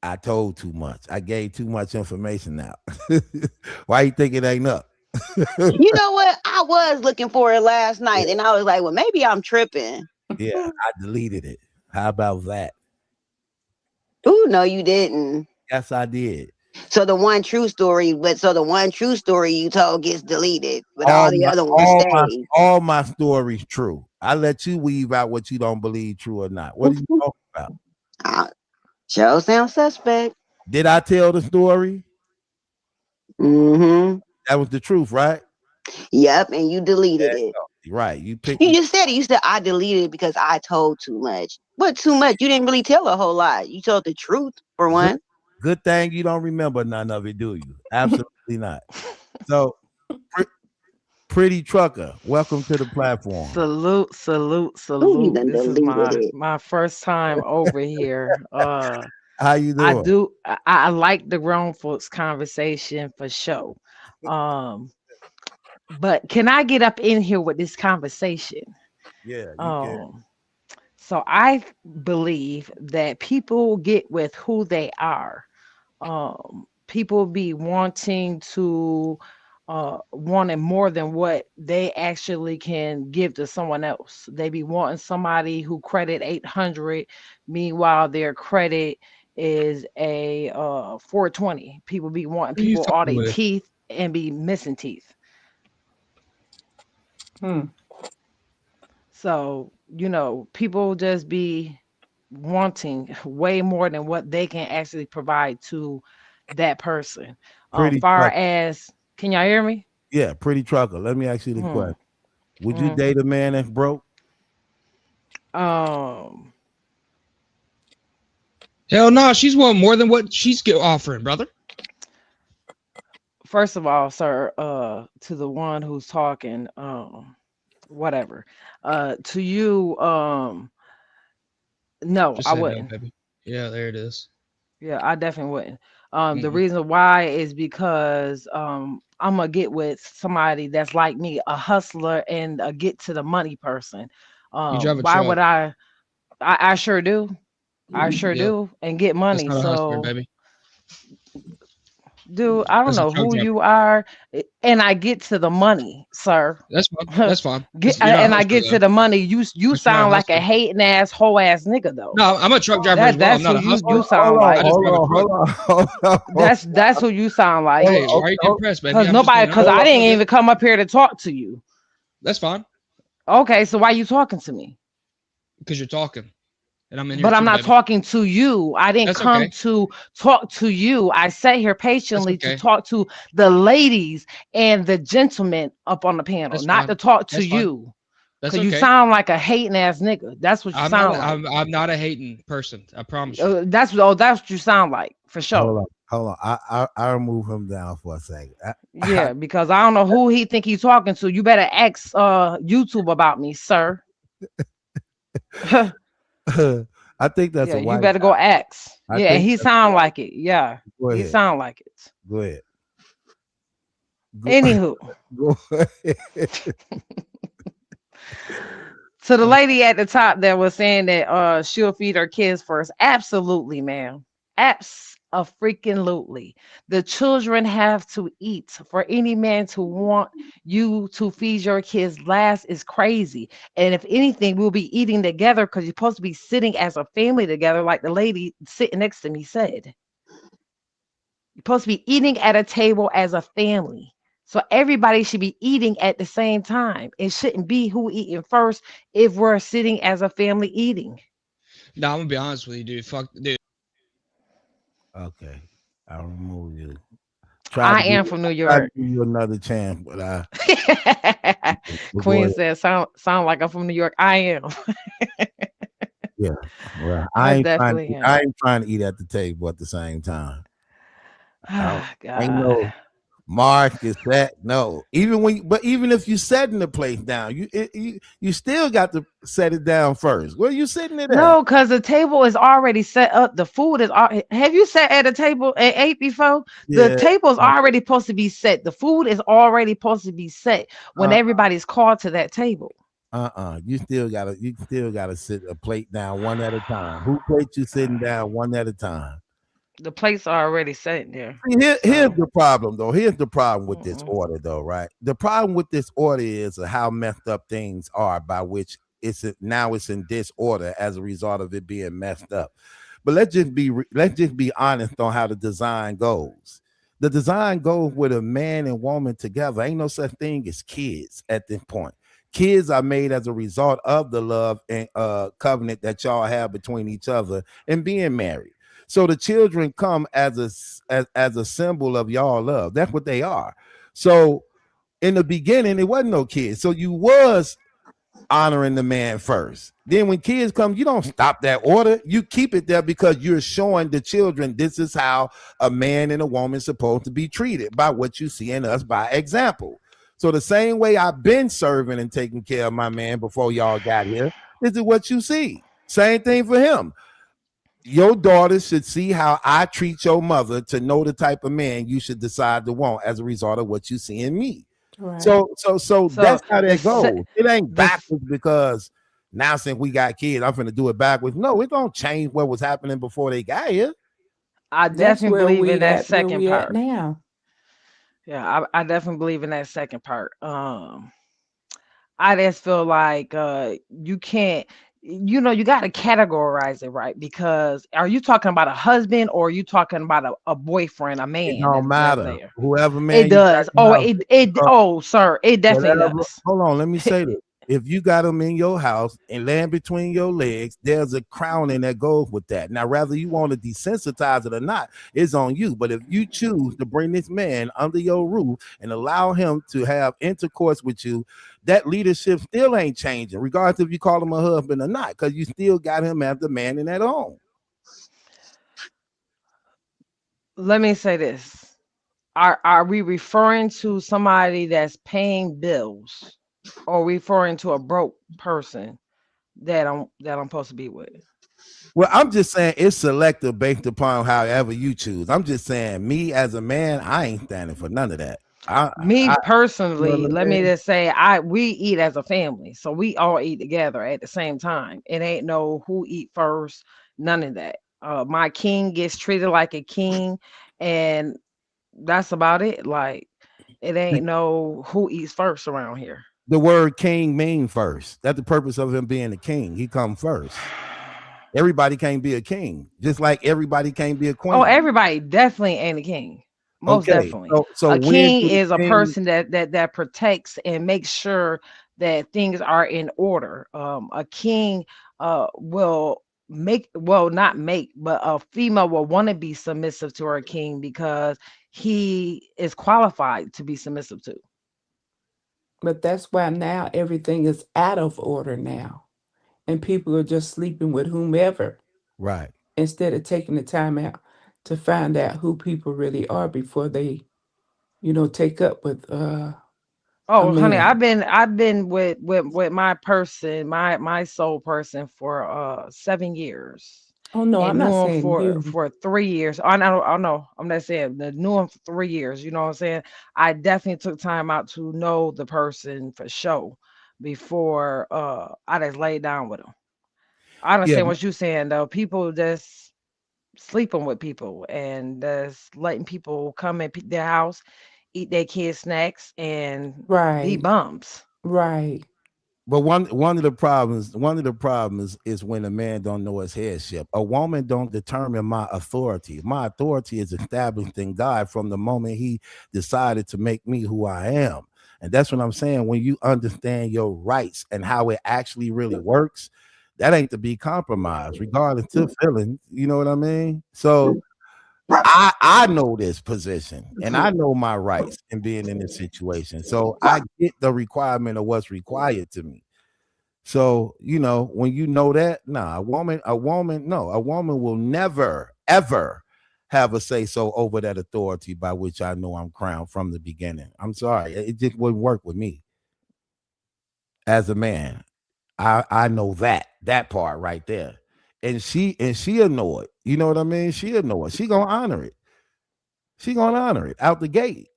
I told too much. I gave too much information out. Why you think it ain't up? You know what? I was looking for it last night, and I was like, well, maybe I'm tripping. Yeah, I deleted it. How about that? Ooh, no, you didn't. Yes, I did. So the one true story you told gets deleted, but all the other ones stay. All my stories true. I let you weave out what you don't believe true or not. What are you talking about? Joe sounds suspect. Did I tell the story? Mm-hmm. That was the truth, right? Yep, and you deleted it. Right. You just said it. You said I deleted it because I told too much. What too much? You didn't really tell a whole lot. You told the truth for one. Good thing you don't remember none of it, do you? Absolutely not. So, Pretty Trucker, welcome to the platform. Salute. This is my first time over here. How you doing? I like the grown folks conversation for sure. But can I get up in here with this conversation? Yeah, you can. So I believe that people get with who they are. People be wanting to wanting more than what they actually can give to someone else. They be wanting somebody who credit 800, meanwhile their credit is a 420. People be wanting people all their teeth and be missing teeth. So, people just be wanting way more than what they can actually provide to that person. Can y'all hear me? Yeah, Pretty Trucker. Let me ask you the question. Would you date a man that's broke? Hell no, she's wanting more than what she's offering, brother. First of all, sir, to the one who's talking, whatever. To you, no, Just I say wouldn't. No, baby. Yeah, there it is. Yeah, I definitely wouldn't. The reason why is because I'm gonna get with somebody that's like me, a hustler and a get to the money person. You drive a Why truck. would I sure do. I sure Yep. do, and get money. That's not a hustler, So baby. Dude, I don't As a know truck who driver. you are, and I get to the money, sir. That's fine. That's fine. Get, You're not a and I hustler, get to though. the money. You But you're not sound a like a hustler. hating ass hoe ass nigga though. No, I'm a truck driver as well. I'm That's not who a hustler. you sound like. I just drive a truck. That's who you sound like. Hey, why are you getting pressed, baby? Because I'm just nobody, being because I honest. didn't even come up here to talk to you. That's fine. Okay, so why you talking to me? Because you're talking. And I'm in here But I'm too, not baby. talking to you. I didn't That's come okay. to talk to you. I sat here patiently okay. to talk to the ladies and the gentlemen up on the panel, That's not fine. to talk to That's fine. you. That's Because you okay. sound like a hating ass nigga. That's what you I'm sound not. like. I'm not a hating person. I promise you. That's what you sound like for sure. Hold on. I'll move him down for a second. Yeah, because I don't know who he think he's talking to. You better ask YouTube about me, sir. I think that's Yeah, a you white better guy. go ask. I Yeah, think he that's- sound like it. Yeah, Go he ahead. sound like it. Go ahead. Anywho, Go ahead. to the lady at the top that was saying that she'll feed her kids first. Absolutely, ma'am. Abso-freaking-lutely. The children have to eat. For any man to want you to feed your kids last is crazy. And if anything, we'll be eating together because you're supposed to be sitting as a family together, like the lady sitting next to me said. You're supposed to be eating at a table as a family. So everybody should be eating at the same time. It shouldn't be who eating first if we're sitting as a family eating. No, I'm gonna be honest with you, dude. Fuck, dude. Okay. I'll remove you. I am from New Try to York. give you another chance, but I Queen says, sound like I'm from New York. I am. yeah. Well, I I ain't definitely am. trying to eat at the table at the same time. Ah, Ain't no mark is that no. Even if you setting the place down, you still got to set it down first. Where you sitting it at? No, because the table is already set up. The food is. Have you sat at a table and ate before? Yeah. The table is already supposed to be set. The food is already supposed to be set when everybody's called to that table. You still gotta sit a plate down one at a time. Who plate you sitting down one at a time? The plates are already set there. Here's the problem, though. Here's the problem with this order, though, right? The problem with this order is how messed up things are, by which it's in disorder as a result of it being messed up. But let's just be honest on how the design goes. The design goes with a man and woman together. Ain't no such thing as kids at this point. Kids are made as a result of the love and covenant that y'all have between each other and being married. So the children come as a symbol of y'all love. That's what they are. So in the beginning, it wasn't no kids. So you was honoring the man first. Then when kids come, you don't stop that order. You keep it there because you're showing the children this is how a man and a woman supposed to be treated by what you see in us by example. So the same way I've been serving and taking care of my man before y'all got here, this is what you see. Same thing for him. Your daughter should see how I treat your mother to know the type of man you should decide to want as a result of what you see in me. Right. So that's how that goes. It ain't the- backwards because now since we got kids, I'm finna do it backwards. No, it don't change what was happening before they got here. I That's definitely where believe we in that at, where second we at part. now. Yeah, I definitely believe in that second part. I just feel like you can't, you got to categorize it right, because are you talking about a husband or are you talking about a boyfriend, a man? It don't that's matter. there? Whoever man It you got does. in the Oh, house, sir, it definitely whatever. does. Hold on, let me say this. If you got them in your house and land between your legs, there's a crowning that goes with that. Now, whether you want to desensitize it or not, it's on you. But if you choose to bring this man under your roof and allow him to have intercourse with you, that leadership still ain't changing, regardless if you call him a husband or not, because you still got him as the man in that home. Let me say this. Are we referring to somebody that's paying bills, or referring to a broke person that I'm supposed to be with? Well, I'm just saying it's selective based upon however you choose. I'm just saying, me as a man, I ain't standing for none of that. Me personally, you know what I'm let me saying? just say, we eat as a family, so we all eat together at the same time. It ain't no who eat first, none of that. My king gets treated like a king, and that's about it. Like, it ain't no who eats first around here. The word king mean first. That's the purpose of him being a king. He come first. Everybody can't be a king, just like everybody can't be a queen. Oh, everybody definitely ain't a king. Most Okay, definitely. so A when king do the is a king- person that protects and makes sure that things are in order. A king will not make, but a female will want to be submissive to her king because he is qualified to be submissive to. But that's why now everything is out of order now. And people are just sleeping with whomever Right. instead of taking the time out to find out who people really are before they, take up with Oh, a honey, man. I've been with my person, my soul person for 7 years. Oh no, I'm And knew not him saying you. for 3 years. I know. I'm not saying that knew him for 3 years. You know what I'm saying? I definitely took time out to know the person for sure before I just laid down with him. I Yeah. understand what you're saying though. People just sleeping with people and just letting people come in their house, eat their kids' snacks, and be Right. bums. Right. But one of the problems is when a man don't know his headship. A woman don't determine my authority. My authority is established in God from the moment he decided to make me who I am. And that's what I'm saying. When you understand your rights and how it actually really works, that ain't to be compromised, regardless to feeling. You know what I mean? So I know this position and I know my rights in being in this situation. So I get the requirement of what's required to me. So, when you know that, a woman will never, ever have a say so over that authority by which I know I'm crowned from the beginning. I'm sorry. It just wouldn't work with me as a man. I know that part right there. And she'll know it. You know what I mean? She'll know it. She gonna honor it. She gonna honor it out the gate.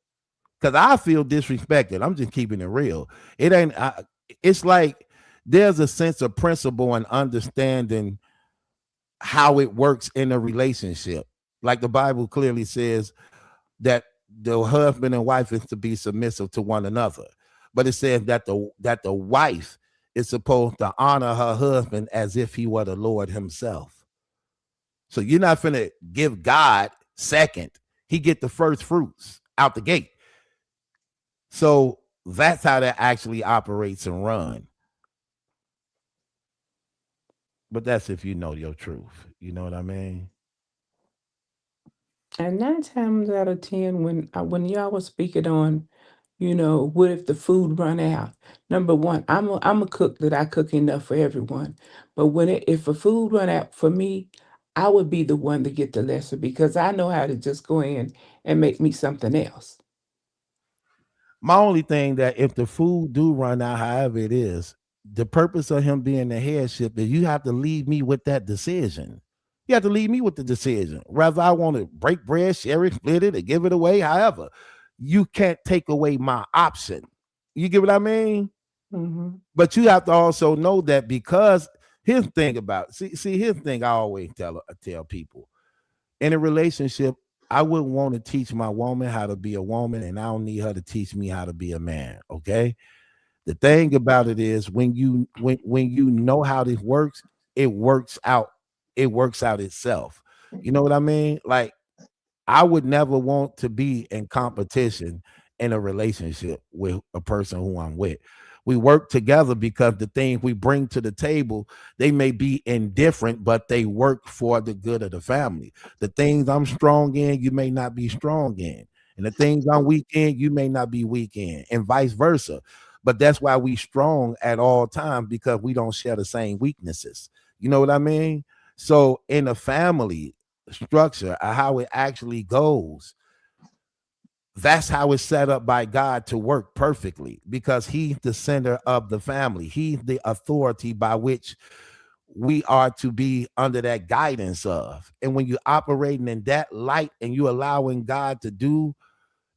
Cause I feel disrespected. I'm just keeping it real. It ain't. It's like there's a sense of principle and understanding how it works in a relationship. Like the Bible clearly says that the husband and wife is to be submissive to one another, but it says that the wife is supposed to honor her husband as if he were the Lord himself. So you're not finna give God second. He get the first fruits out the gate. So that's how that actually operates and run. But that's if you know your truth. You know what I mean? And 9 times out of 10, when y'all was speaking on, what if the food run out? Number one, I'm a cook that I cook enough for everyone. But if a food run out for me, I would be the one to get the lesser because I know how to just go in and make me something else. My only thing that if the food do run out, however it is, the purpose of him being the headship is you have to leave me with that decision. You have to leave me with the decision. Whether I want to break bread, share it, split it, or give it away, however, you can't take away my option. You get what I mean? Mm-hmm. But you have to also know that because here's the thing about here's the thing I always tell people. In a relationship, I wouldn't want to teach my woman how to be a woman, and I don't need her to teach me how to be a man. Okay. The thing about it is when you know how this works, it works out itself. You know what I mean? Like I would never want to be in competition in a relationship with a person who I'm with. We work together because the things we bring to the table, they may be indifferent, but they work for the good of the family. The things I'm strong in, you may not be strong in. And the things I'm weak in, you may not be weak in, and vice versa. But that's why we strong at all times, because we don't share the same weaknesses. You know what I mean? So in a family structure, how it actually goes, that's how it's set up by God to work perfectly, because he's the center of the family. He's the authority by which we are to be under that guidance of. And when you're operating in that light and you're allowing God to do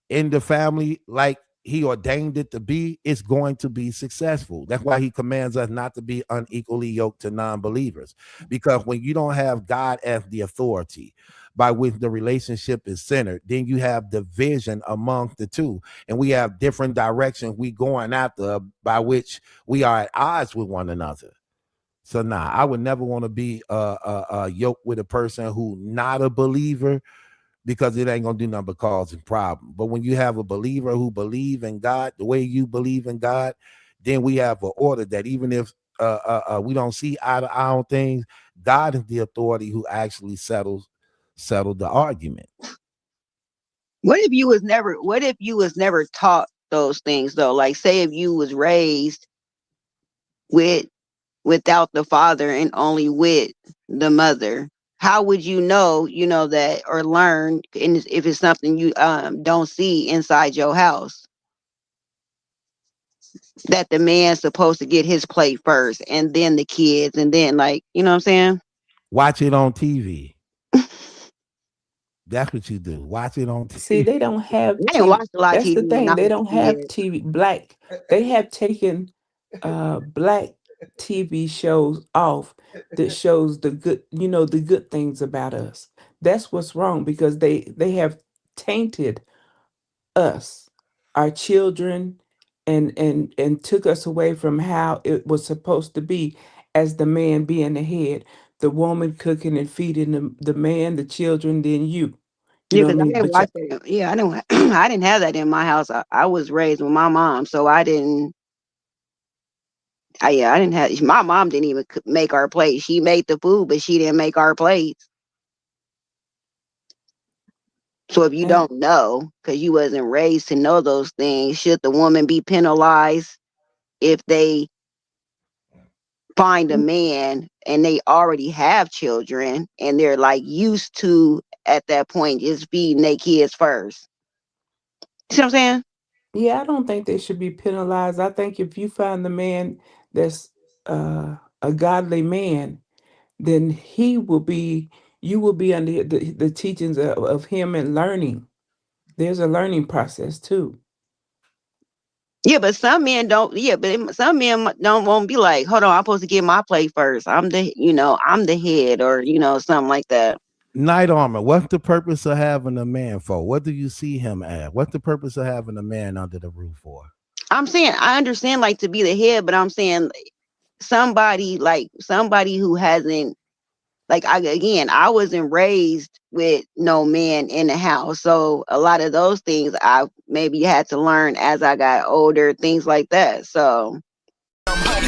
in the family like he ordained it to be, it's going to be successful. That's why he commands us not to be unequally yoked to non-believers. Because when you don't have God as the authority by which the relationship is centered, then you have division among the two. And we have different directions we going after by which we are at odds with one another. So I would never want to be yoked with a person who not a believer, because it ain't gonna do nothing but cause a problem. But when you have a believer who believe in God the way you believe in God, then we have an order that even if we don't see eye to eye on things, God is the authority who actually settled the argument. What if you was never taught those things though? Like say if you was raised without the father and only with the mother, how would you know that, or learn, and if it's something you don't see inside your house, that the man's supposed to get his plate first and then the kids, and then, like, you know what I'm saying? Watch it on TV. That's what you do. Watch it on TV. See, they don't have I didn't watch a lot of That's the TV thing. when I They was don't a have kid. TV. They have taken black TV shows off that shows the good, the good things about us. That's what's wrong, because they have tainted us, our children, and took us away from how it was supposed to be, as the man being the head, the woman cooking and feeding the man, the children, then you. You Yeah, know what because I I mean? didn't But watch that. Yeah, I didn't. I didn't have that in my house. I was raised with my mom, so I didn't. I didn't have. My mom didn't even make our plates. She made the food, but she didn't make our plates. So if you don't know, because you wasn't raised to know those things, should the woman be penalized if they find a man and they already have children and they're like used to at that point just feeding their kids first? See what I'm saying? yeah, I don't think they should be penalized. I think if you find the man that's a godly man, then you will be under the teachings of him and learning. There's a learning process too. Yeah, but some men don't. Yeah, but some men don't won't be like, hold on, I'm supposed to get my plate first. I'm the head, or something like that. Night Armor, what's the purpose of having a man for? What do you see him as? What's the purpose of having a man under the roof for? I'm saying I understand, like, to be the head, but I'm saying somebody who hasn't, like, I wasn't raised with no man in the house, so a lot of those things I maybe had to learn as I got older, things like that. So. I'm like